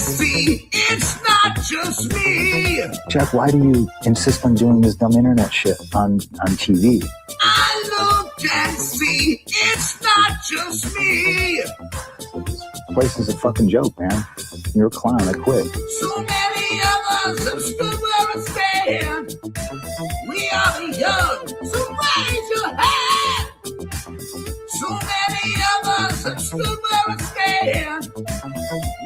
see, it's not just me. Jeff, why do you insist on doing this dumb internet shit on TV? I look and see, it's not just me. This place is a fucking joke, man. You're a clown. I quit. So many of us have stood where we stand. We are the young, so raise your hand. So many of us have stood where we stand.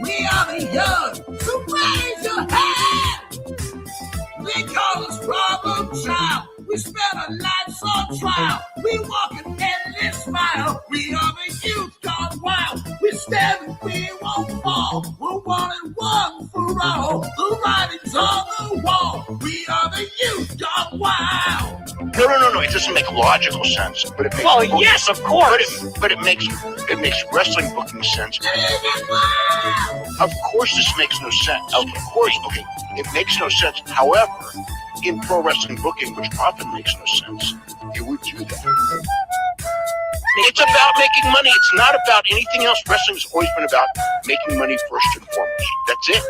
We are the young, so raise your hand. They call us problem child. We spend our lives on trial. We walk an endless mile. We are the youth gone wild. We stand and we won't fall. We're one and one for all. The writing's on the wall. We are the youth gone wild. No. It doesn't make logical sense. But it makes yes, of course. But it makes wrestling booking sense. Of course, this makes no sense. Of course, okay. It makes no sense. However, in pro wrestling booking, which often makes no sense, it would do that. It's about making money. It's not about anything else. Wrestling's always been about making money first and foremost. That's it.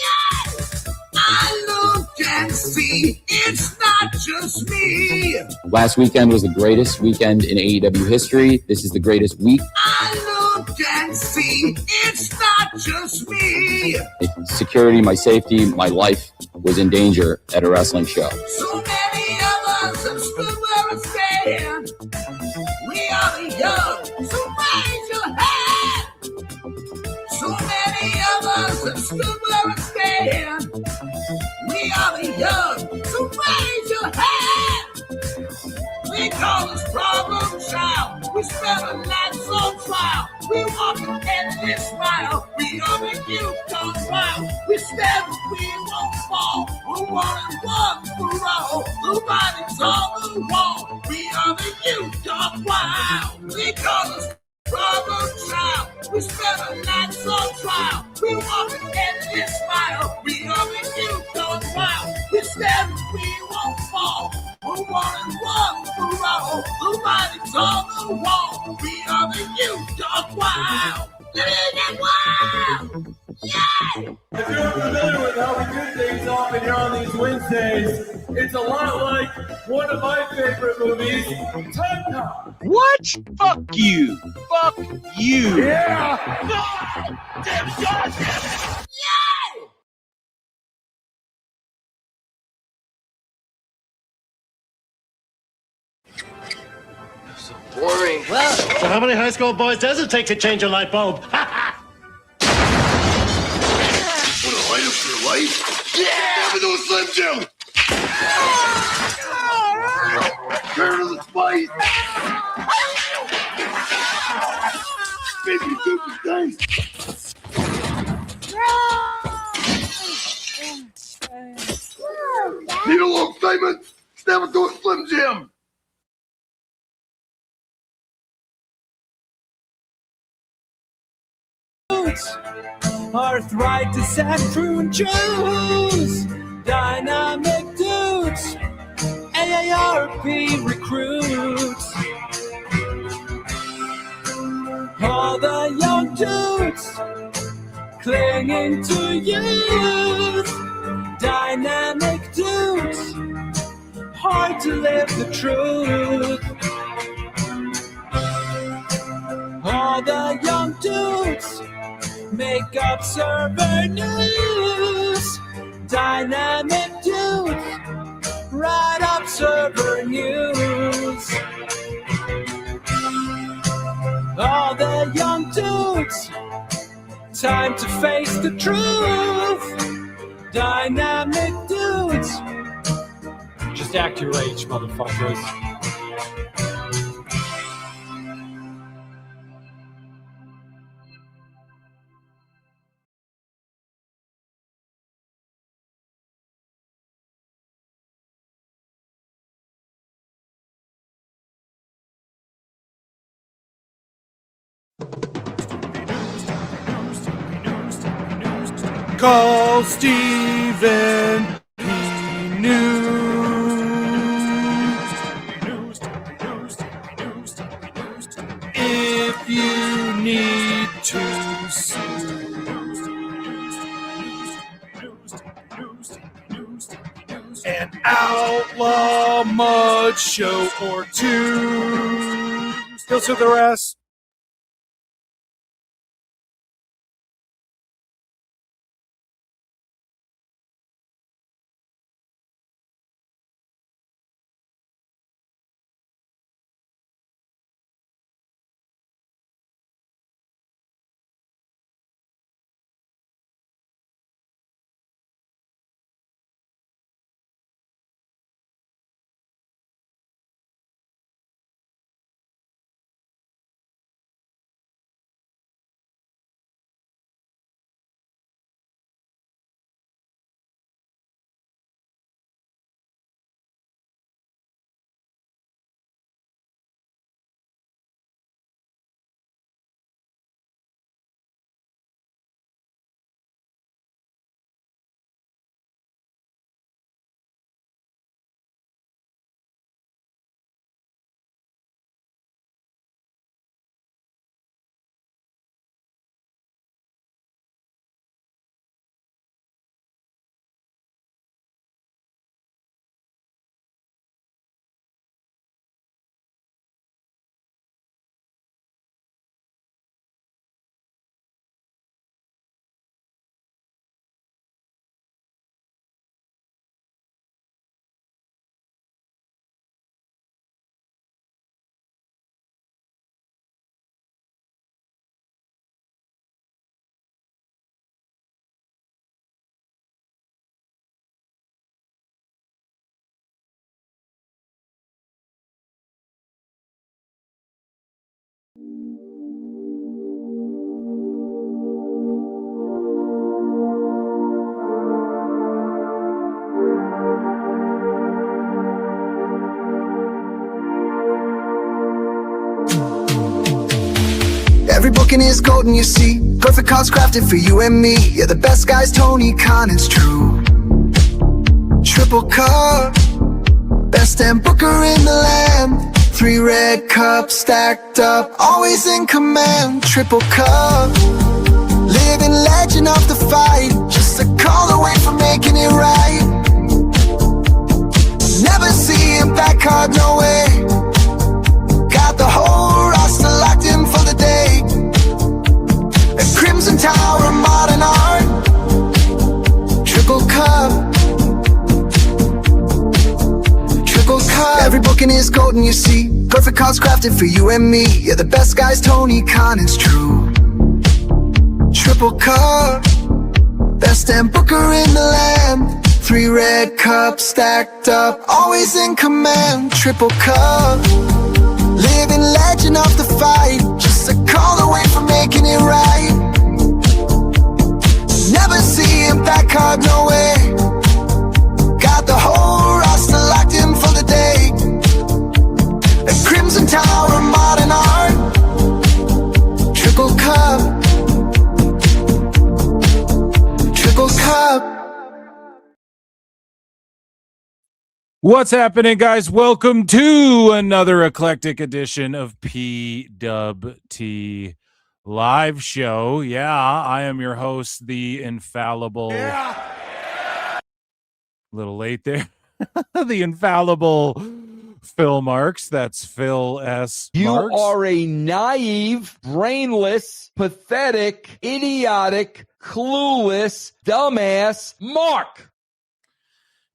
Yes! I look and see, it's not just me. Last weekend was the greatest weekend in AEW history. This is the greatest week. I look and see, it's not just me. Security, my safety, my life was in danger at a wrestling show. So many of us have stood where we stand. We are the young, so raise your hand. So many of us have stood where we stand. We are the young, so raise your hand. They call us problem child. We spend our lives on trial. We walk an endless mile. We are the youth gone wild. We stand and we won't fall. We're one and one for all. The writing's on the wall. We are the youth gone wild. They call us problem child. We spend our lives on trial. We walk an endless mile. We are the youth gone wild. We stand and we won't fall. We're one and one for all. The writing's on the wall. We are the youth gone wild. Living wild. Yeah! If you're familiar with how we do things often here on these Wednesdays, it's a lot like one of my favorite movies, Time Cop. What? Fuck you. Fuck you. Yeah! God damn it! Yeah! So boring. Well, so how many high school boys does it take to change a light bulb? Want to light up your life? Yeah! Have those Slim Jim! Turn to the spice! Baby, good with dice. Need a long statement? Stab it to a Slim Jim! Arthritis and prune juice, dynamic dudes, AARP recruits. All the young dudes clinging to youth, dynamic dudes, hard to live the truth. All the young dudes make up server news, dynamic dudes, write up server news. All the young dudes, time to face the truth, dynamic dudes. Just act your age, motherfuckers. Call Steven, he knew. If you need to sue. outlaw mud show or two. Still to the rest. Every booking is golden, you see. Perfect cards crafted for you and me. Yeah, the best guys, Tony Khan, it's true. Triple cup, best damn booker in the land. 3 red cups stacked up, always in command. Triple cup, living legend of the fight. Just a call away from making it right. Never see him back card, no way. Got the whole roster locked in for the day. A Crimson Tower, modern art. Triple cup, triple cup. Every booking is golden, you see. Perfect cards crafted for you and me. Yeah, the best guys, Tony Khan, it's true. Triple cup, best damn booker in the land. 3 red cups stacked up, always in command. Triple cup, living legend of the fight. Just a call away from making it right. Never see him back card, no way. Got the whole roster locked in for the day. A Crimson Tower, modern art. Triple cup, triple cup. What's happening, guys? Welcome to another eclectic edition of PWT Live Show. Yeah, I am your host, the infallible. Little late there. The infallible Phil Marks. That's Phil S. Marks. You are a naive, brainless, pathetic, idiotic, clueless, dumbass Mark.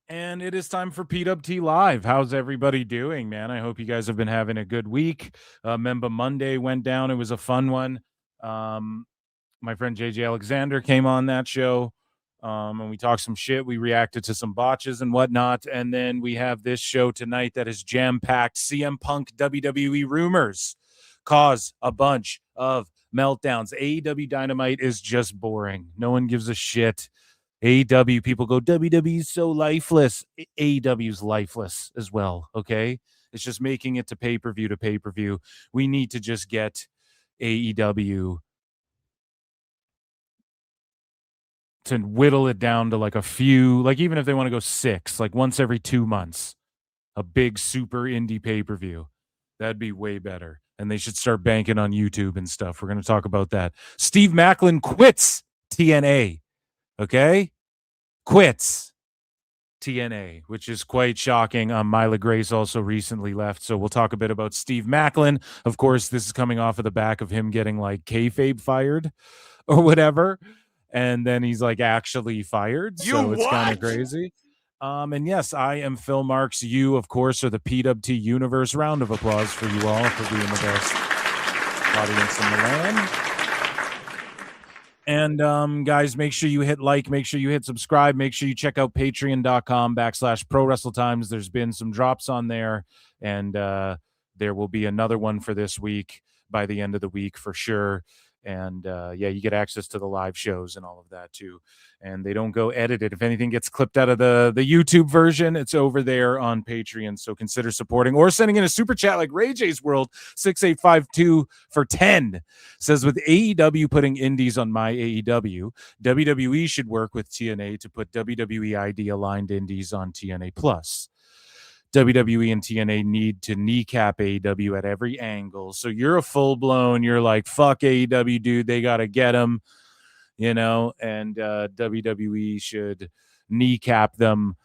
And it is time for PWT Live. How's everybody doing, man? I hope you guys have been having a good week. Memba Monday went down. It was a fun one. My friend JJ Alexander came on that show, and we talked some shit. We reacted to some botches and whatnot. And then we have this show tonight that is jam-packed. CM Punk WWE rumors cause a bunch of meltdowns. AEW Dynamite is just boring. No one gives a shit. AEW, people go, WWE's so lifeless. AEW's lifeless as well, okay? It's just making it to pay-per-view to pay-per-view. We need to just get AEW to whittle it down to like a few, like even if they want to go 6, like once every 2 months, a big super indie pay-per-view. That'd be way better. And they should start banking on YouTube and stuff. We're going to talk about that. Steve Maclin quits TNA. Okay? Quits. TNA, which is quite shocking. Mila Grace also recently left, so we'll talk a bit about Steve Maclin. Of course, this is coming off of the back of him getting like kayfabe fired or whatever, and then he's like actually fired. So it's kind of crazy. And yes, I am Phil Marks. You, of course, are the PWT Universe. Round of applause for you all for being the best audience in the land. And guys, make sure you hit like, make sure you hit subscribe, make sure you check out patreon.com/ProWrestleTimes. There's been some drops on there, and there will be another one for this week by the end of the week for sure. And yeah, you get access to the live shows and all of that too. And they don't go edited. If anything gets clipped out of the YouTube version, it's over there on Patreon. So consider supporting or sending in a super chat like Ray J's World 6852 for 10 says, with AEW putting indies on my AEW, WWE should work with TNA to put WWE ID aligned indies on TNA Plus. WWE and TNA need to kneecap AEW at every angle. So you're a full-blown, you're like, fuck AEW, dude, they got to get them, you know, and WWE should kneecap them,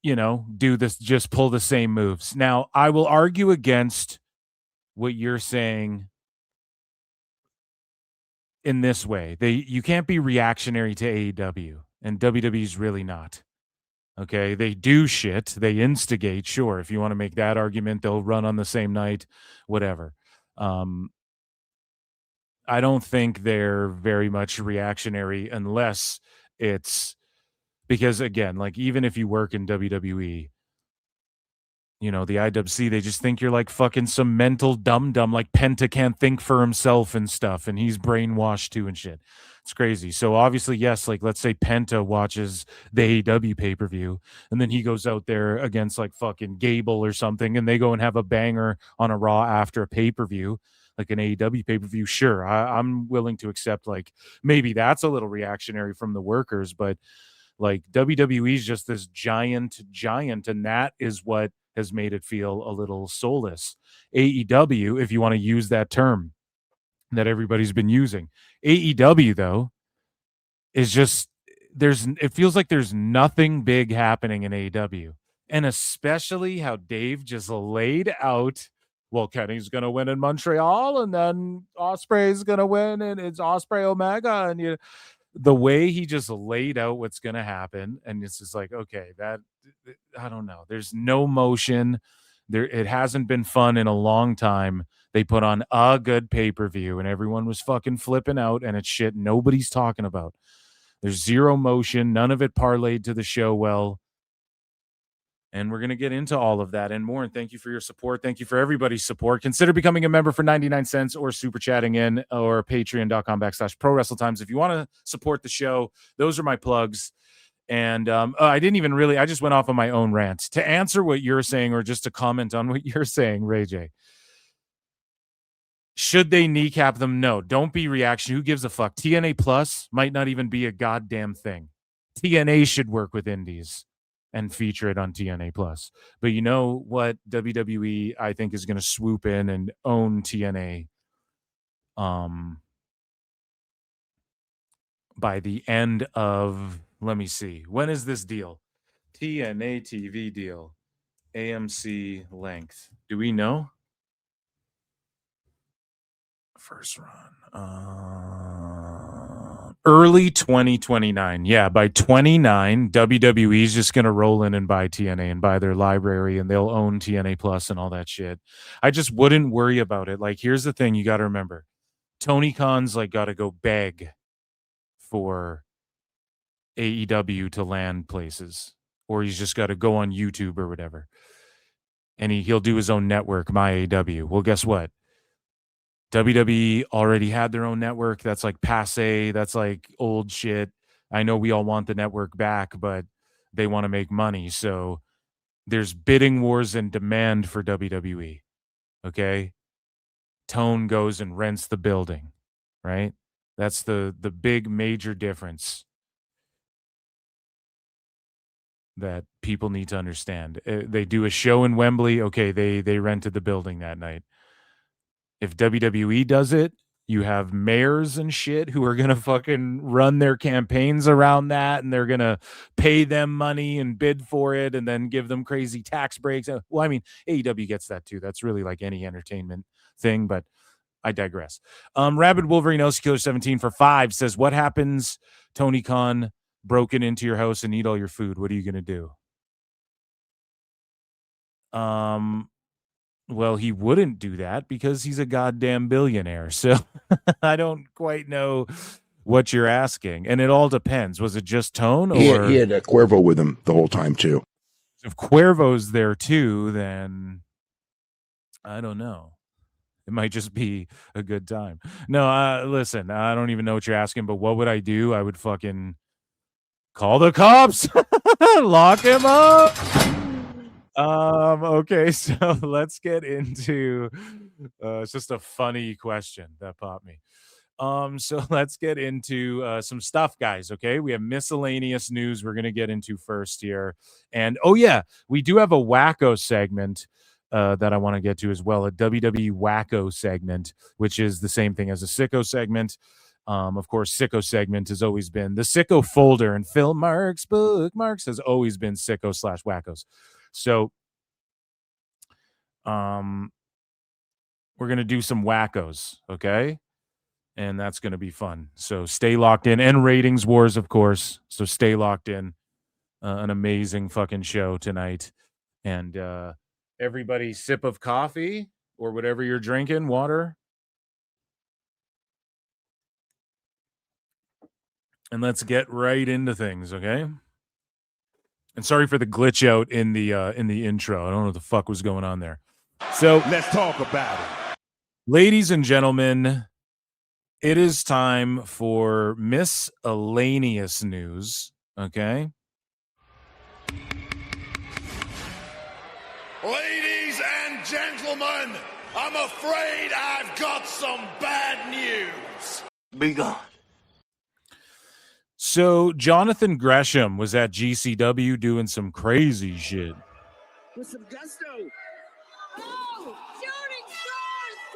you know, do this, just pull the same moves. Now, I will argue against what you're saying in this way. You can't be reactionary to AEW, and WWE's really not. Okay, they do shit. They instigate. Sure, if you want to make that argument, they'll run on the same night, whatever. I don't think they're very much reactionary unless it's because, again, like even if you work in WWE, you know, the IWC, they just think you're like fucking some mental dum-dum, like Penta can't think for himself and stuff, and he's brainwashed too and shit. It's crazy. So obviously, yes, like let's say Penta watches the AEW pay-per-view, and then he goes out there against like fucking Gable or something, and they go and have a banger on a Raw after a pay-per-view, like an AEW pay-per-view. Sure, I'm willing to accept like maybe that's a little reactionary from the workers, but like WWE is just this giant, and that is what has made it feel a little soulless. AEW, if you want to use that term that everybody's been using, AEW though is just it feels like there's nothing big happening in AEW, and especially how Dave just laid out. Well, Kenny's gonna win in Montreal, and then Ospreay's gonna win, and it's Ospreay Omega, and the way he just laid out what's gonna happen, and it's just like, okay, that I don't know. There's no motion. It hasn't been fun in a long time. They put on a good pay-per-view, and everyone was fucking flipping out, and it's shit nobody's talking about. There's zero motion. None of it parlayed to the show well. And we're going to get into all of that and more. And thank you for your support. Thank you for everybody's support. Consider becoming a member for 99 cents or super chatting in or patreon.com/ProWrestleTimes. If you want to support the show, those are my plugs. And I just went off on my own rant. To answer what you're saying, or just to comment on what you're saying, Ray J, should they kneecap them? No, don't be reaction. Who gives a fuck? TNA Plus might not even be a goddamn thing. TNA should work with indies and feature it on TNA Plus. But you know what? WWE, I think, is going to swoop in and own TNA by the end of, let me see, when is this deal? TNA TV deal, AMC length. Do we know? First run. Early 2029. Yeah, by 29, WWE is just going to roll in and buy TNA and buy their library, and they'll own TNA Plus and all that shit. I just wouldn't worry about it. Like, here's the thing you got to remember. Tony Khan's like got to go beg for AEW to land places, or he's just got to go on YouTube or whatever. And he'll do his own network, My AEW. Well, guess what? WWE already had their own network. That's like passe. That's like old shit. I know we all want the network back, but they want to make money. So there's bidding wars and demand for WWE. Okay. Tone goes and rents the building, right? That's the big major difference that people need to understand. They do a show in Wembley. Okay. They rented the building that night. If WWE does it, You have mayors and shit who are going to fucking run their campaigns around that, and they're going to pay them money and bid for it and then give them crazy tax breaks. Well, I mean, AEW gets that too. That's really like any entertainment thing, but I digress. Rabid Wolverine Elsie Killer 17 for 5 says, what happens, Tony Khan broken into your house and eat all your food? What are you going to do? Well, he wouldn't do that because he's a goddamn billionaire. So I don't quite know what you're asking. And it all depends. Was it just Tone? Or He had Cuervo with him the whole time, too. If Cuervo's there, too, then I don't know. It might just be a good time. No, listen, I don't even know what you're asking, but what would I do? I would fucking call the cops. Lock him up. Okay, so let's get into it's just a funny question that popped me. So let's get into some stuff, guys. Okay, we have miscellaneous news we're gonna get into first here. And oh yeah, we do have a Wacko segment that I want to get to as well, a WWE Wacko segment, which is the same thing as a Sicko segment. Of course, Sicko segment has always been the Sicko folder, and Phil Marks bookmarks has always been Sicko / Wackos. So we're gonna do some Wackos, okay? And that's gonna be fun. So stay locked in, and ratings wars, of course. So stay locked in. An amazing fucking show tonight. And everybody sip of coffee or whatever you're drinking, water. And let's get right into things, okay? And sorry for the glitch out in the intro. I don't know what the fuck was going on there. So let's talk about it. Ladies and gentlemen, it is time for miscellaneous news, okay? Ladies and gentlemen, I'm afraid I've got some bad news. Be gone. So Jonathan Gresham was at GCW doing some crazy shit. With some gusto. Oh, shooting star press through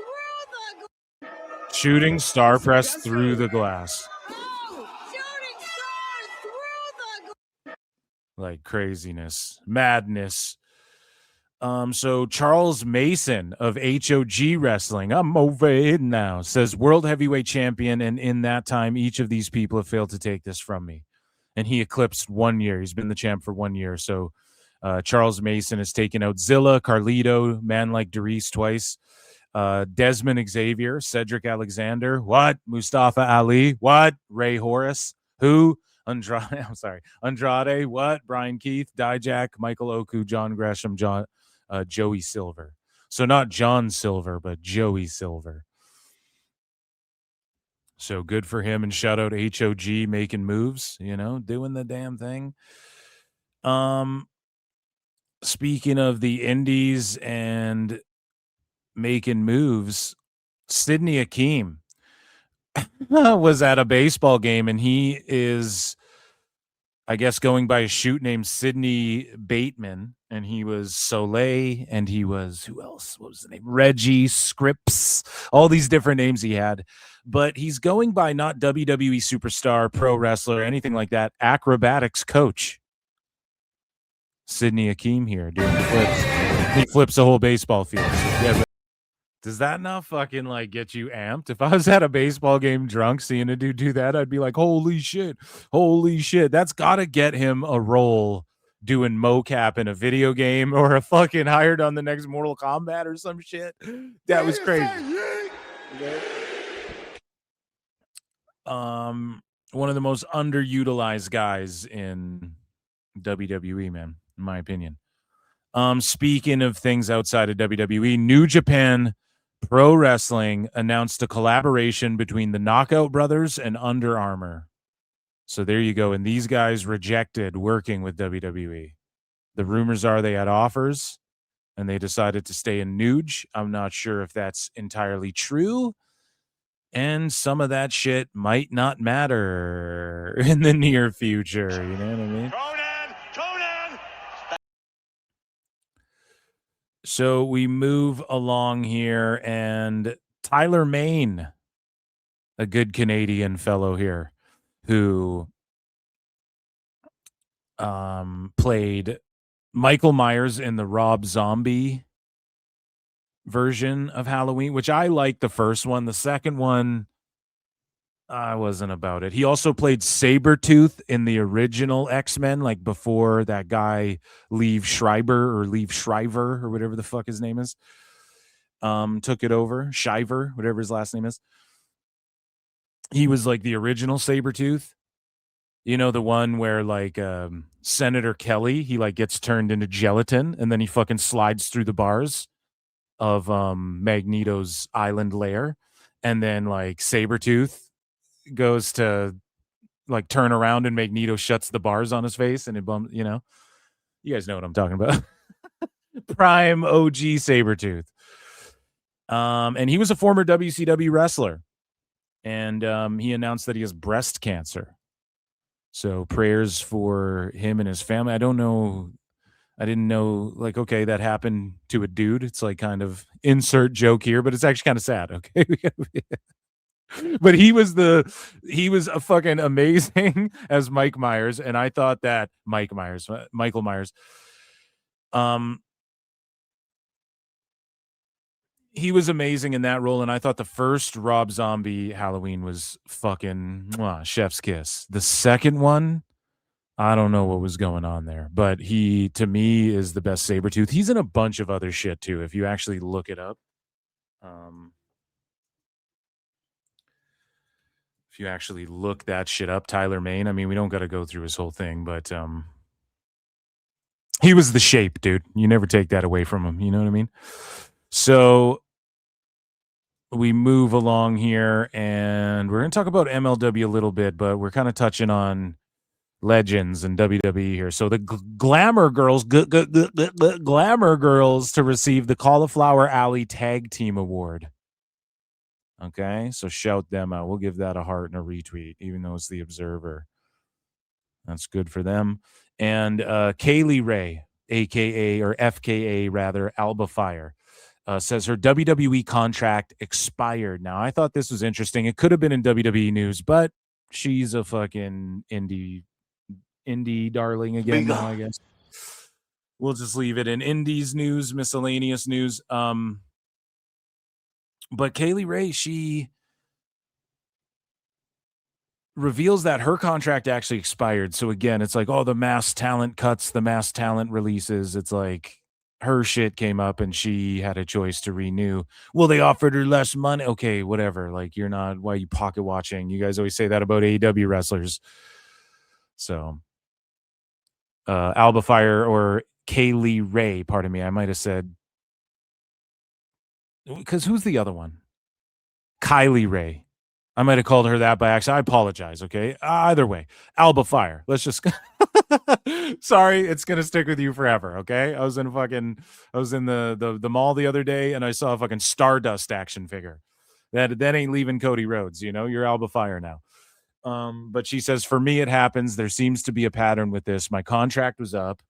the glass. Shooting star press through the glass. Oh, shooting star through the like craziness, madness. So Charles Mason of HOG Wrestling, I'm over it now, says world heavyweight champion, and in that time, each of these people have failed to take this from me. And he eclipsed 1 year. He's been the champ for 1 year. So Charles Mason has taken out Zilla, Carlito, man like Doris twice, Desmond Xavier, Cedric Alexander, what? Mustafa Ali, what? Ray Horace, who? Andrade, what? Brian Keith, Dijak, Michael Oku, John Gresham, Joey Silver. So not John Silver, but Joey Silver. So good for him, and shout out HOG making moves, doing the damn thing. Speaking of the indies and making moves, Sidney Akeem was at a baseball game, and he is, I guess, going by a shoot named Sidney Bateman, and he was Soleil, and he was, who else? What was the name? Reggie, Scripps, all these different names he had. But he's going by not WWE superstar, pro wrestler, anything like that, acrobatics coach. Sidney Akeem here doing the flips. He flips a whole baseball field. So does that not fucking get you amped? If I was at a baseball game drunk seeing a dude do that, I'd be like, holy shit. That's got to get him a role doing mocap in a video game or a fucking hired on the next Mortal Kombat or some shit. That was crazy. One of the most underutilized guys in WWE, man, in my opinion. Speaking of things outside of WWE, New Japan Pro Wrestling announced a collaboration between the Knockout Brothers and Under Armour. So there you go. And these guys rejected working with WWE. The rumors are they had offers and they decided to stay in Nuge. I'm not sure if that's entirely true. And some of that shit might not matter in the near future. You know what I mean? Konnan! So we move along here, and Tyler Mane a good Canadian fellow here who played Michael Myers in the Rob Zombie version of Halloween, which I liked the first one. The second one, I wasn't about it. He also played Sabretooth in the original X-Men, like before that guy Liev Schreiber or whatever the fuck his name is, took it over. Shiver, whatever his last name is. He was like the original Sabretooth. You know, the one where like Senator Kelly, he like gets turned into gelatin and then he fucking slides through the bars of Magneto's island lair. And then like Sabretooth goes to like turn around and Magneto shuts the bars on his face and it bums, you know. You guys know what I'm talking about. Prime OG Sabretooth. And he was a former WCW wrestler. And he announced that he has breast cancer. So prayers for him and his family. I don't know. I didn't know, like, okay, that happened to a dude. It's like kind of insert joke here, but it's actually kind of sad. Okay. But he was a fucking amazing as Mike Myers. And I thought that Michael Myers, he was amazing in that role. And I thought the first Rob Zombie Halloween was fucking chef's kiss. The second one, I don't know what was going on there, but he, to me, is the best Sabretooth. He's in a bunch of other shit too, if you actually look it up. If you actually look that shit up, Tyler Mane, I mean, we don't got to go through his whole thing, but he was the shape, dude. You never take that away from him. You know what I mean? So we move along here, and we're going to talk about MLW a little bit, but we're kind of touching on legends and WWE here. So the Glamour Girls, Glamour Girls to receive the Cauliflower Alley Tag Team Award. Okay, so shout them out. We'll give that a heart and a retweet, even though it's the Observer. That's good for them. And Kaylee Ray, aka or FKA rather, Alba Fire, says her WWE contract expired. Now, I thought this was interesting. It could have been in WWE news, but she's a fucking indie darling again now, I guess. We'll just leave it in indies news, miscellaneous news. But Kaylee Ray, she reveals that her contract actually expired. So again, it's like, oh, the mass talent cuts, the mass talent releases. It's like her shit came up and she had a choice to renew. Well, they offered her less money. Okay, whatever. Like, you're not, why are you pocket watching? You guys always say that about AEW wrestlers. So Alba Fire, or Kaylee Ray, pardon me, I might have said, because who's the other one? Kylie Ray. I might have called her that by accident. I apologize, okay? Either way, Alba Fire. Let's just sorry, it's gonna stick with you forever, okay? I was in the mall the other day and I saw a fucking Stardust action figure. That ain't leaving Cody Rhodes, you know? You're Alba Fire now. But she says, for me, it happens. There seems to be a pattern with this. My contract was up.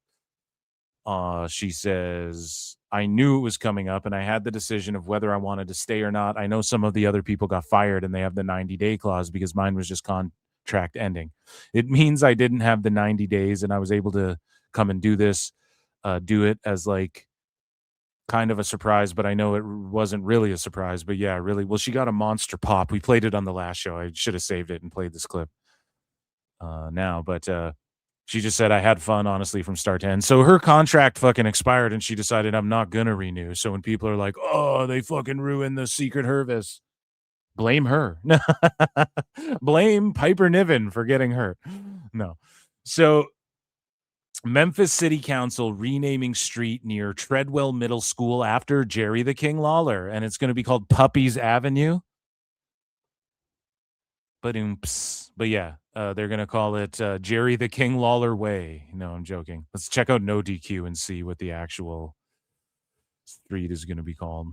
She says, I knew it was coming up and I had the decision of whether I wanted to stay or not. I know some of the other people got fired and they have the 90-day clause because mine was just contract ending. It means I didn't have the 90 days and I was able to come and do this, do it as like kind of a surprise, but I know it wasn't really a surprise, but yeah, really. Well, she got a monster pop. We played it on the last show. I should have saved it and played this clip now, but she just said, I had fun, honestly, from start to end. So her contract fucking expired and she decided I'm not going to renew. So when people are like, oh, they fucking ruined the Secret Hervis, blame her. Blame Piper Niven for getting hurt. No. So Memphis City Council renaming street near Treadwell Middle School after Jerry the King Lawler. And it's going to be called Puppies Avenue. But yeah, they're going to call it Jerry the King Lawler Way. No, I'm joking. Let's check out No DQ and see what the actual street is going to be called.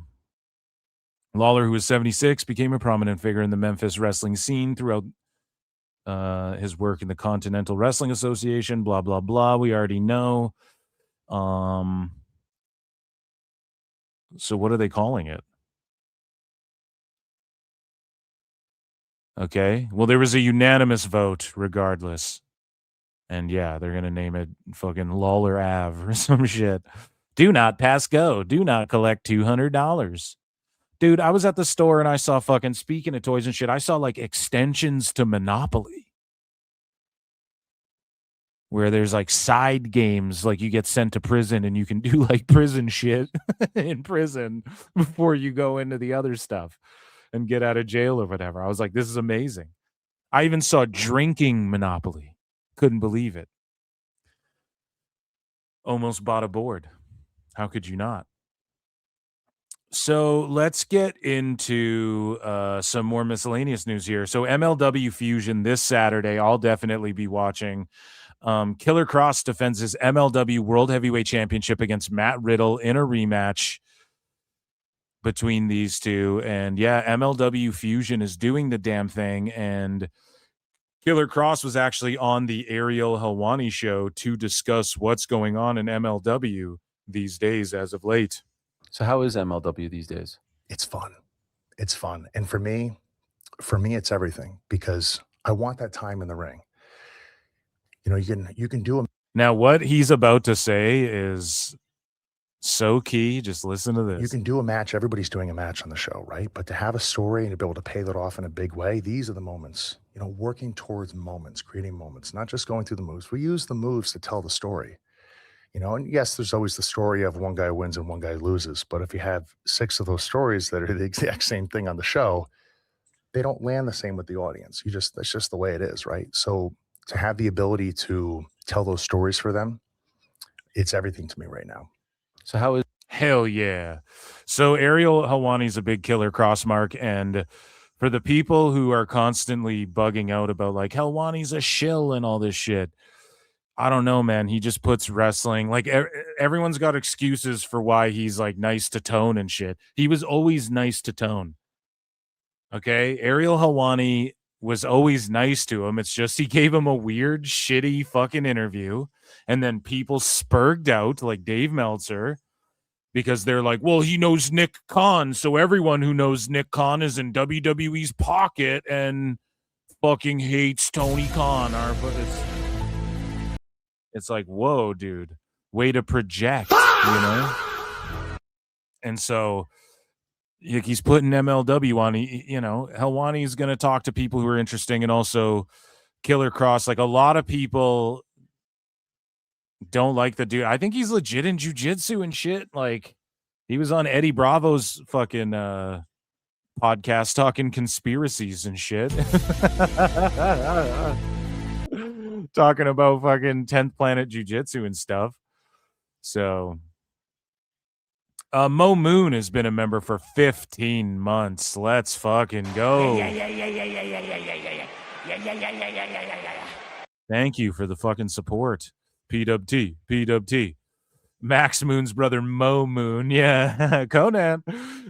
Lawler, who was 76, became a prominent figure in the Memphis wrestling scene throughout his work in the Continental Wrestling Association, blah, blah, blah. We already know. So what are they calling it? Okay. Well, there was a unanimous vote regardless. And yeah, they're going to name it fucking Lawler Ave or some shit. Do not pass go. Do not collect $200. Dude, I was at the store and I saw fucking, speaking of toys and shit, I saw like extensions to Monopoly where there's like side games, like you get sent to prison and you can do like prison shit in prison before you go into the other stuff and get out of jail or whatever. I was like, this is amazing. I even saw drinking Monopoly. Couldn't believe it. Almost bought a board. How could you not? So let's get into some more miscellaneous news here. So MLW Fusion this Saturday, I'll definitely be watching. Killer Kross defends his MLW World Heavyweight Championship against Matt Riddle in a rematch between these two. And yeah, MLW Fusion is doing the damn thing. And Killer Kross was actually on the Ariel Helwani show to discuss what's going on in MLW these days as of late. So how is MLW these days? It's fun. It's fun. And for me, it's everything because I want that time in the ring. You know, you can do them. Now, what he's about to say is so key. Just listen to this. You can do a match. Everybody's doing a match on the show, right? But to have a story and to be able to pay that off in a big way, these are the moments, you know, working towards moments, creating moments, not just going through the moves. We use the moves to tell the story, you know, and yes, there's always the story of one guy wins and one guy loses. But if you have 6 of those stories that are the exact same thing on the show, they don't land the same with the audience. That's just the way it is, right? So to have the ability to tell those stories for them, it's everything to me right now. So how is hell yeah. So Ariel Helwani's a big Killer Kross mark, and for the people who are constantly bugging out about like Helwani's a shill and all this shit, I don't know, man. He just puts wrestling like everyone's got excuses for why he's like nice to Tone and shit. He was always nice to Tone. Okay, Ariel Helwani was always nice to him. It's just he gave him a weird, shitty fucking interview. And then people spurged out like Dave Meltzer because they're like, well, he knows Nick Khan. So everyone who knows Nick Khan is in WWE's pocket and fucking hates Tony Khan. But it's like, whoa, dude, way to project, you know? And so he's putting MLW on, you know, Helwani's going to talk to people who are interesting, and also Killer Kross. Like a lot of people don't like the dude. I think he's legit in jiu-jitsu and shit. Like he was on Eddie Bravo's fucking podcast talking conspiracies and shit. Talking about fucking 10th Planet Jiu-Jitsu and stuff. So Mo Moon has been a member for 15 months. Let's fucking go. Thank you for the fucking support. PWT. Max Moon's brother, Mo Moon. Yeah, Konnan.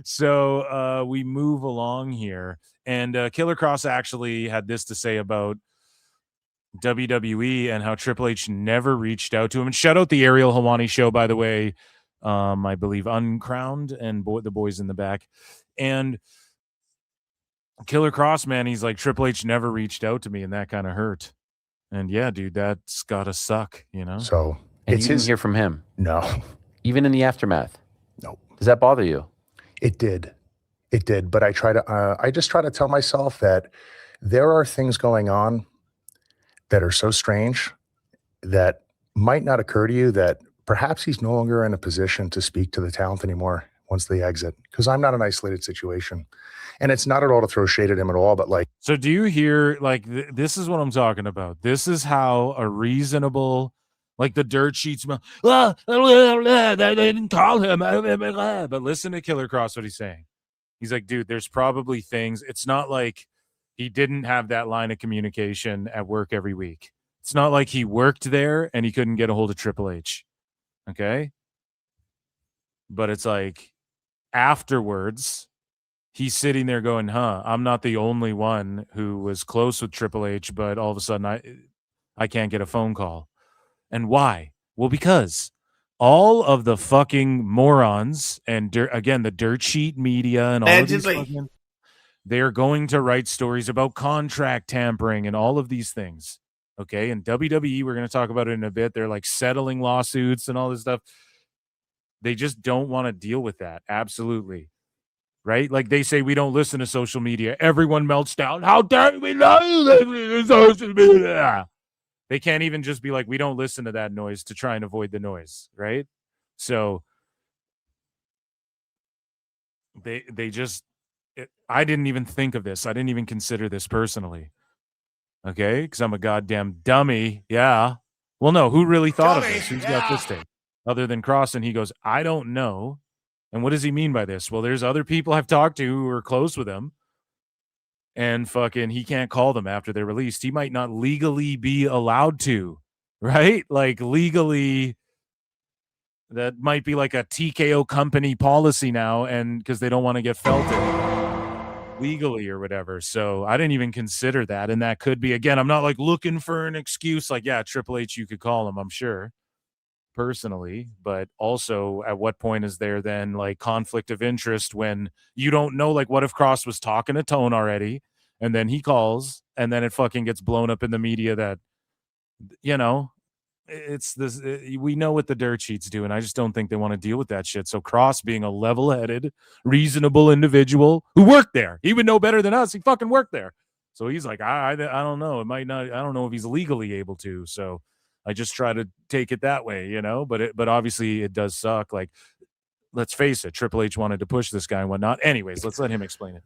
So we move along here. And Killer Kross actually had this to say about WWE and how Triple H never reached out to him. And shout out the Ariel Helwani show, by the way. I believe Uncrowned and the boys in the back. And Killer Kross, man, he's like, Triple H never reached out to me, and that kind of hurt. And yeah, dude, that's gotta suck, you know? So and you didn't hear from him? No. Even in the aftermath? No. Does that bother you? It did. But I just try to tell myself that there are things going on that are so strange that might not occur to you, that perhaps he's no longer in a position to speak to the talent anymore once they exit. Because I'm not an isolated situation. And it's not at all to throw shade at him at all, but like. So do you hear, like, this is what I'm talking about. This is how a reasonable, like the dirt sheets, they didn't call him. But listen to Killer Kross, what he's saying. He's like, dude, there's probably things. It's not like he didn't have that line of communication at work every week. It's not like he worked there and he couldn't get a hold of Triple H. Okay? But it's like afterwards, he's sitting there going, I'm not the only one who was close with Triple H, but all of a sudden I can't get a phone call. And why? Well, because all of the fucking morons and again, the dirt sheet media and all of these fucking, They're going to write stories about contract tampering and all of these things. Okay. And WWE, we're going to talk about it in a bit. They're like settling lawsuits and all this stuff. They just don't want to deal with that. Absolutely. Right? Like they say, we don't listen to social media. Everyone melts down. How dare we not listen to social media? They can't even just be like, we don't listen to that noise to try and avoid the noise. Right? So they just, I didn't even think of this. I didn't even consider this personally. Okay? Because I'm a goddamn dummy. Yeah. Well, no, who really thought of this? Who's got this thing? Other than Kross, and he goes, I don't know. And what does he mean by this? Well, there's other people I've talked to who are close with him, and fucking he can't call them after they're released. He might not legally be allowed to, right? Like legally, that might be like a TKO company policy now, and because they don't want to get felted legally or whatever. So I didn't even consider that, and that could be, again, I'm not like looking for an excuse. Like, yeah, Triple H, you could call him, I'm sure, personally, but also at what point is there then like conflict of interest when you don't know, like what if Kross was talking to Tone already and then he calls and then it fucking gets blown up in the media that, you know, it's this, we know what the dirt sheets do, and I just don't think they want to deal with that shit. So Kross, being a level-headed, reasonable individual who worked there, he would know better than us. He fucking worked there. So he's like, I don't know. It might not, I don't know if he's legally able to. So I just try to take it that way, you know, but obviously it does suck. Like, let's face it, Triple H wanted to push this guy and whatnot. Anyways, let's let him explain it.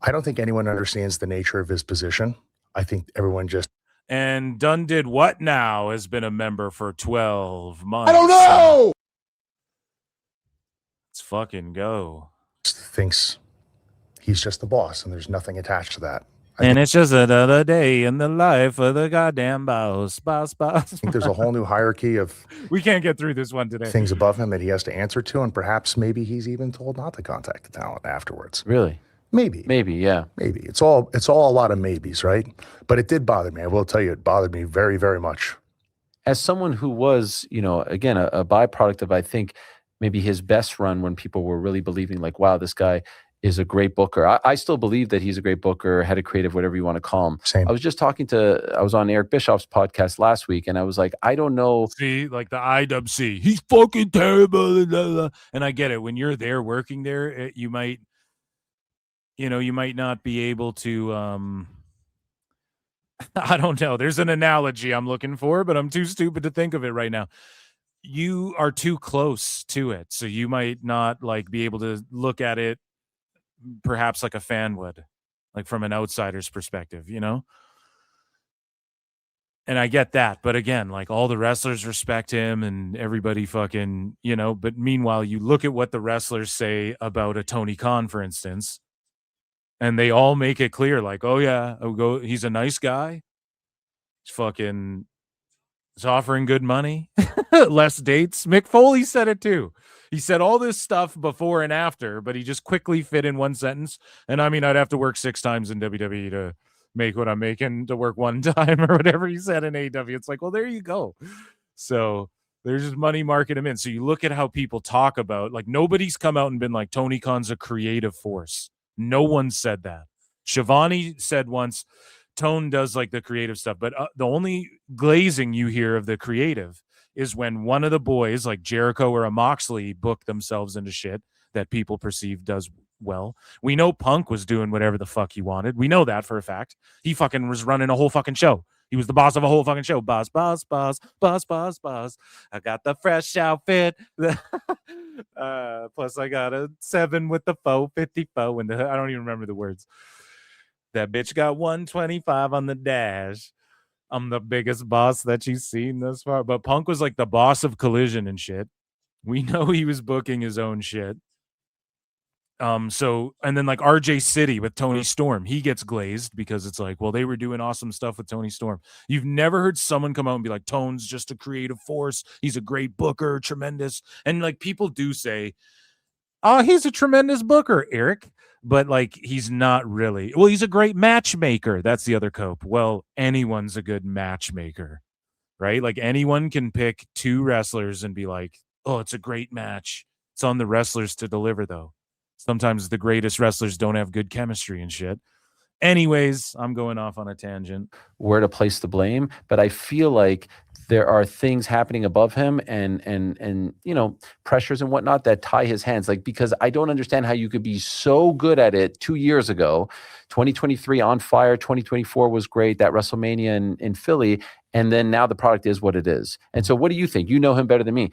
I don't think anyone understands the nature of his position. I think everyone just. And Dunn did what now? Has been a member for 12 months. I don't know. Let's fucking go. Thinks he's just the boss, and there's nothing attached to that. And it's just another day in the life of the goddamn boss. I think there's a whole new hierarchy of. We can't get through this one today. Things above him that he has to answer to, and perhaps maybe he's even told not to contact the talent afterwards. Really? Maybe, yeah. Maybe. It's all a lot of maybes, right? But it did bother me. I will tell you, it bothered me very, very much. As someone who was, you know, again, a byproduct of, I think, maybe his best run when people were really believing like, wow, this guy is a great booker. I still believe that he's a great booker, head of creative, whatever you want to call him. Same. I was on Eric Bischoff's podcast last week, and I was like, I don't know. See, like the IWC, he's fucking terrible. And I get it. When you're there working there, you might not be able to, I don't know. There's an analogy I'm looking for, but I'm too stupid to think of it right now. You are too close to it. So you might not like be able to look at it perhaps like a fan would, like from an outsider's perspective, you know? And I get that. But again, like all the wrestlers respect him and everybody fucking, you know, but meanwhile, you look at what the wrestlers say about a Tony Khan, for instance, and they all make it clear, like, oh yeah, he's a nice guy. He's offering good money, less dates. Mick Foley said it too. He said all this stuff before and after, but he just quickly fit in one sentence. And I mean, I'd have to work 6 times in WWE to make what I'm making to work one time or whatever he said in AEW. It's like, well, there you go. So there's just money marking him in. So you look at how people talk about, like, nobody's come out and been like, Tony Khan's a creative force. No one said that. Shivani said once, Tone does like the creative stuff, but the only glazing you hear of the creative is when one of the boys, like Jericho or a Moxley, book themselves into shit that people perceive does well. We know Punk was doing whatever the fuck he wanted. We know that for a fact. He fucking was running a whole fucking show. He was the boss of a whole fucking show. Boss. I got the fresh outfit. Plus I got a 7 with the 454 and I don't even remember the words. That bitch got 125 on the dash. I'm the biggest boss that you've seen thus far. But Punk was like the boss of Collision and shit. We know he was booking his own shit. So, and then like RJ City with Tony Storm, he gets glazed because it's like, well, they were doing awesome stuff with Tony Storm. You've never heard someone come out and be like, Tone's just a creative force. He's a great booker, tremendous. And like people do say, oh, he's a tremendous booker, Eric. But like, he's not really. Well, he's a great matchmaker. That's the other cope. Well, anyone's a good matchmaker, right? Like anyone can pick 2 wrestlers and be like, oh, it's a great match. It's on the wrestlers to deliver though. Sometimes the greatest wrestlers don't have good chemistry and shit. Anyways, I'm going off on a tangent. Where to place the blame, but I feel like there are things happening above him and you know, pressures and whatnot that tie his hands. Like, because I don't understand how you could be so good at it 2 years ago, 2023 on fire, 2024 was great, that WrestleMania in Philly, and then now the product is what it is. And so what do you think? You know him better than me.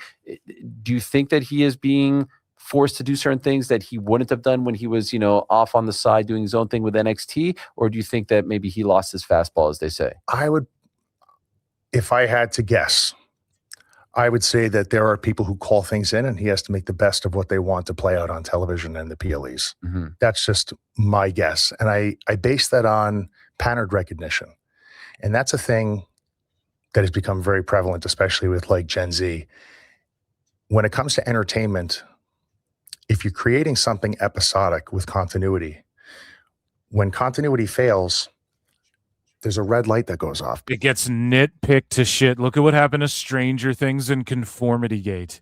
Do you think that he is being forced to do certain things that he wouldn't have done when he was, you know, off on the side doing his own thing with NXT? Or do you think that maybe he lost his fastball, as they say? I would, if I had to guess, I would say that there are people who call things in and he has to make the best of what they want to play out on television and the PLEs. Mm-hmm. That's just my guess. And I base that on pattern recognition. And that's a thing that has become very prevalent, especially with like Gen Z. When it comes to entertainment, if you're creating something episodic with continuity, when continuity fails, there's a red light that goes off. It gets nitpicked to shit. Look at what happened to Stranger Things and Conformity Gate.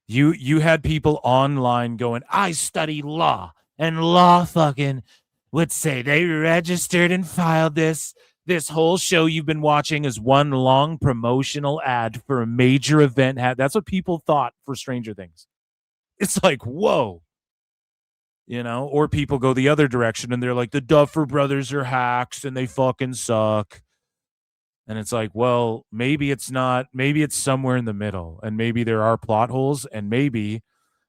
You had people online going, I study law, and law fucking would say they registered and filed this. This whole show you've been watching is one long promotional ad for a major event. That's what people thought for Stranger Things. It's like, whoa. You know, or people go the other direction and they're like, the Duffer Brothers are hacks and they fucking suck. And it's like, well, maybe it's not. Maybe it's somewhere in the middle. And maybe there are plot holes. And maybe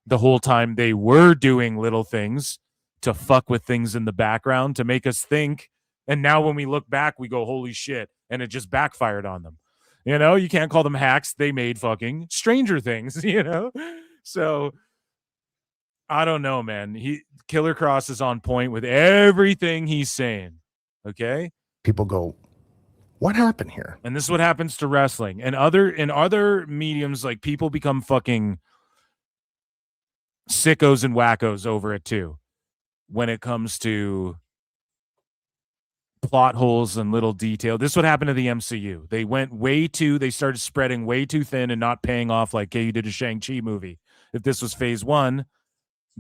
the whole time they were doing little things to fuck with things in the background to make us think. And now when we look back, we go, holy shit. And it just backfired on them. You know, you can't call them hacks. They made fucking Stranger Things, you know? So I don't know, man. Killer Kross is on point with everything he's saying. Okay? People go, what happened here? And this is what happens to wrestling. And in other mediums, like, people become fucking sickos and wackos over it too. When it comes to plot holes and little detail. This is what happened to the MCU. They started spreading way too thin and not paying off like, hey, you did a Shang-Chi movie. If this was phase 1,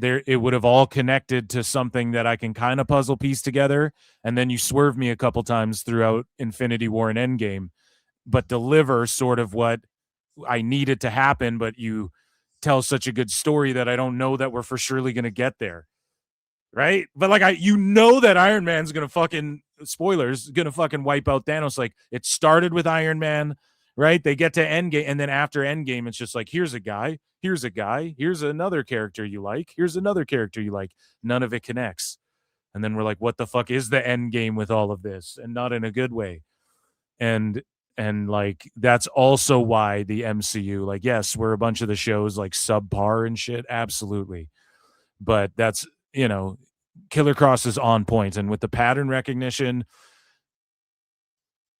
it would have all connected to something that I can kind of puzzle piece together, and then you swerve me a couple times throughout Infinity War and Endgame, but deliver sort of what I needed to happen, but you tell such a good story that I don't know that we're for surely going to get there, right? But like, that Iron Man's going to fucking, spoilers, going to fucking wipe out Thanos. Like, it started with Iron Man, right? They get to Endgame, and then after Endgame, it's just like, here's a guy, here's another character you like, here's another character you like. None of it connects. And then we're like, what the fuck is the Endgame with all of this? And not in a good way. And like, that's also why the MCU, like, yes, we're a bunch of the shows like subpar and shit, absolutely. But that's, you know, Killer Kross is on point. And with the pattern recognition,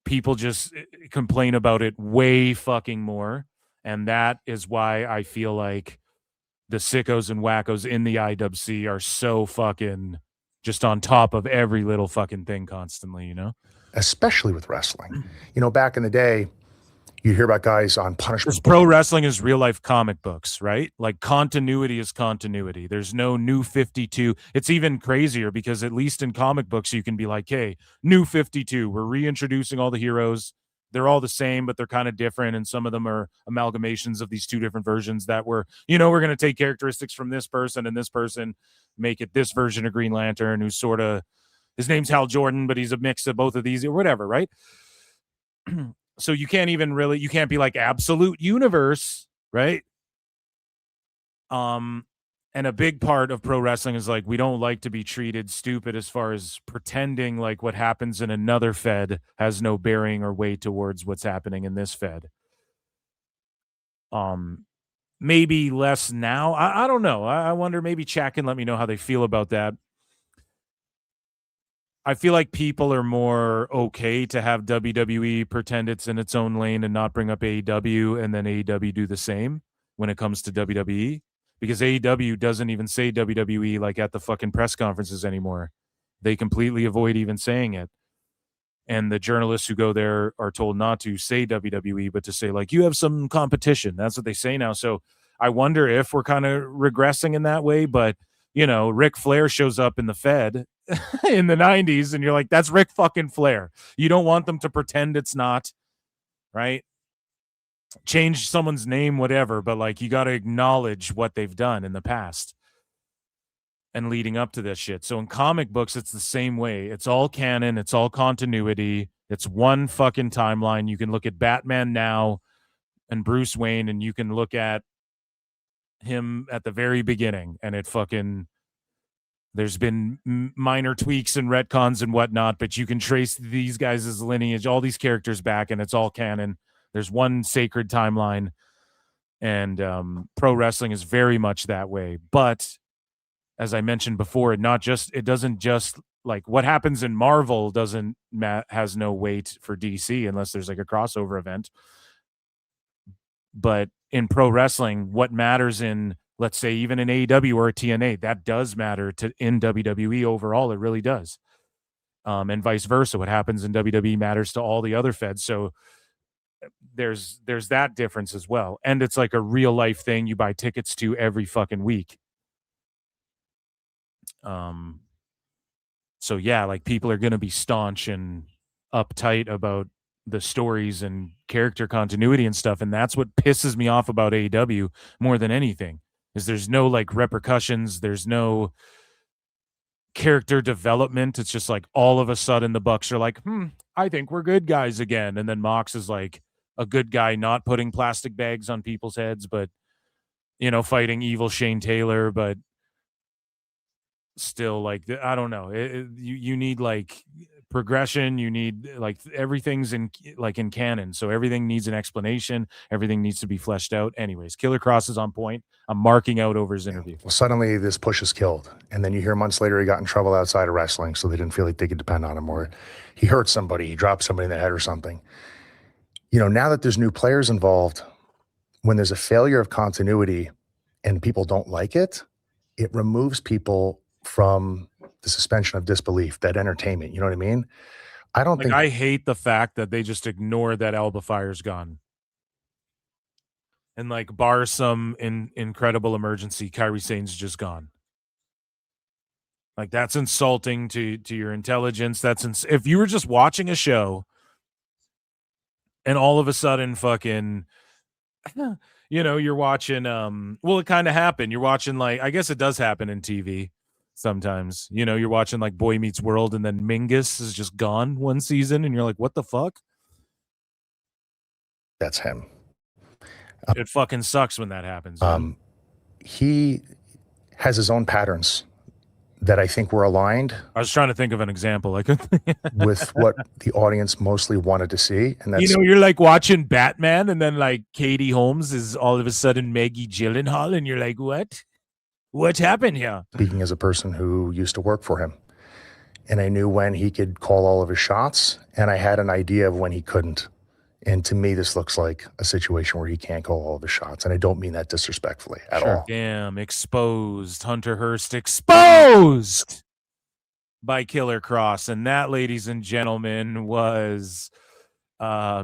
people just complain about it way fucking more. And that is why I feel like the sickos and wackos in the IWC are so fucking just on top of every little fucking thing constantly, you know? Especially with wrestling. You know, back in the day, you hear about guys on punishment. Pro wrestling is real life comic books, right? Like, continuity is continuity. There's no new 52. It's even crazier because at least in comic books, you can be like, hey, new 52. We're reintroducing all the heroes. They're all the same, but they're kind of different. And some of them are amalgamations of these two different versions that we're going to take characteristics from this person and this person, make it this version of Green Lantern, who's sort of, his name's Hal Jordan, but he's a mix of both of these or whatever, right? So you can't be like absolute universe, right? And a big part of pro wrestling is like, we don't like to be treated stupid as far as pretending like what happens in another fed has no bearing or weight towards what's happening in this fed. Maybe less now. I don't know. I wonder, maybe chat can let me know how they feel about that. I feel like people are more okay to have WWE pretend it's in its own lane and not bring up AEW, and then AEW do the same when it comes to WWE, because AEW doesn't even say WWE like at the fucking press conferences anymore. They completely avoid even saying it. And the journalists who go there are told not to say WWE, but to say like, you have some competition. That's what they say now. So I wonder if we're kind of regressing in that way, but you know, Ric Flair shows up in the Fed in the 90s, and you're like, that's Ric fucking Flair. You don't want them to pretend it's not, right? Change someone's name, whatever, but like, you got to acknowledge what they've done in the past and leading up to this shit. So in comic books, it's the same way. It's all canon. It's all continuity. It's one fucking timeline. You can look at Batman now and Bruce Wayne, and you can look at him at the very beginning, and it fucking, there's been minor tweaks and retcons and whatnot, but you can trace these guys' lineage, all these characters back, and it's all canon. There's one sacred timeline, and pro wrestling is very much that way. But as I mentioned before, it doesn't just like what happens in Marvel has no weight for DC unless there's like a crossover event. But in pro wrestling, what matters in, let's say, even in AEW or TNA, that does matter in WWE overall. It really does. And vice versa. What happens in WWE matters to all the other feds. So there's that difference as well. And it's like a real life thing you buy tickets to every fucking week. So yeah, like people are going to be staunch and uptight about the stories and character continuity and stuff. And that's what pisses me off about AEW more than anything, is there's no like repercussions. There's no character development. It's just like all of a sudden the Bucks are like, I think we're good guys again. And then Mox is like a good guy, not putting plastic bags on people's heads, but, you know, fighting evil Shane Taylor, but still, like, I don't know. You need like progression. You need like everything's in canon, so everything needs an explanation. Everything needs to be fleshed out. Anyways, Killer Kross is on point. I'm marking out over his interview. Well, suddenly this push is killed, and then you hear months later he got in trouble outside of wrestling, so they didn't feel like they could depend on him, or he hurt somebody, he dropped somebody in the head or something. You know, now that there's new players involved, when there's a failure of continuity and people don't like it, it removes people from the suspension of disbelief, that entertainment. You know what I mean? I hate the fact that they just ignore that Alba Fire's gone. And like, bar some incredible emergency, Kairi Sane's just gone. Like, that's insulting to your intelligence. If you were just watching a show and all of a sudden fucking, you know, you're watching, well, it kind of happened. You're watching, like, I guess it does happen in TV sometimes. You know, you're watching like Boy Meets World, and then Mingus is just gone one season, and you're like, what the fuck? That's him. It fucking sucks when that happens. He has his own patterns that I think were aligned. I was trying to think of an example. With what the audience mostly wanted to see. And that's, you know, you're like watching Batman, and then like Katie Holmes is all of a sudden Maggie Gyllenhaal, and you're like, what happened here? Speaking as a person who used to work for him, and I knew when he could call all of his shots, and I had an idea of when he couldn't. And to me, this looks like a situation where he can't call all of his shots. And I don't mean that disrespectfully at all. Damn, exposed. Hunter Hearst exposed by Killer Kross. And that, ladies and gentlemen, was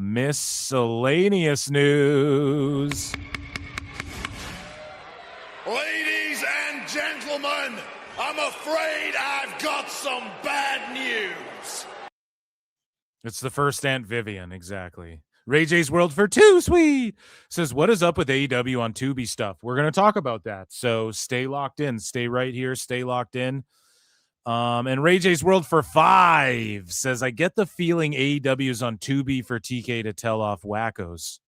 miscellaneous news. Ladies and gentlemen, I'm afraid I've got some bad news. It's the first Aunt Vivian, exactly. Ray J's World for Too Sweet says, what is up with AEW on Tubi stuff? We're going to talk about that. So stay locked in. Stay right here. Stay locked in. And Ray J's World for 5 says, I get the feeling AEW is on Tubi for TK to tell off Wackos.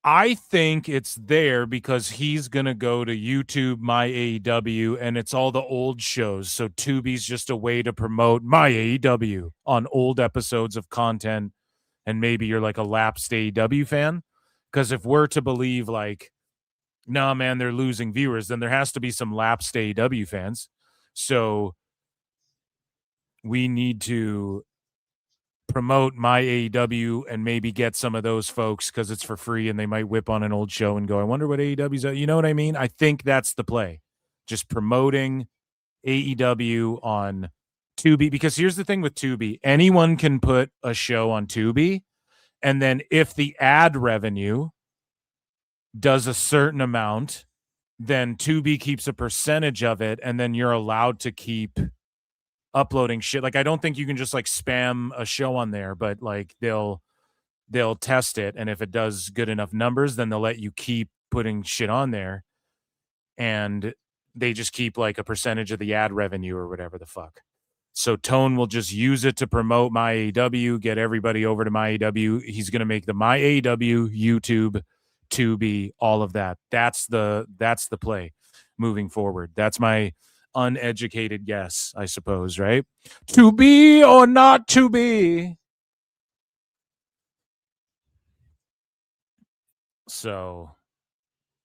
I think it's there because he's going to go to YouTube My AEW, and it's all the old shows. So Tubi's just a way to promote My AEW on old episodes of content. And maybe you're like a lapsed AEW fan. Because if we're to believe like, nah, man, they're losing viewers, then there has to be some lapsed AEW fans. So we need to promote My AEW and maybe get some of those folks because it's for free, and they might whip on an old show and go, I wonder what AEW's at. You know what I mean? I think that's the play. Just promoting AEW on Tubi, because here's the thing with Tubi. Anyone can put a show on Tubi, and then if the ad revenue does a certain amount, then Tubi keeps a percentage of it, and then you're allowed to keep uploading shit. Like, I don't think you can just like spam a show on there, but like they'll test it, and if it does good enough numbers, then they'll let you keep putting shit on there, and they just keep like a percentage of the ad revenue or whatever the fuck. So Tone will just use it to promote My AEW, get everybody over to My AEW. He's going to make the My AEW, YouTube, Tubi, all of that. That's the play moving forward. That's my uneducated guess, I suppose, right? To be or not to be. So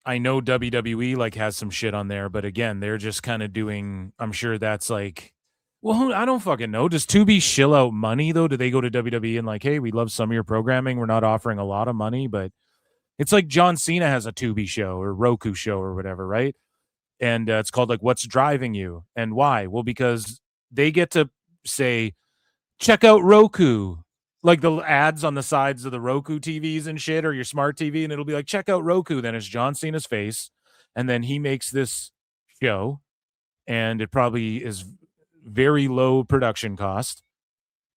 I know WWE like has some shit on there, but again, they're just kind of doing, I'm sure that's like, well, I don't fucking know. Does Tubi shill out money though? Do they go to WWE and like, hey, we love some of your programming. We're not offering a lot of money, but it's like John Cena has a Tubi show or Roku show or whatever, right? And it's called like What's Driving You, and why? Well, because they get to say, check out Roku, like the ads on the sides of the Roku TVs and shit, or your smart TV, and it'll be like, check out Roku. Then it's John Cena's face, and then he makes this show, and it probably is very low production cost.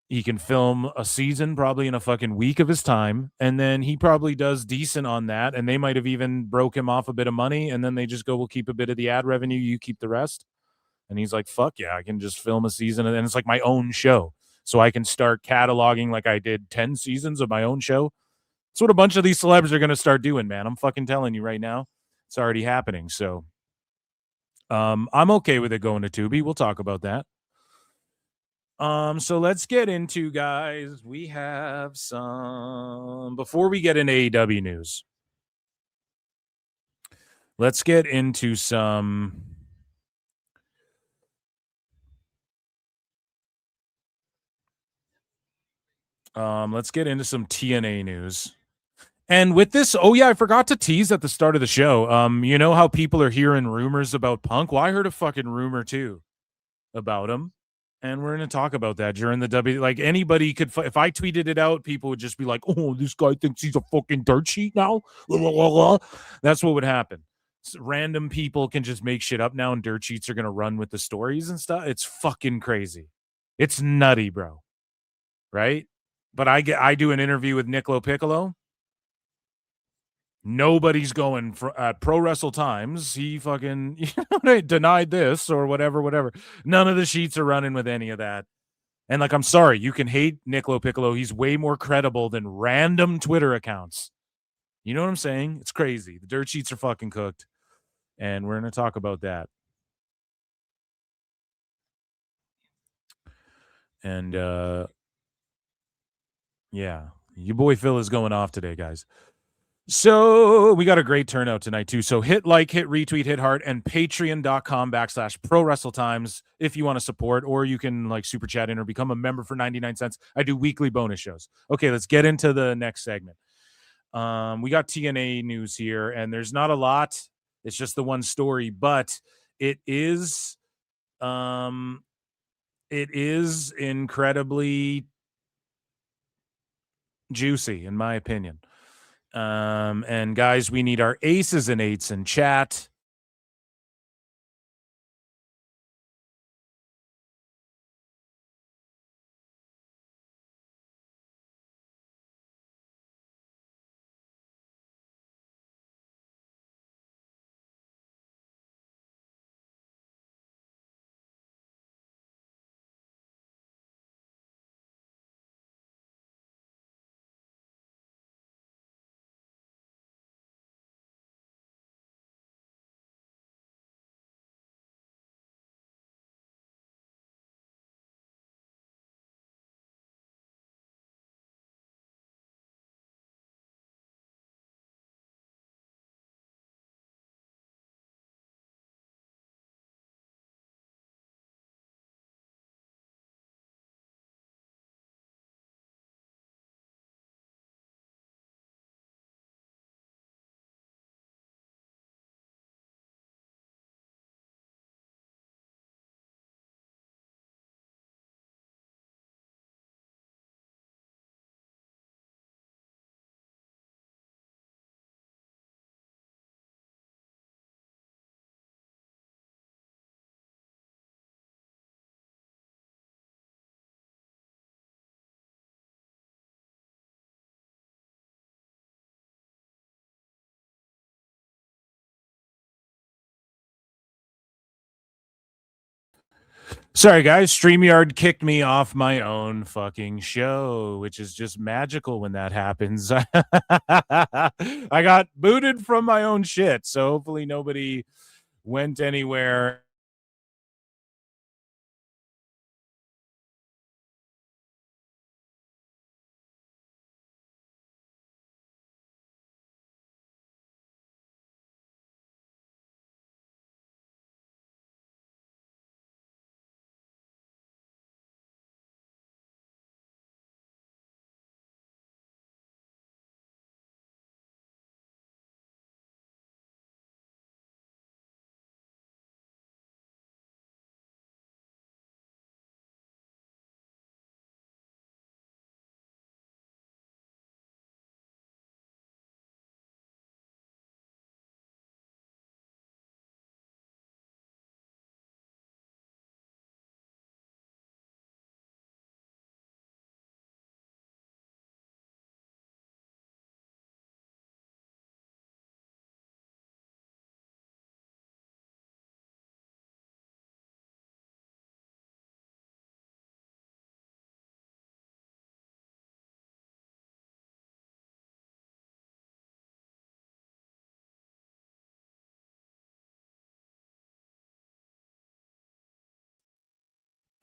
He can film a season probably in a fucking week of his time, and then he probably does decent on that, and they might have even broke him off a bit of money, and then they just go, we'll keep a bit of the ad revenue, you keep the rest. And he's like, fuck yeah, I can just film a season, and it's like my own show. So I can start cataloging like I did 10 seasons of my own show. That's what a bunch of these celebs are going to start doing, man. I'm fucking telling you right now. It's already happening. So I'm okay with it going to Tubi. We'll talk about that. So let's get into, guys, we have some, before we get into AEW news, let's get into some let's get into some TNA news. And with this, oh yeah, I forgot to tease at the start of the show. You know how people are hearing rumors about Punk? Well, I heard a fucking rumor too about him. And we're going to talk about that during the like anybody could, if I tweeted it out, people would just be like, oh, this guy thinks he's a fucking dirt sheet now. That's what would happen. So random people can just make shit up now, and dirt sheets are going to run with the stories and stuff. It's fucking crazy. It's nutty, bro. Right? But I do an interview with Nicolo Piccolo. Nobody's going for at Pro Wrestle Times. He fucking denied this or whatever. None of the sheets are running with any of that. And like, I'm sorry, you can hate Nicolo Piccolo. He's way more credible than random Twitter accounts. You know what I'm saying? It's crazy. The dirt sheets are fucking cooked. And we're going to talk about that. And yeah, your boy Phil is going off today, guys. So we got a great turnout tonight too. So hit like, hit retweet, hit heart, and patreon.com/Pro Wrestle Times if you want to support, or you can like super chat in or become a member for 99 cents. I do weekly bonus shows. Okay, let's get into the next segment. We got TNA news here, and there's not a lot. It's just the one story, but it is incredibly juicy, in my opinion. And guys, we need our aces and eights in chat. Sorry, guys. StreamYard kicked me off my own fucking show, which is just magical when that happens. I got booted from my own shit, so hopefully nobody went anywhere.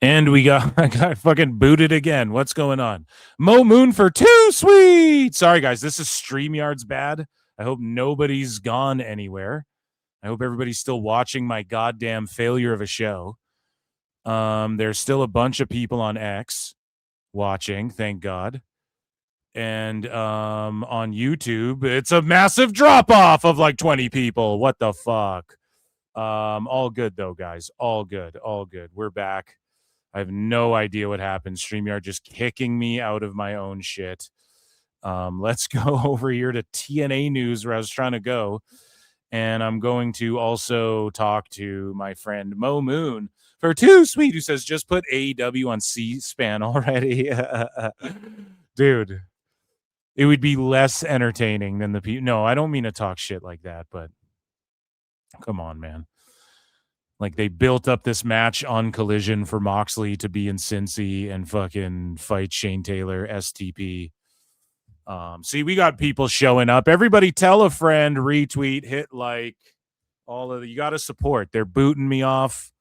And I got fucking booted again. What's going on? Mo Moon for 2 sweet. Sorry, guys. This is StreamYard's bad. I hope nobody's gone anywhere. I hope everybody's still watching my goddamn failure of a show. There's still a bunch of people on X watching, thank God. And on YouTube, it's a massive drop off of like 20 people. What the fuck? All good though, guys. All good. All good. We're back. I have no idea what happened. StreamYard just kicking me out of my own shit. Let's go over here to TNA news where I was trying to go. And I'm going to also talk to my friend Mo Moon for 2 sweet, who says, just put AEW on C-SPAN already. Dude, it would be less entertaining than the people. No, I don't mean to talk shit like that, but come on, man. Like, they built up this match on Collision for Moxley to be in Cincy and fucking fight Shane Taylor, STP. See, we got people showing up. Everybody tell a friend, retweet, hit like, all of you got to support. They're booting me off.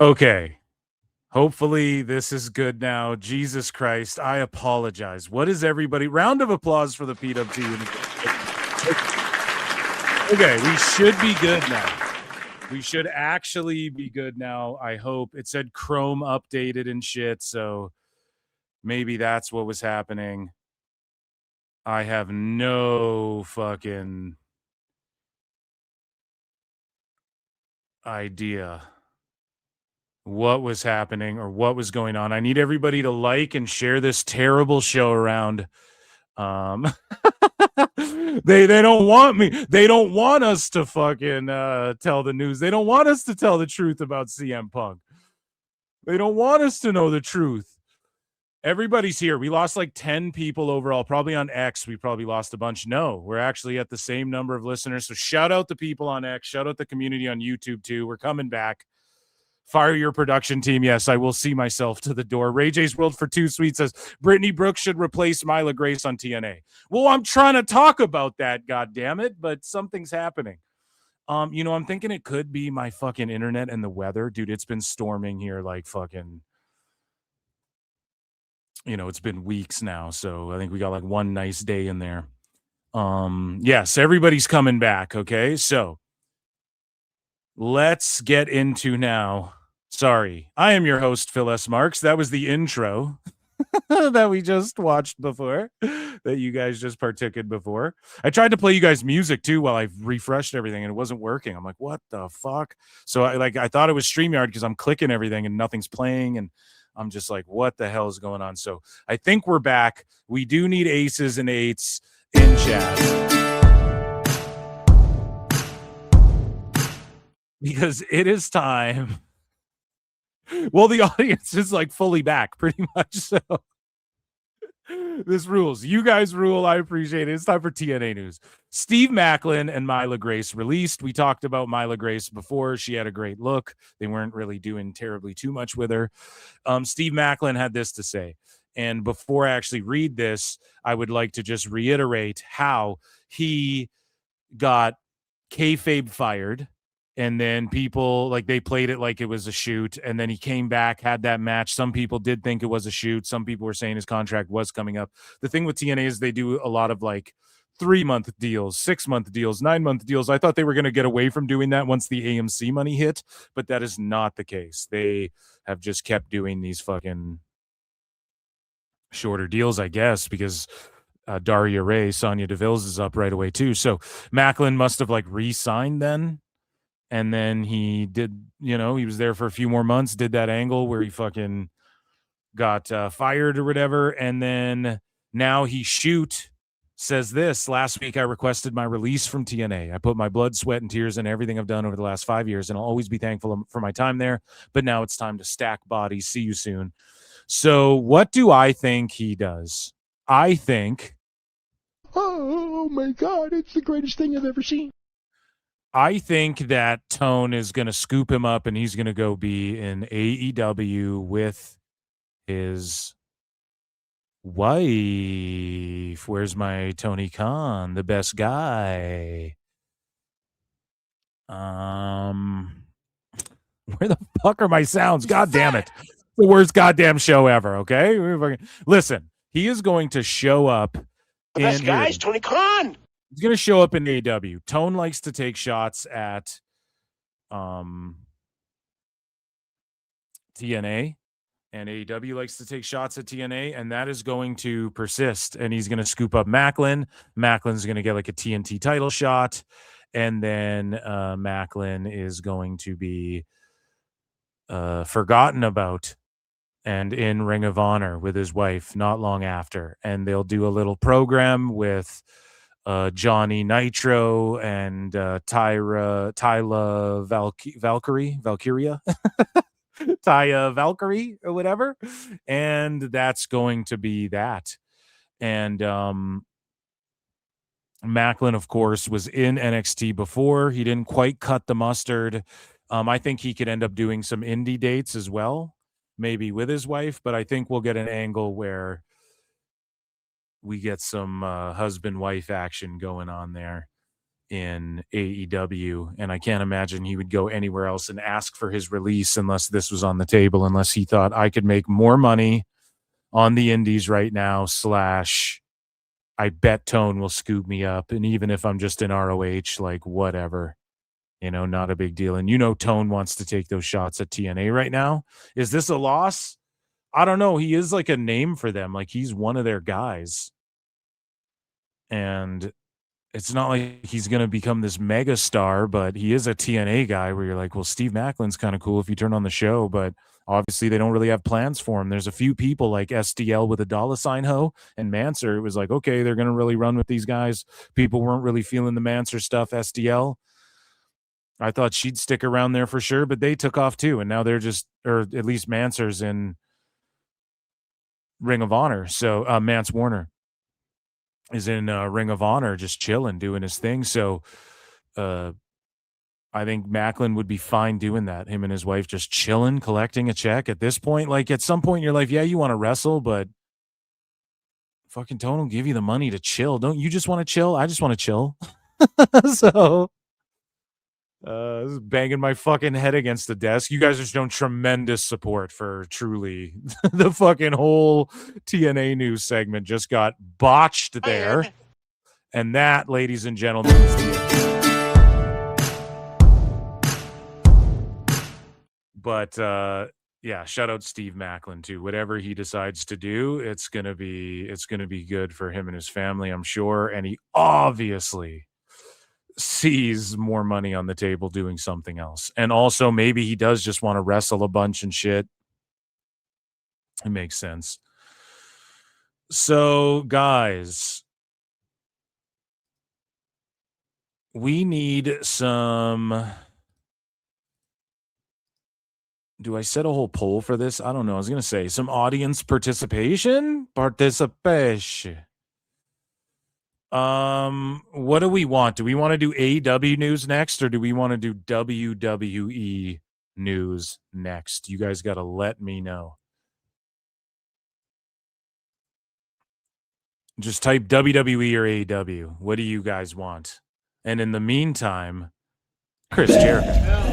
Okay. Hopefully this is good now. Jesus Christ, I apologize. What is everybody? Round of applause for the PWT. Okay, we should be good now. We should actually be good now. I hope. It said Chrome updated and shit, so maybe that's what was happening. I have no fucking idea what was happening or what was going on. I need everybody to like and share this terrible show around. They don't want me. They don't want us to fucking tell the news. They don't want us to tell the truth about CM Punk. They don't want us to know the truth. Everybody's here. We lost like 10 people overall. Probably on X, we probably lost a bunch. No, we're actually at the same number of listeners. So shout out the people on X. Shout out the community on YouTube too. We're coming back. Fire your production team. Yes, I will see myself to the door. Ray J's World for Two Sweet says Brittany Brooks should replace Myla Grace on TNA. Well, I'm trying to talk about that, God damn it, but something's happening. I'm thinking it could be my fucking internet and the weather. Dude, it's been storming here like fucking, it's been weeks now. So I think we got like one nice day in there. Yes, everybody's coming back. Okay, so let's get into now. Sorry, I am your host, Phil S. Marks. That was the intro that we just watched before, that you guys just partook in before. I tried to play you guys music too while I refreshed everything, and it wasn't working. I'm like, what the fuck? So I thought it was StreamYard because I'm clicking everything and nothing's playing, and I'm just like, what the hell is going on? So I think we're back. We do need aces and eights in chat, because it is time. Well, the audience is like fully back, pretty much. So this rules. You guys rule. I appreciate it. It's time for TNA news. Steve Maclin and Myla Grace released. We talked about Myla Grace before. She had a great look. They weren't really doing terribly too much with her. Steve Maclin had this to say. And before I actually read this, I would like to just reiterate how he got kayfabe fired. And then people, like, they played it like it was a shoot. And then he came back, had that match. Some people did think it was a shoot. Some people were saying his contract was coming up. The thing with TNA is they do a lot of, like, 3-month deals, 6-month deals, 9-month deals. I thought they were going to get away from doing that once the AMC money hit. But that is not the case. They have just kept doing these fucking shorter deals, I guess, because Daria Ray, Sonya Deville's is up right away, too. So Maclin must have, like, re-signed then. And then he did, he was there for a few more months, did that angle where he fucking got fired or whatever. And then now he says this. Last week, I requested my release from TNA. I put my blood, sweat, and tears in everything I've done over the last 5 years, and I'll always be thankful for my time there. But now it's time to stack bodies. See you soon. So what do I think he does? I think, Oh my God, it's the greatest thing I've ever seen. I think that Tone is going to scoop him up and he's going to go be in AEW with his wife. Where's my Tony Khan, the best guy? Where the fuck are my sounds? God damn it. The worst goddamn show ever, okay? Listen, he is going to show up. The best guys, Tony Khan. He's going to show up in AEW. Tone likes to take shots at TNA, and AEW likes to take shots at TNA, and that is going to persist. And he's going to scoop up Maclin. Macklin's going to get like a TNT title shot, and then Maclin is going to be forgotten about and in Ring of Honor with his wife not long after. And they'll do a little program with Johnny Nitro and Tyla Valkyria, Taya Valkyrie or whatever. And that's going to be that. And Maclin, of course, was in NXT before. He didn't quite cut the mustard. I think he could end up doing some indie dates as well, maybe with his wife, but I think we'll get an angle where we get some husband-wife action going on there. in AEW, and I can't imagine he would go anywhere else and ask for his release unless this was on the table, unless he thought I could make more money on the indies right now, / I bet Tone will scoop me up, and even if I'm just in ROH, like whatever, not a big deal. And Tone wants to take those shots at TNA right now. Is this a loss? I don't know. He is like a name for them. Like he's one of their guys. And it's not like he's going to become this mega star, but he is a TNA guy where you're like, well, Steve Maclin's kind of cool if you turn on the show, but obviously they don't really have plans for him. There's a few people like SDL with a $sign ho and Manser. It was like, okay, they're going to really run with these guys. People weren't really feeling the Manser stuff. SDL, I thought she'd stick around there for sure, but they took off too. And now they're just, or at least Manser's in Ring of Honor. So Mance Warner is in Ring of Honor, just chilling, doing his thing. So I think Maclin would be fine doing that. Him and his wife just chilling, collecting a check. At this point, like at some point in your life, yeah, you want to wrestle, but fucking Tone will give you the money to chill. Don't you just want to chill? I just want to chill. So this is banging my fucking head against the desk. You guys are showing tremendous support for truly the fucking whole TNA news segment just got botched there. And that, ladies and gentlemen, is but yeah, shout out Steve Maclin too. Whatever he decides to do, it's gonna be good for him and his family, I'm sure. And he obviously sees more money on the table doing something else. And also maybe he does just want to wrestle a bunch and shit. It makes sense. So guys, we need some, do I set a whole poll for this? I don't know. I was going to say some audience participation. What do we want? Do we want to do AEW news next, or do we want to do WWE news next? You guys got to let me know. Just type WWE or AEW. What do you guys want? And in the meantime, Chris Jericho.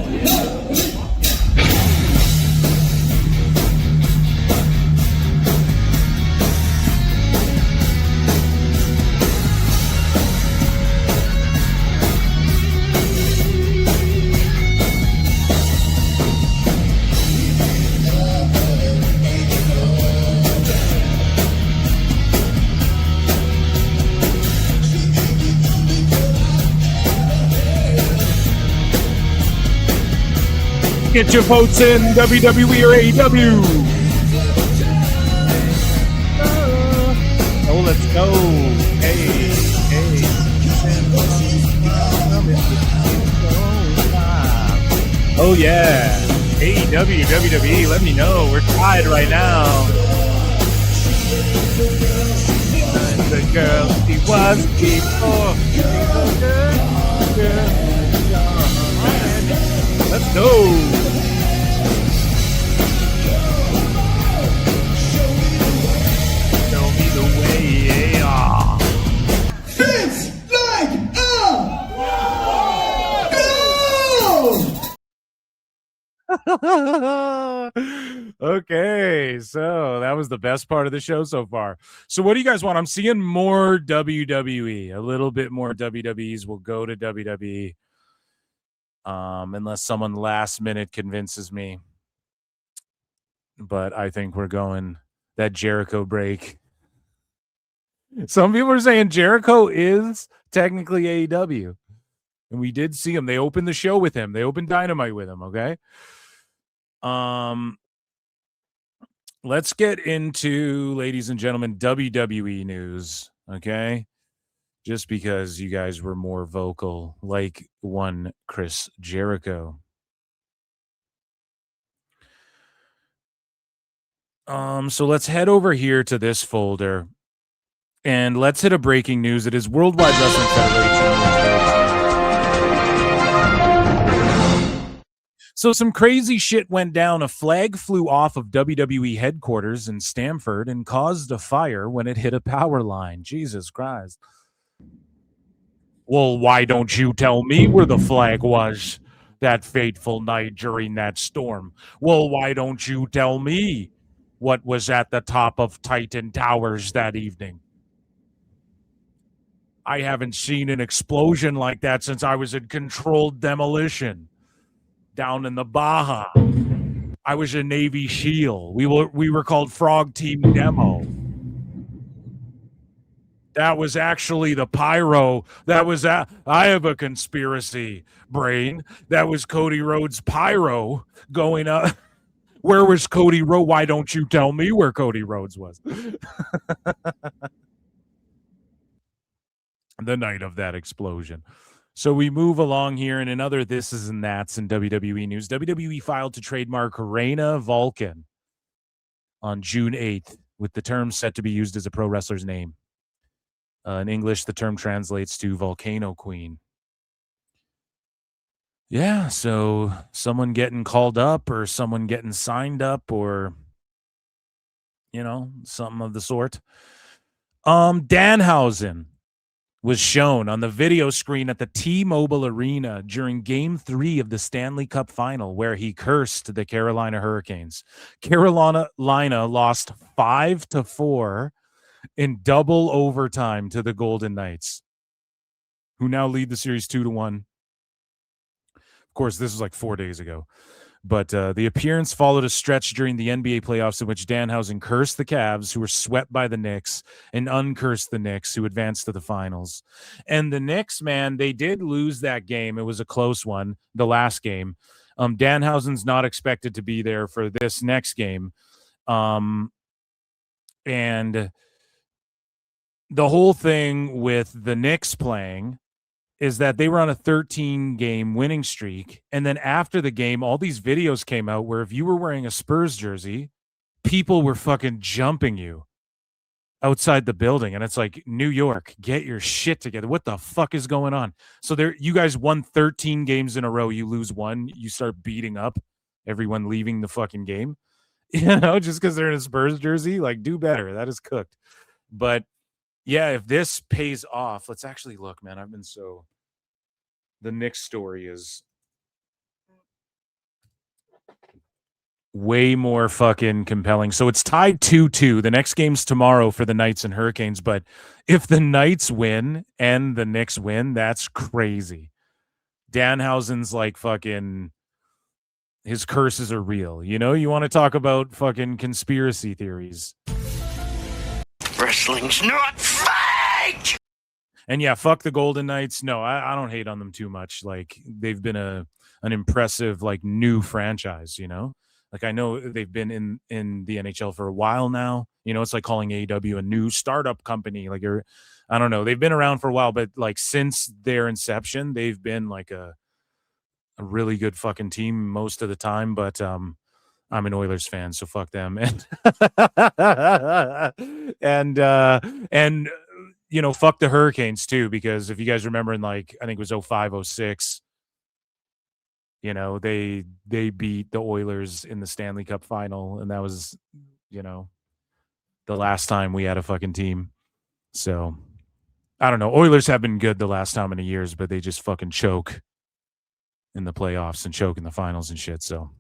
Get your votes in, WWE or AEW. Oh, let's go. Hey. Oh, yeah. AEW, WWE, let me know. We're tied right now. The girl she was before. Let's go. Show me the way, yeah. It's like go! Okay, so that was the best part of the show so far. So what do you guys want? I'm seeing more WWE. A little bit more WWEs will go to WWE. Unless someone last minute convinces me. But I think we're going that Jericho break. Some people are saying Jericho is technically AEW. And we did see him. They opened the show with him. They opened Dynamite with him, okay? Let's get into, ladies and gentlemen, WWE news, okay? Just because you guys were more vocal, like one Chris Jericho. So let's head over here to this folder, and let's hit a breaking news. It is Worldwide Wrestling Federation. So some crazy shit went down. A flag flew off of WWE headquarters in Stamford and caused a fire when it hit a power line. Jesus Christ. Well, why don't you tell me where the flag was that fateful night during that storm? Well, why don't you tell me what was at the top of Titan Towers that evening? I haven't seen an explosion like that since I was in controlled demolition down in the Baja. I was a Navy SEAL. We were called Frog Team Demo. That was actually the pyro. I have a conspiracy brain. That was Cody Rhodes' pyro going up. Where was Cody Rhodes? Why don't you tell me where Cody Rhodes was? The night of that explosion. So we move along here in another this is and that's in WWE news. WWE filed to trademark Reina Vulcan on June 8th, with the term set to be used as a pro wrestler's name. In English, the term translates to Volcano Queen. Yeah, so someone getting called up or someone getting signed up or, something of the sort. Danhausen was shown on the video screen at the T-Mobile Arena during Game 3 of the Stanley Cup Final, where he cursed the Carolina Hurricanes. Carolina lost 5-4 in double overtime to the Golden Knights, who now lead the series 2-1. Of course, this was like 4 days ago. But the appearance followed a stretch during the NBA playoffs in which Danhausen cursed the Cavs, who were swept by the Knicks, and uncursed the Knicks, who advanced to the finals. And the Knicks, man, they did lose that game. It was a close one, the last game. Danhausen's not expected to be there for this next game. And the whole thing with the Knicks playing is that they were on a 13-game winning streak. And then after the game, all these videos came out where if you were wearing a Spurs jersey, people were fucking jumping you outside the building. And it's like, New York, get your shit together. What the fuck is going on? So you guys won 13 games in a row. You lose one, you start beating up everyone leaving the fucking game, just because they're in a Spurs jersey. Like, do better. That is cooked. But yeah, if this pays off, let's actually look, man. The Knicks story is way more fucking compelling. So it's tied 2-2. The next game's tomorrow for the Knights and Hurricanes. But if the Knights win and the Knicks win, that's crazy. Danhausen's like fucking, his curses are real. You want to talk about fucking conspiracy theories. Wrestling's not fake! And yeah, fuck the Golden Knights. No, I don't hate on them too much. Like, they've been an impressive, like, new franchise, Like, I know they've been in the NHL for a while now. It's like calling AEW a new startup company. Like, I don't know. They've been around for a while, but, like, since their inception, they've been, like, a really good fucking team most of the time. But I'm an Oilers fan, so fuck them. And fuck the Hurricanes too, because if you guys remember in, like, I think it was 05-06, they beat the Oilers in the Stanley Cup final, and that was, the last time we had a fucking team. So I don't know. Oilers have been good the last how many years, but they just fucking choke in the playoffs and choke in the finals and shit. So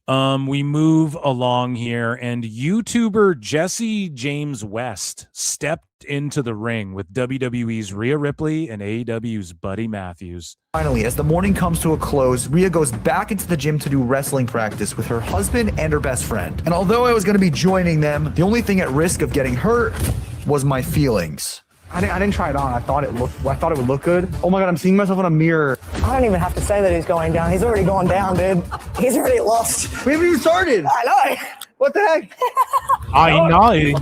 we move along here, and YouTuber Jesse James West stepped into the ring with WWE's Rhea Ripley and AEW's Buddy Matthews. Finally, as the morning comes to a close, Rhea goes back into the gym to do wrestling practice with her husband and her best friend. And although I was going to be joining them, the only thing at risk of getting hurt was my feelings. I didn't try it on. I thought it would look good. Oh my God, I'm seeing myself in a mirror. I don't even have to say that he's going down. He's already going down, dude. He's already lost. We haven't even started. I know. What the heck? I know.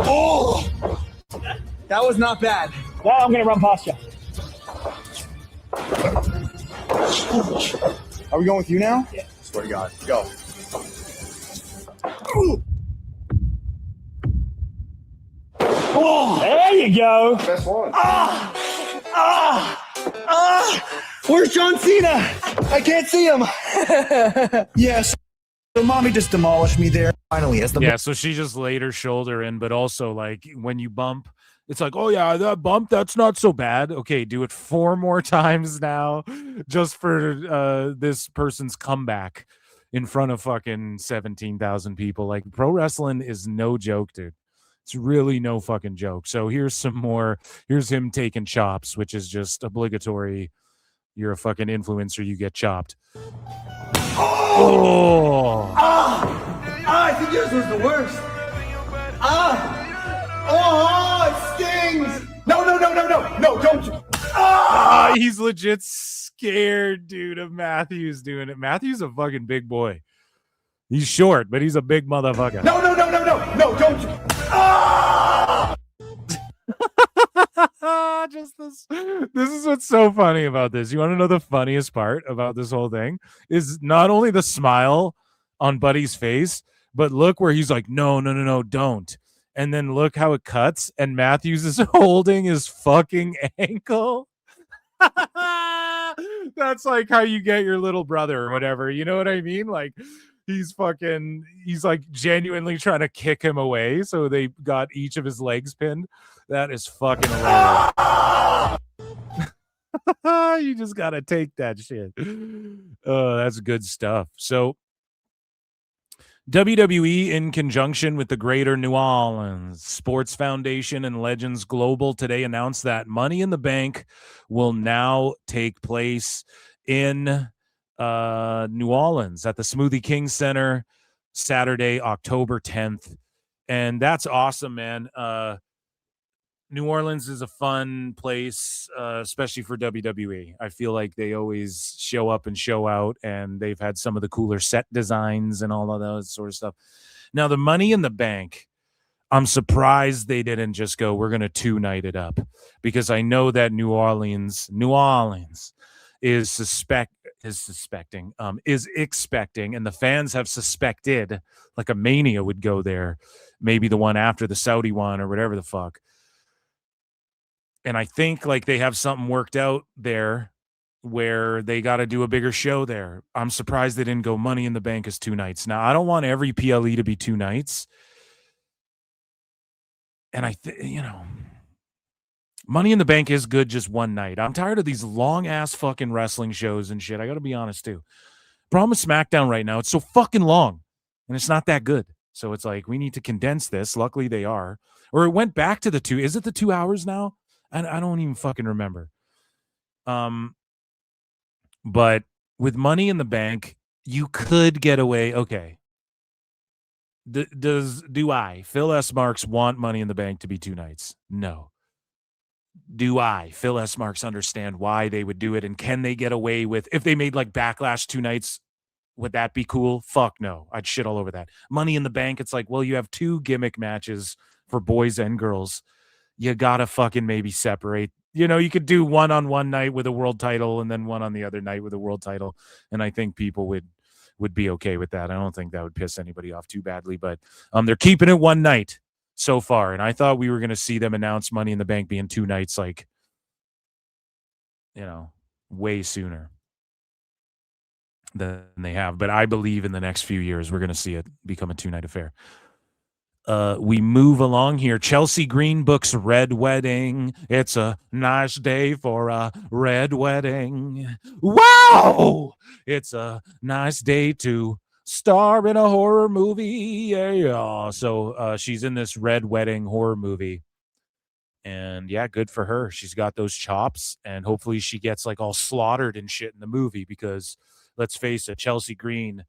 Oh! That was not bad. No, I'm going to run past you. Are we going with you now? Yeah. Swear to God. Go. Ooh. Oh, there you go. Best one. Where's John Cena? I can't see him. Yes. So mommy just demolished me there. Finally, so she just laid her shoulder in, but also, like, when you bump It's like, oh yeah, that bump, that's not so bad. Okay, do it 4 more times now just for this person's comeback in front of fucking 17,000 people. Like, pro wrestling is no joke, dude. It's really no fucking joke. So here's some more. Here's him taking chops, which is just obligatory. You're a fucking influencer, you get chopped. Oh! I think yours was the worst. Oh, it stings. No, don't you. He's legit scared, dude, of Matthews doing it. Matthews a fucking big boy. He's short, but he's a big motherfucker. No, don't you. Just this is what's so funny about this. You want to know the funniest part about this whole thing is not only the smile on Buddy's face, but look where he's like, no, don't. And then look how it cuts, and Matthews is holding his fucking ankle. That's like how you get your little brother or whatever. You know what I mean? Like, he's like genuinely trying to kick him away. So they got each of his legs pinned. That is fucking hilarious. You just got to take that shit. Oh, that's good stuff. So WWE, in conjunction with the Greater New Orleans Sports Foundation and Legends Global, today announced that Money in the Bank will now take place in New Orleans at the Smoothie King Center, Saturday, October 10th. And that's awesome, man. New Orleans is a fun place, especially for WWE. I feel like they always show up and show out, and they've had some of the cooler set designs and all of that sort of stuff. Now, the Money in the Bank, I'm surprised they didn't just go, we're going to 2-night it up, because I know that New Orleans is expecting, and the fans have suspected, like a Mania would go there, maybe the one after the Saudi one or whatever the fuck. And I think like they have something worked out there where they got to do a bigger show there. I'm surprised they didn't go Money in the Bank as 2 nights. Now, I don't want every PLE to be 2 nights. And Money in the Bank is good just 1 night. I'm tired of these long ass fucking wrestling shows and shit. I got to be honest too. Problem with SmackDown right now, it's so fucking long and it's not that good. So it's like, we need to condense this. Luckily they are. Or it went back to the 2. Is it the 2 hours now? I don't even fucking remember. But with Money in the Bank, you could get away. Okay. Do I, Phil S. Marks, want Money in the Bank to be 2 nights? No. Do I, Phil S. Marks, understand why they would do it? And can they get away with, if they made like Backlash 2 nights, would that be cool? Fuck no. I'd shit all over that. Money in the Bank, it's like, well, you have 2 gimmick matches for boys and girls. You gotta fucking maybe separate. You could do one on one night with a world title and then one on the other night with a world title. And I think people would be okay with that. I don't think that would piss anybody off too badly, but they're keeping it 1 night so far. And I thought we were going to see them announce Money in the Bank being 2 nights, like, way sooner than they have. But I believe in the next few years, we're going to see it become a 2-night affair. We move along here. Chelsea Green books Red Wedding. It's a nice day for a red wedding. Wow! It's a nice day to star in a horror movie. Yeah. So she's in this Red Wedding horror movie. And yeah, good for her. She's got those chops, and hopefully she gets like all slaughtered and shit in the movie, because let's face it, Chelsea Green,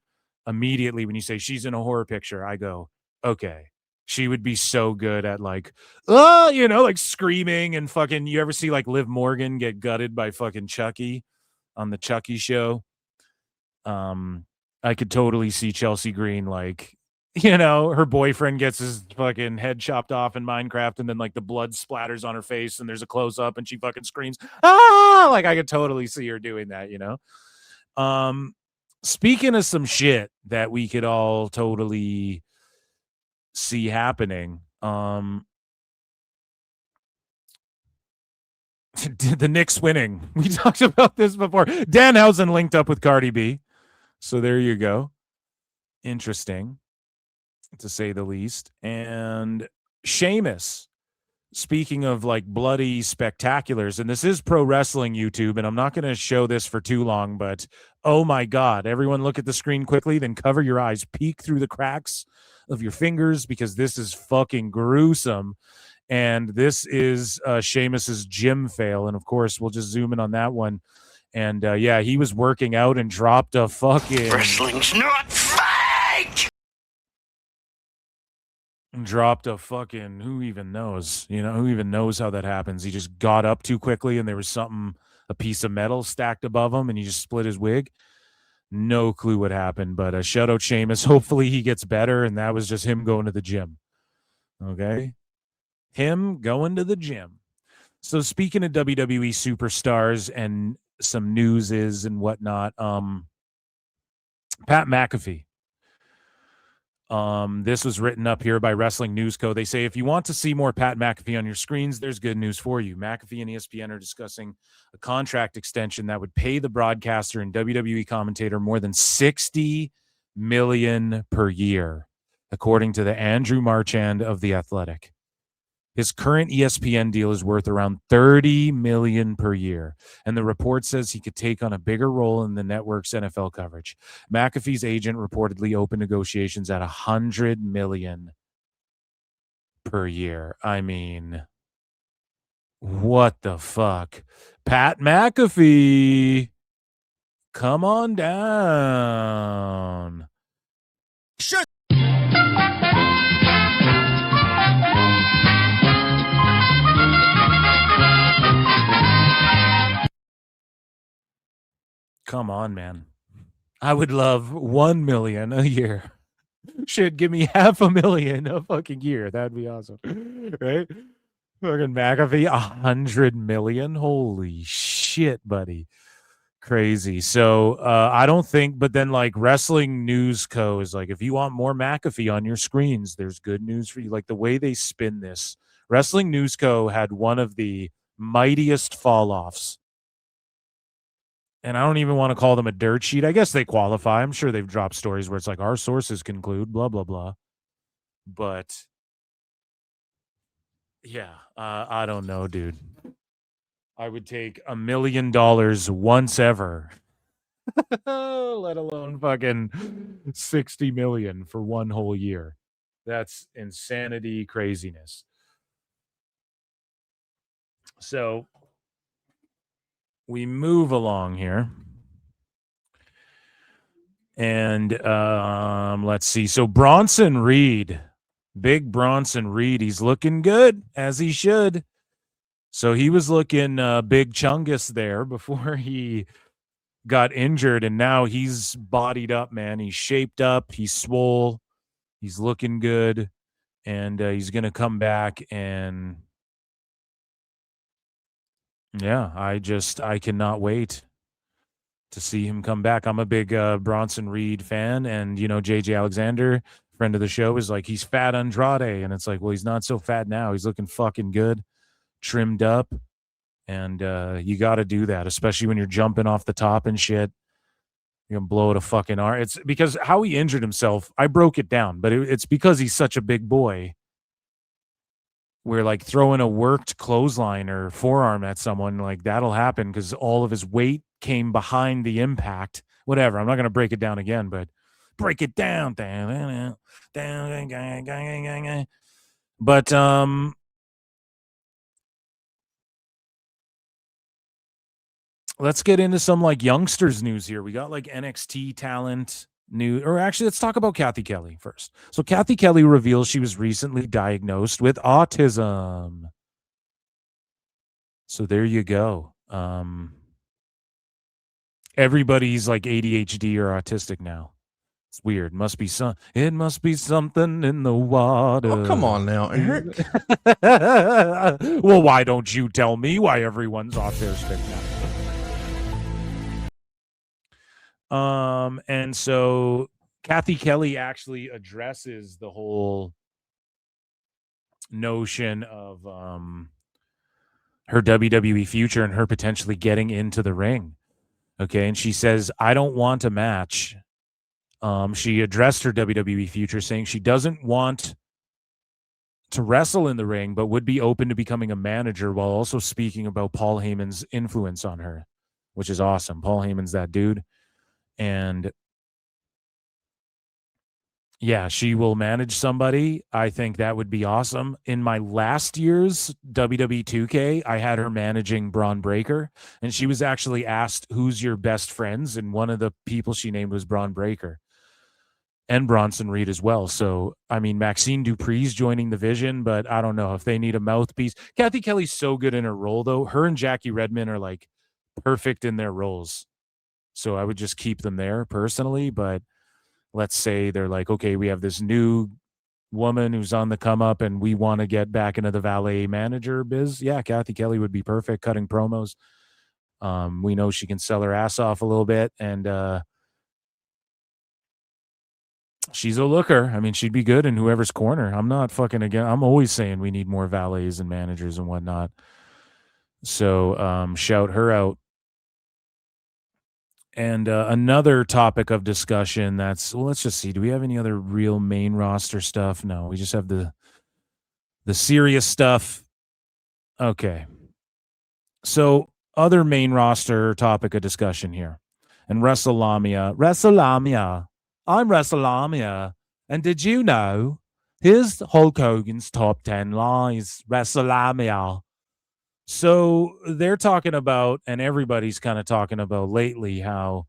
immediately when you say she's in a horror picture, I go, okay. She would be so good at like, like screaming and fucking, you ever see like Liv Morgan get gutted by fucking Chucky on the Chucky show? I could totally see Chelsea Green, like, her boyfriend gets his fucking head chopped off in Minecraft, and then like the blood splatters on her face and there's a close up and she fucking screams, ah! Like, I could totally see her doing that, Speaking of some shit that we could all totally see happening, the Knicks winning. We talked about this before. Danhausen linked up with Cardi B, so there you go. Interesting, to say the least. And Sheamus speaking of like bloody spectaculars, and this is pro wrestling YouTube, and I'm not going to show this for too long, but oh my God, everyone look at the screen quickly, then cover your eyes, peek through the cracks of your fingers, because this is fucking gruesome. And this is Sheamus's gym fail. And of course, we'll just zoom in on that one. And yeah, he was working out and dropped a fucking... Wrestling's not fake! Dropped a fucking... Who even knows? You know, who even knows how that happens? He just got up too quickly and there was something, a piece of metal stacked above him, and he just split his wig. No clue what happened, but shout out Sheamus. Hopefully he gets better, and that was just him going to the gym. Okay? Him going to the gym. So speaking of WWE superstars and some news and whatnot, Pat McAfee. This was written up here by Wrestling News Co. They say, if you want to see more Pat McAfee on your screens, there's good news for you. McAfee and ESPN are discussing a contract extension that would pay the broadcaster and WWE commentator more than $60 million per year, according to the Andrew Marchand of The Athletic. His current ESPN deal is worth around $30 million per year, and the report says he could take on a bigger role in the network's NFL coverage. McAfee's agent reportedly opened negotiations at $100 million per year. I mean, what the fuck? Pat McAfee, come on down. Shut. Come on, man. I would love $1 million a year. Shit, give me $500,000 a fucking year. That'd be awesome. Right? Fucking McAfee, $100 million. Holy shit, buddy. Crazy. So I don't think, but then like Wrestling News Co. is like, if you want more McAfee on your screens, there's good news for you. Like the way they spin this. Wrestling News Co. had one of the mightiest fall-offs. And I don't even want to call them a dirt sheet. I guess they qualify. I'm sure they've dropped stories where it's like, our sources conclude, blah, blah, blah. But, yeah, I don't know, dude. I would take $1 million once ever, let alone fucking $60 million for one whole year. That's insanity, craziness. So we move along here. And let's see. So Bronson Reed, big Bronson Reed, he's looking good, as he should. So he was looking big chungus there before he got injured, and now he's bodied up, man. He's shaped up, he's swole, he's looking good, and he's going to come back. And yeah, I cannot wait to see him come back. I'm a big Bronson Reed fan, and, you know, JJ Alexander, friend of the show, is like, he's fat Andrade, and it's like, well, he's not so fat now. He's looking fucking good, trimmed up, and you got to do that, especially when you're jumping off the top and shit. You're going to blow it a fucking arm. It's because how he injured himself, I broke it down, but it's because he's such a big boy. Where like throwing a worked clothesline or forearm at someone, like that'll happen because all of his weight came behind the impact. Whatever. I'm not going to break it down again, but break it down. But let's get into some like youngsters news here. We got like NXT talent news, or actually let's talk about Kathy Kelly first. So Kathy Kelly reveals she was recently diagnosed with autism. So there you go. Everybody's like ADHD or autistic now. It's weird. It must be something in the water. Oh, come on now, Eric. Well, why don't you tell me why everyone's autistic now? And so Kathy Kelly actually addresses the whole notion of her WWE future and her potentially getting into the ring. Okay, and she says, I don't want a match. She addressed her WWE future, saying she doesn't want to wrestle in the ring, but would be open to becoming a manager while also speaking about Paul Heyman's influence on her, which is awesome. Paul Heyman's that dude. And yeah, she will manage somebody. I think that would be awesome. In my last year's WWE 2K, I had her managing Braun Breaker, and she was actually asked, who's your best friends? And one of the people she named was Braun Breaker and Bronson Reed as well. So, I mean, Maxine Dupree's joining the Vision, but I don't know if they need a mouthpiece. Kathy Kelly's so good in her role, though. Her and Jackie Redmond are like perfect in their roles. So I would just keep them there personally, but let's say they're like, okay, we have this new woman who's on the come up and we want to get back into the valet manager biz. Yeah, Kathy Kelly would be perfect cutting promos. We know she can sell her ass off a little bit, and she's a looker. I mean, she'd be good in whoever's corner. I'm not fucking again. I'm always saying we need more valets and managers and whatnot. So shout her out. And another topic of discussion that's, well, let's just see. Do we have any other real main roster stuff? No, we just have the serious stuff. Okay. So other main roster topic of discussion here. And WrestleLamia. I'm WrestleLamia. And did you know? Here's Hulk Hogan's top 10 lies. WrestleLamia. So they're talking about, and everybody's kind of talking about lately, how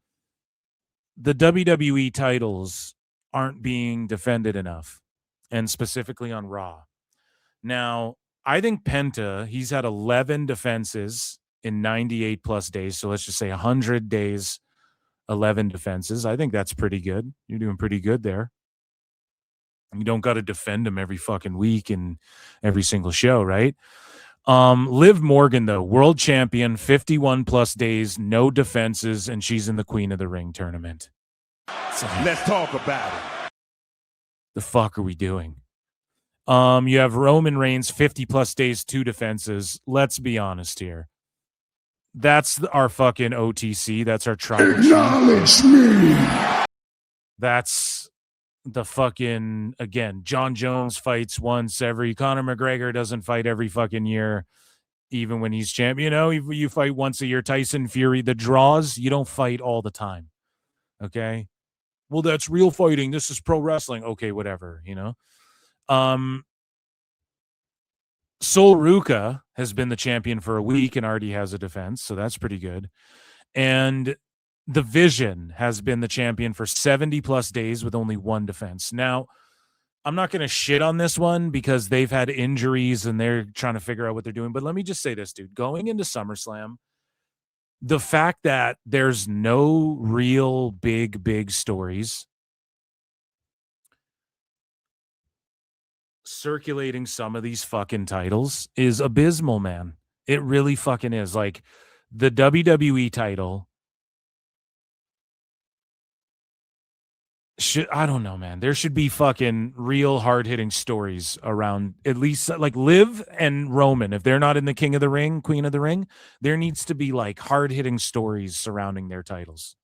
the WWE titles aren't being defended enough, and specifically on Raw. Now, I think Penta, he's had 11 defenses in 98 plus days. So let's just say 100 days, 11 defenses. I think that's pretty good. You're doing pretty good there. You don't got to defend them every fucking week and every single show, right? Liv Morgan, though, world champion, 51 plus days, no defenses, and she's in the Queen of the Ring tournament. So, let's talk about it. The fuck are we doing? You have Roman Reigns, 50 plus days, 2 defenses. Let's be honest here. That's our fucking OTC. That's our tribal. Acknowledge me. That's the fucking, again, John Jones fights once every, Conor McGregor doesn't fight every fucking year, even when he's champion. You know, you fight once a year. Tyson Fury, the draws, you don't fight all the time. Okay? Well, that's real fighting. This is pro wrestling. Okay, whatever, you know? Sol Ruka has been the champion for a week and already has a defense, so that's pretty good. And the Vision has been the champion for 70 plus days with only 1 defense. Now, I'm not going to shit on this one because they've had injuries and they're trying to figure out what they're doing. But let me just say this, dude. Going into SummerSlam, the fact that there's no real big stories circulating some of these fucking titles is abysmal, man. It really fucking is. Like the WWE title, I don't know, man. There should be fucking real hard-hitting stories around, at least like Liv and Roman. If they're not in the King of the Ring, Queen of the Ring, there needs to be like hard-hitting stories surrounding their titles.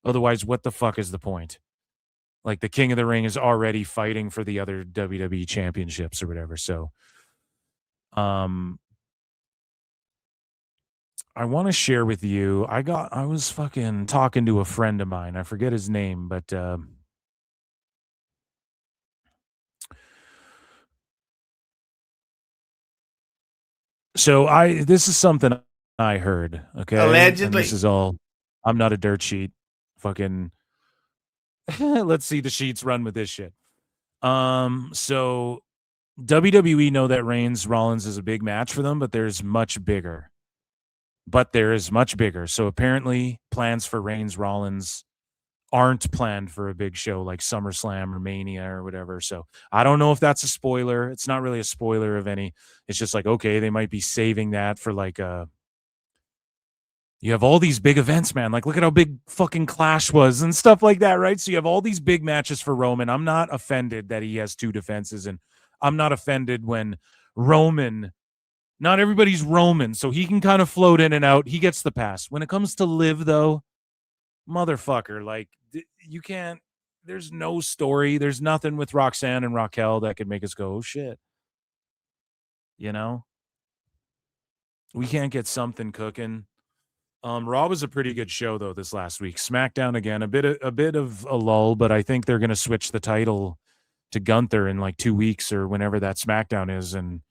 Otherwise, what the fuck is the point? Like the King of the Ring is already fighting for the other WWE championships or whatever. So, I want to share with you. I was fucking talking to a friend of mine. I forget his name, but so this is something I heard. Okay, allegedly. And this is all. I'm not a dirt sheet. Fucking. Let's see the sheets run with this shit. So WWE know that Reigns Rollins is a big match for them, but there's much bigger. So apparently plans for Reigns Rollins aren't planned for a big show like SummerSlam or Mania or whatever. So I don't know if that's a spoiler. It's not really a spoiler of any. It's just like, okay, they might be saving that for like you have all these big events, man. Like, look at how big fucking Clash was and stuff like that, right? So you have all these big matches for Roman. I'm not offended that he has 2 defenses, and I'm not offended when Roman, not everybody's Roman, so he can kind of float in and out. He gets the pass. When it comes to Liv, though, motherfucker, like, you can't, there's no story. There's nothing with Roxanne and Raquel that could make us go, oh, shit. You know, we can't get something cooking. Raw was a pretty good show though this last week. SmackDown again, a bit of a lull, but I think they're going to switch the title to Gunther in like 2 weeks or whenever that SmackDown is, and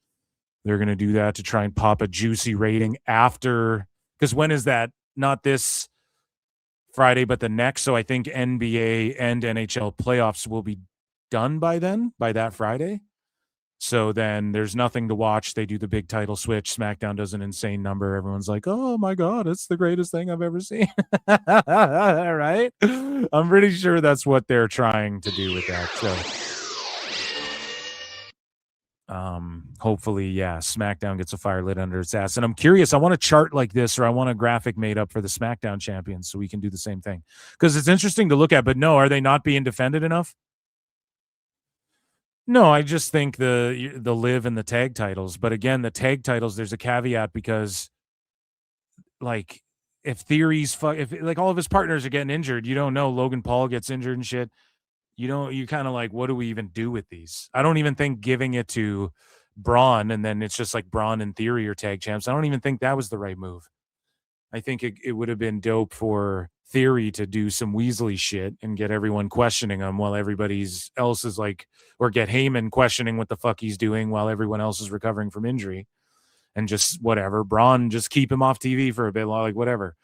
they're going to do that to try and pop a juicy rating after. Because when is that? Not this Friday, but the next. So I think NBA and NHL playoffs will be done by then, by that Friday. So then there's nothing to watch. They do the big title switch. SmackDown does an insane number. Everyone's like, oh my God, it's the greatest thing I've ever seen. Right? I'm pretty sure that's what they're trying to do with that. So hopefully, yeah, SmackDown gets a fire lit under its ass. And I'm curious, I want a chart like this, or I want a graphic made up for the SmackDown champions so we can do the same thing. Because it's interesting to look at, but no, are they not being defended enough? No, I just think the live and the tag titles. But again, the tag titles, there's a caveat because, like, if Theory's if like all of his partners are getting injured, you don't know. Logan Paul gets injured and shit. You kind of like, what do we even do with these? I don't even think giving it to Braun and then it's just like Braun and Theory are tag champs. I don't even think that was the right move. I think it would have been dope for Theory to do some Weasley shit and get everyone questioning him while everybody's else is like, or get Heyman questioning what the fuck he's doing while everyone else is recovering from injury, and just whatever. Braun, just keep him off TV for a bit, like whatever.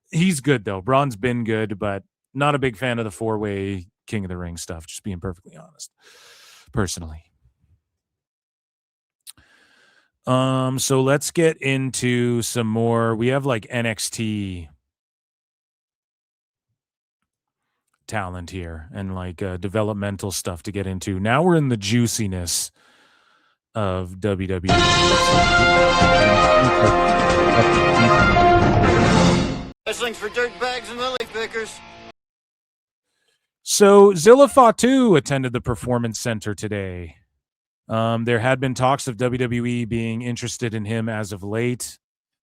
He's good though. Braun's been good, but not a big fan of the 4-way King of the Ring stuff, just being perfectly honest, personally. So let's get into some more. We have like NXT talent here and like developmental stuff to get into. Now we're in the juiciness of WWE. Wrestling's for dirtbags and lily pickers. So Zilla Fatu attended the Performance Center today. There had been talks of WWE being interested in him as of late.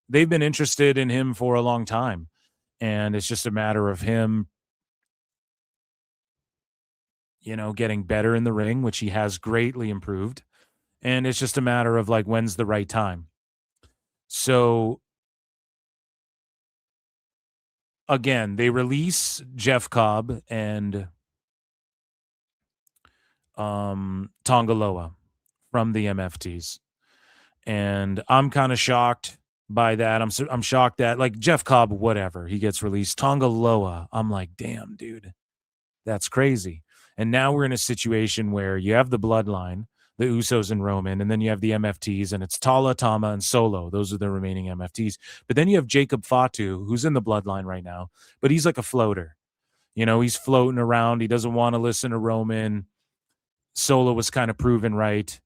They've been interested in him for a long time, and it's just a matter of him, getting better in the ring, which he has greatly improved. And it's just a matter of like, when's the right time? So again, they release Jeff Cobb and Tongaloa from the MFTs. And I'm kind of shocked by that. I'm shocked that like Jeff Cobb, whatever, he gets released. Tongaloa, I'm like, damn, dude, that's crazy. And now we're in a situation where you have the Bloodline, the Usos and Roman, and then you have the MFTs, and it's Tala, Tama, and Solo. Those are the remaining MFTs. But then you have Jacob Fatu, who's in the Bloodline right now, but he's like a floater. He's floating around. He doesn't want to listen to Roman. Solo was kind of proven right.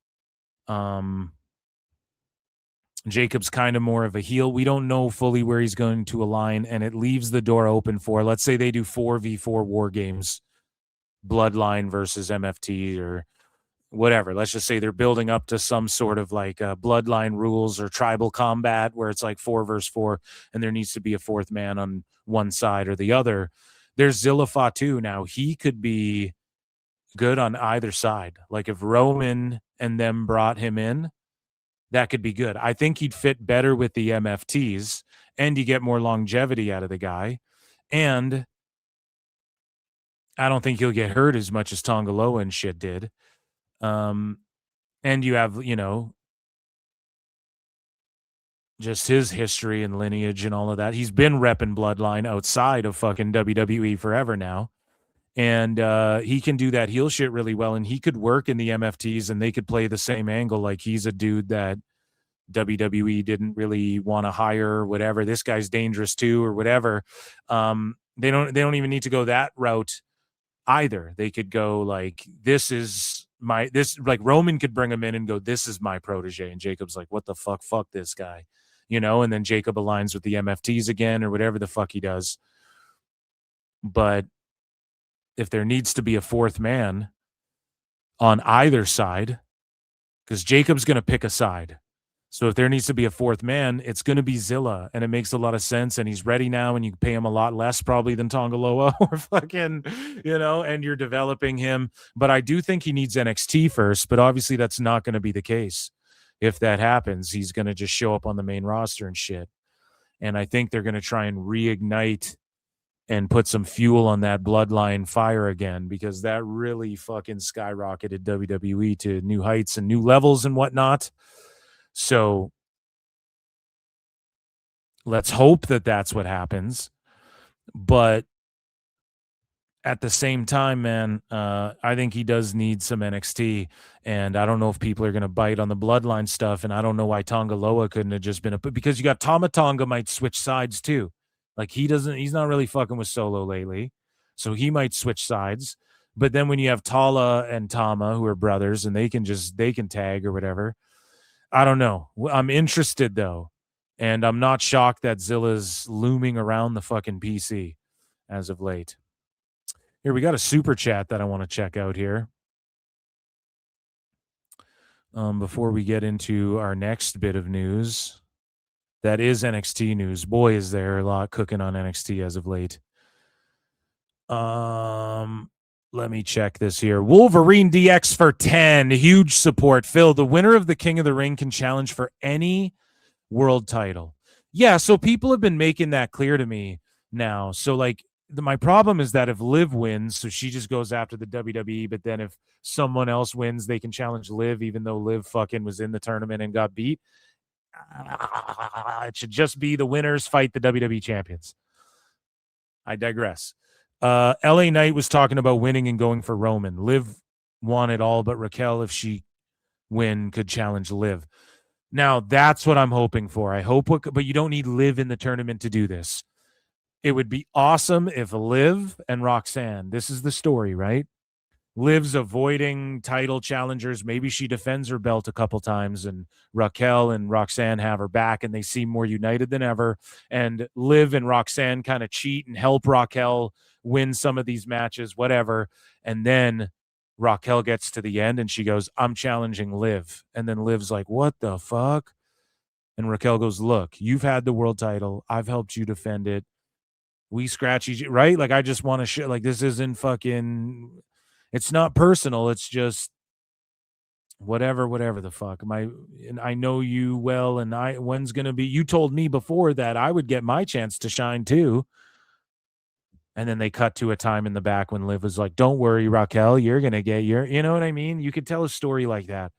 Jacob's kind of more of a heel. We don't know fully where he's going to align, and it leaves the door open for, let's say they do 4v4 war games, Bloodline versus MFT or whatever. Let's just say they're building up to some sort of like Bloodline rules or tribal combat where it's like 4 versus 4 and there needs to be a fourth man on one side or the other. There's Zilla Fatu now. He could be good on either side. Like if Roman and them brought him in, that could be good. I think he'd fit better with the MFTs and you get more longevity out of the guy. And I don't think he'll get hurt as much as Tongaloa and shit did. And you have, just his history and lineage and all of that. He's been repping Bloodline outside of fucking WWE forever now. And he can do that heel shit really well. And he could work in the MFTs and they could play the same angle. Like he's a dude that WWE didn't really want to hire or whatever. This guy's dangerous too or whatever. They don't even need to go that route either. They could go like, like Roman could bring him in and go, this is my protege. And Jacob's like, what the fuck? Fuck this guy, and then Jacob aligns with the MFTs again or whatever the fuck he does. But if there needs to be a fourth man on either side, because Jacob's going to pick a side. So if there needs to be a fourth man, it's going to be Zilla, and it makes a lot of sense. And he's ready now, and you can pay him a lot less probably than Tongaloa or fucking, and you're developing him. But I do think he needs NXT first, but obviously that's not going to be the case if that happens, he's going to just show up on the main roster and shit. And I think they're going to try and reignite and put some fuel on that bloodline fire again, because that really fucking skyrocketed WWE to new heights and new levels and whatnot. So let's hope that that's what happens. But at the same time, man, I think he does need some NXT, and I don't know if people are going to bite on the bloodline stuff, and I don't know why Tonga Loa couldn't have just been because you got Tama Tonga might switch sides too. Like he's not really fucking with Solo lately, so he might switch sides. But then when you have Tala and Tama, who are brothers, and they can tag or whatever, I don't know. I'm interested though, and I'm not shocked that Zilla's looming around the fucking PC as of late. Here, we got a super chat that I want to check out here. Before we get into our next bit of news, that is NXT news. Boy, is there a lot cooking on NXT as of late. Let me check this here. Wolverine DX for 10. Huge support. Phil, the winner of the King of the Ring can challenge for any world title. Yeah, so people have been making that clear to me now. So, like, my problem is that if Liv wins, so she just goes after the WWE, but then if someone else wins, they can challenge Liv, even though Liv fucking was in the tournament and got beat. It should just be the winners fight the WWE champions. I digress. LA Knight was talking about winning and going for Roman. Liv won it all, but Raquel, if she win, could challenge Liv. Now, that's what I'm hoping for. I hope, but you don't need Liv in the tournament to do this. It would be awesome if Liv and Roxanne, this is the story, right? Liv's avoiding title challengers. Maybe she defends her belt a couple times, and Raquel and Roxanne have her back, and they seem more united than ever. And Liv and Roxanne kind of cheat and help Raquel win some of these matches, whatever. And then Raquel gets to the end, and she goes, I'm challenging Liv. And then Liv's like, what the fuck? And Raquel goes, look, you've had the world title. I've helped you defend it. We scratch each, right? Like, I just want to show, like, this isn't fucking, it's not personal. It's just whatever the fuck. And I know you well, and when's going to be, you told me before that I would get my chance to shine too. And then they cut to a time in the back when Liv was like, don't worry, Raquel, you're going to get your, you know what I mean? You could tell a story like that.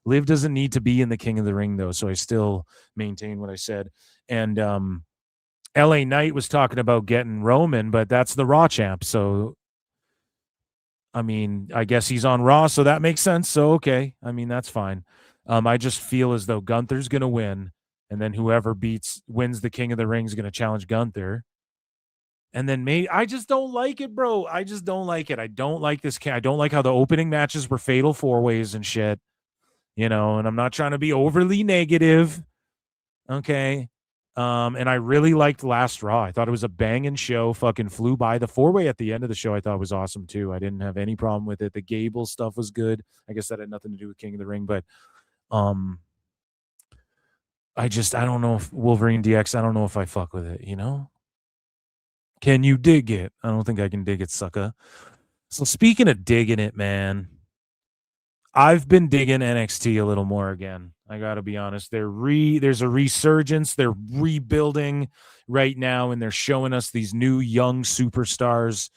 Liv doesn't need to be in the King of the Ring though. So I still maintain what I said. And, LA Knight was talking about getting Roman, but that's the Raw champ. So, I mean, I guess he's on Raw, so that makes sense. So, okay. I mean, that's fine. I just feel as though Gunther's going to win, and then whoever wins the King of the Ring is going to challenge Gunther. And then I just don't like it, bro. I just don't like it. I don't like this. I don't like how the opening matches were fatal 4-ways and shit, you know, and I'm not trying to be overly negative. Okay. And I really liked last Raw. I thought it was a banging show. Fucking flew by. The 4-way at the end of the show I thought was awesome too. I didn't have any problem with it. The Gable stuff was good. I guess that had nothing to do with King of the Ring, but I don't know if Wolverine DX, I don't know if I fuck with it, you know? Can you dig it? I don't think I can dig it, sucker. So speaking of digging it, man, I've been digging NXT a little more again. I got to be honest. There's a resurgence. They're rebuilding right now, and they're showing us these new young superstars.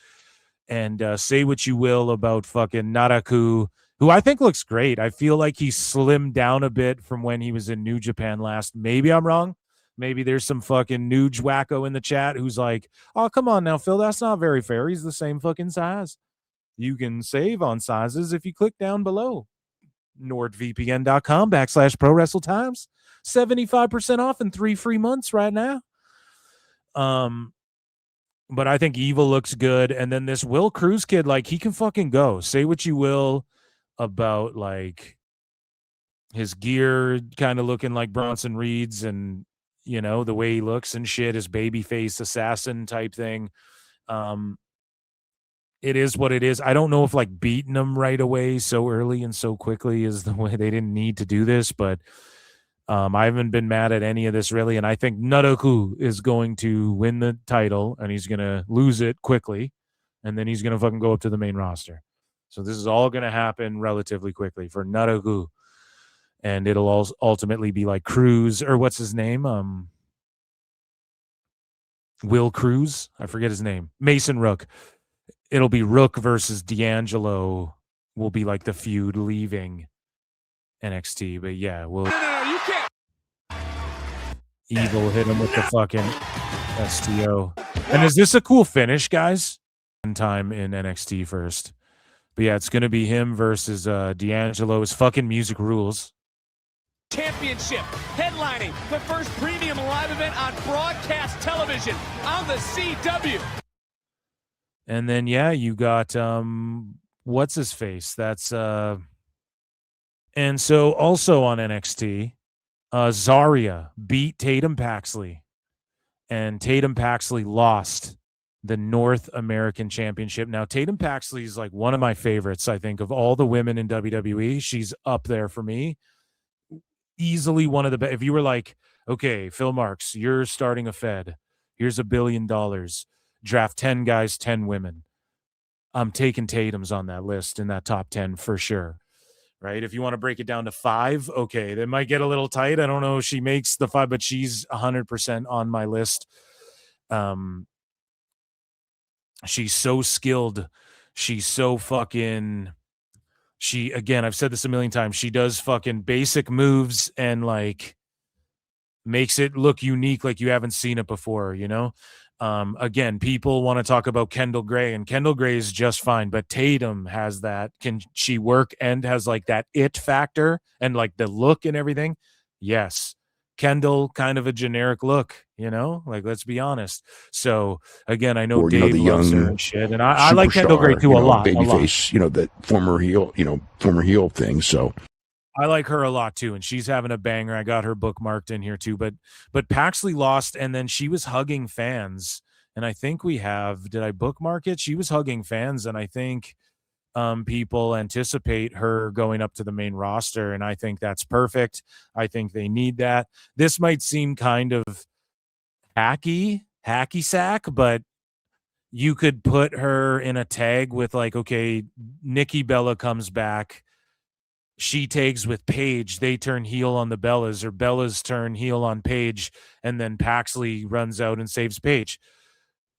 And say what you will about fucking Naraku, who I think looks great. I feel like he slimmed down a bit from when he was in New Japan last. Maybe I'm wrong. Maybe there's some fucking Nuge wacko in the chat who's like, oh, come on now, Phil. That's not very fair. He's the same fucking size. You can save on sizes if you click down below. NordVPN.com/ProWrestleTimes. 75% off and 3 free months right now. But I think Evil looks good. And then this Will Cruz kid, like, he can fucking go. Say what you will about, like, his gear kind of looking like Bronson Reed's and, you know, the way he looks and shit, his babyface assassin type thing. It is what it is. I don't know if, like, beating him right away so early and so quickly is the way. They didn't need to do this, but I haven't been mad at any of this really. And I think Naraku is going to win the title and he's going to lose it quickly. And then he's going to fucking go up to the main roster. So this is all going to happen relatively quickly for Naraku. and it'll ultimately be like Cruz, or what's his name? Will Cruz? I forget his name. Mason Rook. It'll be Rook versus D'Angelo will be like the feud leaving NXT. But yeah, we'll you can't. Evil hit him with the fucking STO. And is this a cool finish, guys? Time in NXT first. But yeah, it's going to be him versus D'Angelo. His fucking music rules. Championship, headlining the first premium live event on broadcast television on the CW. And then, yeah, you got, what's his face? That's, and so also on NXT, Zarya beat Tatum Paxley. And Tatum Paxley lost the North American Championship. Now, Tatum Paxley is like one of my favorites, I think, of all the women in WWE. She's up there for me. Easily one of the best. If you were like, okay, Phil Marks, you're starting a Fed. Here's $1 billion. Draft 10 guys, 10 women. I'm taking Tatum's on that list in that top 10 for sure. Right? If you want to break it down to 5, okay, that might get a little tight. I don't know if she makes the 5, but she's 100% on my list. She's so skilled. She's so fucking... again, I've said this a million times. She does fucking basic moves and like makes it look unique, like you haven't seen it before, you know? Again, people want to talk about Kendall Gray, and Kendall Gray is just fine, but Tatum has that. Can she work and has like that it factor and like the look and everything? Yes. Kendall, kind of a generic look, you know, like, let's be honest. So again, I know or, Dave the loves young her and shit, and I like Kendall Gray too a lot. Babyface, the former heel thing. So I like her a lot too, and she's having a banger. I got her bookmarked in here too, but Paxley lost, and then she was hugging fans, and I think did I bookmark it? She was hugging fans, and I think people anticipate her going up to the main roster, and I think that's perfect. I think they need that. This might seem kind of hacky sack, but you could put her in a tag with like, okay, Nikki Bella comes back. She tags with Paige. They turn heel on the Bellas, or Bellas turn heel on Paige, and then Paxley runs out and saves Paige.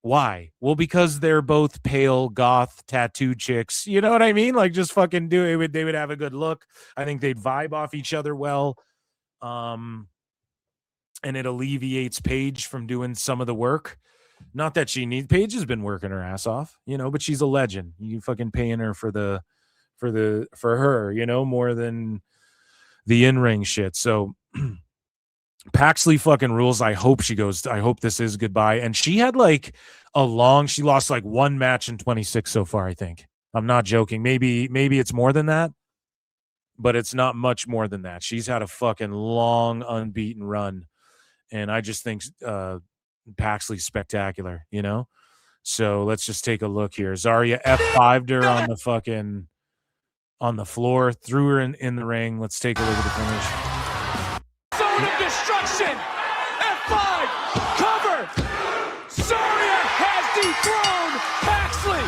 Why? Well, because they're both pale, goth, tattooed chicks. You know what I mean? Like, just fucking do it. They would have a good look. I think they'd vibe off each other well. And it alleviates Paige from doing some of the work. Not that she needs. Paige has been working her ass off, but she's a legend. You fucking paying her for her, more than the in-ring shit. So Paxley fucking rules. I hope this is goodbye. And she had like she lost like one match in 26 so far, I think. I'm not joking. Maybe it's more than that, but it's not much more than that. She's had a fucking long unbeaten run. And I just think Paxley's spectacular, So let's just take a look here. Zarya F5'd her on the floor, threw her in the ring. Let's take a look at the finish. Zone of destruction. F5 cover. Zarya has dethroned Paxley.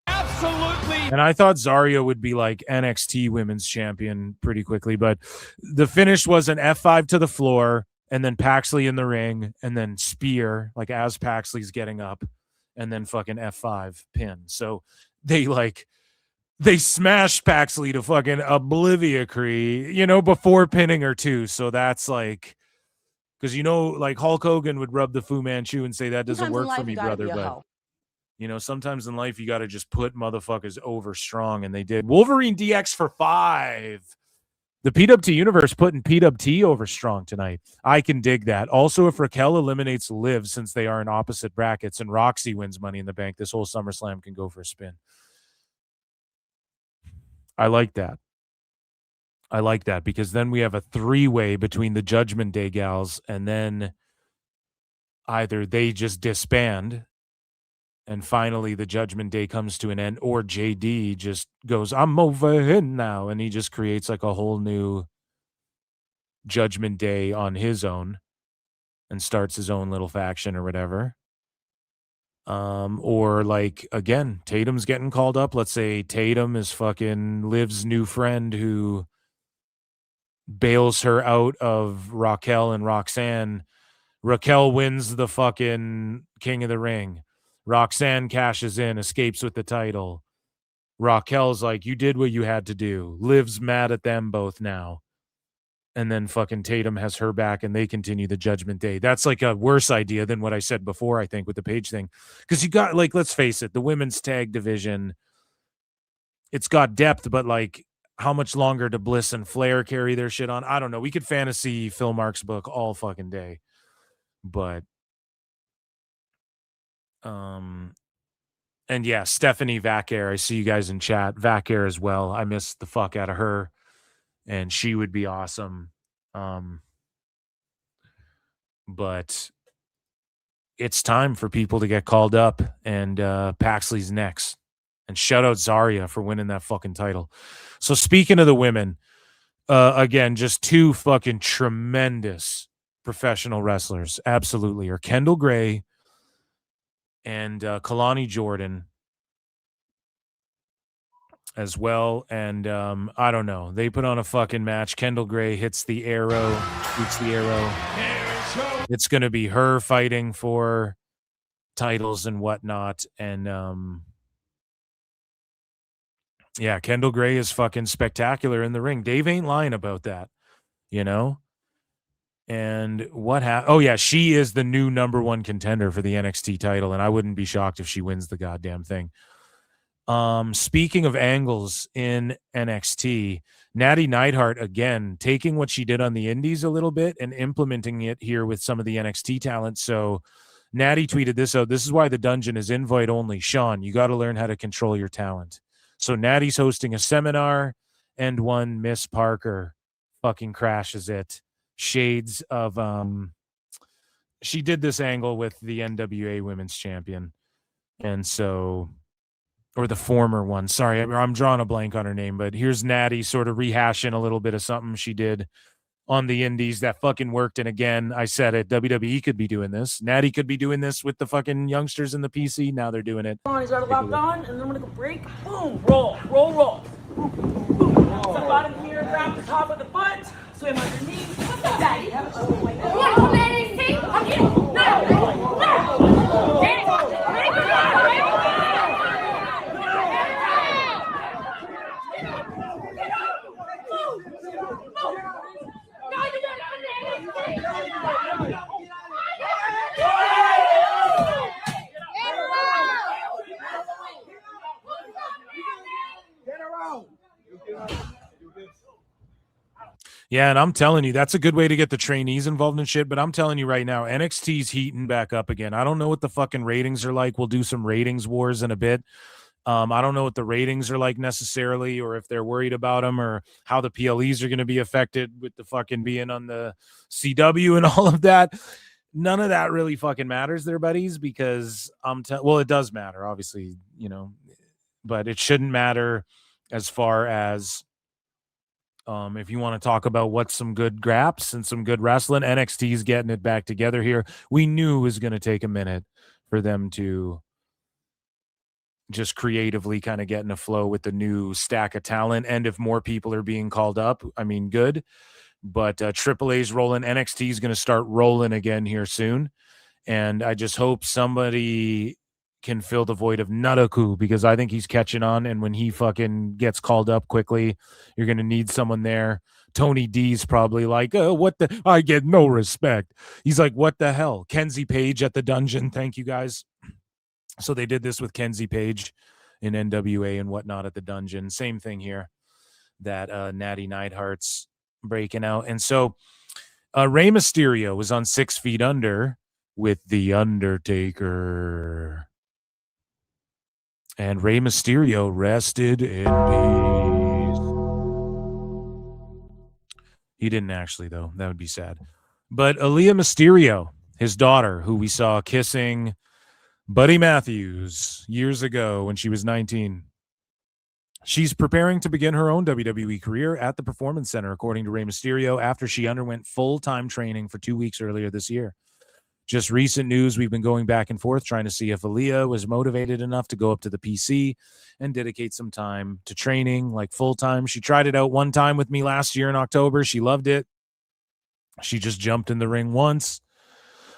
Absolutely. And I thought Zarya would be like NXT Women's Champion pretty quickly, but the finish was an F5 to the floor, and then Paxley in the ring, and then spear, like as Paxley's getting up, and then fucking F5 pin. So they smashed Paxley to fucking obliviacry, before pinning her too. So that's like, because like Hulk Hogan would rub the Fu Manchu and say that doesn't work for me, brother. But sometimes in life you got to just put motherfuckers over strong, and they did. Wolverine DX for 5. The PWT universe putting PWT over strong tonight. I can dig that. Also, if Raquel eliminates Liv, since they are in opposite brackets, and Roxy wins Money in the Bank, this whole SummerSlam can go for a spin. I like that because then we have a 3-way between the Judgment Day gals, and then either they just disband and finally the Judgment Day comes to an end, or JD just goes, I'm over here now, and he just creates like a whole new Judgment Day on his own and starts his own little faction or whatever. Or like, again, Tatum's getting called up. Let's say Tatum is fucking Liv's new friend who bails her out of Raquel and Roxanne. Raquel wins the fucking King of the Ring. Roxanne cashes in, escapes with the title. Raquel's like, you did what you had to do. Liv's mad at them both now. And then fucking Tatum has her back and they continue the Judgment Day. That's like a worse idea than what I said before, I think, with the Paige thing. Because you got, like, let's face it, the women's tag division, it's got depth, but like, how much longer do Bliss and Flair carry their shit on? I don't know. We could fantasy Phil Mark's book all fucking day. But and yeah, Stephanie Vaquer, I see you guys in chat. Vaquer as well. I miss the fuck out of her, and she would be awesome. But it's time for people to get called up, and Paxley's next. And shout out Zarya for winning that fucking title. So speaking of the women, again, just two fucking tremendous professional wrestlers. Absolutely. Are Kendall Gray and Kalani Jordan as well. And I don't know. They put on a fucking match. Kendall Gray hits the arrow, shoots the arrow. It's going to be her fighting for titles and whatnot. And yeah, Kendall Gray is fucking spectacular in the ring. Dave ain't lying about that, you know? And what happened? Oh, yeah, she is the new #1 contender for the NXT title, and I wouldn't be shocked if she wins the goddamn thing. Speaking of angles in NXT, Natty Neidhart, again, taking what she did on the indies a little bit and implementing it here with some of the NXT talent. So Natty tweeted this out. This is why the dungeon is invite only. Sean, you got to learn how to control your talent. So Natty's hosting a seminar, and one Miss Parker fucking crashes it. Shades of she did this angle with the NWA Women's Champion, and so, or the former one, sorry, I'm drawing a blank on her name, but here's Natty sort of rehashing a little bit of something she did on the indies that fucking worked. And again, I said it, WWE could be doing this, Natty could be doing this with the fucking youngsters in the PC. Now they're doing it. He's got it locked on, and then I'm gonna go break, boom, roll, roll, roll. Boom, boom. Step out of here, grab the top of the foot, swim underneath. What's up, Daddy? You want to come to NXT? I'm here. No! No! Yeah, and I'm telling you, that's a good way to get the trainees involved in shit, but I'm telling you right now, NXT's heating back up again. I don't know what the fucking ratings are like. We'll do some ratings wars in a bit. I don't know what the ratings are like necessarily, or if they're worried about them, or how the PLEs are going to be affected with the fucking being on the CW and all of that. None of that really fucking matters there, buddies, because well, it does matter, obviously, you know, but it shouldn't matter as far as if you want to talk about what's some good graps and some good wrestling. NXT's getting it back together here. We knew it was going to take a minute for them to just creatively kind of get in a flow with the new stack of talent. And if more people are being called up, I mean, good. But AAA's rolling. NXT is going to start rolling again here soon. And I just hope somebody can fill the void of Nadaku, because I think he's catching on. And when he fucking gets called up quickly, you're going to need someone there. Tony D's probably like, oh, what the? I get no respect. He's like, what the hell? Kenzie Page at the dungeon. Thank you, guys. So they did this with Kenzie Page in NWA and whatnot at the dungeon. Same thing here, that Natty Neidhart's breaking out. And so Rey Mysterio was on 6 Feet Under with The Undertaker. And Rey Mysterio rested in peace. He didn't actually, though. That would be sad. But Aaliyah Mysterio, his daughter, who we saw kissing Buddy Matthews years ago when she was 19. She's preparing to begin her own WWE career at the Performance Center, according to Rey Mysterio, after she underwent full-time training for 2 weeks earlier this year. Just recent news, we've been going back and forth trying to see if Aaliyah was motivated enough to go up to the PC and dedicate some time to training, like full time. She tried it out one time with me last year in October. She loved it. She just jumped in the ring once.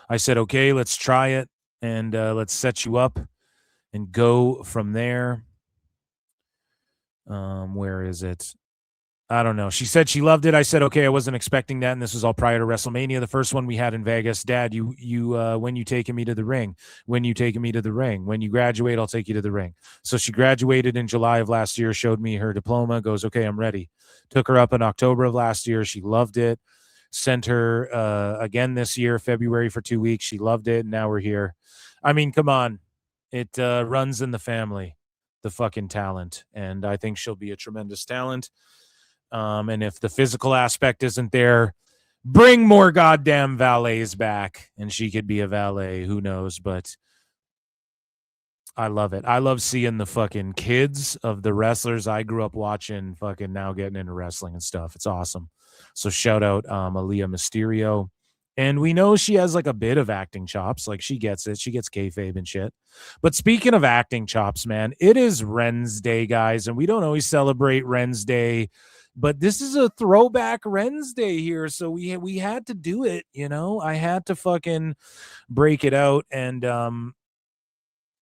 I said, okay, let's try it, and let's set you up and go from there. Where is it? I don't know. She said she loved it. I said, okay, I wasn't expecting that. And this was all prior to WrestleMania. The first one we had in Vegas. Dad, when you taking me to the ring? When you taking me to the ring? When you graduate, I'll take you to the ring. So she graduated in July of last year, showed me her diploma, goes, okay, I'm ready. Took her up in October of last year. She loved it. Sent her again this year, February, for 2 weeks. She loved it. And now we're here. I mean, come on. It runs in the family, the fucking talent. And I think she'll be a tremendous talent. And if the physical aspect isn't there, bring more goddamn valets back and she could be a valet. Who knows? But I love it. I love seeing the fucking kids of the wrestlers I grew up watching fucking now getting into wrestling and stuff. It's awesome. So shout out Aaliyah Mysterio. And we know she has like a bit of acting chops. Like she gets it. She gets kayfabe and shit. But speaking of acting chops, man, it is Wrensday, guys. And we don't always celebrate Wrensday, but this is a throwback Wrensday here. So we had to do it, you know. I had to fucking break it out. And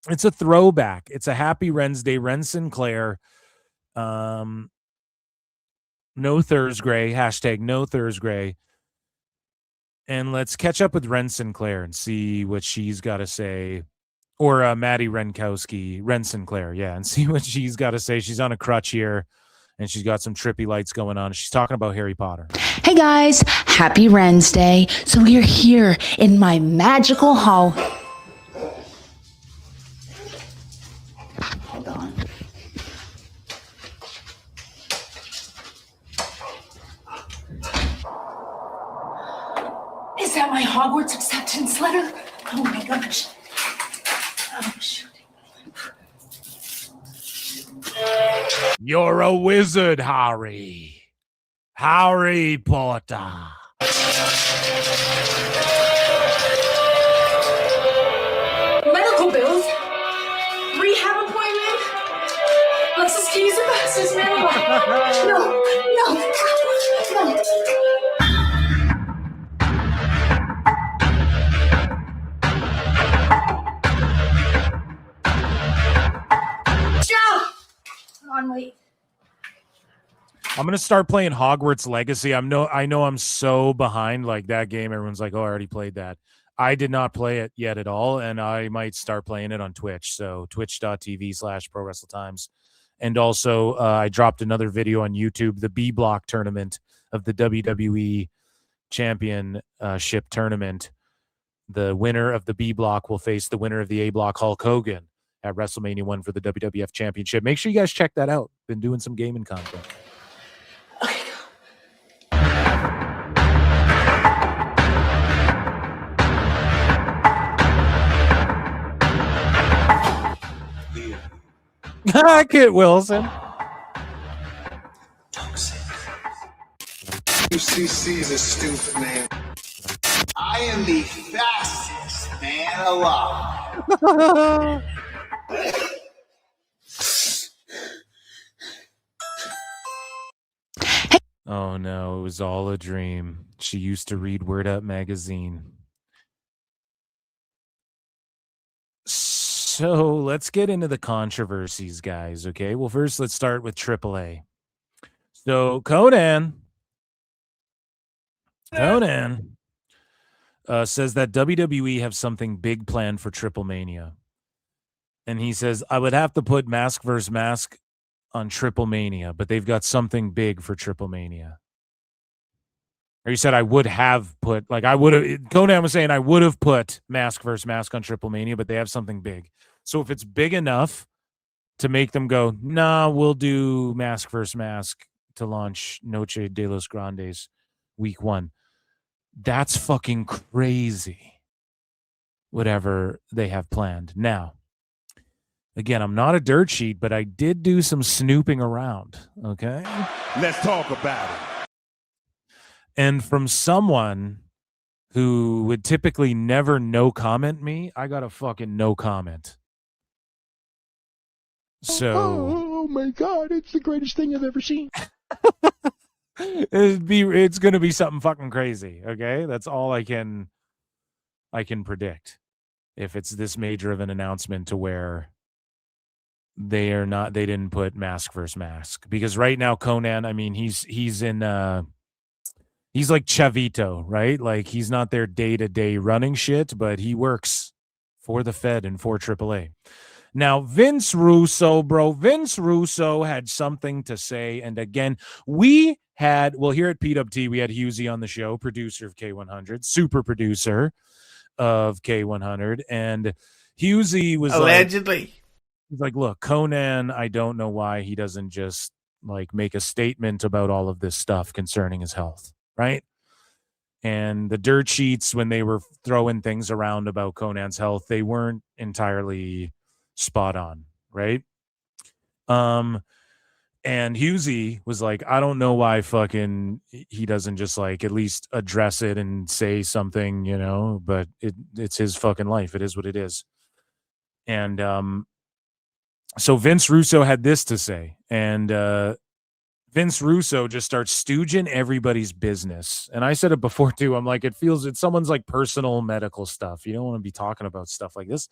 it's a throwback. It's a happy Wrensday. Ren Sinclair. No Thursday. Hashtag no Thursday. And let's catch up with Ren Sinclair and see what she's got to say. Or Maddie Renkowski, Ren Sinclair, yeah, and see what she's got to say. She's on a crutch here, and she's got some trippy lights going on. She's talking about Harry Potter. Hey guys, happy Wrensday. So we're here in my magical hall. Hold on. Is that my Hogwarts acceptance letter? Oh my gosh. Oh, shoot. You're a wizard, Harry. Harry Potter. Medical bills, rehab appointment, Lexus keys and passes, man. No. I'm late. I'm gonna start playing Hogwarts Legacy. I know I'm so behind like that game. Everyone's like, "Oh, I already played that." I did not play it yet at all, and I might start playing it on Twitch. So twitch.tv/ProWrestleTimes. And also, I dropped another video on YouTube, the B Block tournament of the WWE Championship tournament. The winner of the B Block will face the winner of the A Block, Hulk Hogan, at WrestleMania 1 for the WWF Championship. Make sure you guys check that out. Been doing some gaming content. Kit Wilson. UCC's a stupid man. I am the fastest man alive. Oh no, it was all a dream. She used to read Word Up magazine. So let's get into the controversies, guys. Okay. Well, first, let's start with AAA. So Konnan says that WWE have something big planned for Triple Mania. And he says, I would have to put mask versus mask on Triple Mania, but they've got something big for Triple Mania. Or he said, I would have put, like, I would have, Konnan was saying, I would have put mask versus mask on Triple Mania, but they have something big. So if it's big enough to make them go, nah, we'll do mask versus mask to launch Noche de los Grandes week 1. That's fucking crazy. Whatever they have planned. Now, again, I'm not a dirt sheet, but I did do some snooping around. Okay. Let's talk about it. And from someone who would typically never no comment me, I got a fucking no comment. So oh my God, it's the greatest thing I've ever seen. it's gonna be something fucking crazy. Okay, that's all I can predict. If it's this major of an announcement to where they didn't put mask versus mask, because right now Konnan, I mean, he's like Chavito, right? Like he's not their day-to-day running shit, but he works for the Fed and for AAA. Now, Vince Russo had something to say. And again, here at PWT, we had Husey on the show, producer of K100, super producer of K100. And Husey was allegedly. He's like, look, Konnan, I don't know why he doesn't just like make a statement about all of this stuff concerning his health, right? And the dirt sheets, when they were throwing things around about Konnan's health, they weren't entirely spot on, right? And Husey was like, I don't know why fucking he doesn't just like at least address it and say something, you know, but it's his fucking life. It is what it is. And so Vince Russo had this to say, and Vince Russo just starts stooging everybody's business. And I said it before too. I'm like, it's someone's like personal medical stuff. You don't want to be talking about stuff like this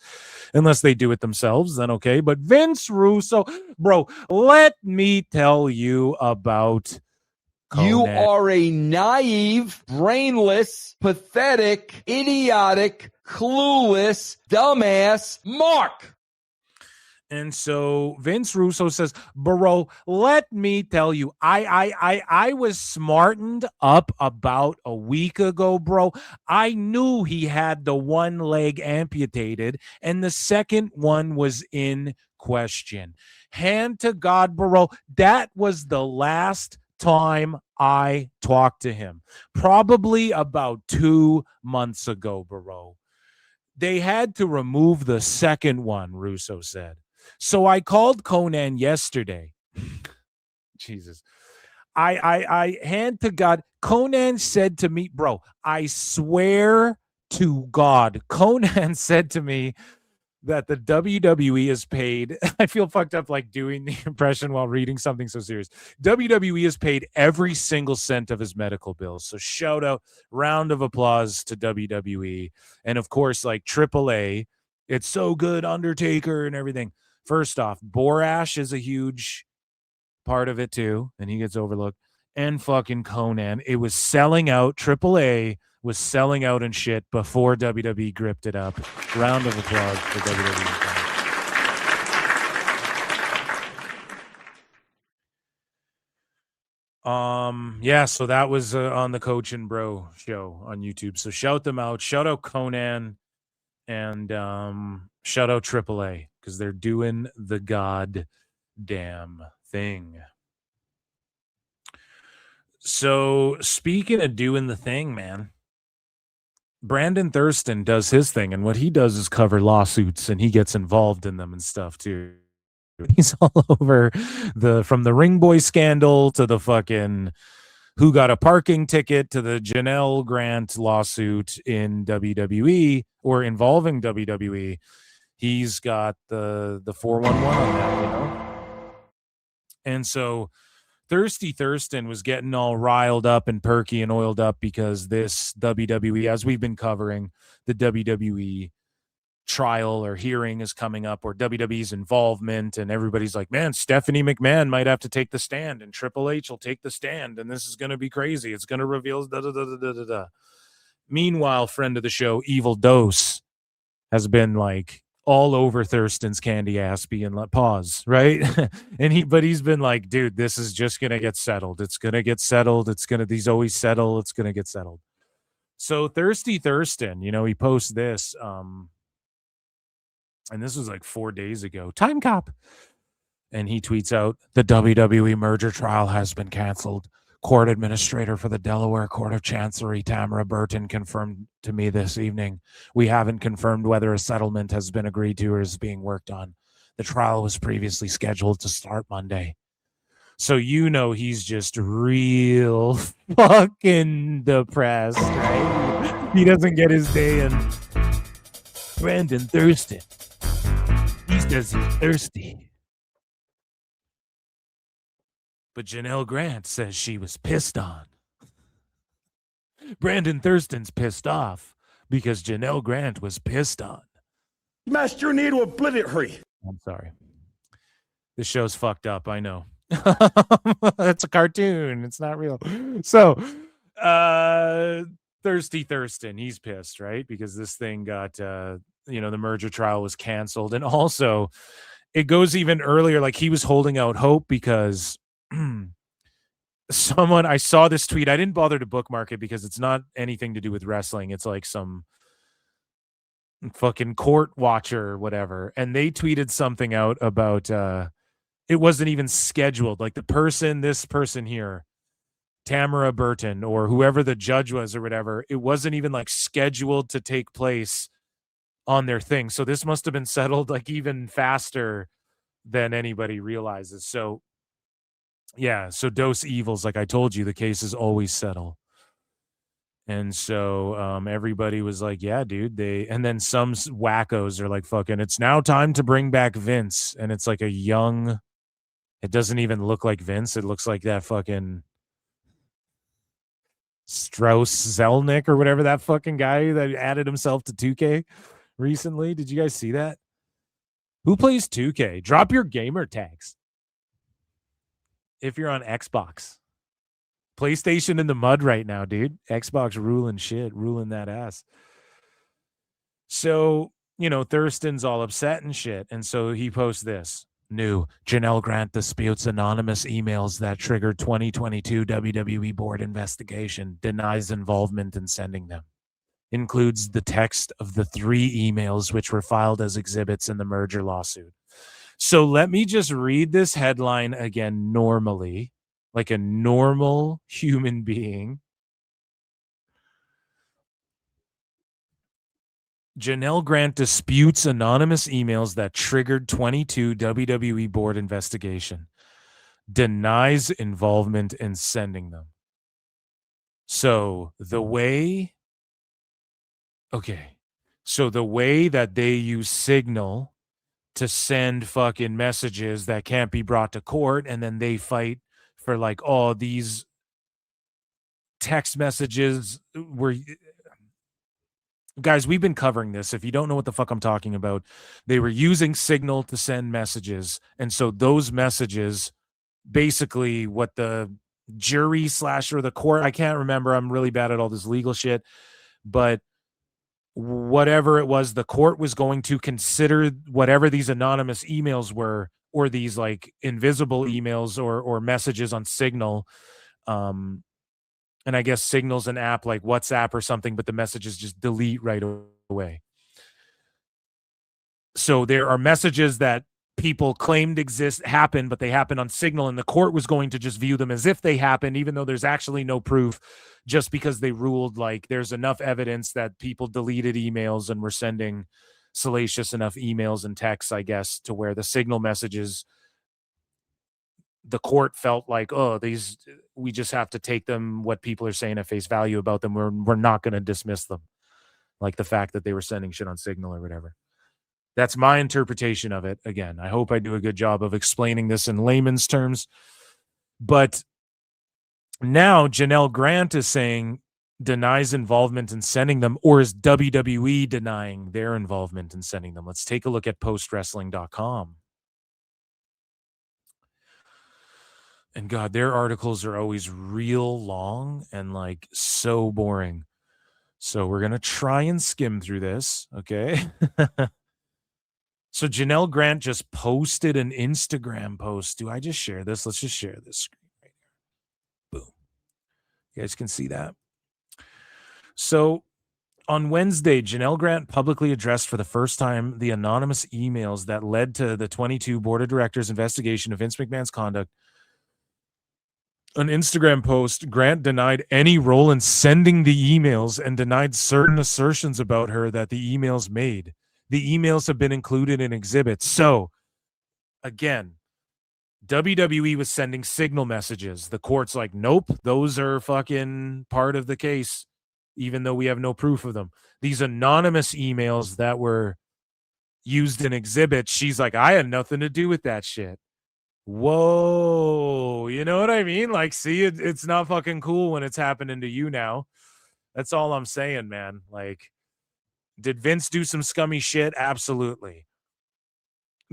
unless they do it themselves, then okay. But Vince Russo, bro, let me tell you about Konnan. You are a naive, brainless, pathetic, idiotic, clueless, dumbass Mark. And so Vince Russo says, bro, let me tell you, I was smartened up about a week ago, bro. I knew he had the one leg amputated and the second one was in question. Hand to God, bro, that was the last time I talked to him. Probably about 2 months ago, bro. They had to remove the second one, Russo said. So I called Konnan yesterday. Jesus. I hand to God. Konnan said to me, bro, I swear to God, Konnan said to me that the WWE is paid. I feel fucked up like doing the impression while reading something so serious. WWE has paid every single cent of his medical bills. So shout out, round of applause to WWE. And of course, like AAA, it's so good, Undertaker and everything. First off, Borash is a huge part of it too, and he gets overlooked. And fucking Konnan. It was selling out. AAA was selling out and shit before WWE gripped it up. Round of applause for WWE. Yeah, so that was on the Coach and Bro show on YouTube. So shout them out. Shout out Konnan and shout out AAA because they're doing the goddamn thing. So speaking of doing the thing, man, Brandon Thurston does his thing, and what he does is cover lawsuits, and he gets involved in them and stuff too. He's all over from the Ring Boy scandal to the fucking who got a parking ticket to the Janelle Grant lawsuit in WWE or involving WWE. He's got the 411 on that, you know? And so Thirsty Thurston was getting all riled up and perky and oiled up because this WWE, as we've been covering, the WWE trial or hearing is coming up, or WWE's involvement, and everybody's like, man, Stephanie McMahon might have to take the stand and Triple H will take the stand and this is going to be crazy. It's going to reveal da-da-da-da-da-da. Meanwhile, friend of the show, Evil Dose, has been like all over Thurston's candy ass being like, pause, right? And he's been like, dude, this is just going to get settled. It's going to get settled. These always settle. It's going to get settled. So Thirsty Thurston, you know, he posts this, and this was like 4 days ago. Time Cop. And he tweets out, the WWE merger trial has been canceled. Court administrator for the Delaware Court of Chancery, Tamara Burton, confirmed to me this evening. We haven't confirmed whether a settlement has been agreed to or is being worked on. The trial was previously scheduled to start Monday. So he's just real fucking depressed, right? He doesn't get his day in. Brandon Thurston. He says he's thirsty. But Janelle Grant says she was pissed on. Brandon Thurston's pissed off because Janelle Grant was pissed on. Smashed your knee to obliterate. I'm sorry. This show's fucked up, I know. That's a cartoon. It's not real. So, Thirsty Thurston, he's pissed, right? Because this thing got, the merger trial was canceled. And also, it goes even earlier. Like, he was holding out hope because I saw this tweet. I didn't bother to bookmark it because it's not anything to do with wrestling. It's like some fucking court watcher or whatever. And they tweeted something out about, it wasn't even scheduled. Like this person here, Tamara Burton or whoever the judge was or whatever, it wasn't even like scheduled to take place on their thing. So this must have been settled like even faster than anybody realizes. So yeah, so Dos Evils, like I told you, the cases always settle. And so everybody was like, yeah, dude, and then some wackos are like, fucking, it's now time to bring back Vince. And it's like a young, it doesn't even look like Vince. It looks like that fucking Strauss Zelnick or whatever, that fucking guy that added himself to 2K recently. Did you guys see that? Who plays 2K? Drop your gamer tags. If you're on Xbox. PlayStation in the mud right now, dude. Xbox ruling shit, ruling that ass. So, Thurston's all upset and shit. And so he posts this. New Janelle Grant disputes anonymous emails that triggered 2022 WWE board investigation, denies involvement in sending them. Includes the text of the 3 emails which were filed as exhibits in the merger lawsuit. So let me just read this headline again normally, like a normal human being. Janelle Grant disputes anonymous emails that triggered 22 WWE board investigation. Denies involvement in sending them. So the way that they use Signal to send fucking messages that can't be brought to court, and then they fight for like, oh, these text messages were... Guys, we've been covering this. If you don't know what the fuck I'm talking about, they were using Signal to send messages. And so those messages, basically what the jury / or the court, I can't remember. I'm really bad at all this legal shit. But whatever it was, the court was going to consider whatever these anonymous emails were, or these like invisible emails or messages on Signal. And I guess Signal's an app like WhatsApp or something, but the messages just delete right away. So there are messages that people claimed happened, but they happened on Signal, and the court was going to just view them as if they happened, even though there's actually no proof, just because they ruled like there's enough evidence that people deleted emails and were sending salacious enough emails and texts, I guess, to where the Signal messages, the court felt like, oh, these, we just have to take them, what people are saying at face value about them. We're not going to dismiss them. Like the fact that they were sending shit on Signal or whatever. That's my interpretation of it. Again, I hope I do a good job of explaining this in layman's terms. But now Janelle Grant is saying denies involvement in sending them, or is WWE denying their involvement in sending them? Let's take a look at postwrestling.com. And God, their articles are always real long and like so boring. So we're going to try and skim through this. Okay. So Janelle Grant just posted an Instagram post. Do I just share this? Let's just share this screen right here. Boom. You guys can see that. So on Wednesday, Janelle Grant publicly addressed for the first time the anonymous emails that led to the 22 board of directors investigation of Vince McMahon's conduct. An Instagram post, Grant denied any role in sending the emails and denied certain assertions about her that the emails made. The emails have been included in exhibits. So, again, WWE was sending signal messages. The court's like, nope, those are fucking part of the case, even though we have no proof of them. These anonymous emails that were used in exhibits, she's like, I had nothing to do with that shit. Whoa, you know what I mean? Like, see, it's not fucking cool when it's happening to you now. That's all I'm saying, man. Like, did Vince do some scummy shit? Absolutely.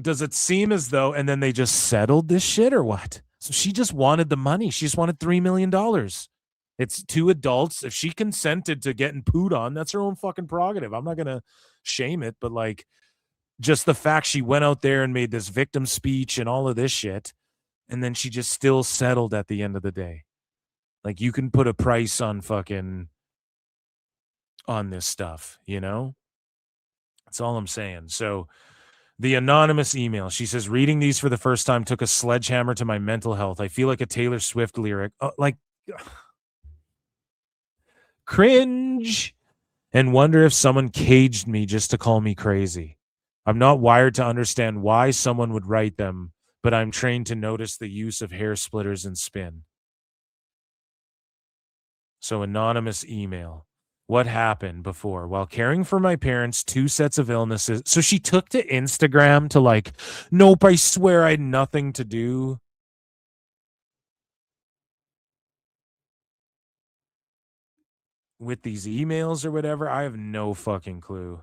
Does it seem as though, and then they just settled this shit or what? So she just wanted the money. She just wanted $3 million. It's two adults. If she consented to getting pooed on, that's her own fucking prerogative. I'm not going to shame it, but like, just the fact she went out there and made this victim speech and all of this shit, and then she just still settled at the end of the day. Like, you can put a price on fucking on this stuff, you know? That's all I'm saying. So the anonymous email, she says, reading these for the first time took a sledgehammer to my mental health. I feel like a Taylor Swift lyric. Cringe. And wonder if someone caged me just to call me crazy. I'm not wired to understand why someone would write them, but I'm trained to notice the use of hair splitters and spin. So anonymous email. What happened before? While caring for my parents' 2 sets of illnesses. So she took to Instagram to like, nope, I swear I had nothing to do. With these emails or whatever. I have no fucking clue.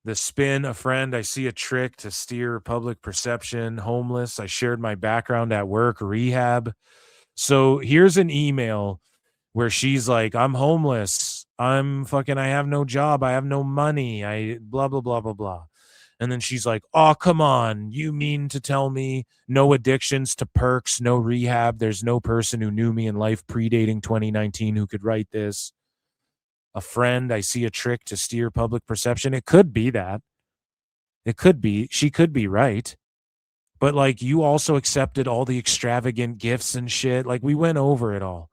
The spin, a friend, I see a trick to steer public perception, homeless. I shared my background at work, rehab. So here's an email where she's like, I'm homeless. I have no job. I have no money. I blah, blah, blah, blah, blah. And then she's like, oh, come on. You mean to tell me no addictions to perks, no rehab? There's no person who knew me in life predating 2019 who could write this. A friend, I see a trick to steer public perception. It could be that. It could be. She could be right. But like, you also accepted all the extravagant gifts and shit. Like, we went over it all,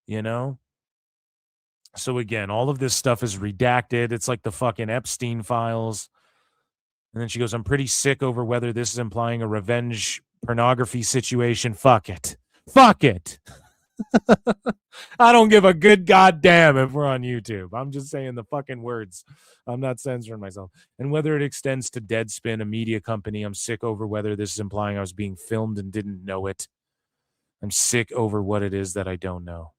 you know? So again, all of this stuff is redacted. It's like the fucking Epstein files. And then she goes, I'm pretty sick over whether this is implying a revenge pornography situation. Fuck it. Fuck it. I don't give a good goddamn if we're on YouTube. I'm just saying the fucking words. I'm not censoring myself. And whether it extends to Deadspin, a media company, I'm sick over whether this is implying I was being filmed and didn't know it. I'm sick over what it is that I don't know.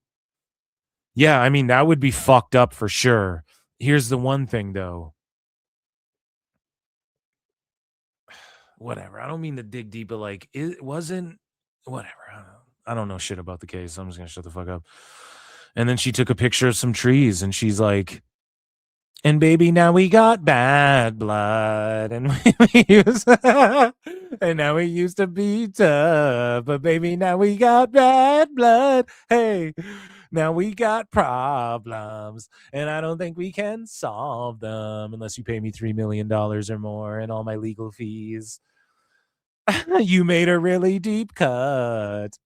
Yeah, I mean, that would be fucked up for sure. Here's the one thing, though. Whatever. I don't mean to dig deep, but like, it wasn't, whatever. I don't know shit about the case. I'm just going to shut the fuck up. And then she took a picture of some trees and she's like, and baby, now we got bad blood. And we used and now we used to be tough. But baby, now we got bad blood. Hey, now we got problems. And I don't think we can solve them unless you pay me $3 million or more and all my legal fees. You made a really deep cut.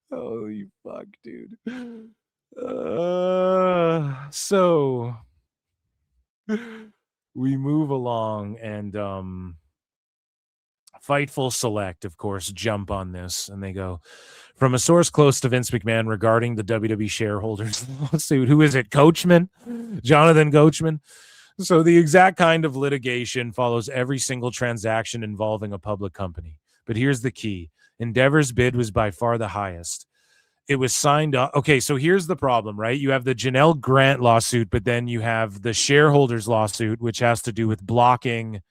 Holy fuck, dude. So we move along and Fightful Select, of course, jump on this and they go, from a source close to Vince McMahon regarding the WWE shareholders lawsuit. Who is it? Coachman? Jonathan Coachman? So the exact kind of litigation follows every single transaction involving a public company. But here's the key. Endeavor's bid was by far the highest. It was signed up. Okay, so here's the problem, right? You have the Janelle Grant lawsuit, but then you have the shareholders lawsuit, which has to do with blocking.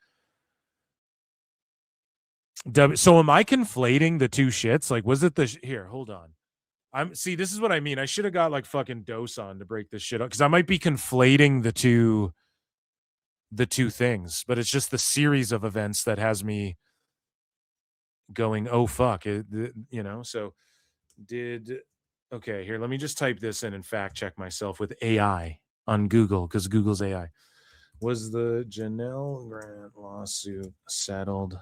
So am I conflating the two shits? Like, was it here, hold on. See, this is what I mean. I should have got like fucking Dose on to break this shit up because I might be conflating the two things, but it's just the series of events that has me going, oh fuck, so okay, here, let me just type this in and fact check myself with AI on Google because Google's AI. Was the Janelle Grant lawsuit settled?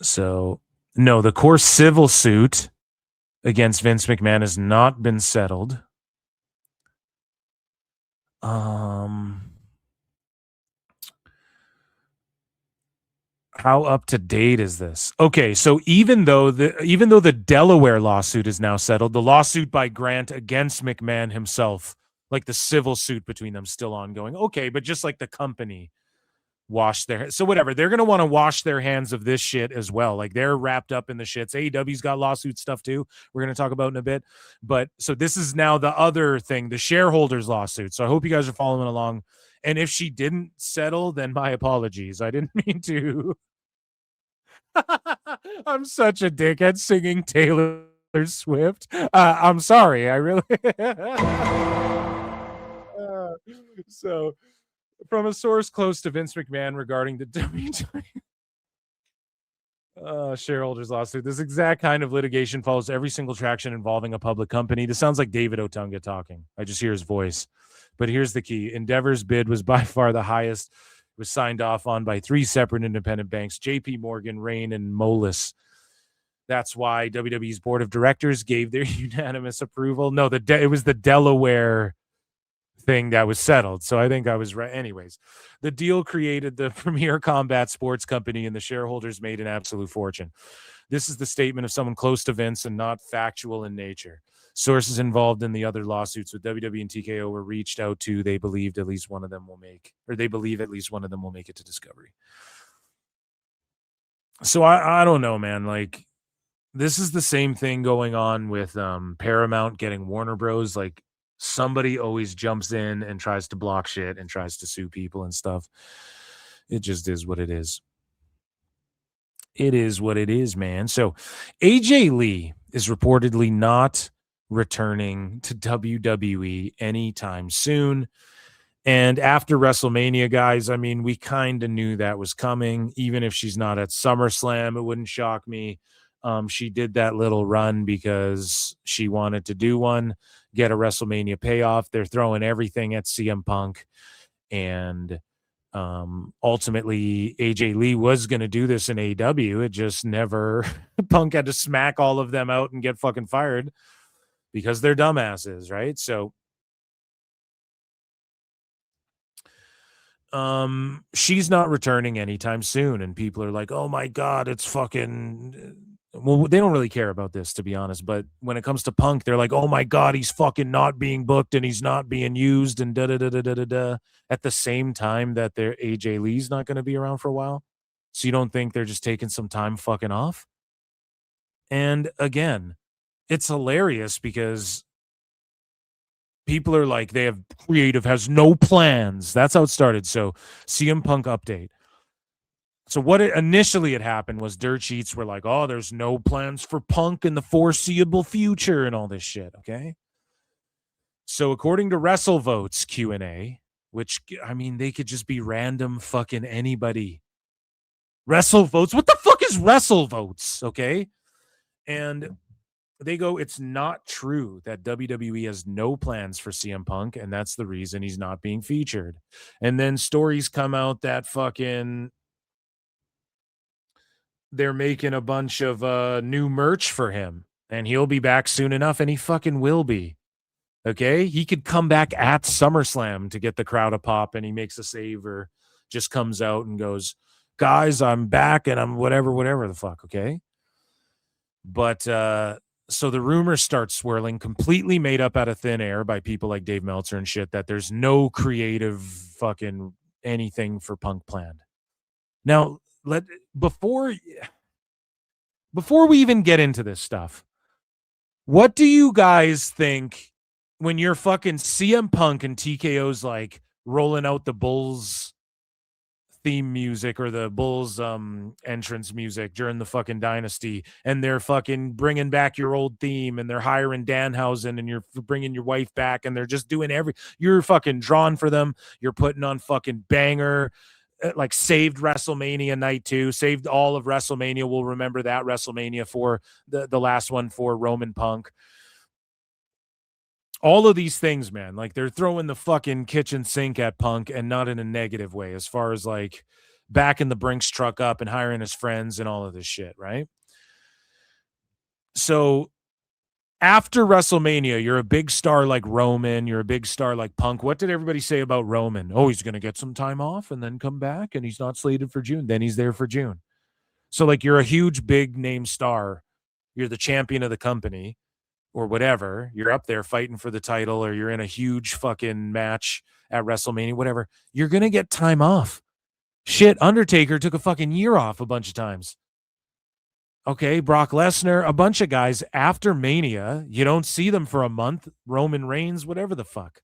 So no, the core civil suit against Vince McMahon has not been settled. How up to date is this? Okay, so even though the Delaware lawsuit is now settled, the lawsuit by Grant against McMahon himself, like the civil suit between them, still ongoing. Okay, but just like the company wash their, so whatever, they're gonna want to wash their hands of this shit as well. Like they're wrapped up in the shits. AEW's got lawsuit stuff too. We're gonna talk about in a bit. But so this is now the other thing, the shareholders lawsuit. So I hope you guys are following along. And if she didn't settle, then my apologies. I didn't mean to. I'm such a dickhead singing Taylor Swift. I'm sorry. I really. So, from a source close to Vince McMahon regarding the WWE shareholders lawsuit, this exact kind of litigation follows every single traction involving a public company. This sounds like David Otunga talking. I just hear his voice. But here's the key. Endeavor's bid was by far the highest. It was signed off on by 3 separate independent banks, JP Morgan, Rain, and Moelis. That's why WWE's board of directors gave their unanimous approval. No, it was the Delaware thing that was settled. So I think I was right. Anyways, the deal created the premier combat sports company, and the shareholders made an absolute fortune. This is the statement of someone close to Vince and not factual in nature. Sources involved in the other lawsuits with WWE and TKO were reached out to. They believe at least one of them will make it to Discovery. So I don't know, man. Like, this is the same thing going on with Paramount getting Warner Bros. Like, somebody always jumps in and tries to block shit and tries to sue people and stuff. It just is what it is. It is what it is, man. So AJ Lee is reportedly not returning to WWE anytime soon. And after WrestleMania, guys, I mean, we kind of knew that was coming. Even if she's not at SummerSlam, it wouldn't shock me. She did that little run because she wanted to do one, get a WrestleMania payoff. They're throwing everything at CM Punk. And ultimately, AJ Lee was going to do this in AEW. It just never, Punk had to smack all of them out and get fucking fired because they're dumbasses, right? So she's not returning anytime soon, and people are like, oh my god, it's fucking, well, they don't really care about this, to be honest, but when it comes to Punk, they're like, oh my god, he's fucking not being booked and he's not being used and da-da-da-da-da-da, at the same time that their AJ Lee's not going to be around for a while. So you don't think they're just taking some time fucking off? And again, it's hilarious because people are like, they have creative has no plans. That's how it started. So CM Punk update. So what initially had happened was dirt sheets were like, oh, there's no plans for Punk in the foreseeable future and all this shit. Okay. So according to Wrestle Votes Q&A, which, I mean, they could just be random fucking anybody. Wrestle Votes. What the fuck is Wrestle Votes? Okay. And they go, it's not true that WWE has no plans for CM Punk, and that's the reason he's not being featured. And then stories come out that fucking they're making a bunch of new merch for him, and he'll be back soon enough, and he fucking will be. Okay? He could come back at SummerSlam to get the crowd a pop, and he makes a save or just comes out and goes, guys, I'm back, and I'm whatever the fuck, okay? But so the rumors start swirling, completely made up out of thin air by people like Dave Meltzer and shit, that there's no creative fucking anything for Punk planned. Now, before we even get into this stuff, what do you guys think when you're fucking CM Punk and TKO's like rolling out the Bulls theme music or the Bulls entrance music during the fucking Dynasty, and they're fucking bringing back your old theme, and they're hiring Danhausen, and you're bringing your wife back, and they're just doing you're fucking drawn for them, you're putting on fucking banger, like saved WrestleMania night 2, saved all of WrestleMania. We'll remember that WrestleMania for the last one for Roman Punk. All of these things, man, like they're throwing the fucking kitchen sink at Punk, and not in a negative way, as far as like backing the Brinks truck up and hiring his friends and all of this shit, right? So After WrestleMania, you're a big star like Roman, you're a big star like Punk. What did everybody say about Roman? Oh, he's going to get some time off and then come back, and he's not slated for June. Then he's there for June. So, like, you're a huge, big name star. You're the champion of the company or whatever. You're up there fighting for the title, or you're in a huge fucking match at WrestleMania, whatever. You're going to get time off. Shit, Undertaker took a fucking year off a bunch of times. Okay, Brock Lesnar, a bunch of guys after Mania, you don't see them for a month. Roman Reigns, whatever the fuck.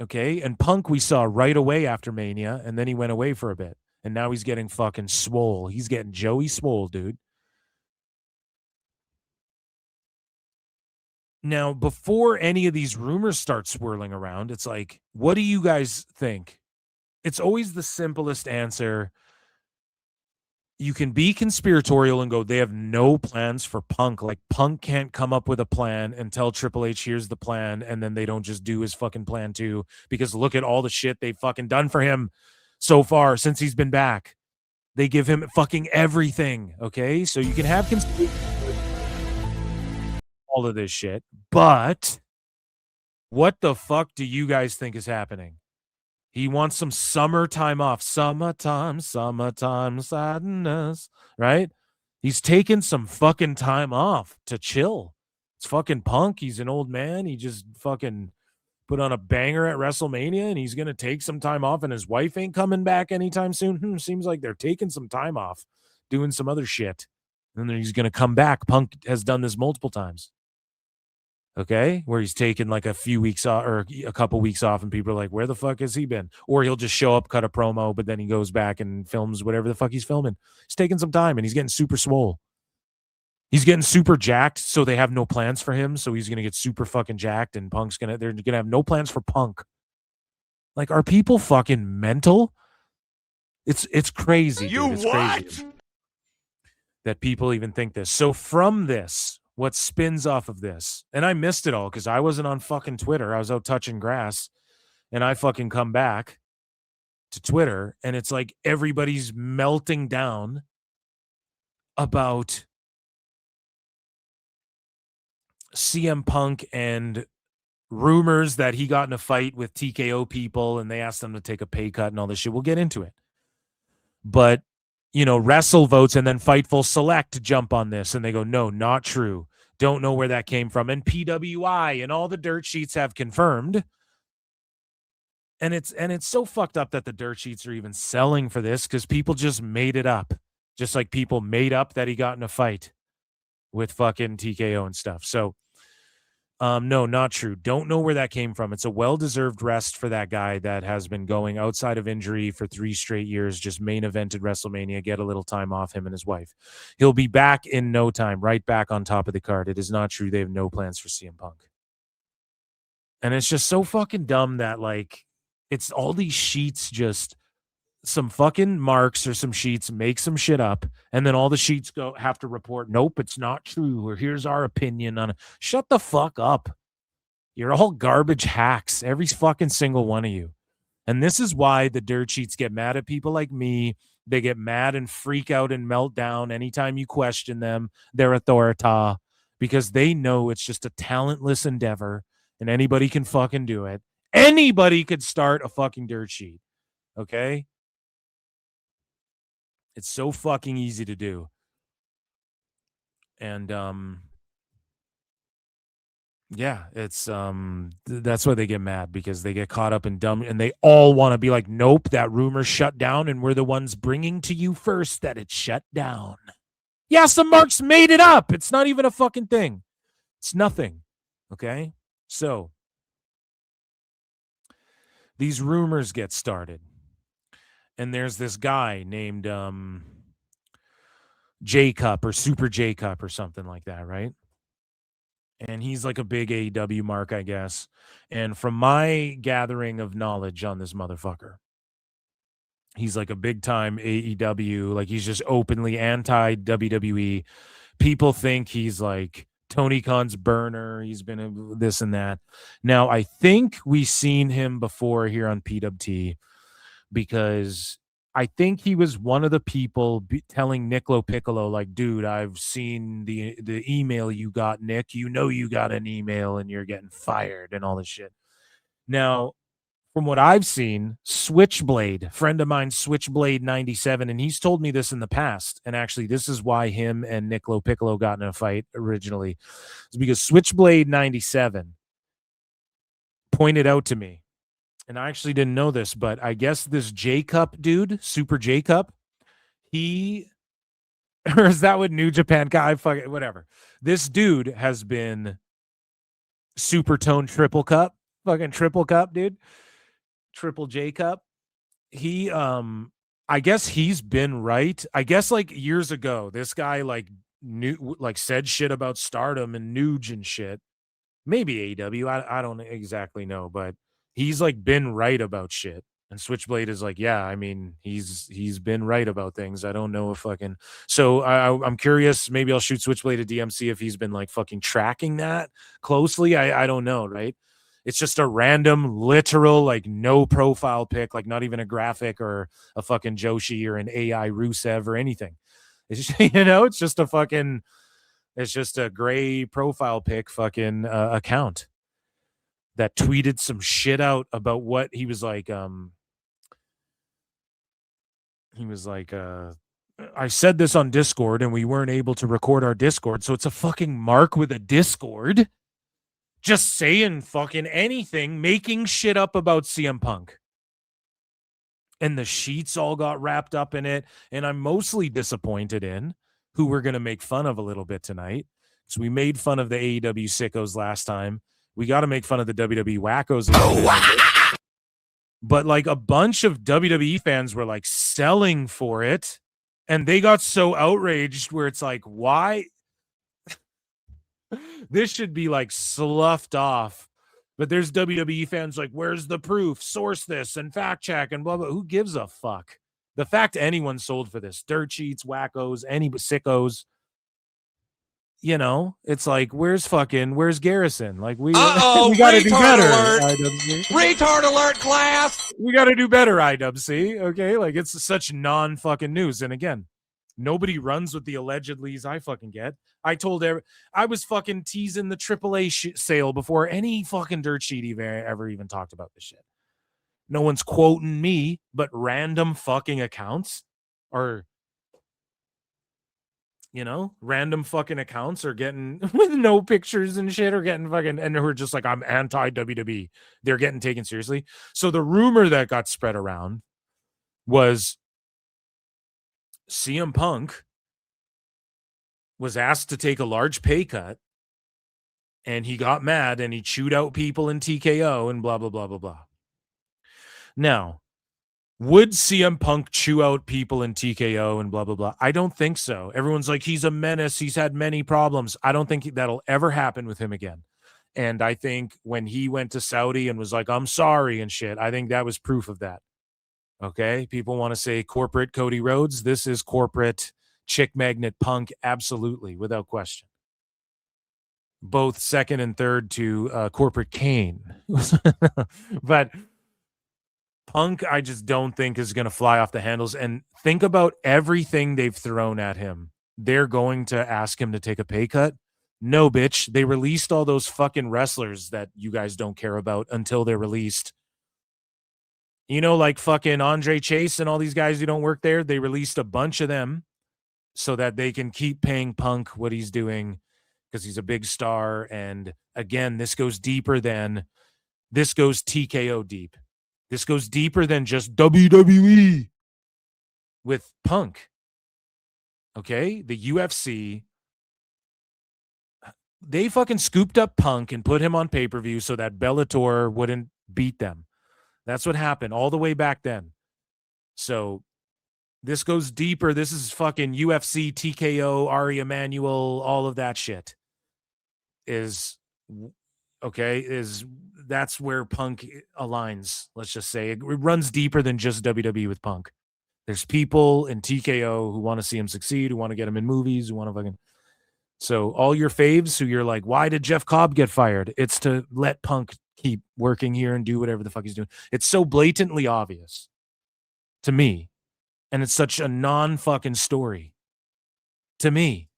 Okay, and Punk we saw right away after Mania, and then he went away for a bit. And now he's getting fucking swole. He's getting Joey swole, dude. Now, before any of these rumors start swirling around, it's like, what do you guys think? It's always the simplest answer. You can be conspiratorial and go, they have no plans for Punk. Like, Punk can't come up with a plan and tell Triple H, here's the plan, and then they don't just do his fucking plan too, because look at all the shit they've fucking done for him so far since he's been back. They give him fucking everything, okay? So you can have all of this shit, but what the fuck do you guys think is happening? He wants some summer time off. Summertime sadness, right? He's taking some fucking time off to chill. It's fucking Punk. He's an old man. He just fucking put on a banger at WrestleMania, and he's going to take some time off, and his wife ain't coming back anytime soon. Seems like they're taking some time off, doing some other shit. And then he's going to come back. Punk has done this multiple times. Okay, where he's taken like a few weeks off or a couple weeks off, and people are like, where the fuck has he been? Or he'll just show up, cut a promo, but then he goes back and films whatever the fuck he's filming. He's taking some time, and he's getting super swole. He's getting super jacked, so they have no plans for him, so he's going to get super fucking jacked, and they're going to have no plans for Punk. Like, are people fucking mental? It's crazy. You it's what? Crazy that people even think this. So from this, what spins off of this, and I missed it all because I wasn't on fucking Twitter. I was out touching grass, and I fucking come back to Twitter, and it's like everybody's melting down about CM Punk and rumors that he got in a fight with TKO people, and they asked them to take a pay cut and all this shit. We'll get into it. But Wrestle votes, and then Fightful Select jump on this, and they go, no, not true. Don't know where that came from. And PWI and all the dirt sheets have confirmed. And it's so fucked up that the dirt sheets are even selling for this, because people just made it up. Just like people made up that he got in a fight with fucking TKO and stuff. So, no, not true. Don't know where that came from. It's a well-deserved rest for that guy that has been going outside of injury for 3 straight years, just main evented WrestleMania, get a little time off, him and his wife. He'll be back in no time, right back on top of the card. It is not true. They have no plans for CM Punk. And it's just so fucking dumb that, like, it's all these sheets, just some fucking marks or some sheets make some shit up, and then all the sheets have to report, nope, it's not true, or here's our opinion on it. Shut the fuck up. You're all garbage hacks, every fucking single one of you. And this is why the dirt sheets get mad at people like me. They get mad and freak out and melt down anytime you question them, their authority, because they know it's just a talentless endeavor, and anybody can fucking do it. Anybody could start a fucking dirt sheet. Okay? It's so fucking easy to do. And yeah, it's that's why they get mad, because they get caught up in dumb, and they all want to be like, nope, that rumor shut down, and we're the ones bringing to you first that it shut down. Yeah, some marks made it up. It's not even a fucking thing. It's nothing. Okay? So these rumors get started. And there's this guy named J Cup or Super J Cup or something like that, right? And he's like a big AEW mark, I guess. And from my gathering of knowledge on this motherfucker, he's like a big time AEW, like he's just openly anti-WWE. People think he's like Tony Khan's burner. He's been this and that. Now, I think we've seen him before here on PWT, because I think he was one of the people telling Niccolo Piccolo, like, dude, I've seen the email you got, Nick. You know you got an email and you're getting fired and all this shit. Now, from what I've seen, Switchblade, friend of mine, Switchblade 97, and he's told me this in the past, and actually this is why him and Niccolo Piccolo got in a fight originally, is because Switchblade 97 pointed out to me, and I actually didn't know this, but I guess this J-Cup dude, Super J-Cup, he, or is that what New Japan guy, fuck it, whatever. This dude has been Super Tone Triple Cup, fucking Triple Cup, dude. Triple J Cup. He I guess he's been right. I guess like years ago, this guy like knew, like said shit about Stardom and Nuge and shit. Maybe AEW. I don't exactly know, but he's like been right about shit. And Switchblade is like, yeah, I mean, he's been right about things. I don't know if fucking. So I'm curious. Maybe I'll shoot Switchblade at DMC if he's been like fucking tracking that closely. I don't know, right? It's just a random, literal, like no profile pic, like not even a graphic or a fucking Joshi or an AI Rusev or anything. It's just, it's just a fucking, it's just a gray profile pic fucking account that tweeted some shit out about what he was like. I said this on Discord and we weren't able to record our Discord. So it's a fucking mark with a Discord. Just saying fucking anything, making shit up about CM Punk. And the sheets all got wrapped up in it. And I'm mostly disappointed in who we're going to make fun of a little bit tonight. So we made fun of the AEW sickos last time. We got to make fun of the WWE wackos. But like a bunch of WWE fans were like selling for it. And they got so outraged where it's like, why? This should be like sloughed off, but there's WWE fans like, where's the proof? Source this and fact check and blah, blah. Who gives a fuck? The fact anyone sold for this, dirt sheets, wackos, any sickos, it's like, where's Garrison? Like we got to do better. Retard alert, class. We got to do better, IWC. Okay. Like it's such non fucking news. And again, nobody runs with the allegedlys I fucking get. I was fucking teasing the AAA sale before any fucking dirt sheet ever even talked about this shit. No one's quoting me, but random fucking accounts are, random fucking accounts are getting with no pictures and shit are getting fucking, and who are just like, I'm anti WWE. They're getting taken seriously. So the rumor that got spread around was CM Punk was asked to take a large pay cut and he got mad and he chewed out people in TKO and blah, blah, blah, blah, blah. Now, would CM Punk chew out people in TKO and blah, blah, blah? I don't think so. Everyone's like, he's a menace. He's had many problems. I don't think that'll ever happen with him again. And I think when he went to Saudi and was like, I'm sorry and shit, I think that was proof of that. Okay, people want to say corporate Cody Rhodes. This is corporate chick magnet Punk, absolutely, without question. Both second and third to corporate Kane. But Punk, I just don't think is going to fly off the handles. And think about everything they've thrown at him. They're going to ask him to take a pay cut. No, bitch. They released all those fucking wrestlers that you guys don't care about until they're released. Like fucking Andre Chase and all these guys who don't work there, they released a bunch of them so that they can keep paying Punk what he's doing because he's a big star. And again, this goes TKO deep. This goes deeper than just WWE with Punk. Okay? The UFC, they fucking scooped up Punk and put him on pay-per-view so that Bellator wouldn't beat them. That's what happened all the way back then. So this goes deeper. This is fucking UFC, TKO, Ari Emanuel, all of that shit that's where Punk aligns. Let's just say it runs deeper than just WWE with Punk. There's people in TKO who want to see him succeed, who want to get him in movies, who want to fucking. So all your faves who you're like, why did Jeff Cobb get fired? It's to let Punk keep working here and do whatever the fuck he's doing. It's so blatantly obvious to me And it's such a non-fucking story to me.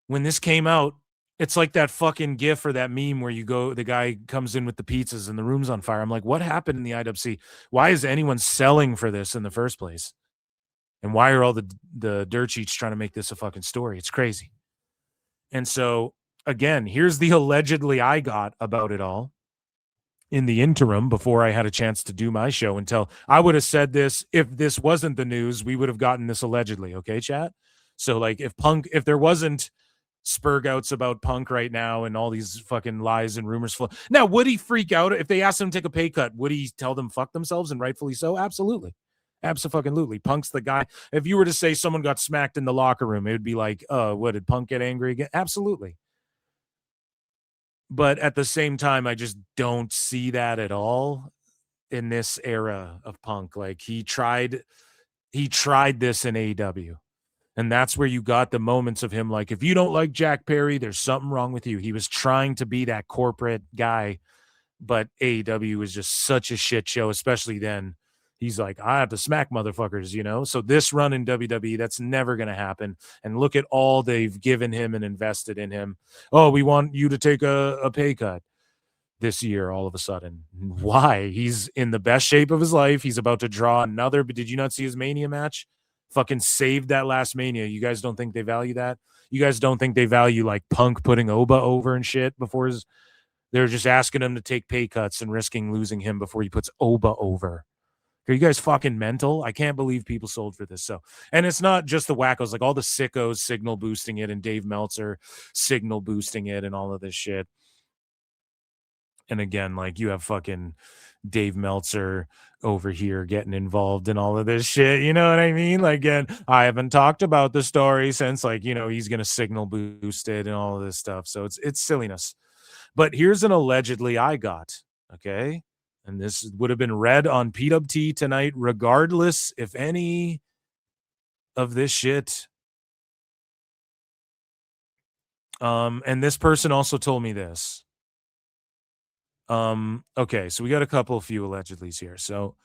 When this came out, it's like that fucking gif or that meme where the guy comes in with the pizzas and the room's on fire. I'm like, what happened in the IWC? Why is anyone selling for this in the first place? And why are all the dirt sheets trying to make this a fucking story? It's crazy. And so, again, here's the allegedly I got about it all in the interim before I had a chance to do my show. Until I would have said this, if this wasn't the news, we would have gotten this allegedly. Okay, chat? So, like, if there wasn't spurgouts about Punk right now and all these fucking lies and rumors now, would he freak out if they asked him to take a pay cut? Would he tell them fuck themselves? And rightfully so. Absolutely. Punk's the guy. If you were to say someone got smacked in the locker room, it would be like, what, did Punk get angry again? Absolutely. But at the same time, I just don't see that at all in this era of Punk. Like, he tried this in AEW. And that's where you got the moments of him like, if you don't like Jack Perry, there's something wrong with you. He was trying to be that corporate guy, but AEW was just such a shit show, especially then. He's like, I have to smack motherfuckers, you know? So this run in WWE, that's never going to happen. And look at all they've given him and invested in him. Oh, we want you to take a pay cut this year all of a sudden. Why? He's in the best shape of his life. He's about to draw another, but did you not see his Mania match? Fucking saved that last Mania. You guys don't think they value that? You guys don't think they value like Punk putting Oba over and shit before they're just asking him to take pay cuts and risking losing him before he puts Oba over. Are you guys fucking mental? I can't believe people sold for this. So, and it's not just the wackos, like all the sickos signal boosting it and Dave Meltzer signal boosting it and all of this shit. And again, like you have fucking Dave Meltzer over here getting involved in all of this shit. You know what I mean? Like, again, I haven't talked about the story since, like, you know, he's going to signal boost it and all of this stuff. So it's silliness. But here's an allegedly I got, okay? And this would have been read on PWT tonight, regardless if any of this shit. And this person also told me this. Okay, so we got a few allegedlys here. So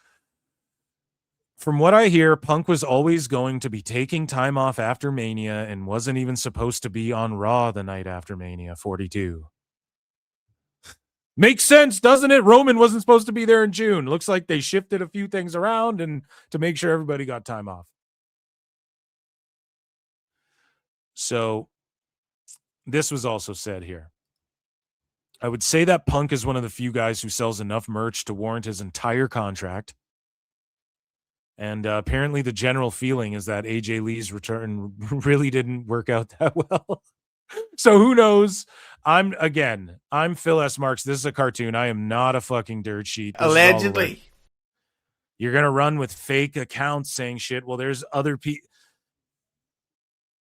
from what I hear, Punk was always going to be taking time off after Mania and wasn't even supposed to be on Raw the night after Mania 42. Makes sense, doesn't it? Roman wasn't supposed to be there in June. Looks like they shifted a few things around and to make sure everybody got time off. So this was also said here. I would say that Punk is one of the few guys who sells enough merch to warrant his entire contract. And apparently the general feeling is that AJ Lee's return really didn't work out that well. So who knows? I'm Phil S. Marks. This is a cartoon. I am not a fucking dirt sheet. Allegedly. You're going to run with fake accounts saying shit. Well, there's other people.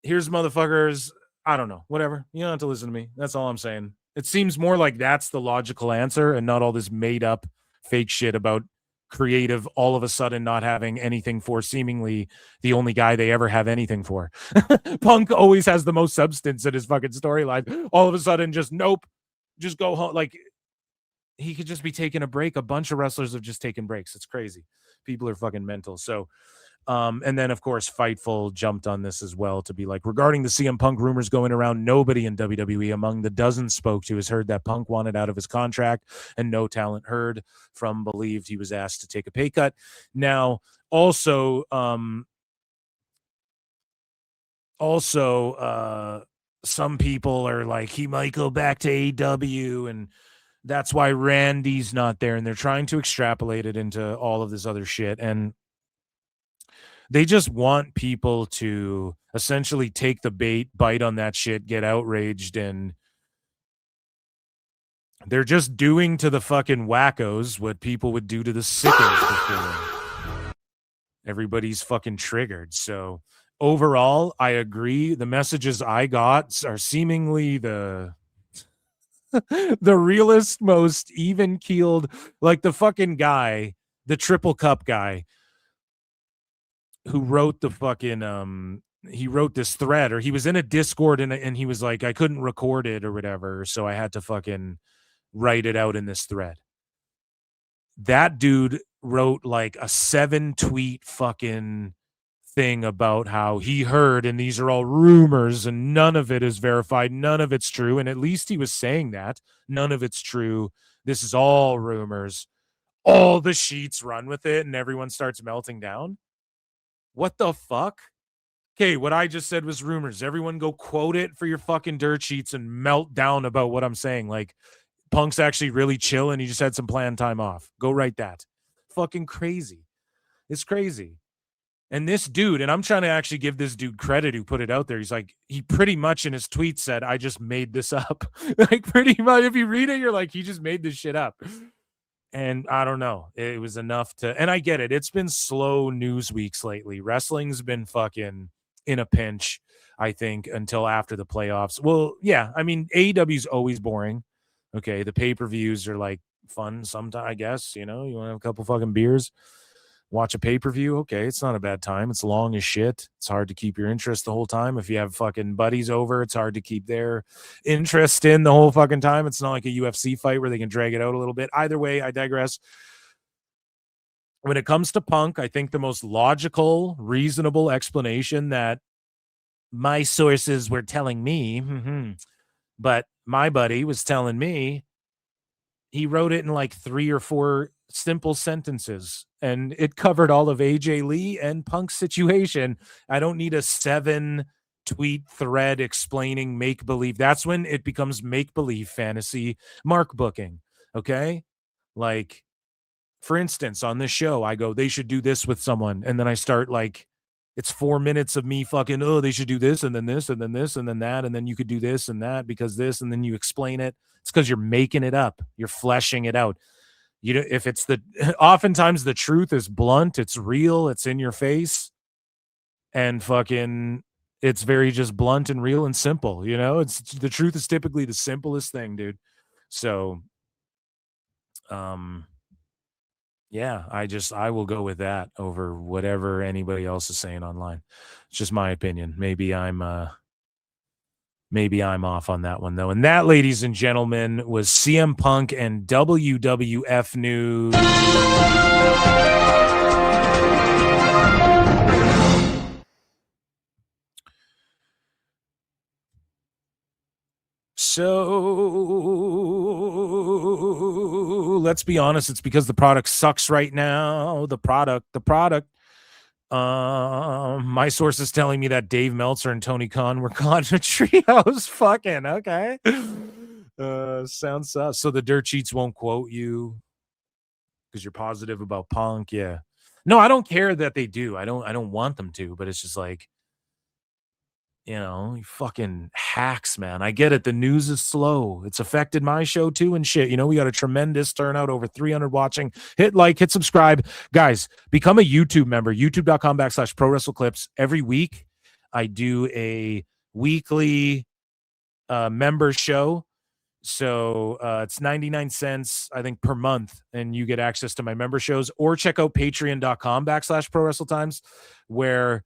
Here's motherfuckers. I don't know. Whatever. You don't have to listen to me. That's all I'm saying. It seems more like that's the logical answer and not all this made up fake shit about creative all of a sudden not having anything for seemingly the only guy they ever have anything for. Punk always has the most substance in his fucking storyline. All of a sudden, just nope, just go home. Like, he could just be taking a break. A bunch of wrestlers have just taken breaks. It's crazy. People are fucking mental. So, and then, of course, Fightful jumped on this as well to be like, regarding the CM Punk rumors going around, nobody in WWE among the dozens spoke to has heard that Punk wanted out of his contract, and no talent heard from believed he was asked to take a pay cut. Now, also, some people are like, he might go back to AEW, and that's why Randy's not there, and they're trying to extrapolate it into all of this other shit, and they just want people to essentially take the bait, bite on that shit, get outraged, and they're just doing to the fucking wackos what people would do to the sickos before. Everybody's fucking triggered. So overall, I agree. The messages I got are seemingly the realest, most even-keeled, like the fucking guy, the Triple Cup guy, who wrote the fucking he wrote this thread, or he was in a Discord and he was like, I couldn't record it or whatever, so I had to fucking write it out in this thread. That dude wrote like a 7-tweet fucking thing about how he heard and these are all rumors and none of it is verified, none of it's true. And at least he was saying that none of it's true. This is all rumors. All the sheets run with it and everyone starts melting down. What the fuck? Okay, what I just said was rumors. Everyone go quote it for your fucking dirt sheets and melt down about what I'm saying. Like, Punk's actually really chill and he just had some planned time off. Go write that. Fucking crazy. It's crazy. And this dude, and I'm trying to actually give this dude credit who put it out there. He's like, he pretty much in his tweet said, I just made this up. Like, pretty much, if you read it, you're like, he just made this shit up. And I don't know. It was enough to, and I get it. It's been slow news weeks lately. Wrestling's been fucking in a pinch, I think, until after the playoffs. Well, yeah, I mean, AEW's always boring. Okay, the pay-per-views are like fun sometimes, I guess. You know, you want to have a couple fucking beers, watch a pay-per-view. Okay, it's not a bad time. It's long as shit. It's hard to keep your interest the whole time. If you have fucking buddies over, it's hard to keep their interest in the whole fucking time. It's not like a UFC fight where they can drag it out a little bit. Either way, I digress. When it comes to Punk, I think the most logical, reasonable explanation that my sources were telling me, but my buddy was telling me, he wrote it in like 3 or 4 simple sentences, and it covered all of AJ Lee and Punk's situation. I don't need a 7-tweet thread explaining make-believe. That's when it becomes make-believe fantasy mark booking, okay? Like, for instance, on this show, I go, they should do this with someone, and then I start like, it's 4 minutes of me fucking, oh, they should do this, and then this, and then this, and then that, and then you could do this and that because this, and then you explain it. It's because you're making it up. You're fleshing it out. You know, if it's oftentimes the truth is blunt, it's real, it's in your face, and fucking, it's very just blunt and real and simple. You know, it's the truth is typically the simplest thing, dude. So, yeah, I will go with that over whatever anybody else is saying online. It's just my opinion. Maybe I'm off on that one though. And that, ladies and gentlemen, was CM Punk and WWF news. So let's be honest, it's because the product sucks right now. The product. My source is telling me that Dave Meltzer and Tony Khan were caught in a treehouse. Fucking okay. Sounds sus. So the dirt sheets won't quote you because you're positive about Punk. Yeah. No, I don't care that they do. I don't want them to, but it's just like, you know, you fucking hacks, man. I get it. The news is slow. It's affected my show too and shit. You know, we got a tremendous turnout, over 300 watching. Hit like, hit subscribe. Guys, become a YouTube member, youtube.com/ProWrestleClips. Every week, I do a weekly member show. So it's 99 cents, I think, per month, and you get access to my member shows. Or check out patreon.com/ProWrestleTimes, where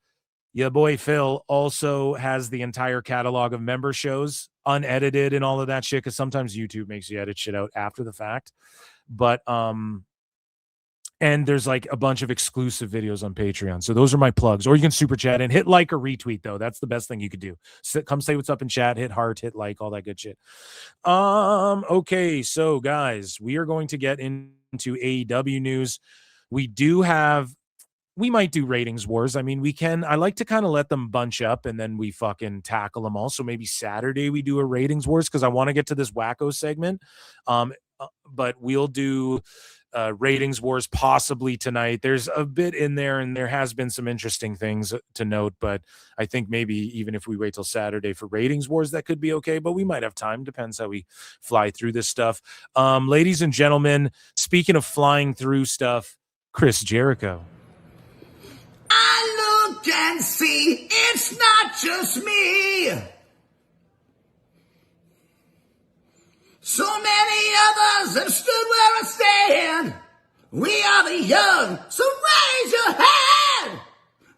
your boy Phil also has the entire catalog of member shows, unedited and all of that shit, because sometimes YouTube makes you edit shit out after the fact. But and there's like a bunch of exclusive videos on Patreon. So those are my plugs. Or you can super chat and hit like or retweet, though. That's the best thing you could do. Come say what's up in chat, hit heart, hit like, all that good shit. Okay, so guys, we are going to get into AEW news. We might do ratings wars. I mean, I like to kind of let them bunch up and then we fucking tackle them all. So maybe Saturday we do a ratings wars because I want to get to this Wackos segment. But we'll do ratings wars possibly tonight. There's a bit in there and there has been some interesting things to note, but I think maybe even if we wait till Saturday for ratings wars, that could be okay, but we might have time. Depends how we fly through this stuff. Ladies and gentlemen, speaking of flying through stuff, Chris Jericho. I look and see it's not just me. So many others have stood where I stand. We are the young, so raise your hand.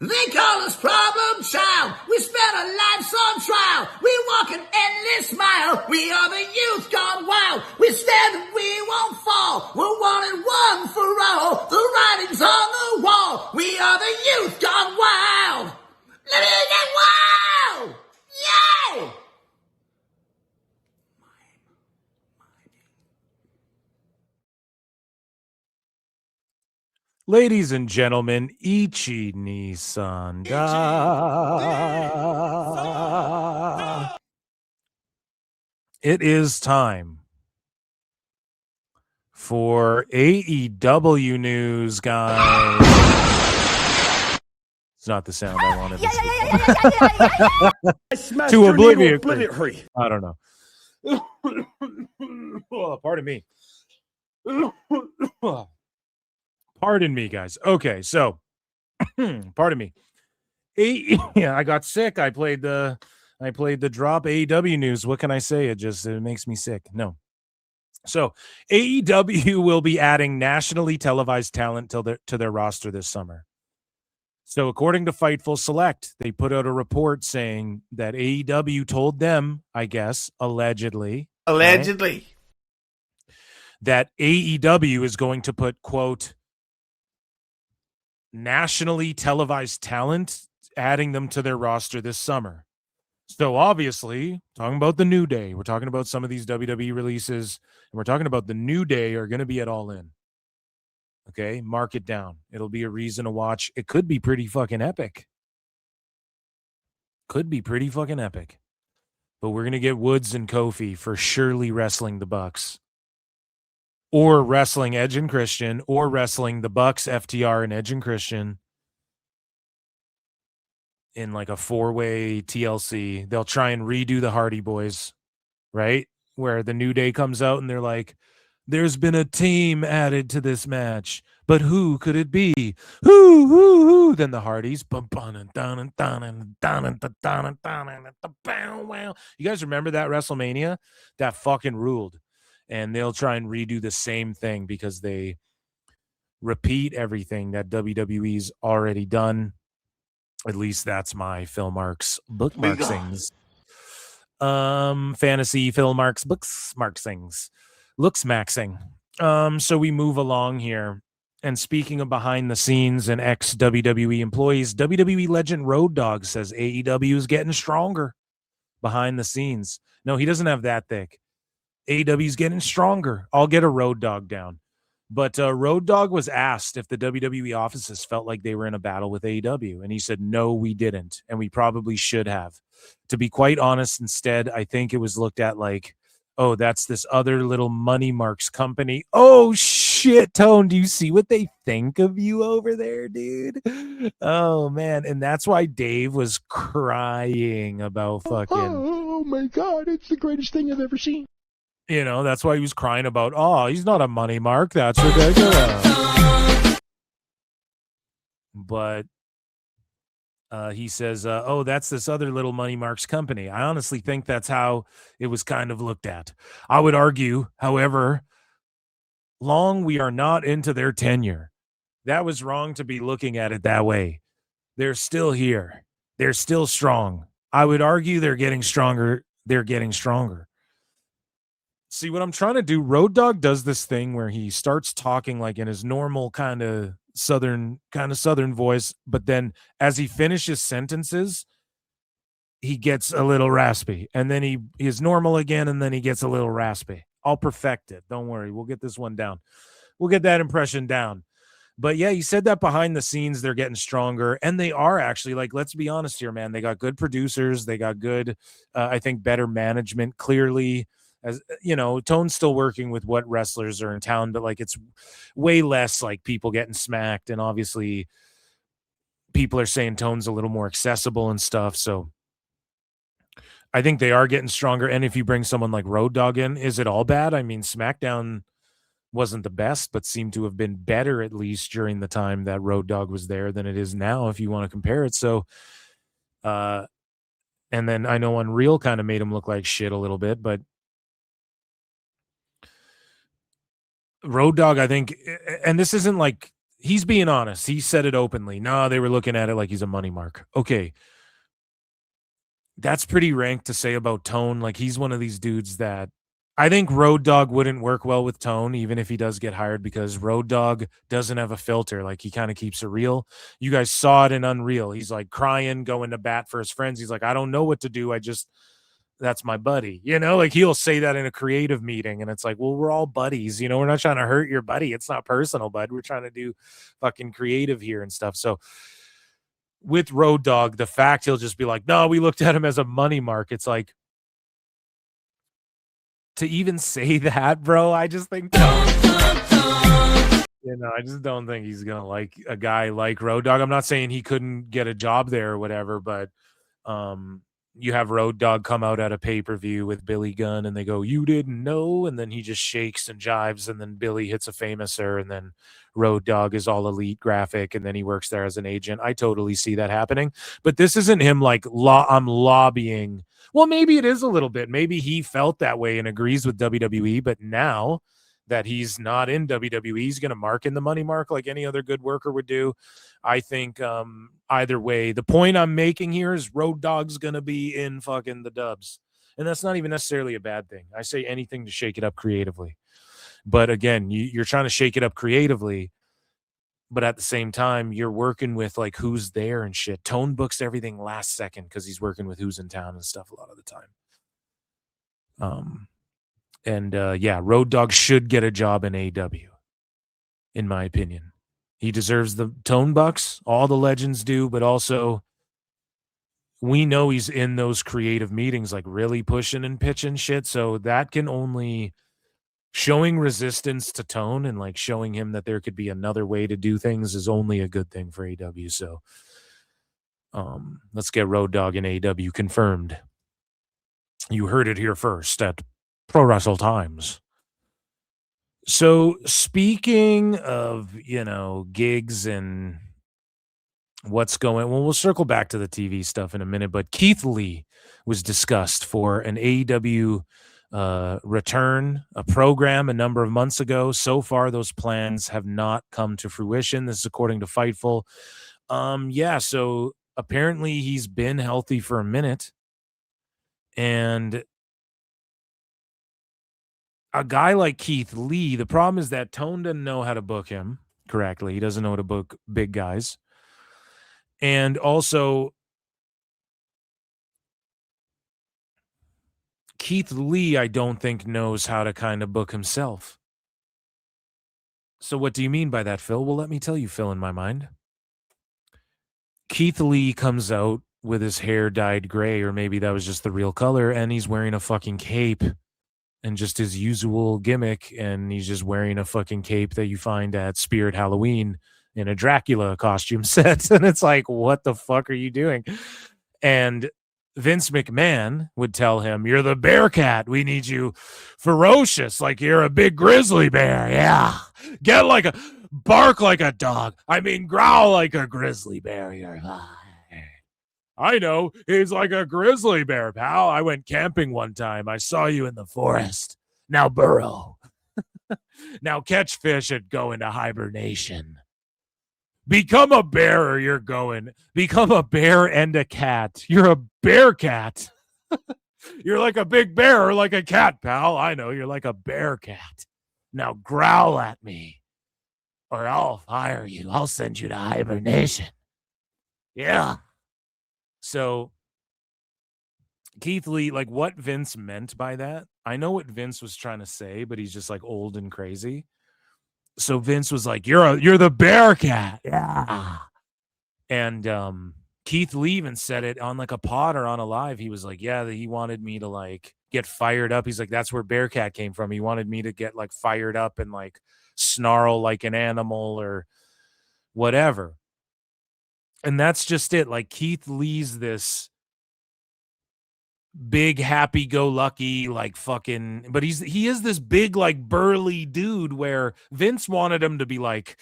They call us problem child. We spent our lives on trial. We walk an endless mile. We are the youth gone wild. We stand and we won't fall. We're one and one for all. The writing's on the wall. We are the youth gone wild. Wow! Yay! Ladies and gentlemen, Ichi Nissan da. It is time for AEW news, guys. It's not the sound I wanted. To oblivion. I don't know. Oh, pardon me. Pardon me, guys. Okay, so pardon me. Yeah, I got sick. I played the drop AEW news. What can I say? It makes me sick. No. So AEW will be adding nationally televised talent to their roster this summer. So according to Fightful Select, they put out a report saying that AEW told them, I guess, allegedly, right, that AEW is going to put, quote, nationally televised talent, adding them to their roster this summer. So obviously, talking about the New Day, we're talking about some of these WWE releases, and we're talking about the New Day are going to be at All In. Okay, mark it down. It'll be a reason to watch. It could be pretty fucking epic. But we're going to get Woods and Kofi for surely wrestling the Bucks. Or wrestling Edge and Christian, or wrestling the Bucks, FTR, and Edge and Christian in like a 4-way TLC. They'll try and redo the Hardy Boys, right? Where the New Day comes out and they're like, there's been a team added to this match, but who could it be? Who? Then the Hardys. You guys remember that WrestleMania? That fucking ruled. And they'll try and redo the same thing because they repeat everything that WWE's already done. At least that's my Phil Marks bookmarksings. Fantasy Phil Marks bookmarksings. Looks maxing. So we move along here. And speaking of behind the scenes and ex-WWE employees, WWE legend Road Dogg says AEW is getting stronger behind the scenes. No, he doesn't have that thick. AEW's getting stronger. I'll get a Road Dogg down. But Road Dogg was asked if the WWE offices felt like they were in a battle with AEW. And he said, no, we didn't. And we probably should have. To be quite honest, instead, I think it was looked at like, oh, that's this other little money marks company. Oh, shit, Tone. Do you see what they think of you over there, dude? Oh, man. And that's why Dave was crying about fucking. Oh, my God. It's the greatest thing I've ever seen. You know, that's why he was crying about, oh, he's not a money mark. That's ridiculous. But he says, oh, that's this other little money marks company. I honestly think that's how it was kind of looked at. I would argue, however, long we are not into their tenure. That was wrong to be looking at it that way. They're still here. They're still strong. I would argue they're getting stronger. They're getting stronger. See, what I'm trying to do, Road Dogg does this thing where he starts talking like in his normal kind of southern voice, but then as he finishes sentences, he gets a little raspy, and then he is normal again, and then he gets a little raspy. I'll perfect it. Don't worry. We'll get this one down. We'll get that impression down. But yeah, he said that behind the scenes, they're getting stronger, and they are actually, like, let's be honest here, man. They got good producers. They got good, I think, better management, clearly. As you know, Tone's still working with what wrestlers are in town, but like it's way less like people getting smacked, and obviously people are saying Tone's a little more accessible and stuff. So I think they are getting stronger. And if you bring someone like Road Dogg in, is it all bad? I mean, SmackDown wasn't the best, but seemed to have been better at least during the time that Road Dogg was there than it is now, if you want to compare it. So and then I know Unreal kind of made him look like shit a little bit, but Road Dogg, I think, and this isn't like, he's being honest. He said it openly. No, they were looking at it like he's a money mark. Okay. That's pretty rank to say about Tone. Like, he's one of these dudes that I think Road Dogg wouldn't work well with Tone, even if he does get hired, because Road Dogg doesn't have a filter. Like, he kind of keeps it real. You guys saw it in Unreal. He's like crying, going to bat for his friends. He's like, I don't know what to do. That's my buddy. You know, like he'll say that in a creative meeting, and it's like, well, we're all buddies. You know, we're not trying to hurt your buddy. It's not personal, bud. We're trying to do fucking creative here and stuff. So with Road Dogg, the fact he'll just be like, no, we looked at him as a money mark. It's like, to even say that, bro, I just think, I just don't think he's gonna like a guy like Road Dogg. I'm not saying he couldn't get a job there or whatever, but you have Road Dogg come out at a pay-per-view with Billy Gunn, and they go, you didn't know, and then he just shakes and jives, and then Billy hits a famouser, and then Road Dogg is all elite graphic, and then he works there as an agent. I totally see that happening, but this isn't him like I'm lobbying. Well, maybe it is a little bit. Maybe he felt that way and agrees with WWE, but now that he's not in WWE, he's going to mark in the money mark like any other good worker would do. I think either way, the point I'm making here is Road Dogg's going to be in fucking the dubs. And that's not even necessarily a bad thing. I say anything to shake it up creatively. But again, you're trying to shake it up creatively, but at the same time, you're working with like who's there and shit. Tone books everything last second because he's working with who's in town and stuff a lot of the time. Yeah, Road Dogg should get a job in AEW, in my opinion. He deserves the Tone bucks. All the legends do, but also we know he's in those creative meetings, like really pushing and pitching shit. So that can only showing resistance to Tone and like showing him that there could be another way to do things is only a good thing for AEW. So let's get Road Dogg in AEW confirmed. You heard it here first at Pro Wrestle Times. So speaking of, gigs and what's going, well, we'll circle back to the TV stuff in a minute, but Keith Lee was discussed for an AEW return, a program a number of months ago. So far, those plans have not come to fruition. This is according to Fightful. So apparently he's been healthy for a minute, and a guy like Keith Lee, the problem is that Tone doesn't know how to book him correctly. He doesn't know how to book big guys. And also, Keith Lee, I don't think, knows how to kind of book himself. So what do you mean by that, Phil? Well, let me tell you, Phil, in my mind. Keith Lee comes out with his hair dyed gray, or maybe that was just the real color, and he's wearing a fucking cape and just his usual gimmick, and he's just wearing a fucking cape that you find at Spirit Halloween in a Dracula costume set. And it's like, what the fuck are you doing? And Vince McMahon would tell him, you're the Bearcat. We need you ferocious, like you're a big grizzly bear. Yeah. Bark like a dog. I mean, growl like a grizzly bear. I know. He's like a grizzly bear, pal. I went camping one time. I saw you in the forest. Now burrow. Now catch fish and go into hibernation. Become a bear or you're going. Become a bear and a cat. You're a bear cat. You're like a big bear or like a cat, pal. I know. You're like a bear cat. Now growl at me or I'll fire you. I'll send you to hibernation. Yeah. So Keith Lee, like what Vince meant by that, I know what Vince was trying to say, but he's just like old and crazy. So Vince was like, you're the Bearcat. Yeah. And Keith Lee even said it on like a pod or on a live. He was like, yeah, he wanted me to like get fired up. He's like, that's where Bearcat came from. He wanted me to get like fired up and like snarl like an animal or whatever. And that's just it. Like Keith Lee's this big happy-go-lucky like fucking, but he is this big like burly dude where Vince wanted him to be like,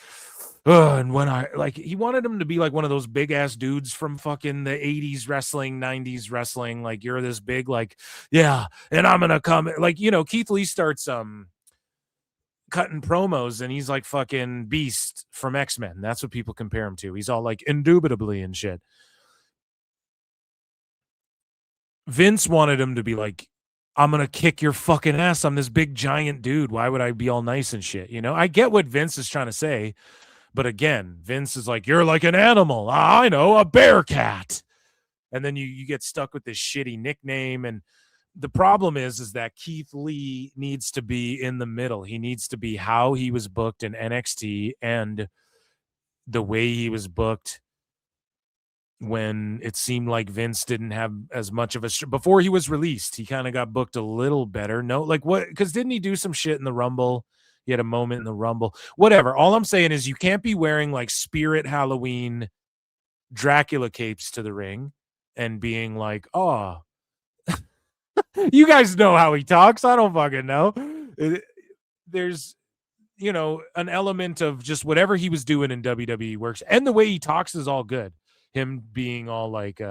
and when he wanted him to be like one of those big ass dudes from fucking the 80s wrestling, 90s wrestling. Like you're this big, like, yeah, and I'm gonna come, like, Keith Lee starts cutting promos and he's like fucking Beast from X-Men. That's what people compare him to. He's all like indubitably and shit. Vince wanted him to be like I'm going to kick your fucking ass. I'm this big giant dude. Why would I be all nice and shit? You know, I get what Vince is trying to say. But again, Vince is like, you're like an animal. I know, a bear cat. And then you get stuck with this shitty nickname. And the problem is that Keith Lee needs to be in the middle. He needs to be how he was booked in NXT and the way he was booked when it seemed like Vince didn't have as much of a before he was released. He kind of got booked a little better. No, like what? Because didn't he do some shit in the Rumble? He had a moment in the Rumble. Whatever. All I'm saying is you can't be wearing like Spirit Halloween Dracula capes to the ring and being like, oh, you guys know how he talks. I don't fucking know. There's, you know, an element of just whatever he was doing in WWE works. And the way he talks is all good. Him being all like,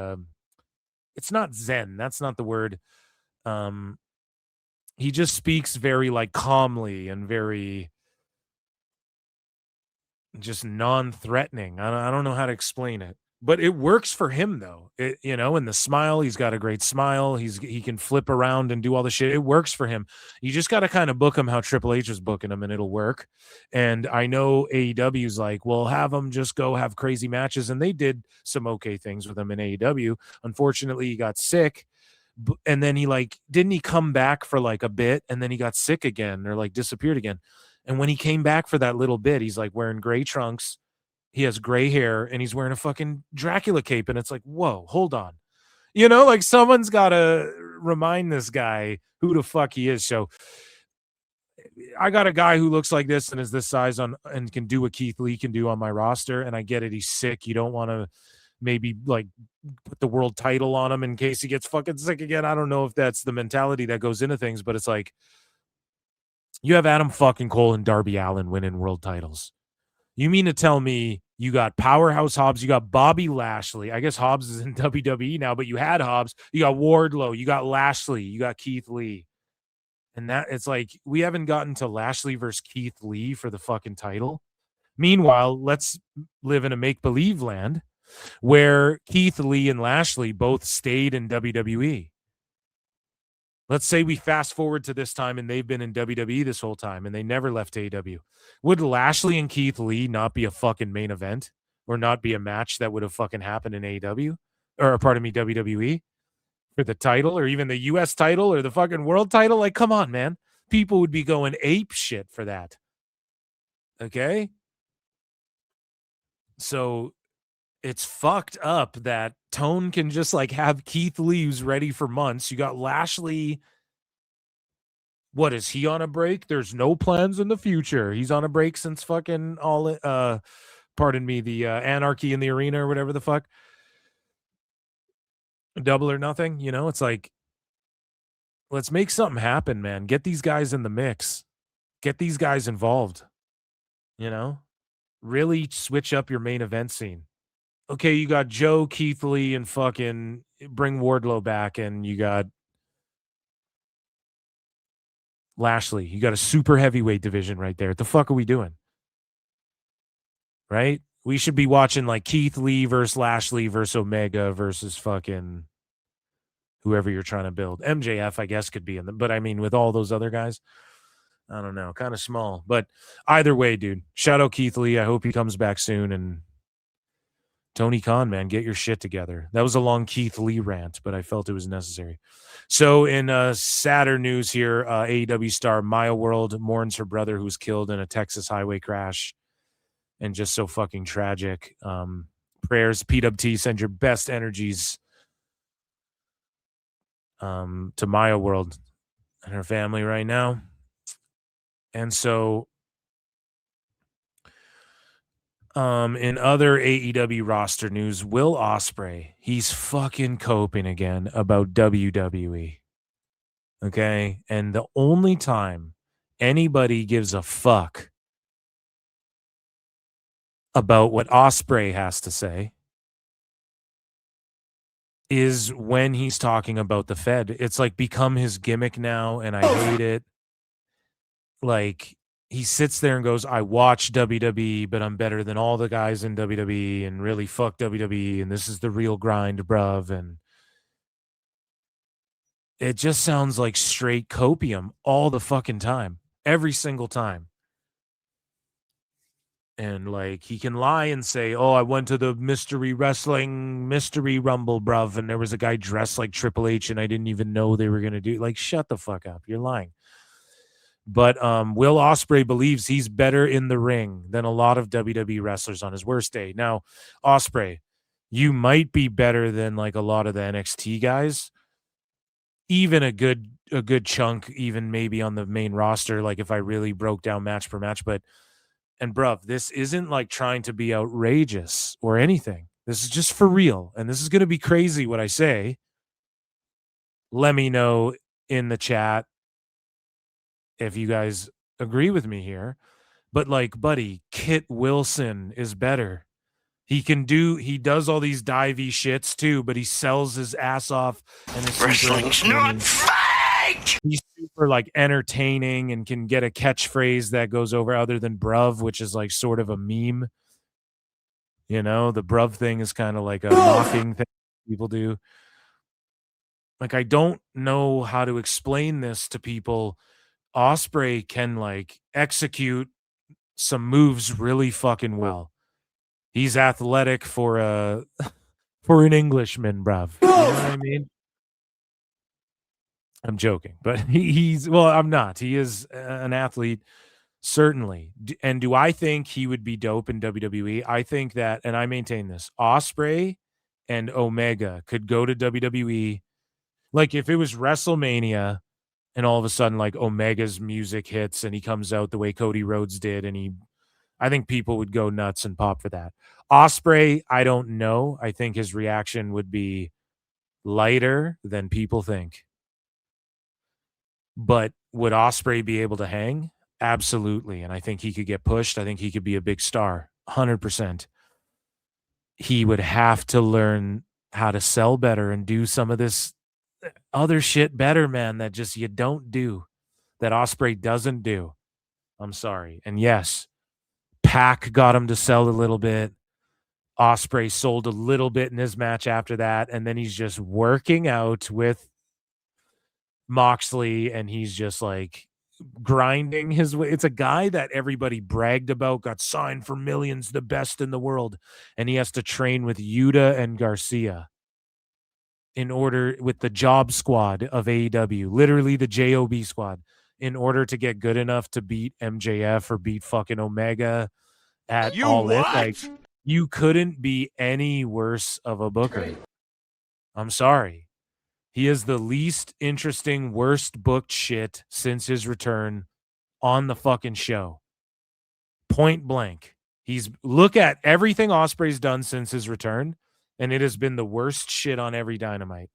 it's not Zen. That's not the word. He just speaks very like calmly and very just non-threatening. I don't know how to explain it, but it works for him though. It, you know, and the smile, he's got a great smile. He can flip around and do all the shit. It works for him. You just got to kind of book him how Triple H is booking him and it'll work. And I know AEW's like, well, have him just go have crazy matches. And they did some okay things with him in AEW. Unfortunately, he got sick. And then didn't he come back for like a bit and then he got sick again or like disappeared again. And when he came back for that little bit, he's like wearing gray trunks. He has gray hair and he's wearing a fucking Dracula cape. And it's like, whoa, hold on. You know, like someone's got to remind this guy who the fuck he is. So I got a guy who looks like this and is this size on and can do what Keith Lee can do on my roster. And I get it. He's sick. You don't want to maybe like put the world title on him in case he gets fucking sick again. I don't know if that's the mentality that goes into things, but it's like you have Adam fucking Cole and Darby Allin winning world titles. You mean to tell me you got Powerhouse Hobbs, you got Bobby Lashley. I guess Hobbs is in WWE now, but you had Hobbs, you got Wardlow, you got Lashley, you got Keith Lee. And that it's like we haven't gotten to Lashley versus Keith Lee for the fucking title. Meanwhile, let's live in a make-believe land where Keith Lee and Lashley both stayed in WWE. Let's say we fast forward to this time and they've been in WWE this whole time and they never left AEW. Would Lashley and Keith Lee not be a fucking main event or not be a match that would have fucking happened in AEW or pardon me, WWE for the title or even the US title or the fucking world title? Like, come on, man. People would be going ape shit for that. Okay. So it's fucked up that Tone can just like have Keith Lee who's ready for months. You got Lashley. What is he on a break? There's no plans in the future. He's on a break since fucking pardon me, the Anarchy in the Arena or whatever the fuck. Double or Nothing. You know, it's like, let's make something happen, man. Get these guys in the mix. Get these guys involved. You know, really switch up your main event scene. Okay, you got Joe, Keith Lee, and fucking bring Wardlow back, and you got Lashley. You got a super heavyweight division right there. What the fuck are we doing? Right? We should be watching like Keith Lee versus Lashley versus Omega versus fucking whoever you're trying to build. MJF, I guess, could be in them, but I mean, with all those other guys, I don't know, kind of small. But either way, dude, shout out Keith Lee. I hope he comes back soon. And Tony Khan, man, get your shit together. That was a long Keith Lee rant, but I felt it was necessary. So in sadder news here, AEW star Maya World mourns her brother who was killed in a Texas highway crash. And just so fucking tragic. Prayers, PWT, send your best energies to Maya World and her family right now. And so in other AEW roster news, Will Ospreay, he's fucking coping again about WWE. Okay? And the only time anybody gives a fuck about what Ospreay has to say is when he's talking about the Fed. It's like become his gimmick now, and I hate it. Like, he sits there and goes, I watch WWE, but I'm better than all the guys in WWE, and really fuck WWE, and this is the real grind, bruv. And It just sounds like straight copium all the fucking time, every single time. And like he can lie and say, "Oh, I went to the mystery rumble, bruv, and there was a guy dressed like Triple H, and I didn't even know they were gonna do." Like, shut the fuck up, you're lying. But Will Ospreay believes he's better in the ring than a lot of WWE wrestlers on his worst day. Now, Ospreay, you might be better than like a lot of the NXT guys, even a good chunk, even maybe on the main roster. Like if I really broke down match per match, but. And bruv, this isn't like trying to be outrageous or anything. This is just for real. And this is going to be crazy what I say. Let me know in the chat if you guys agree with me here. But like, buddy, Kit Wilson is better. He does all these divey shits too, but he sells his ass off. And Wrestling's not fake! He's super like entertaining and can get a catchphrase that goes over other than bruv, which is like sort of a meme. You know, the bruv thing is kind of like a mocking thing people do. Like, I don't know how to explain this to people. Ospreay can like execute some moves really fucking well. He's athletic for an Englishman, bruv. You know what I mean? I'm joking, but I'm not. He is an athlete, certainly. And do I think he would be dope in WWE? I think that, and I maintain this, Ospreay and Omega could go to WWE. Like if it was WrestleMania and all of a sudden like Omega's music hits and he comes out the way Cody Rhodes did, and I think people would go nuts and pop for that. Ospreay, I don't know. I think his reaction would be lighter than people think. But would Ospreay be able to hang? Absolutely. And I think he could get pushed. I think he could be a big star. 100%. He would have to learn how to sell better and do some of this other shit better, man, that just you don't do, that Ospreay doesn't do. I'm sorry. And yes, Pac got him to sell a little bit. Ospreay sold a little bit in his match after that. And then he's just working out with Moxley, and he's just like grinding his way. It's a guy that everybody bragged about, got signed for millions, the best in the world, and he has to train with Yuta and Garcia with the job squad of AEW, literally the JOB squad, in order to get good enough to beat MJF or beat fucking Omega at All In. Like, you couldn't be any worse of a booker. I'm sorry. He is the least interesting, worst booked shit since his return on the fucking show. Point blank. Look at everything Ospreay's done since his return, and it has been the worst shit on every Dynamite.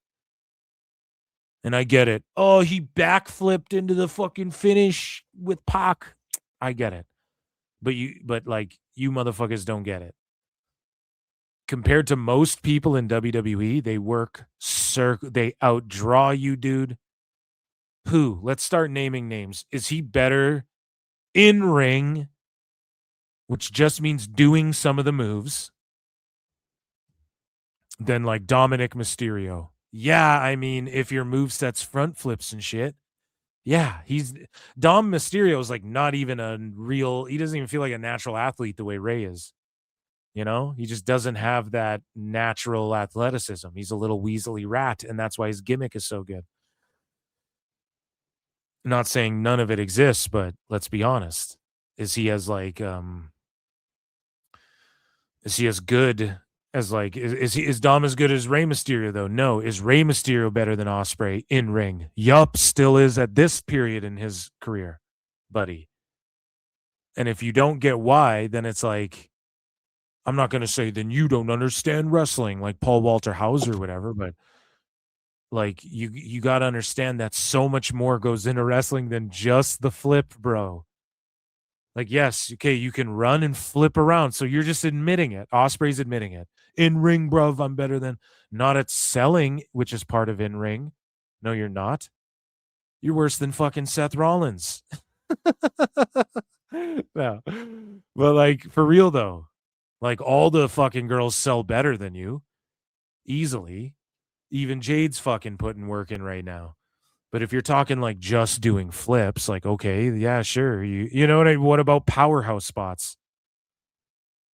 And I get it. Oh, he backflipped into the fucking finish with Pac. I get it. But you motherfuckers don't get it. Compared to most people in WWE, they work they outdraw you, dude. Who? Let's start naming names. Is he better in ring, which just means doing some of the moves, than like Dominic Mysterio? Yeah, I mean, if your moveset's front flips and shit, yeah, Dom Mysterio is like not even he doesn't even feel like a natural athlete the way Ray is. You know, he just doesn't have that natural athleticism. He's a little weaselly rat, and that's why his gimmick is so good. Not saying none of it exists, but let's be honest. Is he as good as is Dom as good as Rey Mysterio though? No. Is Rey Mysterio better than Ospreay in ring? Yup, still is at this period in his career, buddy. And if you don't get why, then it's like, I'm not going to say then you don't understand wrestling like Paul Walter Hauser or whatever, but like you got to understand that so much more goes into wrestling than just the flip, bro. Like, yes, okay, you can run and flip around. So you're just admitting it. Ospreay's admitting it. In ring, bruv, I'm better than. Not at selling, which is part of in ring. No, you're not. You're worse than fucking Seth Rollins. No. But like, for real though, like all the fucking girls sell better than you. Easily. Even Jade's fucking putting work in right now. But if you're talking like just doing flips, like, okay, yeah, sure. You know what I mean? What about powerhouse spots?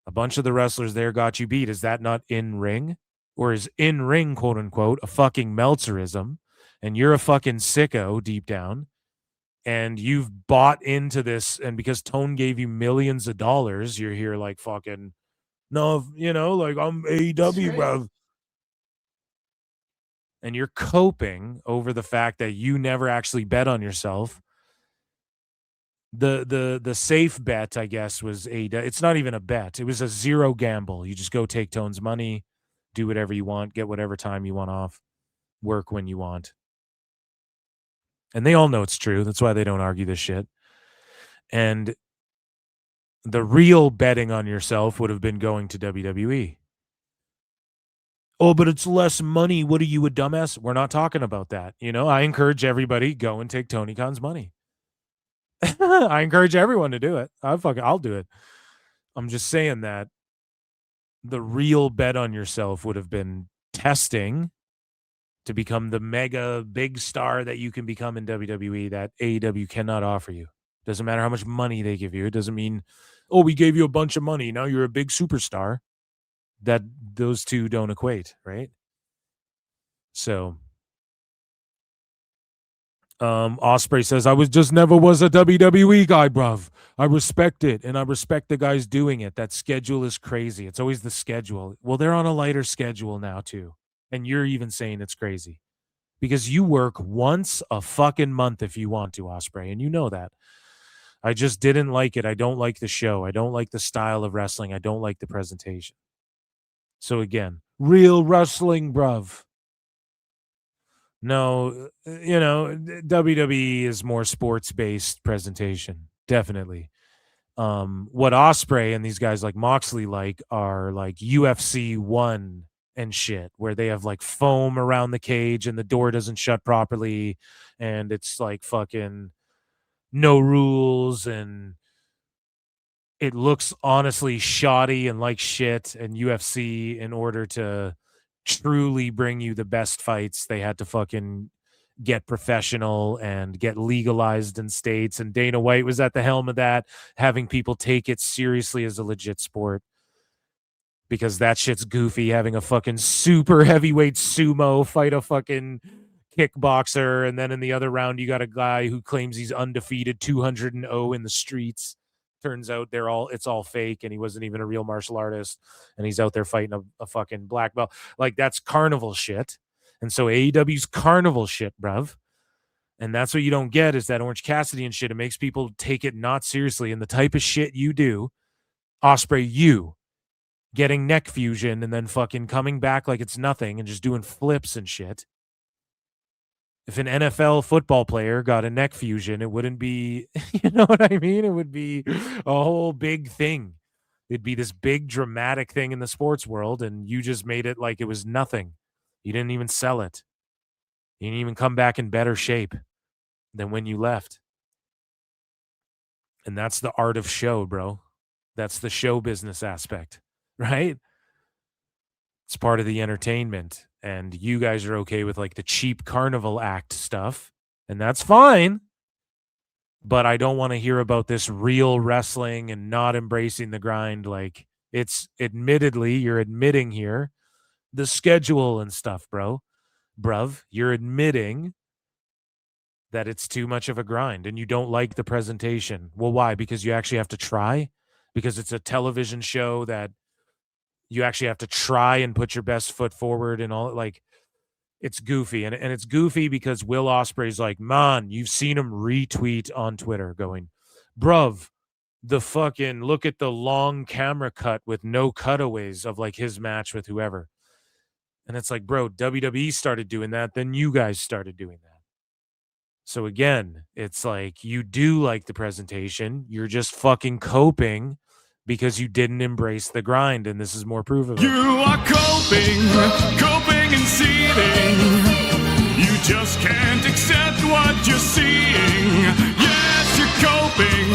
A bunch of the wrestlers there got you beat. Is that not in ring? Or is in ring, quote unquote, a fucking Meltzerism? And you're a fucking sicko deep down. And you've bought into this. And because Tone gave you millions of dollars, you're here like fucking, no, you know, like I'm AEW, bro. And you're coping over the fact that you never actually bet on yourself. The safe bet, I guess, was it's not even a bet. It was a zero gamble. You just go take Tone's money, do whatever you want, get whatever time you want off, work when you want. And they all know it's true. That's why they don't argue this shit. And the real betting on yourself would have been going to WWE. Oh, but it's less money. What are you, a dumbass? We're not talking about that. You know, I encourage everybody, go and take Tony Khan's money. I encourage everyone to do it. I'll do it. I'm just saying that the real bet on yourself would have been testing to become the mega big star that you can become in WWE that AEW cannot offer you. Doesn't matter how much money they give you. It doesn't mean, oh, we gave you a bunch of money, now you're a big superstar. That those two don't equate, right? So Ospreay says, I never was a WWE guy, bruv. I respect it, and I respect the guys doing it. That schedule is crazy. It's always the schedule. Well, they're on a lighter schedule now, too. And you're even saying it's crazy. Because you work once a fucking month if you want to, Ospreay, and you know that. I just didn't like it. I don't like the show. I don't like the style of wrestling. I don't like the presentation. So again, real wrestling, bruv. No, you know, WWE is more sports-based presentation, definitely. What Ospreay and these guys like Moxley are like UFC 1 and shit, where they have like foam around the cage and the door doesn't shut properly, and it's like fucking no rules, and it looks honestly shoddy and like shit. And UFC, in order to truly bring you the best fights, they had to fucking get professional and get legalized in states. And Dana White was at the helm of that, having people take it seriously as a legit sport. Because that shit's goofy, having a fucking super heavyweight sumo fight a fucking kickboxer, and then in the other round you got a guy who claims he's undefeated 200-0 in the streets. Turns out it's all fake, and he wasn't even a real martial artist, and he's out there fighting a fucking black belt. Like, that's carnival shit. And so AEW's carnival shit, bruv. And that's what you don't get, is that Orange Cassidy and shit. It makes people take it not seriously. And the type of shit you do, Ospreay, you getting neck fusion and then fucking coming back like it's nothing and just doing flips and shit. If an NFL football player got a neck fusion, it wouldn't be, you know what I mean? It would be a whole big thing. It'd be this big dramatic thing in the sports world, and you just made it like it was nothing. You didn't even sell it. You didn't even come back in better shape than when you left. And that's the art of show, bro. That's the show business aspect, right? It's part of the entertainment. And you guys are okay with like the cheap carnival act stuff, and that's fine. But I don't want to hear about this real wrestling and not embracing the grind. Like, it's admittedly, you're admitting here the schedule and stuff, bruv. You're admitting that it's too much of a grind and you don't like the presentation. Well, why? Because you actually have to try? Because it's a television show that you actually have to try and put your best foot forward and all. Like, it's goofy. And it's goofy because Will Ospreay's like, man, you've seen him retweet on Twitter going, bruv, the fucking look at the long camera cut with no cutaways of like his match with whoever. And it's like, bro, WWE started doing that, then you guys started doing that. So again, it's like, you do like the presentation, you're just fucking coping because you didn't embrace the grind, and this is more proof of it. You are coping and seething. You just can't accept what you're seeing. Yes, you're coping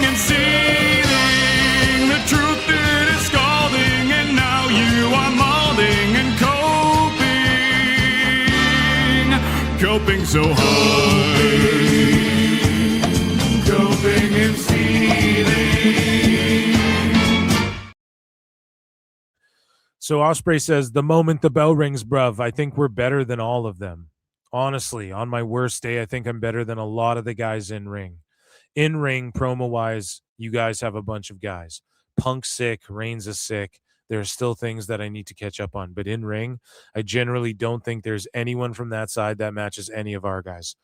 and seething. The truth it is scalding, and now you are molding and coping. coping so hard. Coping and seething. So Ospreay says, the moment the bell rings, bruv, I think we're better than all of them. Honestly, on my worst day, I think I'm better than a lot of the guys in ring. In ring, promo-wise, you guys have a bunch of guys. Punk's sick, Reigns is sick. There are still things that I need to catch up on. But in ring, I generally don't think there's anyone from that side that matches any of our guys.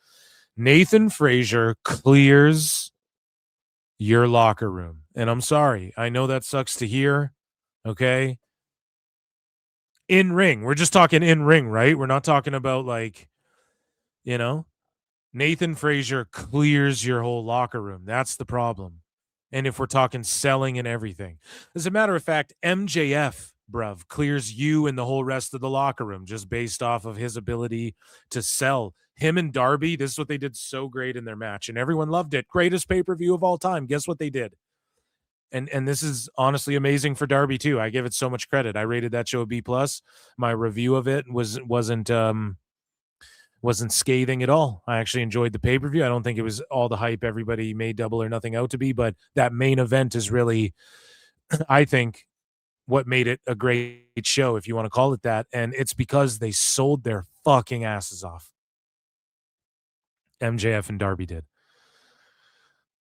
Nathan Frazier clears your locker room. And I'm sorry. I know that sucks to hear. Okay? In ring. We're just talking in ring, right? We're not talking about like, you know, Nathan Frazier clears your whole locker room. That's the problem. And if we're talking selling and everything, as a matter of fact, MJF, bruv, clears you and the whole rest of the locker room just based off of his ability to sell. Him and Darby, this is what they did so great in their match, and everyone loved it. Greatest pay-per-view of all time. Guess what they did? And this is honestly amazing for Darby too. I give it so much credit. I rated that show a B+. My review of it wasn't scathing at all. I actually enjoyed the pay-per-view. I don't think it was all the hype everybody made Double or Nothing out to be, but that main event is really, I think, what made it a great show, if you want to call it that. And it's because they sold their fucking asses off. MJF and Darby did.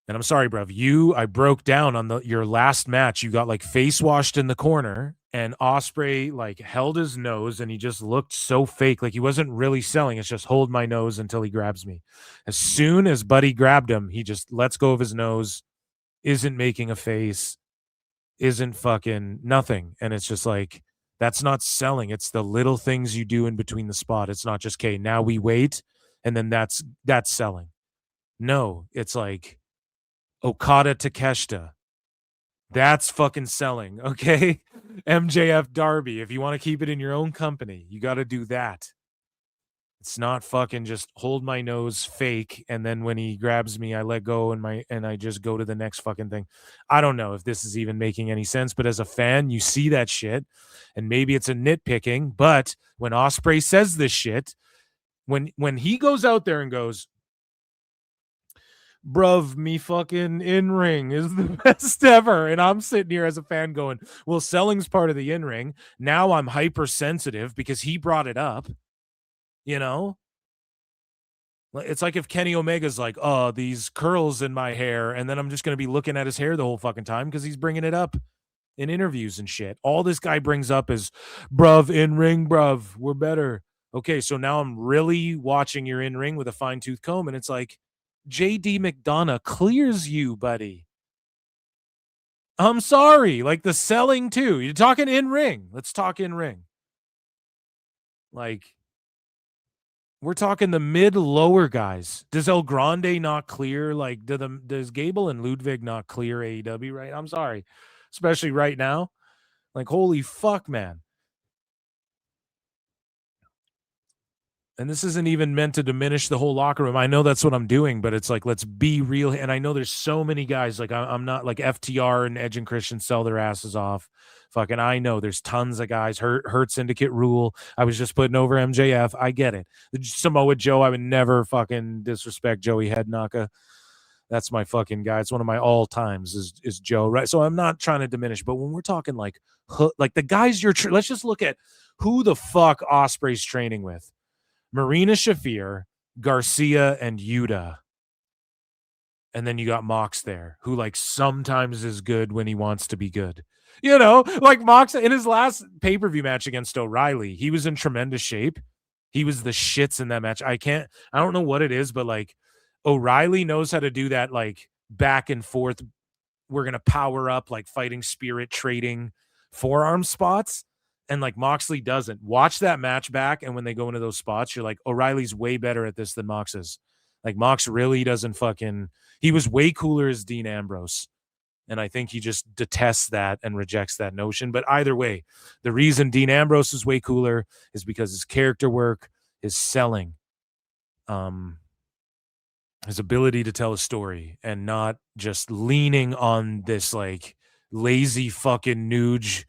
And I'm sorry, bruv. I broke down on your last match. You got like face washed in the corner, and Ospreay like held his nose, and he just looked so fake. Like he wasn't really selling. It's just hold my nose until he grabs me. As soon as Buddy grabbed him, he just lets go of his nose, isn't making a face, isn't fucking nothing. And it's just like, that's not selling. It's the little things you do in between the spot. It's not just, okay, now we wait, and then that's selling. No, it's like Okada Takeshita. That's fucking selling, okay? MJF Darby. If you want to keep it in your own company, you got to do that. It's not fucking just hold my nose fake, and then when he grabs me, I let go and I just go to the next fucking thing. I don't know if this is even making any sense, but as a fan, you see that shit, and maybe it's a nitpicking, but when Ospreay says this shit, when he goes out there and goes, bruv, me fucking in-ring is the best ever. And I'm sitting here as a fan going, well, selling's part of the in-ring. Now I'm hypersensitive because he brought it up. You know? It's like if Kenny Omega's like, oh, these curls in my hair, and then I'm just going to be looking at his hair the whole fucking time because he's bringing it up in interviews and shit. All this guy brings up is, bruv, in-ring, bruv, we're better. Okay, so now I'm really watching your in-ring with a fine-tooth comb, and it's like, JD McDonough clears you, buddy. I'm sorry. Like the selling too. You're talking in ring. Let's talk in ring. Like we're talking the mid lower guys. Does El Grande not clear? Like does Gable and Ludwig not clear AEW? Right? I'm sorry. Especially right now. Like holy fuck, man. And this isn't even meant to diminish the whole locker room. I know that's what I'm doing, but it's like, let's be real. And I know there's so many guys, like I'm not like FTR and Edge and Christian sell their asses off. Fucking, I know there's tons of guys. Hurt Syndicate Rule. I was just putting over MJF. I get it. Samoa Joe, I would never fucking disrespect Joey Headknocker. That's my fucking guy. It's one of my all times is Joe, right? So I'm not trying to diminish, but when we're talking like the guys let's just look at who the fuck Ospreay's training with. Marina Shafir, Garcia, and Yuta. And then you got Mox there, who like sometimes is good when he wants to be good. You know, like Mox in his last pay-per-view match against O'Reilly, he was in tremendous shape. He was the shits in that match. I don't know what it is, but like O'Reilly knows how to do that like back and forth. We're going to power up like fighting spirit trading forearm spots. And like Moxley doesn't. Watch that match back, and when they go into those spots, you're like, O'Reilly's way better at this than Mox is. Like Mox really doesn't fucking. He was way cooler as Dean Ambrose, and I think he just detests that and rejects that notion. But either way, the reason Dean Ambrose is way cooler is because his character work, his selling, his ability to tell a story, and not just leaning on this like lazy fucking nooge.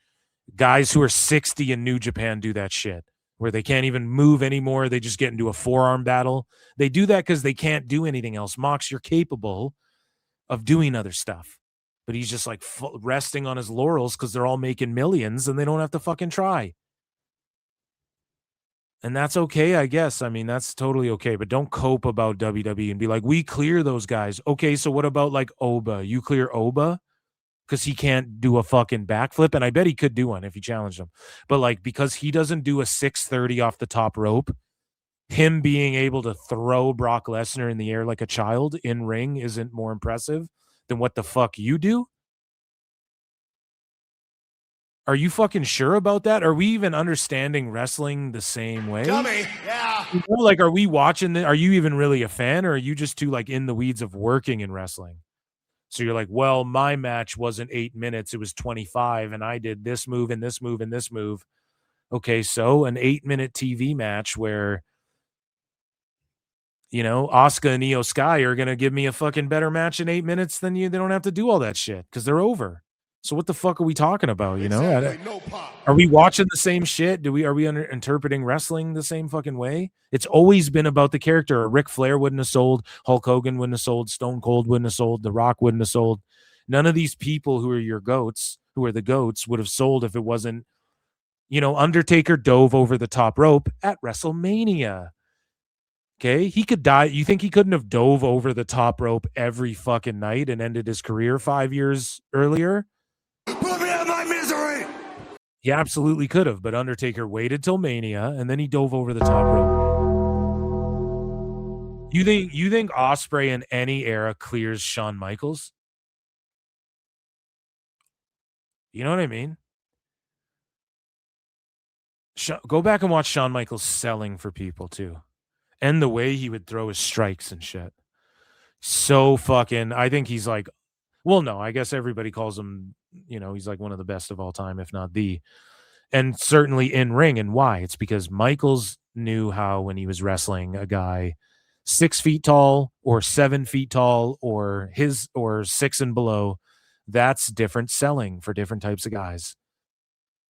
Guys who are 60 in New Japan do that shit. where they can't even move anymore. They just get into a forearm battle. They do that because they can't do anything else. Mox, you're capable of doing other stuff. But he's just like resting on his laurels because they're all making millions and they don't have to fucking try. And that's okay, I guess. I mean, that's totally okay. But don't cope about WWE and be like, we clear those guys. Okay, so what about like Oba? You clear Oba? Because he can't do a fucking backflip, and I bet he could do one if he challenged him. But like, because he doesn't do a 630 off the top rope, him being able to throw Brock Lesnar in the air like a child in ring isn't more impressive than what the fuck you do? Are you fucking sure about that? Are we even understanding wrestling the same way? Dummy, yeah. You know, like, are we watching this? Are you even really a fan, or are you just too like in the weeds of working in wrestling? So you're like, well, my match wasn't 8 minutes. It was 25. And I did this move and this move and this move. Okay. So an 8-minute TV match where, you know, Asuka and Io Sky are going to give me a fucking better match in 8 minutes than you. They don't have to do all that shit because they're over. So what the fuck are we talking about? You know, are we watching the same shit? Are we interpreting wrestling the same fucking way? It's always been about the character. Ric Flair wouldn't have sold. Hulk Hogan wouldn't have sold. Stone Cold wouldn't have sold. The Rock wouldn't have sold. None of these people who are your goats, who are the goats, would have sold if it wasn't, you know, Undertaker dove over the top rope at WrestleMania. Okay, he could die. You think he couldn't have dove over the top rope every fucking night and ended his career 5 years earlier? Put me out of my misery. He absolutely could have, but Undertaker waited till Mania and then he dove over the top rope. You think Ospreay in any era clears Shawn Michaels? You know what I mean? Go back and watch Shawn Michaels selling for people too. And the way he would throw his strikes and shit. So fucking, I think he's like, well, no, I guess everybody calls him, you know, he's like one of the best of all time, if not the. And certainly in ring. And why? It's because Michaels knew how, when he was wrestling a guy 6 feet tall or 7 feet tall or 6 and below, that's different selling for different types of guys.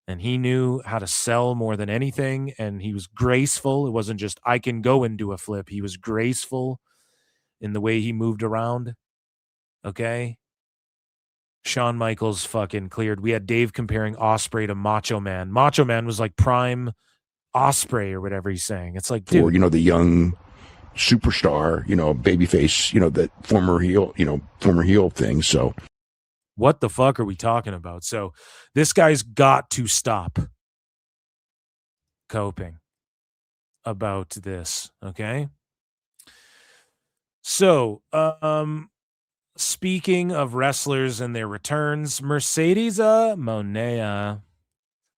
And he knew how to sell more than anything. And he was graceful. It wasn't just, I can go and do a flip. He was graceful in the way he moved around. Okay. Shawn Michaels fucking cleared. We had Dave comparing Ospreay to Macho Man. Macho Man was like prime Ospreay or whatever he's saying. It's like, dude, for, you know, the young superstar, you know, babyface, you know, that former heel thing. So what the fuck are we talking about? So this guy's got to stop coping about this. Okay. So, speaking of wrestlers and their returns, Mercedes Moné,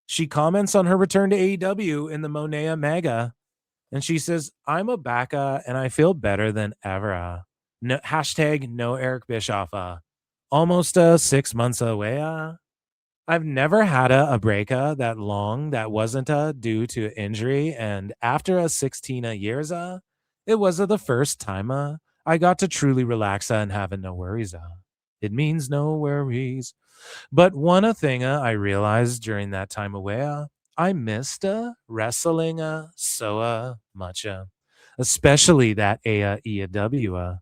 she comments on her return to AEW in the Moné Mega, and she says, I'm a back and I feel better than ever. No, hashtag no Eric Bischoff. Almost 6 months away. I've never had a break that long that wasn't due to injury, and after 16 years, it was the first time I got to truly relax and having no worries. It means no worries. But one thing I realized during that time away, I missed wrestling so much, especially that AEW.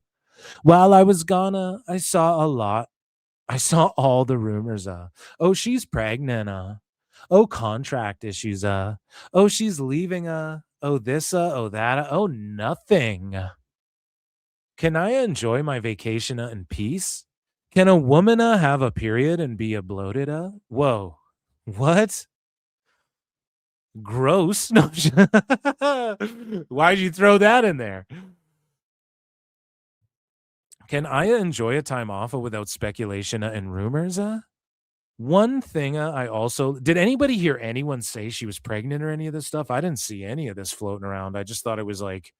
While I was gone, I saw a lot. I saw all the rumors. Oh, she's pregnant. Oh, contract issues. Oh, she's leaving. Oh, this. Oh, that. Oh, nothing. Can I enjoy my vacation in peace? Can a woman have a period and be bloated? Whoa. What? Gross. No. Why'd you throw that in there? Can I enjoy a time off without speculation and rumors? One thing I also... Did anybody hear anyone say she was pregnant or any of this stuff? I didn't see any of this floating around. I just thought it was like,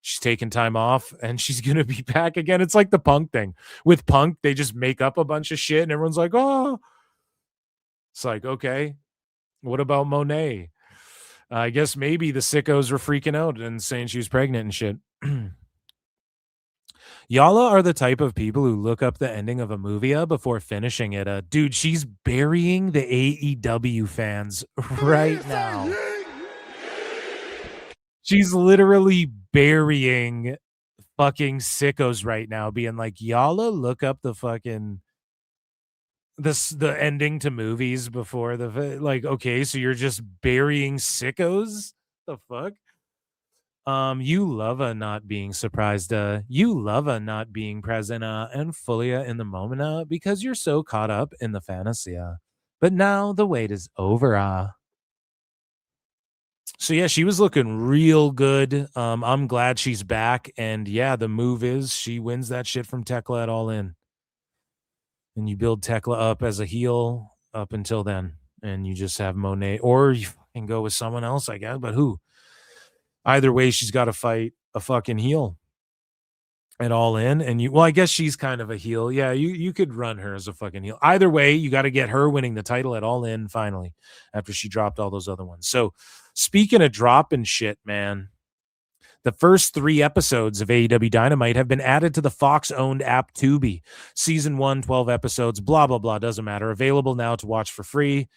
she's taking time off and she's going to be back again. It's like the Punk thing. With Punk, they just make up a bunch of shit and everyone's like, oh. It's like, okay, what about Monet? I guess maybe the sickos were freaking out and saying she was pregnant and shit. Y'all are the type of people who look up the ending of a movie before finishing it. Dude, she's burying the AEW fans right now. She's literally burying fucking sickos right now, being like, y'all look up the fucking the ending to movies before the like, okay, so you're just burying sickos? The fuck? You love not being surprised, you love not being present and fully in the moment because you're so caught up in the fantasy. But now the wait is over. So yeah, she was looking real good. I'm glad she's back, and yeah, the move is she wins that shit from Tekla at All In, and you build Tekla up as a heel up until then, and you just have Monet, or you can go with someone else, I guess. But who? Either way, she's got to fight a fucking heel at All In, and well, I guess she's kind of a heel. Yeah, you could run her as a fucking heel. Either way, you got to get her winning the title at All In finally after she dropped all those other ones. So speaking of dropping shit, man, the first 3 episodes of AEW Dynamite have been added to the Fox-owned app Tubi. Season 1, 12 episodes, blah, blah, blah, doesn't matter. Available now to watch for free.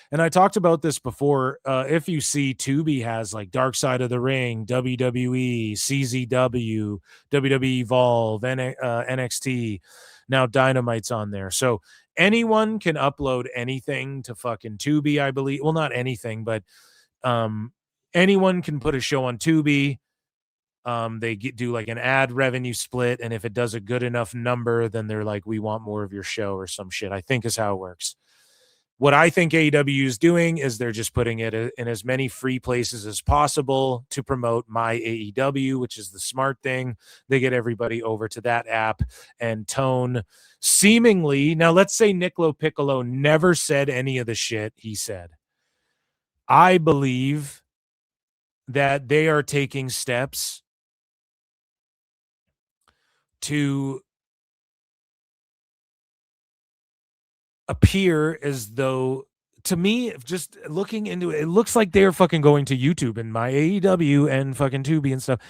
And I talked about this before. If you see, Tubi has like Dark Side of the Ring, WWE, CZW, WWE Evolve, NXT. Now Dynamite's on there. So anyone can upload anything to fucking Tubi, I believe. Well, not anything, but anyone can put a show on Tubi. They do like an ad revenue split, and if it does a good enough number, then they're like, we want more of your show or some shit, I think is how it works. What I think AEW is doing is they're just putting it in as many free places as possible to promote My AEW, which is the smart thing. They get everybody over to that app, and Tone seemingly, now let's say Niccolo Piccolo never said any of the shit he said. I believe that they are taking steps to appear as though, to me, just looking into it, it looks like they're fucking going to YouTube and My AEW and fucking Tubi and stuff.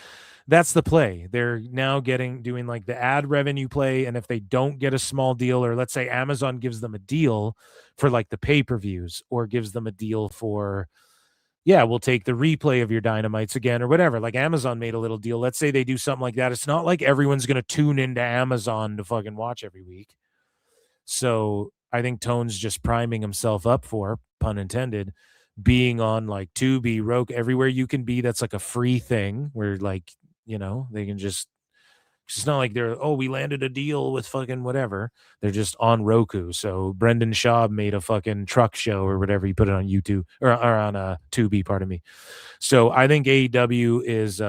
That's the play. They're now doing like the ad revenue play, and if they don't get a small deal, or let's say Amazon gives them a deal for like the pay-per-views, or gives them a deal for, yeah, we'll take the replay of your Dynamites again or whatever. Like Amazon made a little deal. Let's say they do something like that. It's not like everyone's going to tune into Amazon to fucking watch every week. So I think Tone's just priming himself up for, pun intended, being on like Tubi, Roku, everywhere you can be. That's like a free thing where, like, you know, they can just, it's not like they're, oh, we landed a deal with fucking whatever. They're just on Roku. So Brendan Schaub made a fucking truck show or whatever. He put it on YouTube or on Tubi, pardon me. So I think AEW is,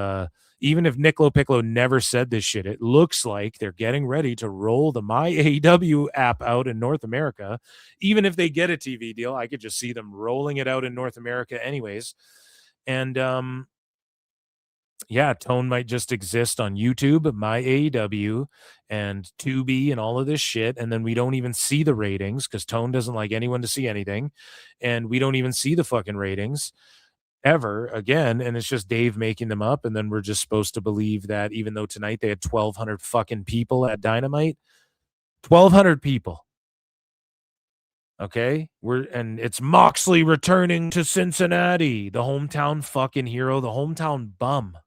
even if Niccolo Piccolo never said this shit, it looks like they're getting ready to roll the My AEW app out in North America. Even if they get a TV deal, I could just see them rolling it out in North America anyways. And yeah, Tone might just exist on YouTube, My AEW, and Tubi, and all of this shit. And then we don't even see the ratings because Tone doesn't like anyone to see anything. And we don't even see the fucking ratings ever again. And it's just Dave making them up. And then we're just supposed to believe that even though tonight they had 1,200 fucking people at Dynamite, 1,200 people. Okay, and it's Moxley returning to Cincinnati, the hometown fucking hero, the hometown bum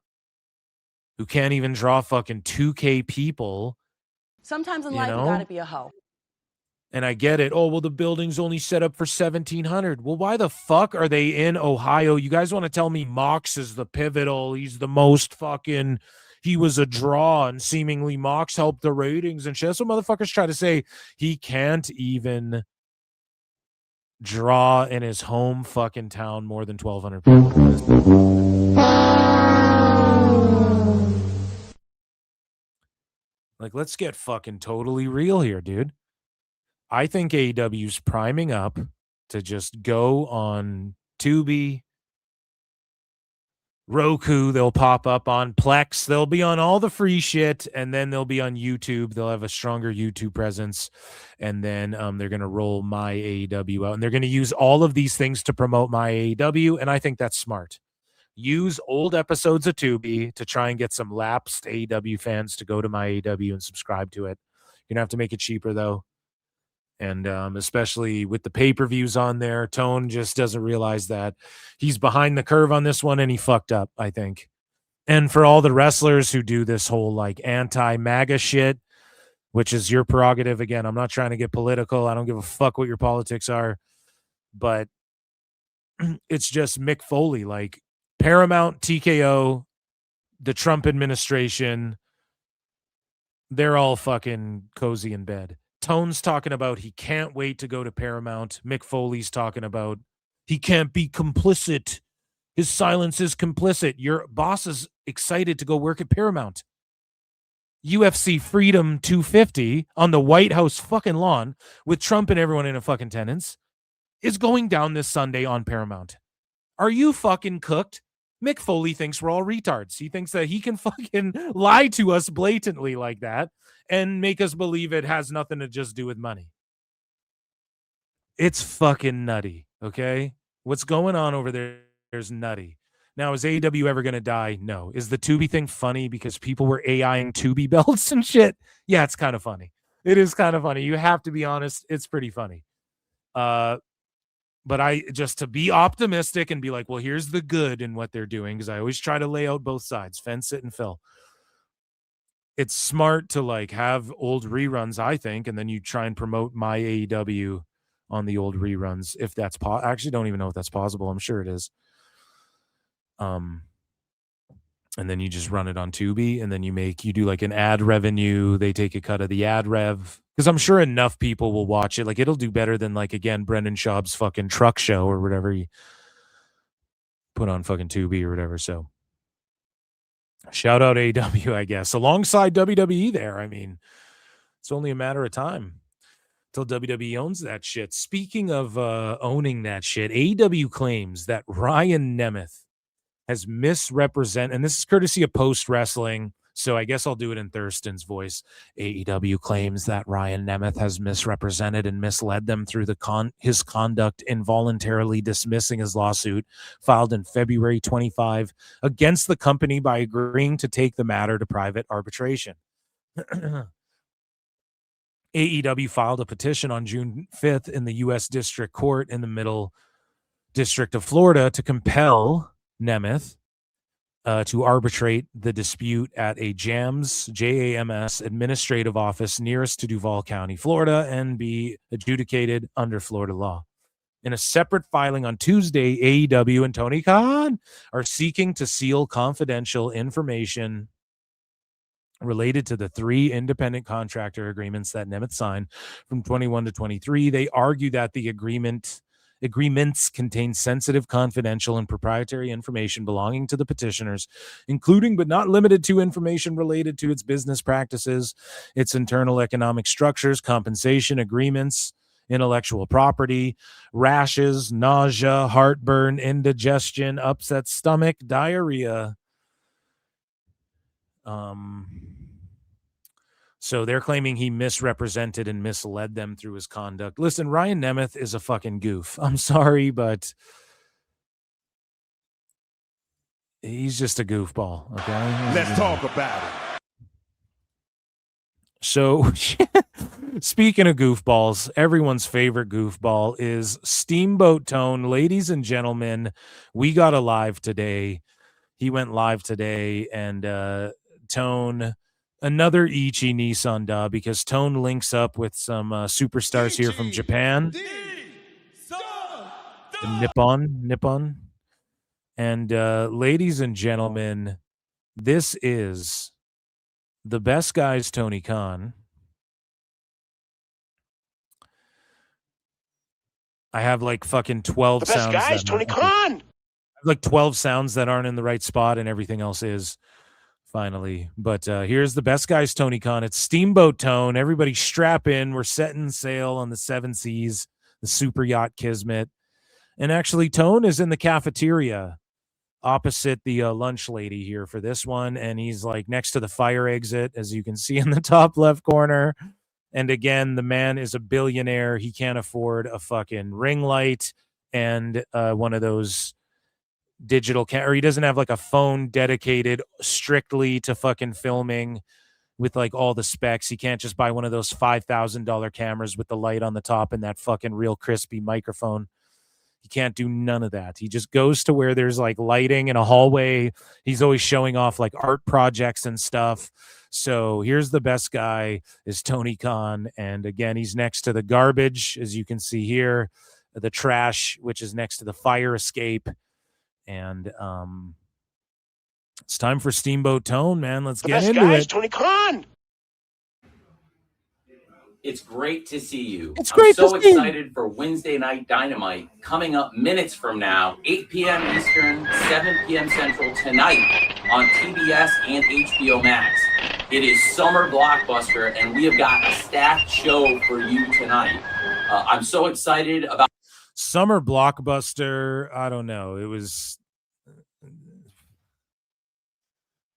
who can't even draw fucking 2K people. Sometimes in life, you gotta be a hoe. And I get it. Oh, well, the building's only set up for 1,700. Well, why the fuck are they in Ohio? You guys want to tell me Mox is the pivotal? He's the most fucking, he was a draw, and seemingly Mox helped the ratings and shit. That's what motherfuckers try to say. He can't even draw in his home fucking town more than 1,200 people. Like, let's get fucking totally real here, dude. I think AEW's priming up to just go on Tubi, Roku. They'll pop up on Plex. They'll be on all the free shit, and then they'll be on YouTube. They'll have a stronger YouTube presence, and then they're going to roll My AEW out, and they're going to use all of these things to promote My AEW, and I think that's smart. Use old episodes of Tubi to try and get some lapsed AEW fans to go to My AEW and subscribe to it. You're going to have to make it cheaper, though. And especially with the pay-per-views on there, Tone just doesn't realize that he's behind the curve on this one, and he fucked up, I think. And for all the wrestlers who do this whole like anti-MAGA shit, which is your prerogative. Again, I'm not trying to get political. I don't give a fuck what your politics are, but it's just Mick Foley, like Paramount, TKO, the Trump administration, they're all fucking cozy in bed. Tone's talking about he can't wait to go to Paramount. Mick Foley's talking about he can't be complicit. His silence is complicit. Your boss is excited to go work at Paramount. UFC Freedom 250 on the White House fucking lawn with Trump and everyone in a fucking attendance is going down this Sunday on Paramount. Are you fucking cooked? Mick Foley thinks we're all retards. He thinks that he can fucking lie to us blatantly like that and make us believe it has nothing to just do with money. It's fucking nutty, okay? What's going on over there is nutty. Now, is AEW ever going to die? No. Is the Tubi thing funny because people were AIing Tubi belts and shit? Yeah, it's kind of funny. It is kind of funny. You have to be honest. It's pretty funny. But I just to be optimistic and be like, well, here's the good in what they're doing, because I always try to lay out both sides, fence it and fill. It's smart to like have old reruns, I think, and then you try and promote my AEW on the old reruns if that's I actually don't even know if that's possible. I'm sure it is. And then you just run it on Tubi, and then you do like an ad revenue. They take a cut of the ad rev, because I'm sure enough people will watch it. Like it'll do better than like, again, Brendan Schaub's fucking truck show or whatever he put on fucking Tubi or whatever. So shout out AEW, I guess, alongside WWE there. I mean, it's only a matter of time till WWE owns that shit. Speaking of owning that shit, AEW claims that Ryan Nemeth has misrepresented, and this is courtesy of Post Wrestling, so I guess I'll do it in Thurston's voice. AEW claims that Ryan Nemeth has misrepresented and misled them through his conduct involuntarily dismissing his lawsuit filed in February 25 against the company by agreeing to take the matter to private arbitration. AEW filed a petition on June 5th in the U.S. District Court in the Middle District of Florida to compel Nemeth to arbitrate the dispute at a JAMS administrative office nearest to Duval County, Florida, and be adjudicated under Florida law. In a separate filing on Tuesday, AEW and Tony Khan are seeking to seal confidential information related to the 3 independent contractor agreements that Nemeth signed from 21 to 23. They argue that the agreements contain sensitive, confidential, and proprietary information belonging to the petitioners, including but not limited to information related to its business practices, its internal economic structures, compensation agreements, intellectual property, rashes, nausea, heartburn, indigestion, upset stomach, diarrhea. So they're claiming he misrepresented and misled them through his conduct. Listen, Ryan Nemeth is a fucking goof. I'm sorry, but he's just a goofball, okay? Let's talk about it. So, speaking of goofballs, everyone's favorite goofball is Steamboat Tone. Ladies and gentlemen, we got a live today. He went live today, and Tone... Another Ichi Nissan da, because Tone links up with some superstars here from Japan. Nippon. And ladies and gentlemen, this is the best guys, Tony Khan. I have like fucking 12 sounds. The best guys, Tony Khan. I have like 12 sounds that aren't in the right spot, and everything else is. Finally, but here's the best guys, Tony Khan. It's Steamboat Tone. Everybody strap in. We're setting sail on the 7 seas, the super yacht Kismet. And actually, Tone is in the cafeteria opposite the lunch lady here for this one. And he's like next to the fire exit, as you can see in the top left corner. And again, the man is a billionaire. He can't afford a fucking ring light and one of those digital or he doesn't have like a phone dedicated strictly to fucking filming with like all the specs. He can't just buy one of those $5,000 cameras with the light on the top and that fucking real crispy microphone. He can't do none of that. He just goes to where there's like lighting in a hallway. He's always showing off like art projects and stuff. So here's the best guy is Tony Khan. And again, he's next to the garbage, as you can see here, the trash, which is next to the fire escape. And it's time for Steamboat Tone, man. Let's get into it. Tony Khan. It's great to see you. It's great I'm so to see you. excited for Wednesday Night Dynamite coming up minutes from now, 8 p.m. Eastern, 7 p.m. Central tonight on TBS and HBO Max. It is summer blockbuster, and we have got a stacked show for you tonight. I'm so excited about summer blockbuster. I don't know. It's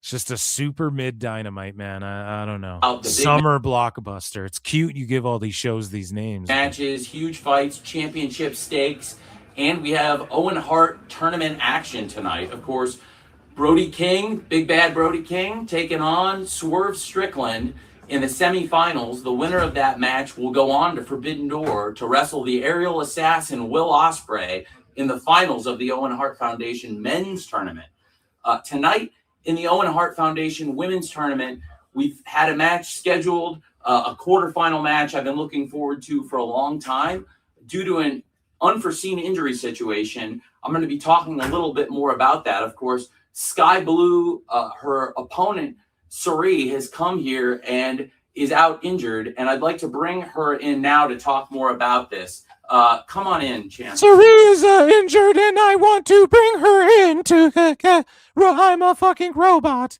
just a super mid Dynamite, man. I don't know. Summer blockbuster. It's cute. You give all these shows these names. matches, huge fights, championship stakes, and we have Owen Hart tournament action tonight. Of course, Brody King, Big Bad Brody King, taking on Swerve Strickland in the semifinals. The winner of that match will go on to Forbidden Door to wrestle the aerial assassin Will Ospreay in the finals of the Owen Hart Foundation men's tournament. Tonight, in the Owen Hart Foundation women's tournament, we've had a match scheduled, a quarterfinal match I've been looking forward to for a long time. Due to an unforeseen injury situation, I'm going to be talking a little bit more about that. Of course, Sky Blue, her opponent, Suri, has come here and is out injured, and I'd like to bring her in now to talk more about this. Come on in, Champ. Suri is injured, and I want to bring her in to. I'm a fucking robot.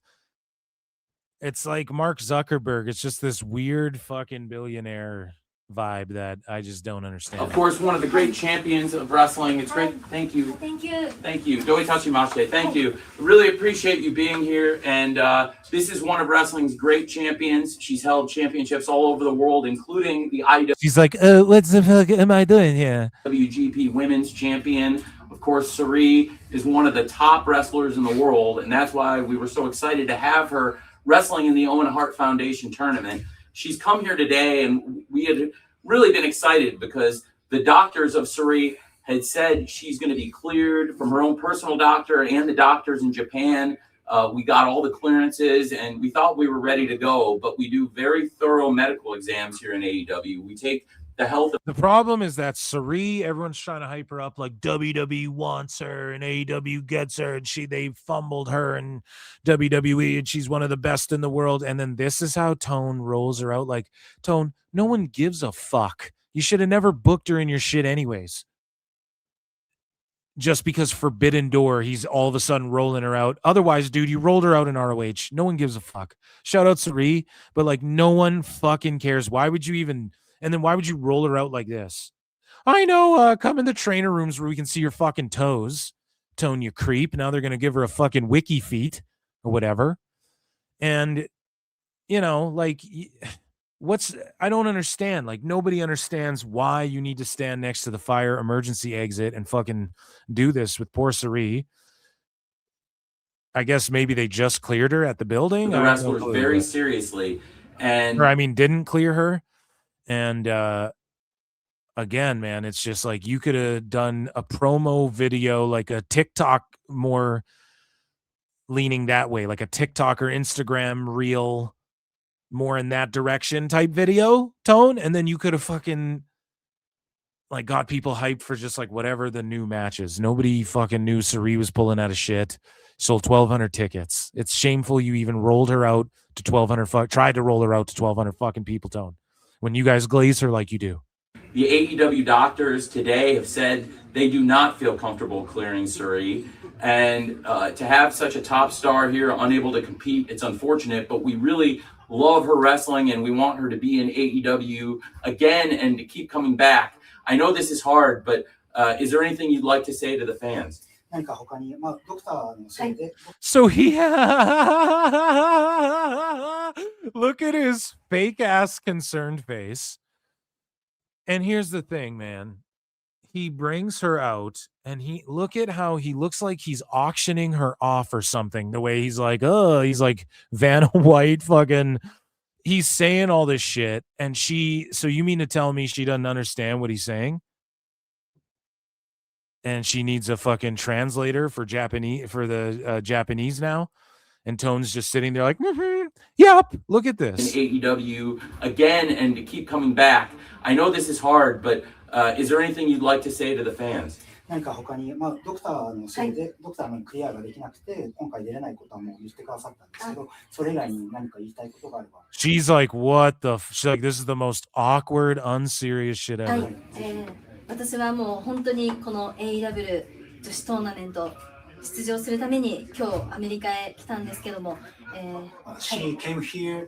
It's like Mark Zuckerberg. It's just this weird fucking billionaire vibe that I just don't understand. Of course, one of the great champions of wrestling. It's great. Thank you. Thank you. Thank you. Doi Tachimashi. Thank you. Really appreciate you being here. And this is one of wrestling's great champions. She's held championships all over the world, including the IWGP She's like, what the fuck am I doing here? Women's Champion. Of course, Suri is one of the top wrestlers in the world, and that's why we were so excited to have her wrestling in the Owen Hart Foundation tournament. She's come here today, and we had really been excited because the doctors of Suri had said she's going to be cleared from her own personal doctor and the doctors in Japan. We got all the clearances, and we thought we were ready to go, but we do very thorough medical exams here in AEW. We take the health of The problem is that Suri, everyone's trying to hype her up like WWE wants her and AEW gets her, and they fumbled her in WWE, and she's one of the best in the world. And then this is how Tone rolls her out. Like, Tone, no one gives a fuck. You should have never booked her in your shit anyways. Just because Forbidden Door, he's all of a sudden rolling her out. Otherwise, dude, you rolled her out in ROH. No one gives a fuck. Shout out Suri, but like no one fucking cares. Why would you even... And then why would you roll her out like this? I know, come in the trainer rooms where we can see your fucking toes. Tone, you creep. Now they're going to give her a fucking wiki feet or whatever. And, you know, like, I don't understand. Like, nobody understands why you need to stand next to the fire emergency exit and fucking do this with poor Suri. I guess maybe they just cleared her at the building. the wrestlers very seriously. And Or, I mean, didn't clear her. And again, man, it's just like you could have done a promo video, like a TikTok more leaning that way, like a TikTok or Instagram reel, more in that direction type video Tone. And then you could have fucking like got people hyped for just like whatever the new matches. Nobody fucking knew Suri was pulling out of shit. Sold 1,200 tickets. It's shameful you even rolled her out to 1,200. Tried to roll her out to 1,200 fucking people, Tone. When you guys glaze her like you do. the AEW doctors today have said they do not feel comfortable clearing Suri. And to have such a top star here unable to compete, it's unfortunate, but we really love her wrestling and we want her to be in AEW again and to keep coming back. I know this is hard, but is there anything you'd like to say to the fans? So he look at his fake ass concerned face. And here's the thing, man. He brings her out and look at how he looks like he's auctioning her off or something. The way he's like, oh, he's like Vanna White fucking, he's saying all this shit. And so you mean to tell me she doesn't understand what he's saying? and she needs a fucking translator for the Japanese now. And Tone's just sitting there like, yep, look at in this. AEW again and to keep coming back. I know this is hard, but is there anything you'd like to say to the fans? 何か他に、ドクターのせいで、ドクターのクリアができなくて、今回出れないことはもう言ってくださったんですけど、それ以外に何か言いたいことがあれば。She's like, what the? She's like, this is the most awkward, unserious shit ever. はい、私はもう本当にこの AEW 女子トーナメント出場するために今日アメリカへ来たんですけども、She came here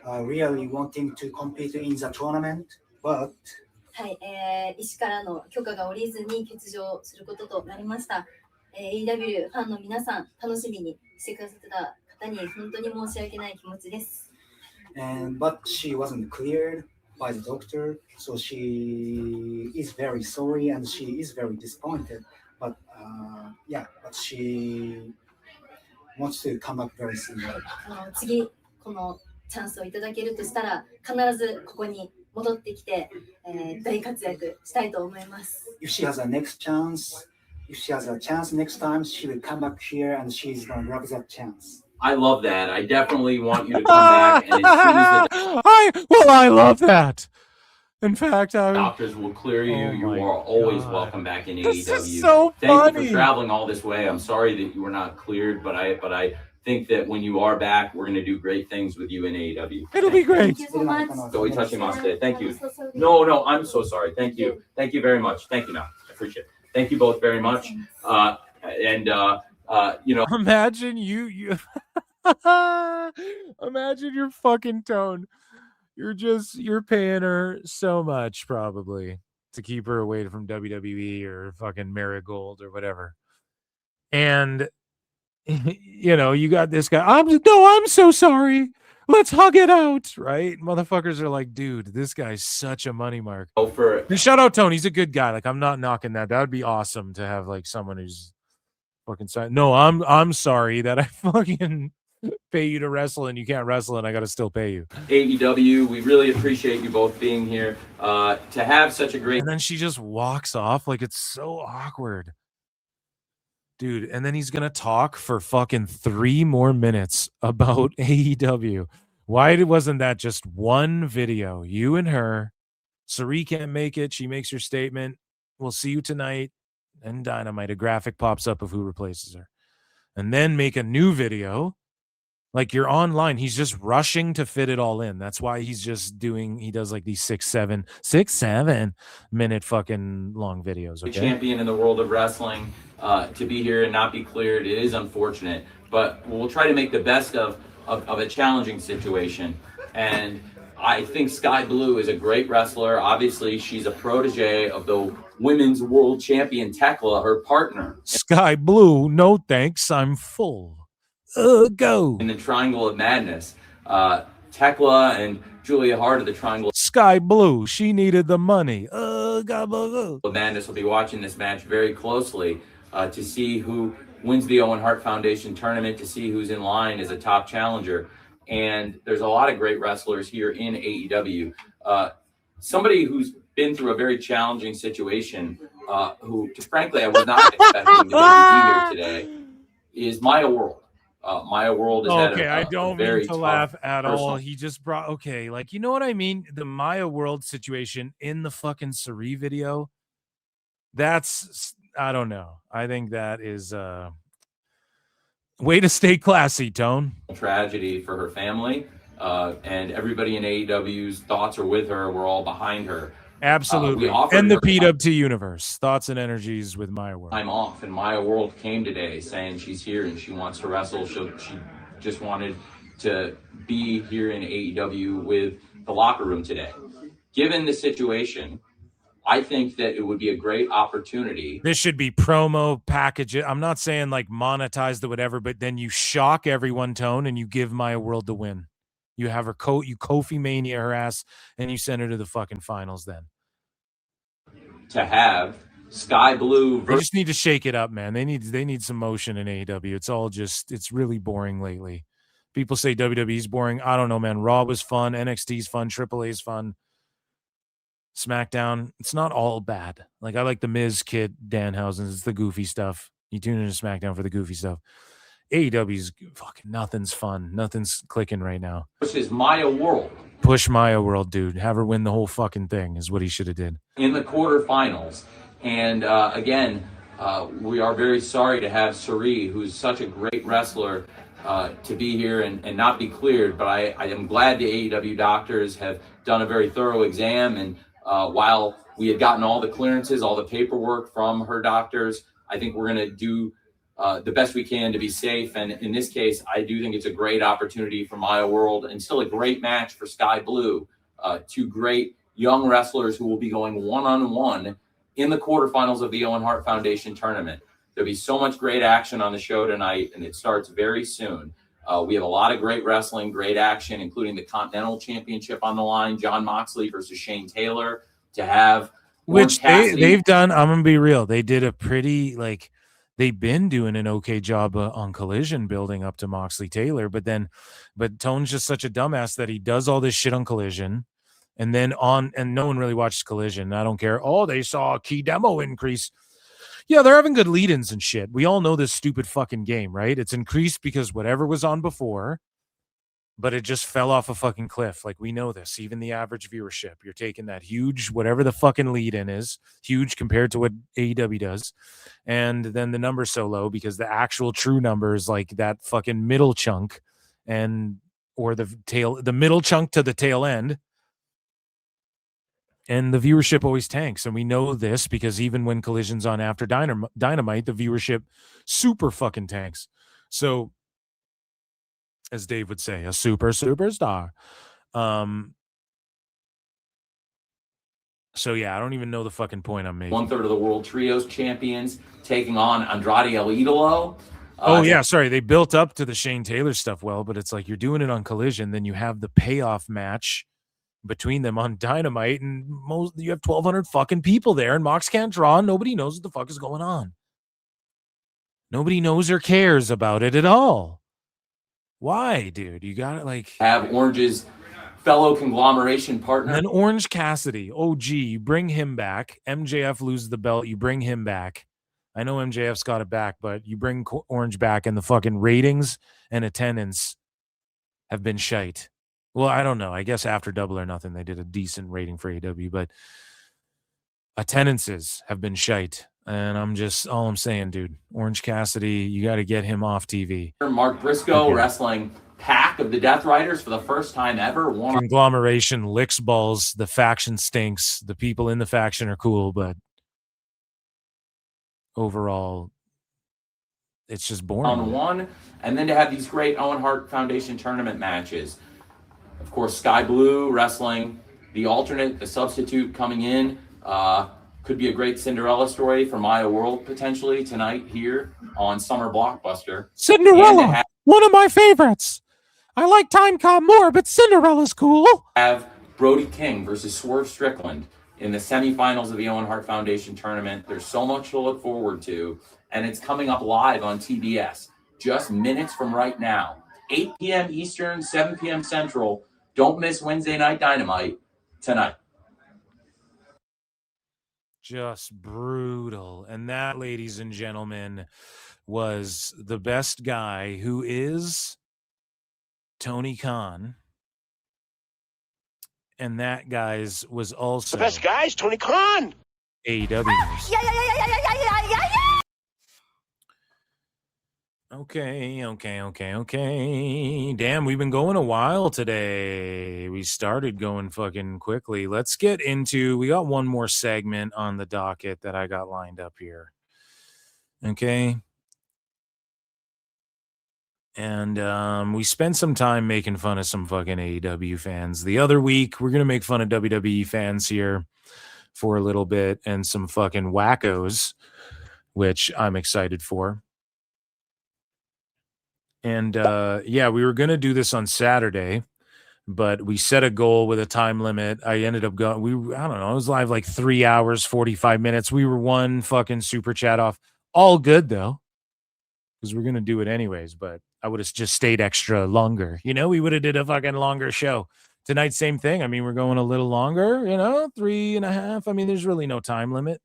really wanting to compete in the tournament, but はい、医師からの許可が下りずに欠場することとなりました。AEW ファンの皆さん、楽しみにしてくださってた方に本当に申し訳ない気持ちです。but she wasn't cleared by the doctor, so she is very sorry and she is very disappointed. But but she wants to come back very soon. 次このチャンスをいただけるとしたら必ずここに戻ってきて、大活躍したいと思います。If she has a chance next time, she will come back here and she's gonna grab that chance. I love that. I definitely want you to come back. And as soon as the I love that. In fact, doctors will clear you. You are always welcome back in AEW. This is so Thank funny. you for traveling all this way. I'm sorry that you were not cleared, but I think that when you are back, we're going to do great things with you in AEW. It'll be great. Thank you. No, I'm so sorry. Thank you. Thank you very much. Thank you, now. I appreciate it. Thank you both very much. Imagine you imagine your fucking Tone. You're paying her so much probably to keep her away from WWE or fucking Marigold or whatever. And you got this guy. I'm so sorry. Let's hug it out, right? Motherfuckers are like, dude, this guy's such a money mark. Shout out Tony. He's a good guy. Like, I'm not knocking that. That would be awesome to have like someone who's fucking no, I'm sorry that I fucking pay you to wrestle and you can't wrestle and I gotta still pay you. AEW, we really appreciate you both being here. To have such a great And then she just walks off like it's so awkward. Dude, and then he's gonna talk for fucking 3 more minutes about AEW. Why wasn't that just one video? You and her. Sari can't make it. She makes her statement. We'll see you tonight. And Dynamite. A graphic pops up of who replaces her. And then make a new video. Like you're online. He's just rushing to fit it all in. That's why he does like these 6-7 minute fucking long videos. Okay? Champion in the world of wrestling. To be here and not be cleared, it is unfortunate, but we'll try to make the best of a challenging situation. And I think Sky Blue is a great wrestler. Obviously, she's a protege of the women's world champion Tekla, her partner. Sky Blue, no thanks, I'm full. Go. In the Triangle of Madness, Tekla and Julia Hart of the Triangle Sky Blue, she needed the money. of Madness will be watching this match very closely to see who wins the Owen Hart Foundation tournament, to see who's in line as a top challenger. And there's a lot of great wrestlers here in AEW. Somebody who's been through a very challenging situation, who, frankly, I was not expecting to be here today, is Maya World. Maya World is I don't mean to laugh at all. He just brought you know what I mean? The Maya World situation in the fucking Sari video. That's I don't know. I think that is way to stay classy, Tone. Tragedy for her family, and everybody in AEW's thoughts are with her. We're all behind her. Absolutely. And the PWT universe. Thoughts and energies with Maya World. I'm off, and Maya World came today saying she's here and she wants to wrestle. She just wanted to be here in AEW with the locker room today. Given the situation, I think that it would be a great opportunity. This should be promo package. I'm not saying like monetize the whatever, but then you shock everyone, Tone, and you give Maya World the win. You have her you Kofi Mania her ass, and you send her to the fucking finals then. To have Sky Blue. They just need to shake it up, man. They need some motion in AEW. It's really boring lately. People say WWE's boring. I don't know, man. Raw was fun. NXT's fun. AAA's fun. SmackDown, it's not all bad. Like, I like the Miz, Kid, Danhausen. It's the goofy stuff. You tune into SmackDown for the goofy stuff. AEW's fucking nothing's fun. Nothing's clicking right now. This is Maya World. Push Maya World, dude. Have her win the whole fucking thing is what he should have did. In the quarterfinals. And again, we are very sorry to have Sari, who's such a great wrestler, to be here and not be cleared. But I am glad the AEW doctors have done a very thorough exam. And while we had gotten all the clearances, all the paperwork from her doctors, I think we're going to do the best we can to be safe. And in this case, I do think it's a great opportunity for Maya World and still a great match for Sky Blue. Two great young wrestlers who will be going one-on-one in the quarterfinals of the Owen Hart Foundation tournament. There'll be so much great action on the show tonight, and it starts very soon. We have a lot of great wrestling, great action, including the Continental Championship on the line, Jon Moxley versus Shane Taylor, to have which they've done. I'm gonna be real. They did a pretty, like, they've been doing an okay job on Collision building up to Moxley Taylor, but Tone's just such a dumbass that he does all this shit on Collision, and then and no one really watches Collision. I don't care. Oh, they saw a key demo increase. Yeah, they're having good lead-ins and shit. We all know this stupid fucking game, right? It's increased because whatever was on before, but it just fell off a fucking cliff. Like, we know this. Even the average viewership, you're taking that huge, whatever the fucking lead-in is, huge compared to what AEW does, and then the number's so low because the actual true number is like that fucking middle chunk, or the middle chunk to the tail end. And the viewership always tanks. And we know this because even when Collision's on after Dynamite, the viewership super fucking tanks. So, as Dave would say, a superstar. So, yeah, I don't even know the fucking point I'm making. 1/3 of the World Trios champions taking on Andrade El Idolo. Sorry. They built up to the Shane Taylor stuff well, but it's like you're doing it on Collision. Then you have the payoff match between them on Dynamite, and you have 1,200 fucking people there, and Mox can't draw, and nobody knows what the fuck is going on. Nobody knows or cares about it at all. Why, dude? You got to have Orange's fellow conglomeration partner. And then Orange Cassidy, OG, you bring him back. MJF loses the belt, you bring him back. I know MJF's got it back, but you bring Orange back, and the fucking ratings and attendance have been shite. Well, I don't know. I guess after Double or Nothing, they did a decent rating for AEW, but attendances have been shite. And all I'm saying, dude, Orange Cassidy, you got to get him off TV. Mark Briscoe wrestling Pack of the Death Riders for the first time ever. Conglomeration licks balls. The faction stinks. The people in the faction are cool, but overall, it's just boring. On one, and then to have these great Owen Hart Foundation tournament matches. Of course, Sky Blue wrestling the alternate, the substitute coming in. Could be a great Cinderella story for Maya World potentially tonight here on Summer Blockbuster. Cinderella, one of my favorites. I like Time Cop more, but Cinderella's cool. Have Brody King versus Swerve Strickland in the semifinals of the Owen Hart Foundation tournament. There's so much to look forward to, and it's coming up live on TBS just minutes from right now. 8 p.m. Eastern, 7 p.m. Central. Don't miss Wednesday Night Dynamite tonight. Just brutal. And that, ladies and gentlemen, was the best guy, who is Tony Khan. And that, guys, was also the best guys, Tony Khan. AEW news. Yeah. Okay. Damn, we've been going a while today. We started going fucking quickly. Let's get into, we got one more segment on the docket that I got lined up here. Okay. And we spent some time making fun of some fucking AEW fans. The other week, we're going to make fun of WWE fans here for a little bit, and some fucking wackos, which I'm excited for. And we were going to do this on Saturday, but we set a goal with a time limit. I ended up going, I don't know, it was live like 3 hours, 45 minutes. We were one fucking super chat off. All good though, because we're going to do it anyways, but I would have just stayed extra longer. You know, we would have did a fucking longer show. Tonight, same thing. I mean, we're going a little longer, 3.5. I mean, there's really no time limit.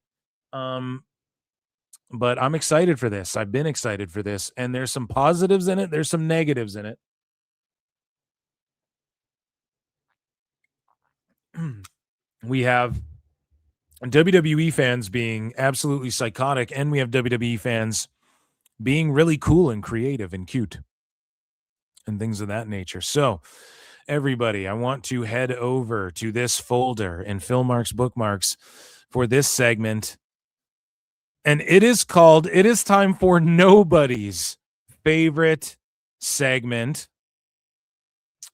But I'm excited for this. I've been excited for this. And there's some positives in it. There's some negatives in it. We have WWE fans being absolutely psychotic, and we have WWE fans being really cool and creative and cute and things of that nature. So, everybody, I want to head over to this folder in Philmark's bookmarks for this segment. And it is time for nobody's favorite segment.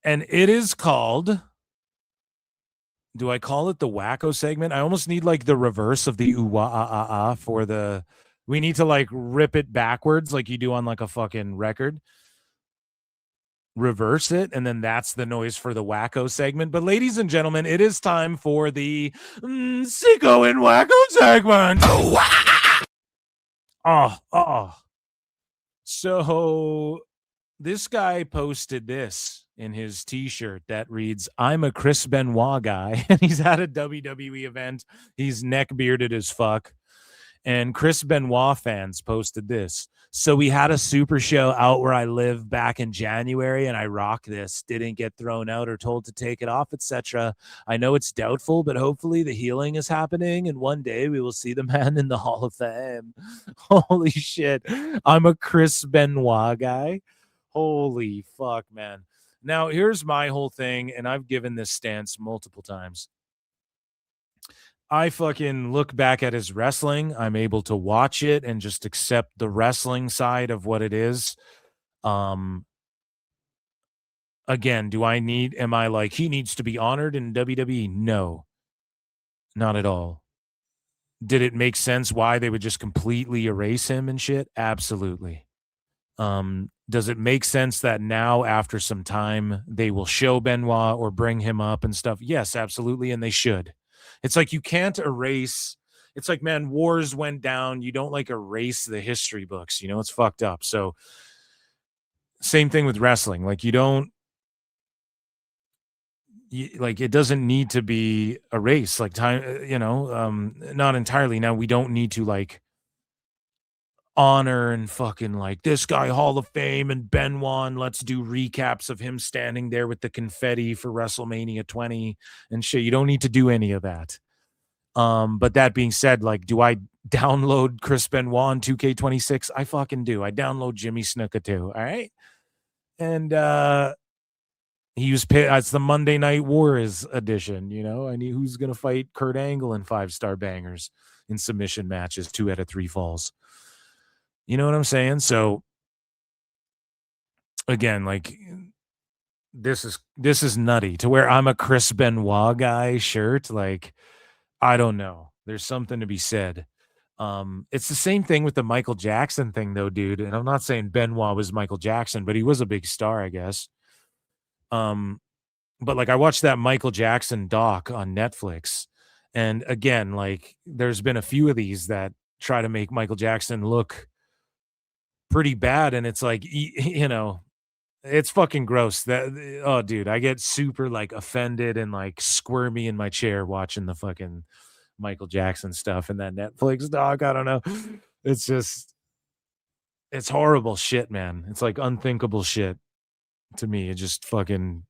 And it is called, do I call it the Wacko segment? I almost need like the reverse of the ooh-wah-ah-ah-ah for the, we need to like rip it backwards like you do on like a fucking record. Reverse it, and then that's the noise for the Wacko segment. But ladies and gentlemen, it is time for the Sicko and Wacko segment. So this guy posted this in his t-shirt that reads, "I'm a Chris Benoit guy," and he's at a WWE event. He's neck bearded as fuck. And Chris Benoit fans posted this. "So we had a super show out where I live back in January, and I rock this. Didn't get thrown out or told to take it off, etc. I know it's doubtful, but hopefully the healing is happening, and one day we will see the man in the Hall of Fame." Holy shit. I'm a Chris Benoit guy. Holy fuck, man. Now, here's my whole thing, and I've given this stance multiple times. I fucking look back at his wrestling. I'm able to watch it and just accept the wrestling side of what it is. Again, am I like, he needs to be honored in WWE? No, not at all. Did it make sense why they would just completely erase him and shit? Absolutely. Does it make sense that now after some time they will show Benoit or bring him up and stuff? Yes, absolutely. And they should. It's like you can't erase. It's like, man, wars went down. You don't like erase the history books. It's fucked up. So same thing with wrestling. Like it doesn't need to be erased. Like time, not entirely. Now we don't need to like honor and fucking like this guy Hall of Fame and Benoit, and let's do recaps of him standing there with the confetti for WrestleMania 20 and shit. You don't need to do any of that. But that being said, like, do I download Chris Benoit on 2K26? I fucking do. I download Jimmy Snuka too. All right. And he was it's the Monday Night Wars edition. I need who's gonna fight Kurt Angle in 5-star bangers in submission matches, 2 out of 3 falls. You know what I'm saying? So again, like this is nutty to where I'm a Chris Benoit guy shirt. Like, I don't know. There's something to be said. It's the same thing with the Michael Jackson thing though, dude. And I'm not saying Benoit was Michael Jackson, but he was a big star, I guess. But like I watched that Michael Jackson doc on Netflix. And again, like there's been a few of these that try to make Michael Jackson look pretty bad, and it's like, it's fucking gross. Dude, I get super like offended and like squirmy in my chair watching the fucking Michael Jackson stuff in that Netflix doc. I don't know. It's horrible shit, man. It's like unthinkable shit to me. It just fucking,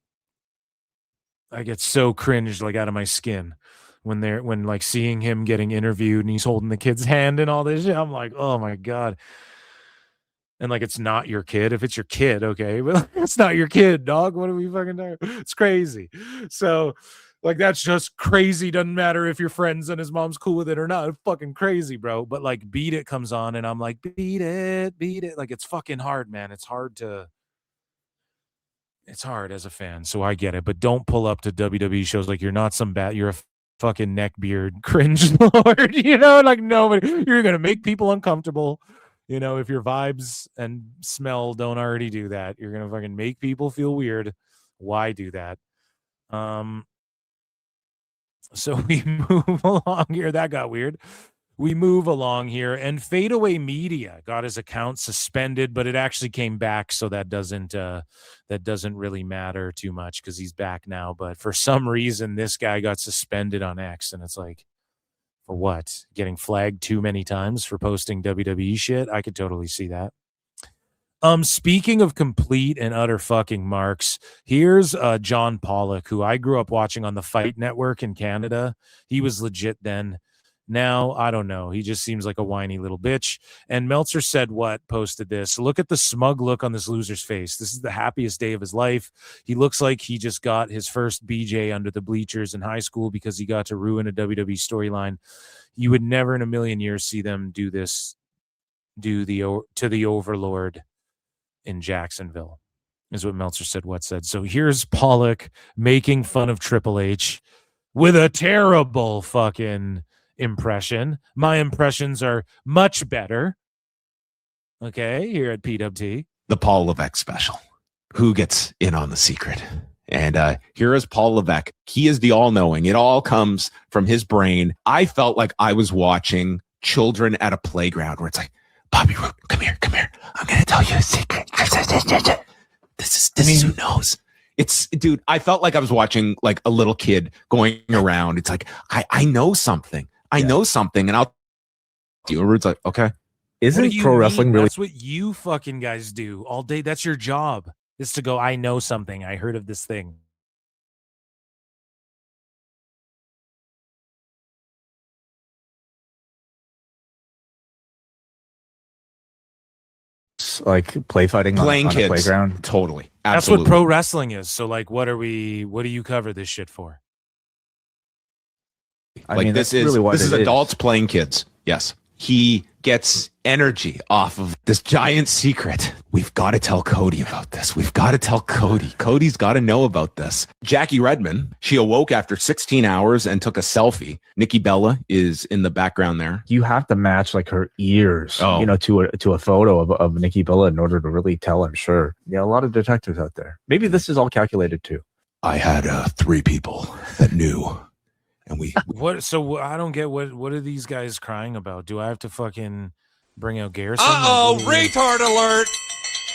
I get so cringed like out of my skin when like seeing him getting interviewed and he's holding the kid's hand and all this shit. I'm like, oh my God. And like, it's not your kid. If it's your kid, okay, but it's not your kid, dog. What are we fucking doing? It's crazy. So like, that's just crazy. Doesn't matter if your friends and his mom's cool with it or not. It's fucking crazy, bro. But like Beat It comes on and I'm like, beat it. Like, it's fucking hard, man. It's hard as a fan. So I get it, but don't pull up to WWE shows like you're not some you're a fucking neckbeard cringe lord, like nobody, you're going to make people uncomfortable. If your vibes and smell don't already do that, you're going to fucking make people feel weird. Why do that? So we move along here. That got weird. we move along here, and Fadeaway Media got his account suspended, but it actually came back, so that doesn't really matter too much because he's back now. But for some reason, this guy got suspended on X, and it's like, for what? Getting flagged too many times for posting WWE shit? I could totally see that. Speaking of complete and utter fucking marks, here's John Pollock, who I grew up watching on the Fight Network in Canada. He was legit then. Now, I don't know. He just seems like a whiny little bitch. And Meltzer said what? Posted this. Look at the smug look on this loser's face. This is the happiest day of his life. He looks like he just got his first BJ under the bleachers in high school because he got to ruin a WWE storyline. You would never in a million years see them do this, to the Overlord in Jacksonville, is what Meltzer said what said. So here's Pollock making fun of Triple H with a terrible fucking impression. My impressions are much better. Okay, here at PWT. The Paul Levesque special. Who gets in on the secret? And here is Paul Levesque. He is the all-knowing. It all comes from his brain. I felt like I was watching children at a playground where it's like, Bobby Roode, come here. I'm going to tell you a secret. This is who knows. It's, dude, I felt like I was watching like a little kid going around. It's like, I know something. I know something. And I'll do it. It's like, okay. Isn't pro wrestling really? That's what you fucking guys do all day. That's your job, is to go, I know something. I heard of this thing. Like play fighting playing on kids. a playground. Totally. Absolutely. That's what pro wrestling is. So like, what do you cover this shit for? I mean, this is adults playing kids. Yes. He gets energy off of this giant secret. We've got to tell Cody about this. We've got to tell Cody. Cody's got to know about this. Jackie Redmond, she awoke after 16 hours and took a selfie. Nikki Bella is in the background there. You have to match like her ears, to a photo of Nikki Bella in order to really tell, I'm sure. Yeah, a lot of detectives out there. Maybe this is all calculated too. I had 3 people that knew. And what? So I don't get what are these guys crying about? Do I have to fucking bring out Garrison? Retard alert!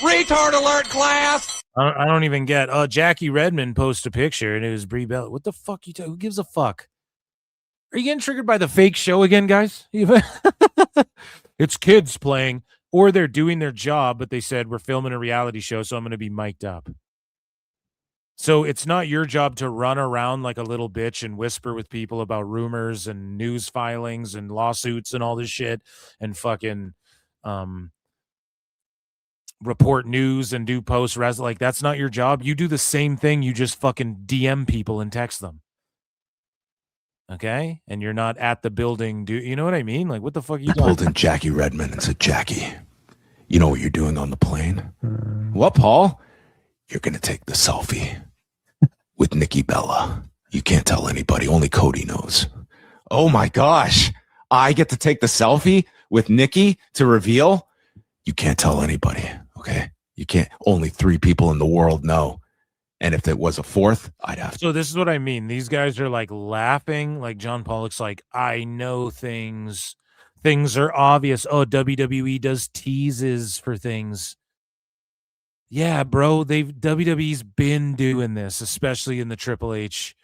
Retard alert, class! I don't even get. Jackie Redmond posted a picture and it was Brie Bella. What the fuck who gives a fuck? Are you getting triggered by the fake show again, guys? It's kids playing, or they're doing their job, but they said we're filming a reality show, so I'm going to be mic'd up. So it's not your job to run around like a little bitch and whisper with people about rumors and news filings and lawsuits and all this shit and fucking report news and do post res. Like, that's not your job. You do the same thing. You just fucking DM people and text them. Okay? And you're not at the building. You know what I mean? Like, what the fuck are you doing? I pulled in Jackie Redmond and said, Jackie, you know what you're doing on the plane? What, Paul? You're going to take the selfie with Nikki Bella. You can't tell anybody. Only Cody knows. Oh my gosh. I get to take the selfie with Nikki to reveal? You can't tell anybody, okay? You can't. Only 3 people in the world know. And if it was a 4th, I'd have to. So this is what I mean. These guys are like laughing. Like John Pollock's like, I know things. Things are obvious. Oh, WWE does teases for things. Yeah, bro, WWE's been doing this, especially in the Triple H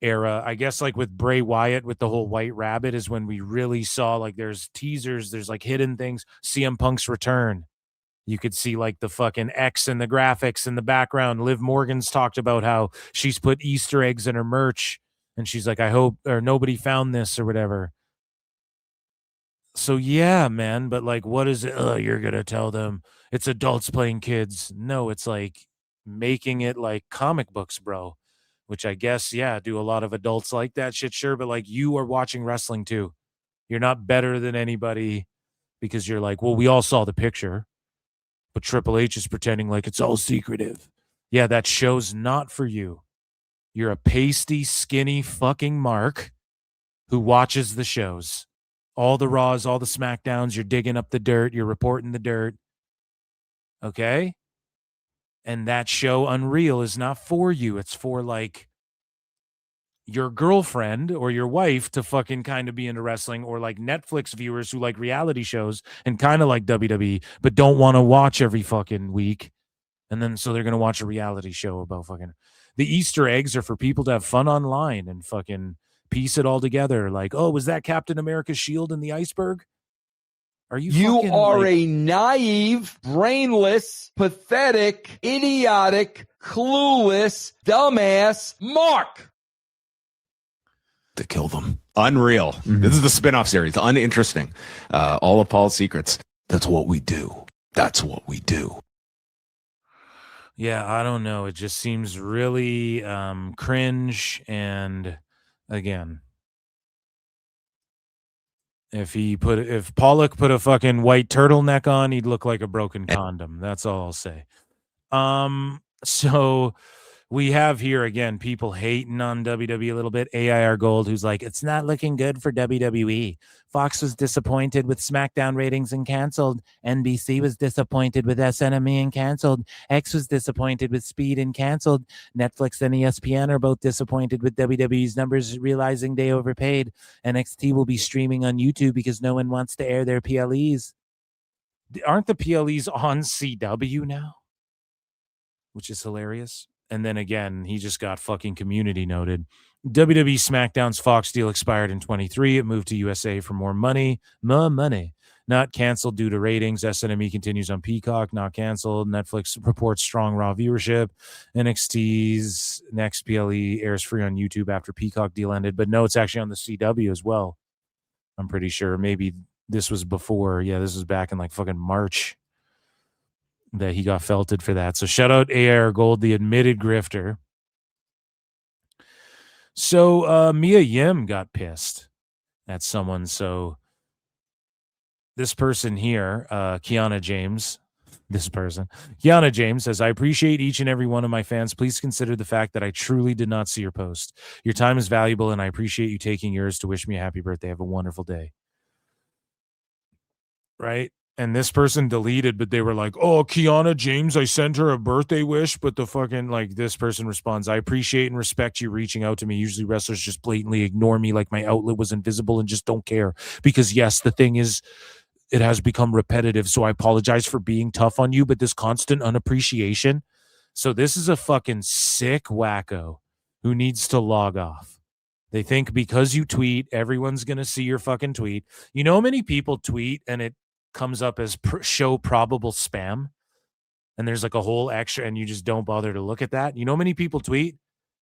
era. I guess like with Bray Wyatt with the whole White Rabbit is when we really saw like there's teasers, there's like hidden things. CM Punk's return. You could see like the fucking X and the graphics in the background. Liv Morgan's talked about how she's put Easter eggs in her merch and she's like, I hope or nobody found this or whatever. So yeah, man, but like what is it? You're going to tell them it's adults playing kids. No, it's like making it like comic books, bro, which I guess, yeah, do a lot of adults like that shit. Sure. But like you are watching wrestling too. You're not better than anybody because you're like, well, we all saw the picture, but Triple H is pretending like it's all secretive. Yeah, that show's not for you. You're a pasty, skinny fucking mark who watches the shows. All the Raws, all the SmackDowns, you're digging up the dirt, you're reporting the dirt. Okay? And that show, Unreal, is not for you. It's for, like, your girlfriend or your wife to fucking kind of be into wrestling, or like Netflix viewers who like reality shows and kind of like WWE, but don't want to watch every fucking week. And then so they're going to watch a reality show about fucking the Easter eggs are for people to have fun online and fucking piece it all together. Like, oh, was that Captain America's shield in the iceberg? Are you fucking, are like, a naive, brainless, pathetic, idiotic, clueless, dumbass Mark. To kill them. Unreal. This is the spin-off series. Uninteresting. All of Paul's secrets. That's what we do. That's what we do. Yeah, I don't know. It just seems really cringe. And again, if Pollock put a fucking white turtleneck on, he'd look like a broken condom. That's all I'll say. So we have here again people hating on WWE a little bit. AIR Gold, who's like, it's not looking good for WWE. Fox was disappointed with SmackDown ratings and canceled. NBC was disappointed with SNME and canceled. X was disappointed with Speed and canceled. Netflix and ESPN are both disappointed with WWE's numbers, realizing they overpaid. NXT will be streaming on YouTube because no one wants to air their PLEs. Aren't the PLEs on CW now? Which is hilarious. And then again, he just got fucking community noted. WWE SmackDown's Fox deal expired in 23. It moved to USA for more money. More money. Not canceled due to ratings. SNME continues on Peacock. Not canceled. Netflix reports strong Raw viewership. NXT's next PLE airs free on YouTube after Peacock deal ended. But no, it's actually on the CW as well. I'm pretty sure. Maybe this was before. Yeah, this was back in like fucking March that he got felted for that. So shout out AR Gold, the admitted grifter. So Mia Yim got pissed at someone. So this person here, Kiana James says, I appreciate each and every one of my fans. Please consider the fact that I truly did not see your post. Your time is valuable, and I appreciate you taking yours to wish me a happy birthday. Have a wonderful day. Right? And this person deleted, but they were like, oh, Kiana James, I sent her a birthday wish. But the fucking, like, this person responds, I appreciate and respect you reaching out to me. Usually wrestlers just blatantly ignore me like my outlet was invisible and just don't care. Because, yes, the thing is, it has become repetitive. So I apologize for being tough on you, but this constant unappreciation. So this is a fucking sick wacko who needs to log off. They think because you tweet, everyone's going to see your fucking tweet. You know how many people tweet and it comes up as show probable spam, and there's like a whole extra, and you just don't bother to look at that? You know how many people tweet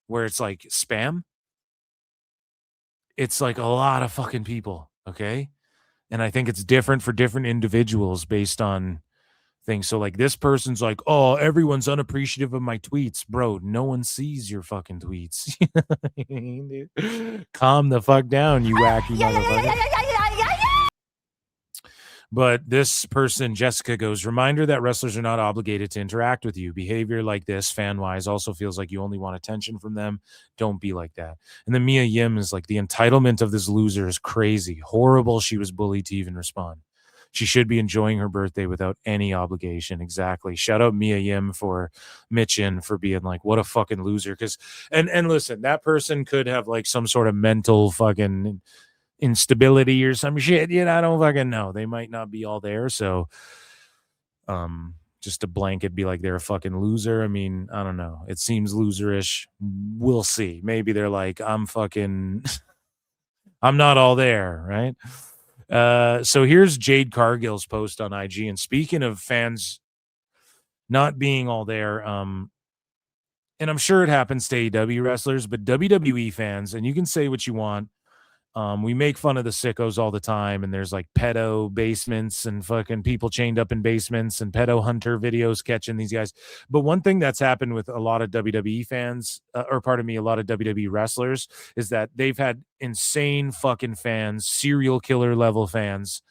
where it's like spam? It's like a lot of fucking people, okay? And I think it's different for different individuals based on things. So like this person's like, oh, everyone's unappreciative of my tweets. Bro, no one sees your fucking tweets. Calm the fuck down, you wacky motherfucker. But this person, Jessica, goes, reminder that wrestlers are not obligated to interact with you. Behavior like this, fan-wise, also feels like you only want attention from them. Don't be like that. And then Mia Yim is like, the entitlement of this loser is crazy. Horrible she was bullied to even respond. She should be enjoying her birthday without any obligation. Exactly. Shout out Mia Yim for Mitchin for being like, what a fucking loser. Because and listen, that person could have like some sort of mental fucking instability or some shit. I don't fucking know. They might not be all there. So just a blanket be like they're a fucking loser. I mean, I don't know. It seems loserish. We'll see. Maybe they're like, I'm not all there, right? So here's Jade Cargill's post on IG. And speaking of fans not being all there, and I'm sure it happens to AEW wrestlers, but WWE fans, and you can say what you want. We make fun of the sickos all the time, and there's like pedo basements and fucking people chained up in basements and pedo hunter videos catching these guys. But one thing that's happened with a lot of WWE fans, a lot of WWE wrestlers, is that they've had insane fucking fans, serial killer level fans,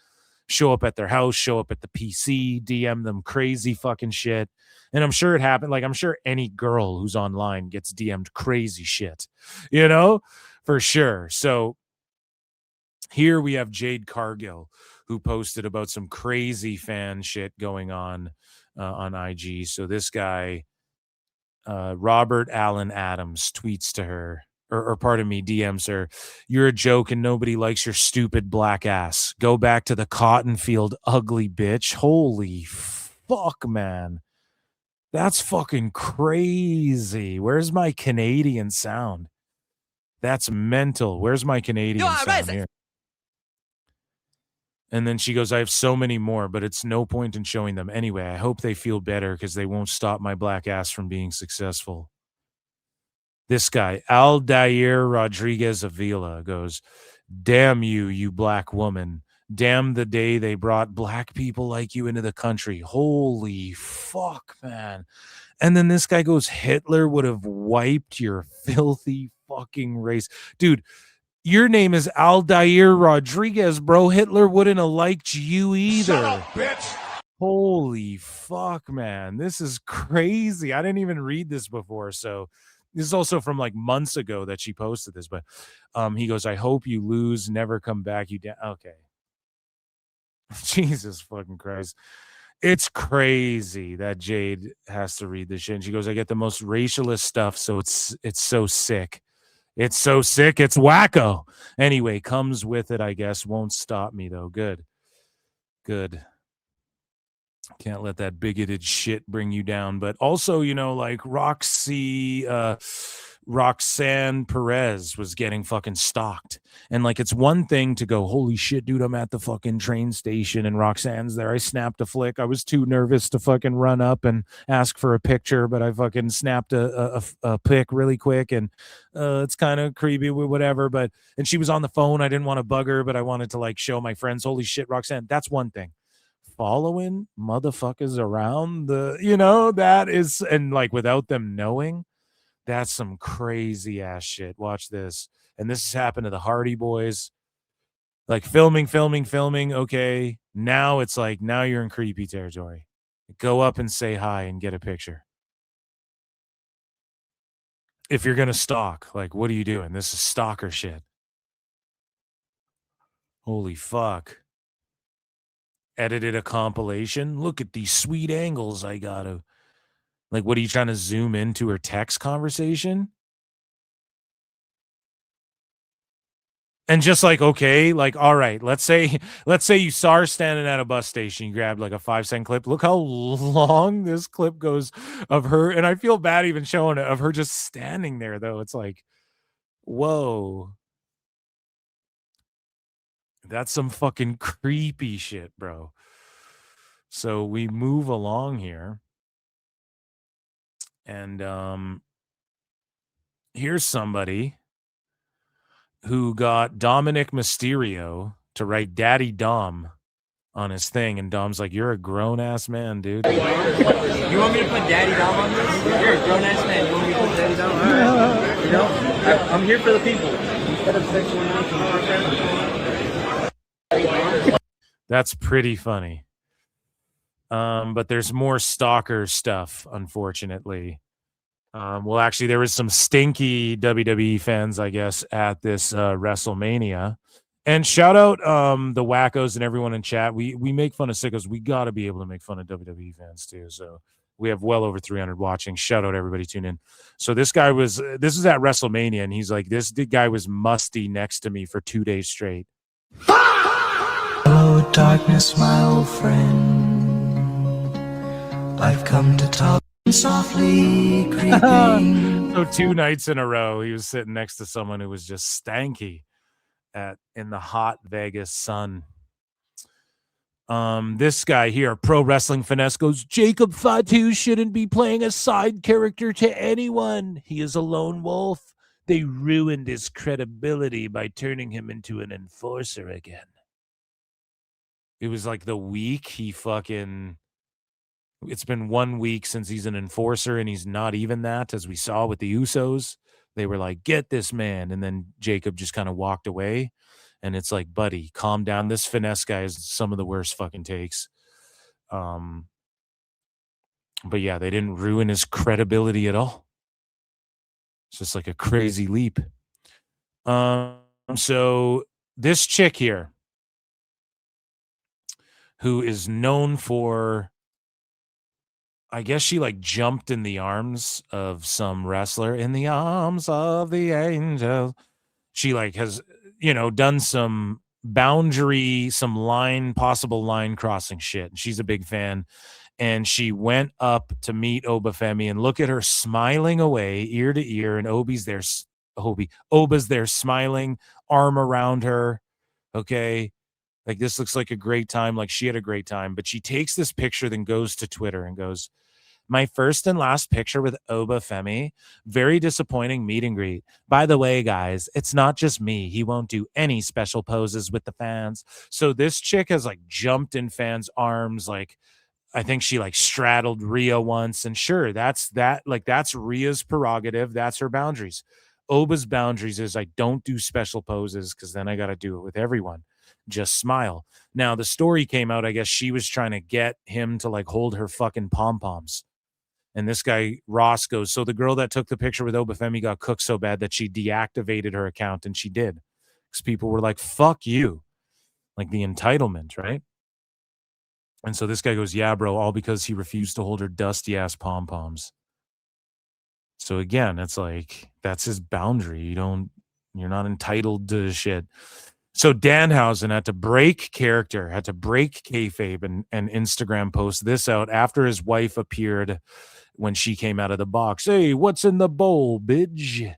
show up at their house, show up at the PC, DM them crazy fucking shit. And I'm sure it happened. Like, I'm sure any girl who's online gets DM'd crazy shit, for sure. So here we have Jade Cargill, who posted about some crazy fan shit going on IG. So this guy, Robert Allen Adams, tweets to her, or pardon me, DMs her, you're a joke and nobody likes your stupid black ass. Go back to the cotton field, ugly bitch. Holy fuck, man. That's fucking crazy. Where's my Canadian sound? That's mental. Where's my Canadian sound here? And then she goes, I have so many more, but it's no point in showing them. Anyway, I hope they feel better because they won't stop my black ass from being successful. This guy, Aldair Rodriguez Avila, goes, damn you, you black woman. Damn the day they brought black people like you into the country. Holy fuck, man. And then this guy goes, Hitler would have wiped your filthy fucking race. Dude, your name is Aldair Rodriguez, bro. Hitler wouldn't have liked you either. Shut up, bitch. Holy fuck, man. This is crazy. I didn't even read this before. So this is also from like months ago that she posted this. But he goes, I hope you lose, never come back. You okay. Jesus fucking Christ. It's crazy that Jade has to read this shit. And she goes, I get the most racialist stuff. So it's so sick. It's so sick. It's wacko. Anyway, comes with it, I guess. Won't stop me, though. Good. Can't let that bigoted shit bring you down. But also, you know, like Roxanne Perez was getting fucking stalked. And like, it's one thing to go, holy shit, dude, I'm at the fucking train station and Roxanne's there. I snapped a flick. I was too nervous to fucking run up and ask for a picture, but I fucking snapped a pic really quick. And it's kind of creepy, whatever. And she was on the phone. I didn't want to bug her, but I wanted to like show my friends, holy shit, Roxanne. That's one thing. Following motherfuckers around that is, and like without them knowing, that's some crazy ass shit. Watch this. And this has happened to the Hardy Boys. Like filming. Okay. Now it's like, now you're in creepy territory. Go up and say hi and get a picture. If you're going to stalk, like, what are you doing? This is stalker shit. Holy fuck. Edited a compilation. Look at these sweet angles I got to. Like, what are you trying to zoom into her text conversation? And just like, okay, like, all right, let's say you saw her standing at a bus station, you grabbed like a 5-second clip. Look how long this clip goes of her. And I feel bad even showing it of her just standing there, though. It's like, whoa. That's some fucking creepy shit, bro. So we move along here. And here's somebody who got Dominic Mysterio to write Daddy Dom on his thing. And Dom's like, you're a grown-ass man, dude. You want me to put Daddy Dom on this? You're a grown-ass man. You want me to put Daddy Dom? All right. You know, I'm here for the people. Instead of sexual That's pretty funny. But there's more stalker stuff, unfortunately. Well, actually, there was some stinky WWE fans, I guess, at this WrestleMania. And shout out the Wackos and everyone in chat. We make fun of sickos. We got to be able to make fun of WWE fans, too. So we have well over 300 watching. Shout out everybody, tune in. So this is at WrestleMania, and he's like, this guy was musty next to me for 2 days straight. Hello, darkness, my old friend. I've come to talk softly creeping. So 2 nights in a row, he was sitting next to someone who was just stanky in the hot Vegas sun. This guy here, Pro Wrestling Finesse, goes, Jacob Fatu shouldn't be playing a side character to anyone. He is a lone wolf. They ruined his credibility by turning him into an enforcer again. It was like the week it's been 1 week since he's an enforcer, and he's not even that, as we saw with the Usos. They were like, get this man. And then Jacob just kind of walked away. And it's like, buddy, calm down. This Finesse guy is some of the worst fucking takes. But yeah, they didn't ruin his credibility at all. It's just like a crazy leap. So this chick here, who is known for I guess she like jumped in the arms of some wrestler, in the arms of the angel. She like has, done some possible line crossing shit. And she's a big fan. And she went up to meet Obafemi, and look at her smiling away ear to ear. And Oba's there smiling, arm around her. Okay. Like, this looks like a great time. Like, she had a great time. But she takes this picture, then goes to Twitter and goes, "My first and last picture with Obafemi. Very disappointing meet and greet. By the way, guys, it's not just me. He won't do any special poses with the fans." So this chick has like jumped in fans' arms. Like, I think she like straddled Rhea once. And sure, that's Rhea's prerogative. That's her boundaries. Oba's boundaries is I don't do special poses because then I got to do it with everyone. Just smile. Now, the story came out, I guess she was trying to get him to like hold her fucking pom-poms. And this guy, Ross, goes, "So the girl that took the picture with Obafemi got cooked so bad that she deactivated her account." And she did. Because people were like, "Fuck you." Like the entitlement, right? And so this guy goes, "Yeah, bro, all because he refused to hold her dusty-ass pom-poms." So again, it's like, that's his boundary. You're not entitled to shit. So Danhausen had to break character, had to break kayfabe and Instagram post this out after his wife appeared when she came out of the box. "Hey, what's in the bowl, bitch?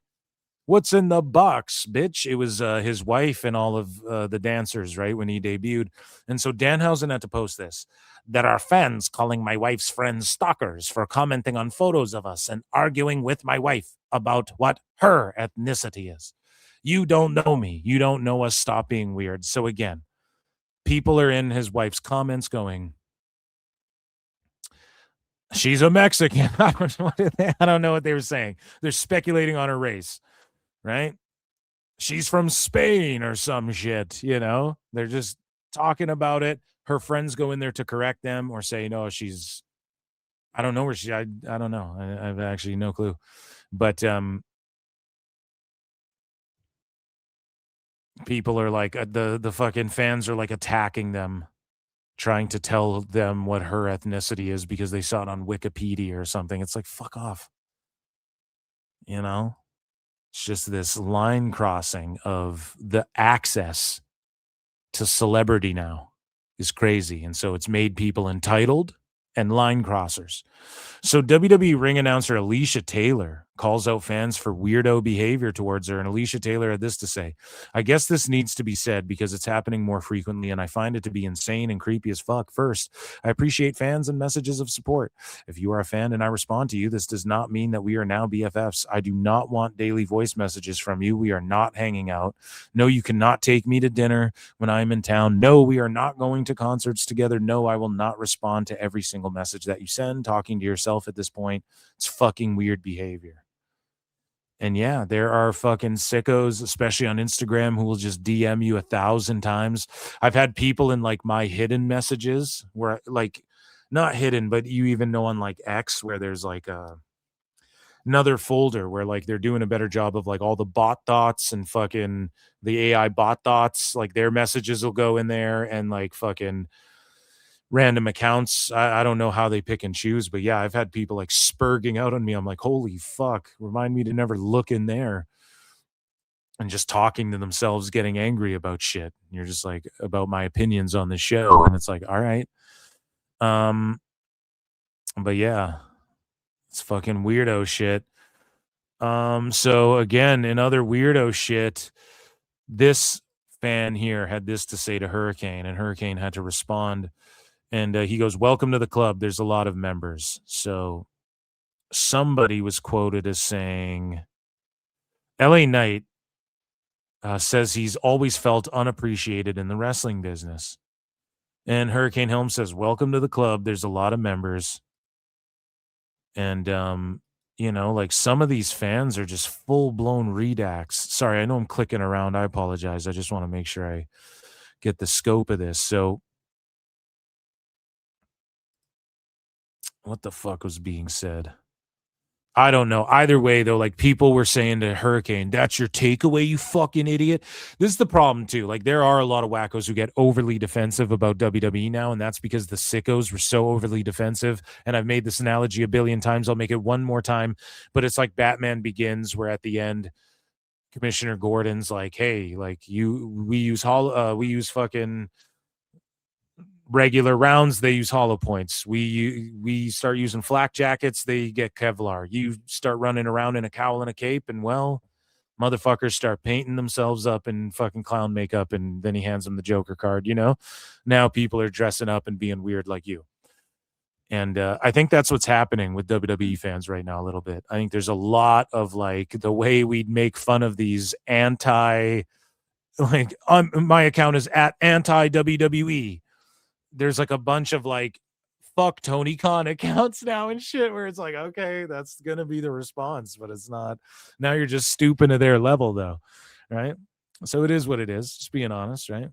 What's in the box, bitch?" It was his wife and all of the dancers, right, when he debuted. And so Danhausen had to post this. "There are fans calling my wife's friends stalkers for commenting on photos of us and arguing with my wife about what her ethnicity is. You don't know me. You don't know us. Stop being weird." So again, people are in his wife's comments going, "She's a Mexican." I don't know what they were saying. They're speculating on her race, right? "She's from Spain" or some shit, They're just talking about it. Her friends go in there to correct them or say, "No, she's," I don't know where I don't know. I have actually no clue. But people are like, the fucking fans are like attacking them, trying to tell them what her ethnicity is because they saw it on Wikipedia or something. It's like, fuck off. It's just this line crossing of the access to celebrity now is crazy. And so it's made people entitled and line crossers. So WWE ring announcer Alicia Taylor calls out fans for weirdo behavior towards her. And Alicia Taylor had this to say: "I guess this needs to be said because it's happening more frequently and I find it to be insane and creepy as fuck. First, I appreciate fans and messages of support. If you are a fan and I respond to you, this does not mean that we are now BFFs. I do not want daily voice messages from you. We are not hanging out. No, you cannot take me to dinner when I'm in town. No, we are not going to concerts together. No, I will not respond to every single message that you send. Talking to yourself at this point, it's fucking weird behavior." And yeah, there are fucking sickos, especially on Instagram, who will just DM you 1,000 times. I've had people in like my hidden messages where, like, not hidden, but you even know on like X where there's like another folder where like they're doing a better job of like all the bot thoughts and fucking the AI bot thoughts, like their messages will go in there, and like fucking random accounts. I don't know how they pick and choose, but yeah, I've had people like spurging out on me. I'm like, holy fuck, remind me to never look in there. And just talking to themselves, getting angry about shit. You're just like, about my opinions on the show. And it's like, all right. But yeah, it's fucking weirdo shit. So again, in other weirdo shit, this fan here had this to say to Hurricane, and Hurricane had to respond. And he goes, "Welcome to the club. There's a lot of members." So somebody was quoted as saying, LA Knight says he's always felt unappreciated in the wrestling business. And Hurricane Helm says, "Welcome to the club. There's a lot of members." And, like some of these fans are just full-blown redacts. Sorry, I know I'm clicking around. I apologize. I just want to make sure I get the scope of this. So what the fuck was being said? I don't know. Either way, though, like people were saying to Hurricane, that's your takeaway, you fucking idiot. This is the problem, too. Like, there are a lot of wackos who get overly defensive about WWE now, and that's because the sickos were so overly defensive. And I've made this analogy a billion times. I'll make it one more time. But it's like Batman Begins, where at the end, Commissioner Gordon's like, hey, like, we use fucking regular rounds, they use hollow points. We start using flak jackets, they get Kevlar. You start running around in a cowl and a cape, and well, motherfuckers start painting themselves up in fucking clown makeup, and then he hands them the Joker card. Now people are dressing up and being weird like you. And I think that's what's happening with WWE fans right now a little bit. I think there's a lot of like the way we'd make fun of these my account is at anti-WWE. There's like a bunch of like fuck Tony Khan accounts now and shit where it's like, okay, that's going to be the response, but it's not. Now you're just stooping to their level though. Right. So it is what it is. Just being honest. Right.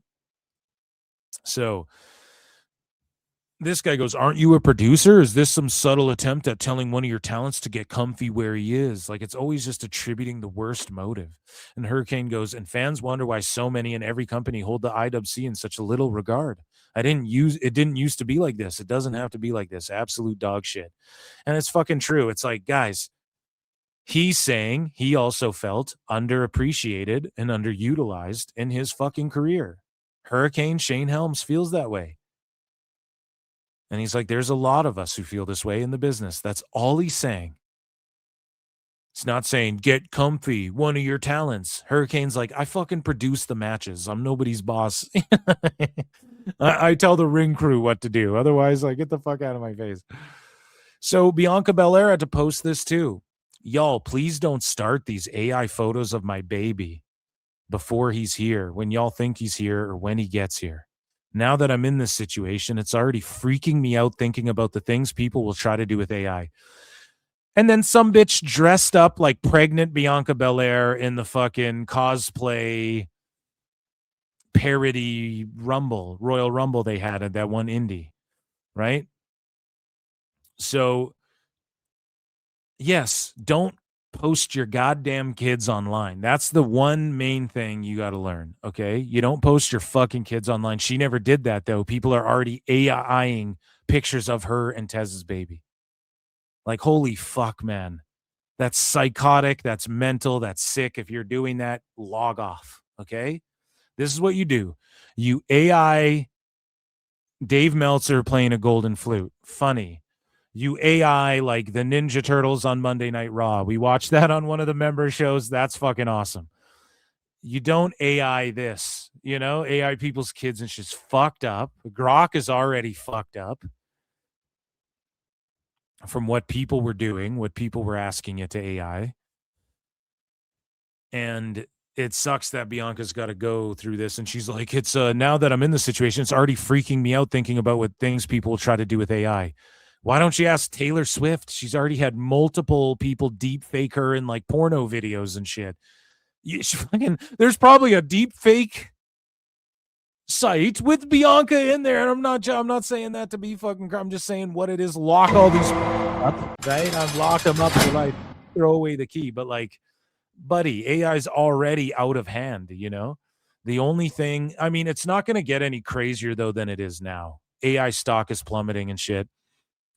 So this guy goes, aren't you a producer? Is this some subtle attempt at telling one of your talents to get comfy where he is? Like, it's always just attributing the worst motive. And Hurricane goes, and fans wonder why so many in every company hold the IWC in such a little regard. It didn't used to be like this. It doesn't have to be like this. Absolute dog shit. And it's fucking true. It's like, guys, he's saying he also felt underappreciated and underutilized in his fucking career. Hurricane Shane Helms feels that way. And he's like, there's a lot of us who feel this way in the business. That's all he's saying. It's not saying, get comfy, one of your talents. Hurricane's like, I fucking produce the matches. I'm nobody's boss. I tell the ring crew what to do. Otherwise, like, get the fuck out of my face. So Bianca Belair had to post this too. Y'all, please don't start these AI photos of my baby before he's here, when y'all think he's here or when he gets here. Now that I'm in this situation, it's already freaking me out thinking about the things people will try to do with AI. And then some bitch dressed up like pregnant Bianca Belair in the fucking cosplay parody Royal Rumble they had at that one indie, right? So, yes, don't post your goddamn kids online. That's the one main thing you got to learn, okay? You don't post your fucking kids online. She never did that, though. People are already AIing pictures of her and Tez's baby. Like, holy fuck, man. That's psychotic. That's mental. That's sick. If you're doing that, log off, okay? This is what you do. You AI Dave Meltzer playing a golden flute. Funny. You AI like the Ninja Turtles on Monday Night Raw. We watched that on one of the member shows. That's fucking awesome. You don't AI this, AI people's kids and shit's fucked up. Grok is already fucked up from what people were doing, what people were asking it to AI. And it sucks that Bianca's got to go through this. And she's like, it's now that I'm in the situation, it's already freaking me out thinking about what things people will try to do with AI. Why don't you ask Taylor Swift? She's already had multiple people deep fake her in like porno videos and shit. There's probably a deep fake site with Bianca in there. And I'm not saying that to be fucking, I'm just saying what it is. Lock all these up, right? I've locked them up for like throw away the key. But like, buddy, AI is already out of hand, The only thing, I mean, it's not going to get any crazier though than it is now. AI stock is plummeting and shit.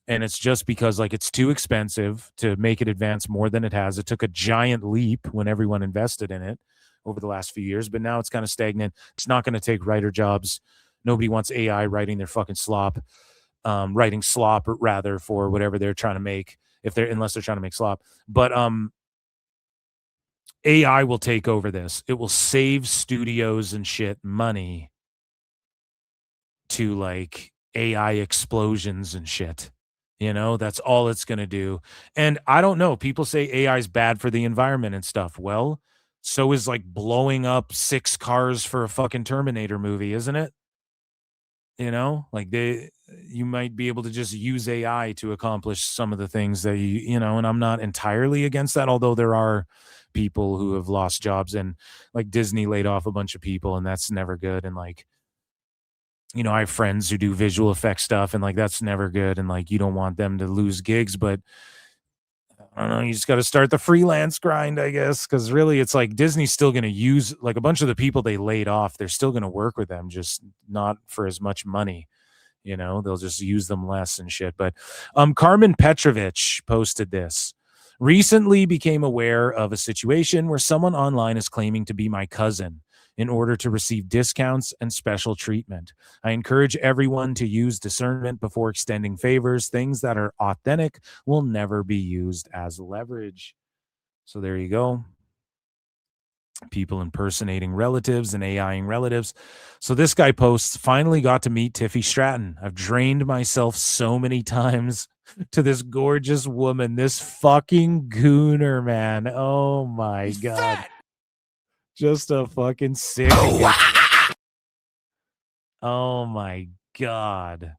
And it's just because like it's too expensive to make it advance more than it has. It took a giant leap when everyone invested in it over the last few years, but now it's kind of stagnant. It's not going to take writer jobs. Nobody wants AI writing their fucking slop, writing slop rather for whatever they're trying to make, unless they're trying to make slop. But AI will take over this. It will save studios and shit money to like AI explosions and shit. That's all it's going to do. And I don't know. People say AI is bad for the environment and stuff. Well, so is like blowing up 6 cars for a fucking Terminator movie, isn't it? Like you might be able to just use AI to accomplish some of the things that and I'm not entirely against that, although there are people who have lost jobs and like Disney laid off a bunch of people and that's never good. And like, I have friends who do visual effects stuff and like, that's never good. And like, you don't want them to lose gigs, but I don't know. You just got to start the freelance grind, I guess, because really it's like Disney's still going to use like a bunch of the people they laid off. They're still going to work with them, just not for as much money. You know, they'll just use them less and shit. But Carmen Petrovich posted this. Recently became aware of a situation where someone online is claiming to be my cousin in order to receive discounts and special treatment. I encourage everyone to use discernment before extending favors. Things that are authentic will never be used as leverage. So there you go. People impersonating relatives and AIing relatives. So this guy posts, finally got to meet Tiffy Stratton. I've drained myself so many times to this gorgeous woman, this fucking gooner, man. Oh my God. Just a fucking sick. Oh my God.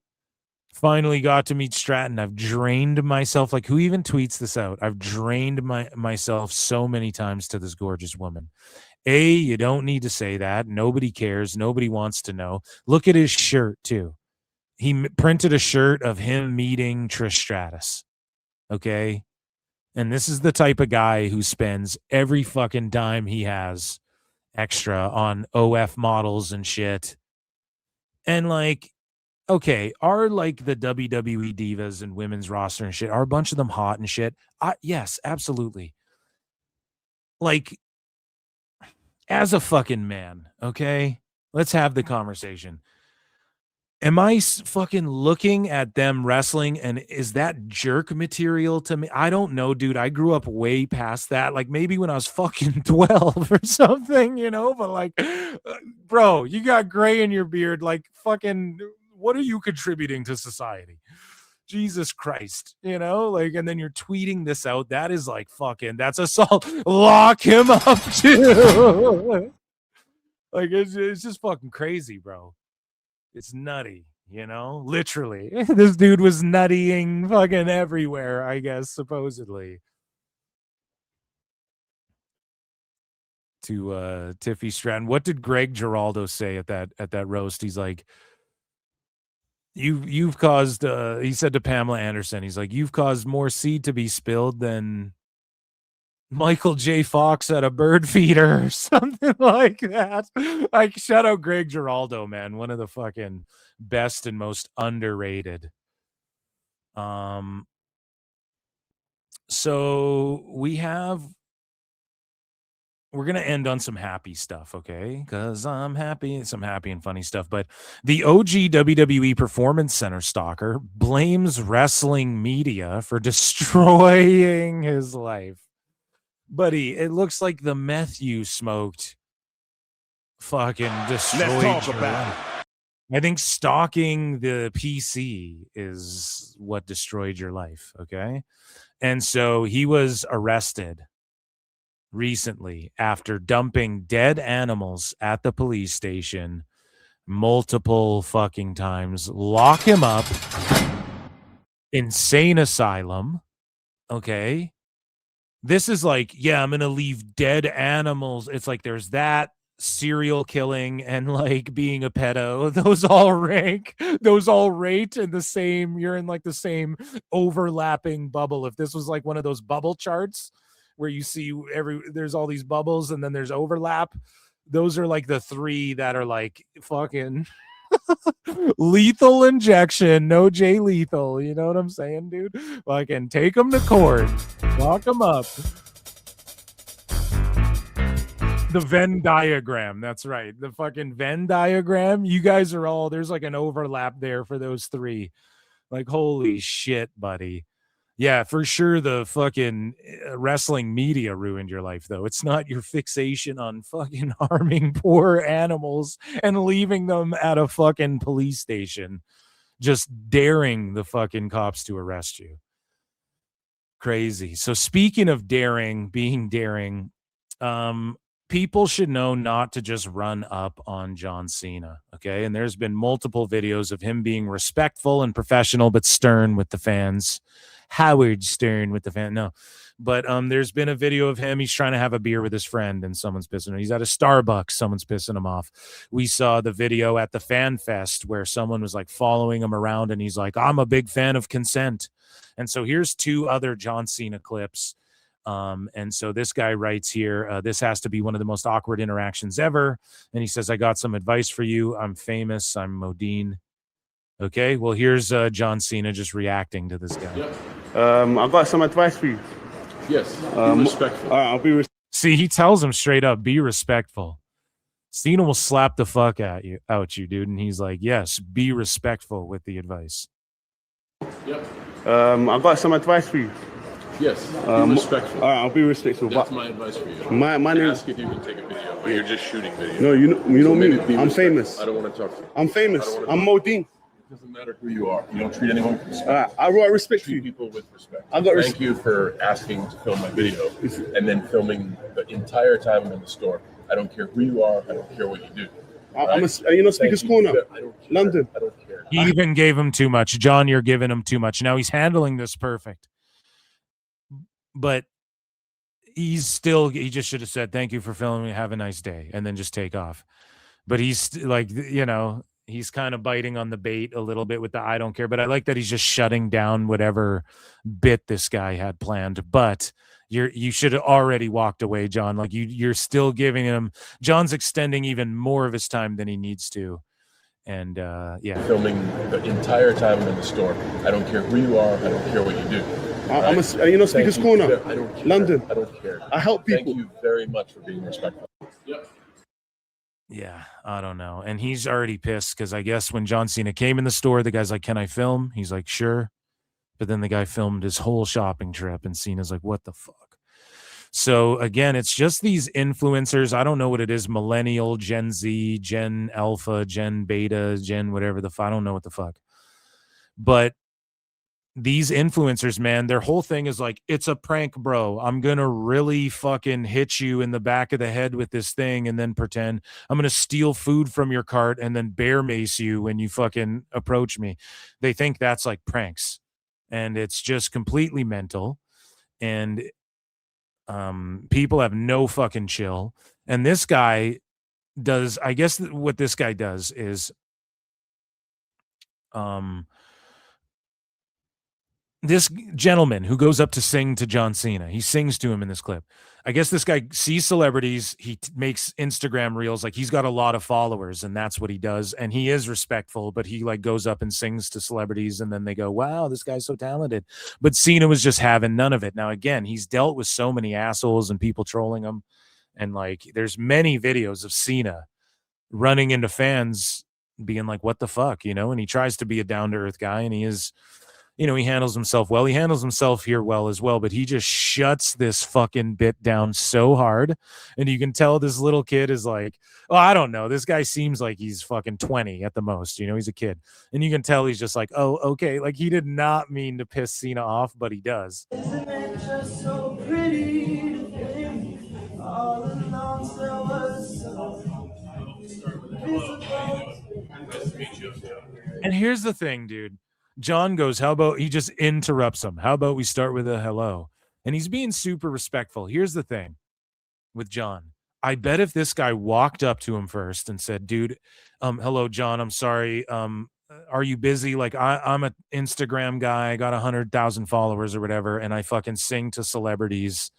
Finally got to meet Stratton. I've drained myself. Like, who even tweets this out? I've drained myself so many times to this gorgeous woman. You don't need to say that. Nobody cares. Nobody wants to know. Look at his shirt, too. He printed a shirt of him meeting Trish Stratus. Okay? And this is the type of guy who spends every fucking dime he has extra on OF models and shit. And like, okay, are like the WWE divas and women's roster and shit, are a bunch of them hot and shit? Yes, absolutely. Like, as a fucking man, okay, let's have the conversation. Am I fucking looking at them wrestling and is that jerk material to me? I don't know, dude. I grew up way past that. Like maybe when I was fucking 12 or something, you know, but like, bro, you got gray in your beard. Like fucking, what are you contributing to society? Jesus Christ, you know, like, and then you're tweeting this out. That is like fucking, that's assault. Lock him up too. Like, it's just fucking crazy, bro. It's nutty, you know, literally. This dude was nuttying fucking everywhere, I guess, supposedly. To Tiffy Stratton. What did Greg Giraldo say at that roast? He's like, You've caused he said to Pamela Anderson, he's like, you've caused more seed to be spilled than Michael J. Fox at a bird feeder or something like that. Like, shout out Greg Giraldo, man. One of the fucking best and most underrated. So we're going to end on some happy stuff, okay? Because I'm happy, some happy and funny stuff. But the OG WWE Performance Center stalker blames wrestling media for destroying his life. Buddy, it looks like the meth you smoked fucking destroyed Let's talk your about life. I think stalking the PC is what destroyed your life, okay? And so he was arrested recently after dumping dead animals at the police station multiple fucking times. Lock him up. Insane asylum, okay? This is like, yeah, I'm going to leave dead animals. It's like there's that, serial killing, and like being a pedo. Those all rate in the same, you're in like the same overlapping bubble. If this was like one of those bubble charts where you see there's all these bubbles and then there's overlap, those are like the three that are like fucking lethal injection, no J lethal. You know what I'm saying, dude? Like, and take them to court, lock them up. The Venn diagram. That's right. The fucking Venn diagram. You guys are all, there's like an overlap there for those three. Like, holy shit, buddy. Yeah, for sure. The fucking wrestling media ruined your life, though. It's not your fixation on fucking harming poor animals and leaving them at a fucking police station, just daring the fucking cops to arrest you. Crazy. So speaking of being daring, people should know not to just run up on John Cena, okay? And there's been multiple videos of him being respectful and professional, but stern with the fans. Howard Stern with the fan. No, but there's been a video of him. He's trying to have a beer with his friend and someone's pissing him. He's at a Starbucks. Someone's pissing him off. We saw the video at the Fan Fest where someone was like following him around and he's like, I'm a big fan of consent. And so here's 2 other John Cena clips. And so this guy writes here, this has to be one of the most awkward interactions ever. And he says, I got some advice for you. I'm famous. I'm Modine. Okay, well, here's John Cena just reacting to this guy. Yep. I've got some advice for you. Yes, be respectful. I'll be See, he tells him straight up, be respectful. Cena will slap the fuck out you, dude. And he's like, yes, be respectful with the advice. Yep. I've got some advice for you. Yes, be respectful. I'll be respectful. That's my advice for you. My name. Ask if you can take a video, but you're just shooting video. No, you know me. I'm respectful. famous. I don't want to talk to you. I'm famous. I'm Modine. It doesn't matter who you are. You don't treat anyone with respect. I got respect for you. Treat people with respect. I got Thank you for asking to film my video and then filming the entire time I'm in the store. I don't care who you are. I don't care what you do. I'm a Speaker's Corner, London. I don't care. He even gave him too much. John, you're giving him too much. Now he's handling this perfect. But he just should have said, thank you for filming. Have a nice day. And then just take off. But he's like, he's kind of biting on the bait a little bit with the I don't care. But I like that he's just shutting down whatever bit this guy had planned. But you should have already walked away, John. Like you're still giving him. John's extending even more of his time than he needs to. And yeah, filming the entire time I'm in the store. I don't care who you are. I don't care what you do. I'm a Speaker's Corner, I don't care. London. I don't care. I help people. Thank you very much for being respectful. Yep. Yeah, I don't know. And he's already pissed because I guess when John Cena came in the store, the guy's like, can I film? He's like, sure. But then the guy filmed his whole shopping trip and Cena's like, what the fuck? So again, it's just these influencers. I don't know what it is. Millennial, Gen Z, Gen Alpha, Gen Beta, Gen whatever the fuck. I don't know what the fuck. But these influencers, man, their whole thing is like, it's a prank, bro. I'm going to really fucking hit you in the back of the head with this thing and then pretend I'm going to steal food from your cart and then bear mace you when you fucking approach me. They think that's like pranks. And it's just completely mental. And people have no fucking chill. And this guy does, I guess what this guy does is this gentleman who goes up to sing to John Cena, he sings to him in this clip. I guess this guy sees celebrities. He makes Instagram reels. Like he's got a lot of followers and that's what he does. And he is respectful, but he like goes up and sings to celebrities and then they go, wow, this guy's so talented. But Cena was just having none of it. Now, again, he's dealt with so many assholes and people trolling him. And like, there's many videos of Cena running into fans being like, what the fuck, and he tries to be a down to earth guy and he is, he handles himself well. He handles himself here well as well, but he just shuts this fucking bit down so hard. And you can tell this little kid is like, oh, I don't know. This guy seems like he's fucking 20 at the most. He's a kid. And you can tell he's just like, oh, okay. Like he did not mean to piss Cena off, but he does. Isn't it just so pretty to think all along there was so And here's the thing, dude. John goes, how about, he just interrupts him. How about we start with a hello? And he's being super respectful. Here's the thing with John. I bet if this guy walked up to him first and said, dude, hello, John, I'm sorry. Are you busy? Like I'm an Instagram guy. I got 100,000 followers or whatever. And I fucking sing to celebrities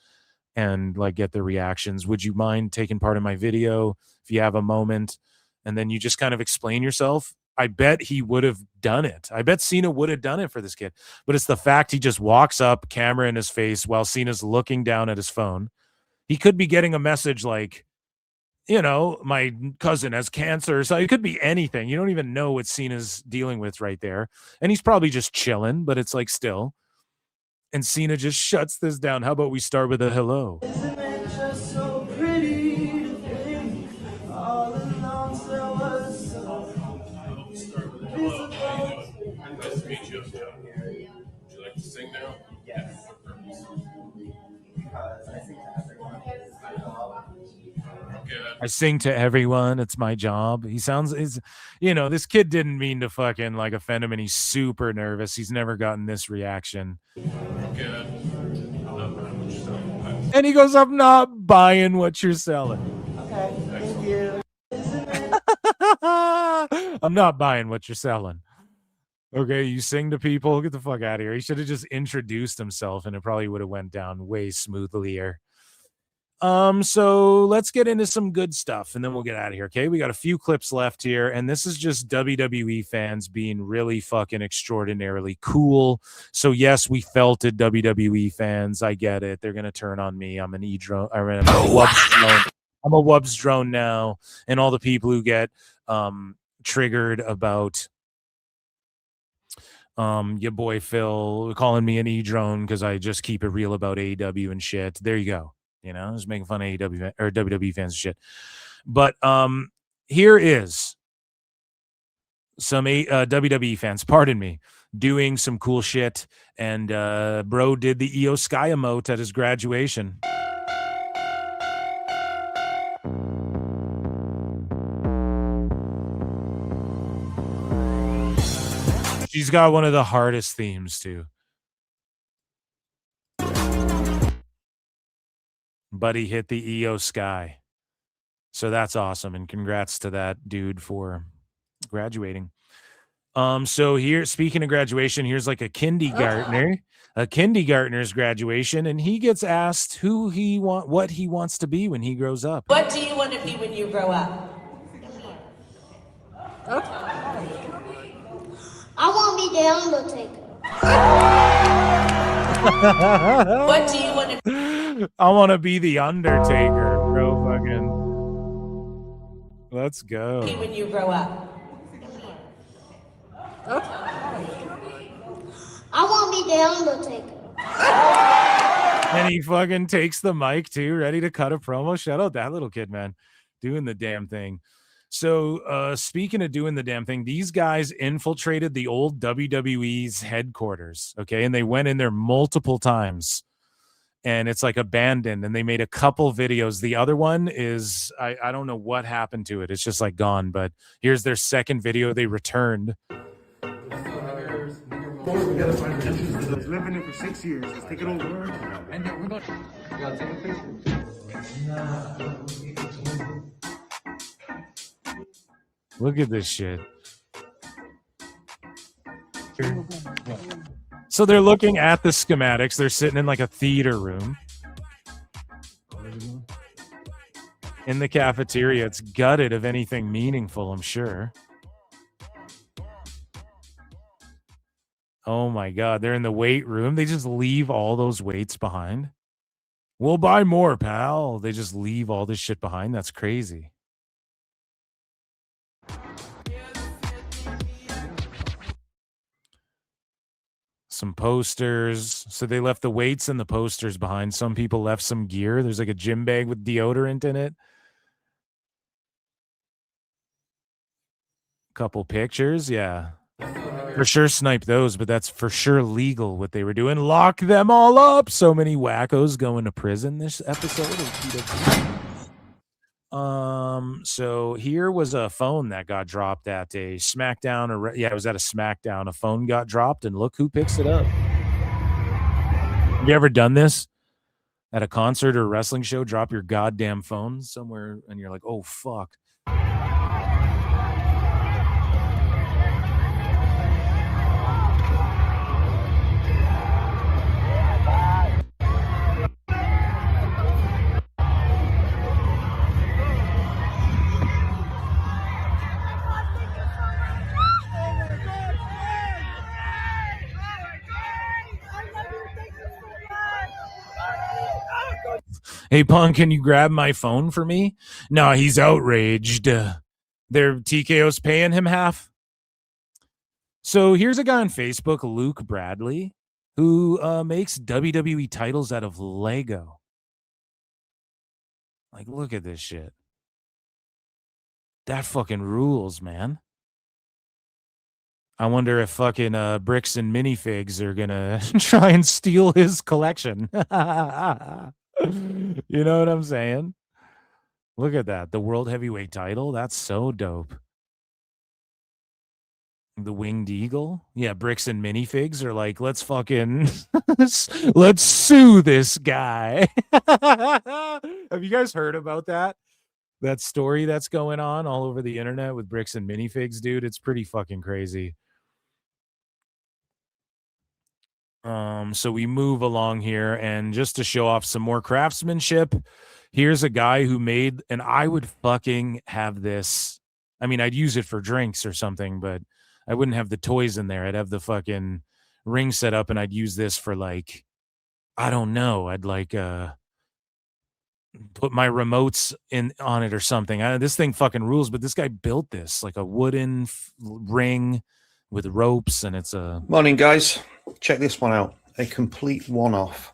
and like get the reactions. Would you mind taking part in my video if you have a moment? And then you just kind of explain yourself. I bet he would have done it. I bet Cena would have done it for this kid. But it's the fact he just walks up, camera in his face, while Cena's looking down at his phone. He could be getting a message like, my cousin has cancer. So it could be anything. You don't even know what Cena's dealing with right there. And he's probably just chilling, but it's like still. And Cena just shuts this down. How about we start with a hello? Isn't it just so pretty to think all along there was so Nice to meet you. Would you like to sing now? Yes. I sing to everyone. It's my job. He sounds, this kid didn't mean to fucking like offend him and he's super nervous. He's never gotten this reaction. And he goes, I'm not buying what you're selling. Okay, thank you. I'm not buying what you're selling. Okay, you sing to people. Get the fuck out of here. He should have just introduced himself, and it probably would have went down way smoothlier. So let's get into some good stuff, and then we'll get out of here. Okay, we got a few clips left here, and this is just WWE fans being really fucking extraordinarily cool. So yes, we felt it, WWE fans. I get it. They're gonna turn on me. I'm an e-drone. I'm a Wubs drone. I'm a Wubs drone now, and all the people who get triggered about your boy Phil calling me an e-drone because I just keep it real about AEW and shit. There you go. You know, just making fun of AEW or WWE fans and shit. But here is some WWE fans, pardon me, doing some cool shit. And bro did the Io Sky emote at his graduation. She's got one of the hardest themes too. But he hit the EO Sky. So that's awesome. And congrats to that dude for graduating. So here, speaking of graduation, here's like a kindergartner's graduation, and he gets asked what he wants to be when he grows up. What do you want to be when you grow up? I want to be the Undertaker. What do you want to be? I want to be the Undertaker, bro. Fucking. Let's go. When you grow up. I want to be the Undertaker. And he fucking takes the mic too, ready to cut a promo. Shout out that little kid, man, doing the damn thing. So speaking of doing the damn thing, these guys infiltrated the old WWE's headquarters, okay? And they went in there multiple times. And it's like abandoned, and they made a couple videos. The other one is, I don't know what happened to it. It's just like gone, but here's their second video. They returned. Living it for 6 years. Let's take it over. And we're going to take a picture. Look at this shit. So they're looking at the schematics. They're sitting in like a theater room. In the cafeteria. It's gutted of anything meaningful, I'm sure. Oh my God. They're in the weight room. They just leave all those weights behind. We'll buy more, pal. They just leave all this shit behind. That's crazy. Some posters. So they left the weights and the posters behind. Some people left some gear. There's like a gym bag with deodorant in it. Couple pictures. Yeah. For sure snipe those, but that's for sure legal what they were doing. Lock them all up. So many wackos going to prison this episode of PWT. So here was a phone that got dropped at a SmackDown. It was at a SmackDown. A phone got dropped, and look who picks it up. Have you ever done this at a concert or a wrestling show? Drop your goddamn phone somewhere, and you're like, oh fuck. Hey, Punk, can you grab my phone for me? No, he's outraged. Their TKO's paying him half. So here's a guy on Facebook, Luke Bradley, who makes WWE titles out of Lego. Like, look at this shit. That fucking rules, man. I wonder if fucking Bricks and Minifigs are going to try and steal his collection. You know what I'm saying? Look at that. The World Heavyweight title. That's so dope. The Winged Eagle. Yeah, Bricks and Minifigs are like, let's fucking let's sue this guy. Have you guys heard about that? That story that's going on all over the internet with Bricks and Minifigs, dude? It's pretty fucking crazy. So we move along here, and just to show off some more craftsmanship, here's a guy who made, and I would fucking have this. I mean, I'd use it for drinks or something, but I wouldn't have the toys in there. I'd have the fucking ring set up, and I'd use this for, like, I don't know. I'd like put my remotes on it or something. This thing fucking rules, but this guy built this, like a wooden ring with ropes, and it's a... Morning, guys. Check this one out. A complete one-off.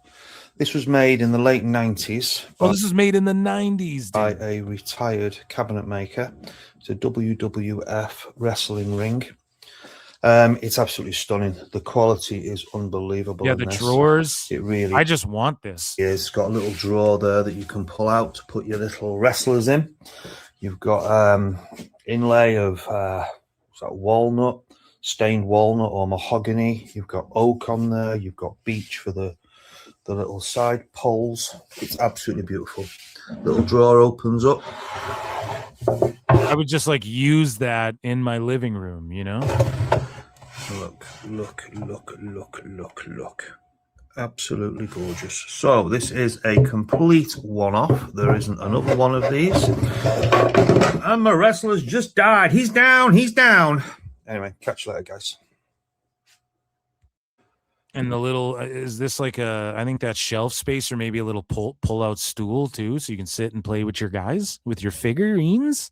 This was made in the late 90s. Oh, this was made in the 90s, dude. By a retired cabinet maker. It's a WWF wrestling ring. It's absolutely stunning. The quality is unbelievable. Yeah, the drawers. It really. I just want this. It's got a little drawer there that you can pull out to put your little wrestlers in. You've got inlay of what's that, walnut, stained walnut or mahogany. You've got oak on there. You've got beech for the little side poles. It's absolutely beautiful. Little drawer opens up. I would just like use that in my living room, you know? Look. Absolutely gorgeous. So this is a complete one-off. There isn't another one of these. And my wrestler's just died. He's down. Anyway, catch you later, guys. And the little, is this like I think that's shelf space or maybe a little pull-out stool too, so you can sit and play with your guys, with your figurines?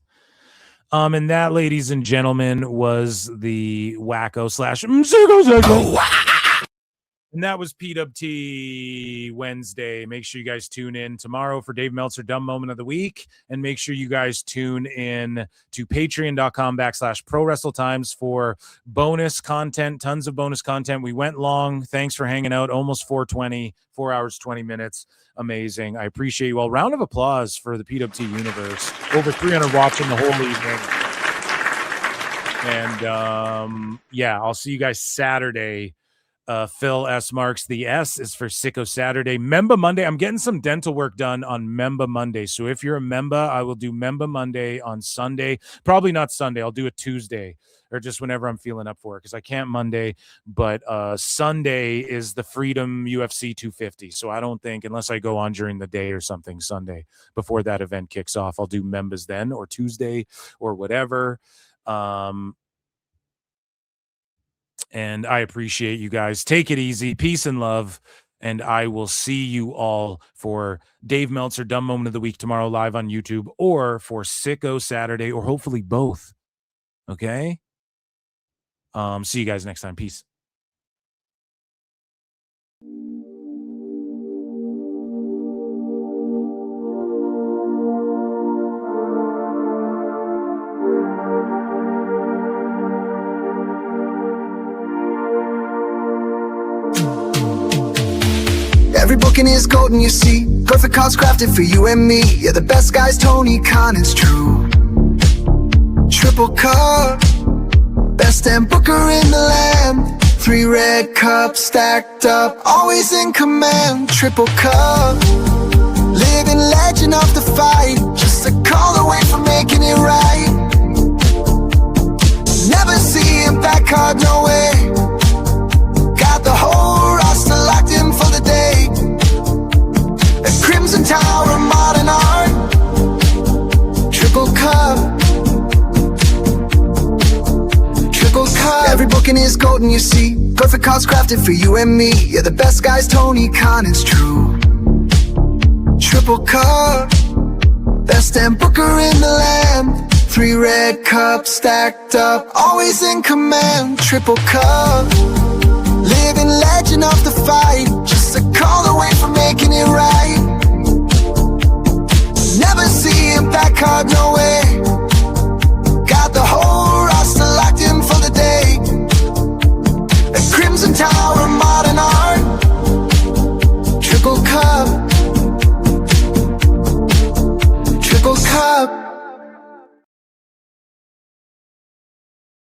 And that, ladies and gentlemen, was the Wackos / and that was PWT Wednesday. Make sure you guys tune in tomorrow for Dave Meltzer Dumb Moment of the Week. And make sure you guys tune in to patreon.com/ProWrestleTimes for bonus content, tons of bonus content. We went long. Thanks for hanging out. Almost 4:20, 4 hours, 20 minutes. Amazing. I appreciate you all. Round of applause for the PWT universe. Over 300 watching the whole evening. And yeah, I'll see you guys Saturday. Phil S. Marks. The S is for Sicko Saturday. Memba Monday. I'm getting some dental work done on Memba Monday. So if you're a Memba, I will do Memba Monday on Sunday. Probably not Sunday. I'll do it Tuesday or just whenever I'm feeling up for it because I can't Monday. But Sunday is the Freedom UFC 250. So I don't think, unless I go on during the day or something Sunday before that event kicks off, I'll do Membas then or Tuesday or whatever. And I appreciate you guys. Take it easy. Peace and love. And I will see you all for Dave Meltzer Dumb Moment of the Week tomorrow live on YouTube or for Sicko Saturday or hopefully both. Okay? See you guys next time. Peace. Every booking is golden, you see. Perfect cards crafted for you and me. Yeah, the best guy's Tony Khan, it's true. Triple cup, best damn booker in the land. 3 red cups stacked up, always in command. Triple cup, living legend of the fight. Just a call away from making it right. Never see him back hard, no way. Got the whole roster locked in for the day. A Crimson Tower, modern art. Triple cup. Triple cup. Every booking is golden, you see. Perfect cards crafted for you and me. Yeah, the best guy's Tony Khan, it's true. Triple cup. Best damn booker in the land. 3 red cups stacked up, always in command. Triple cup. Living legend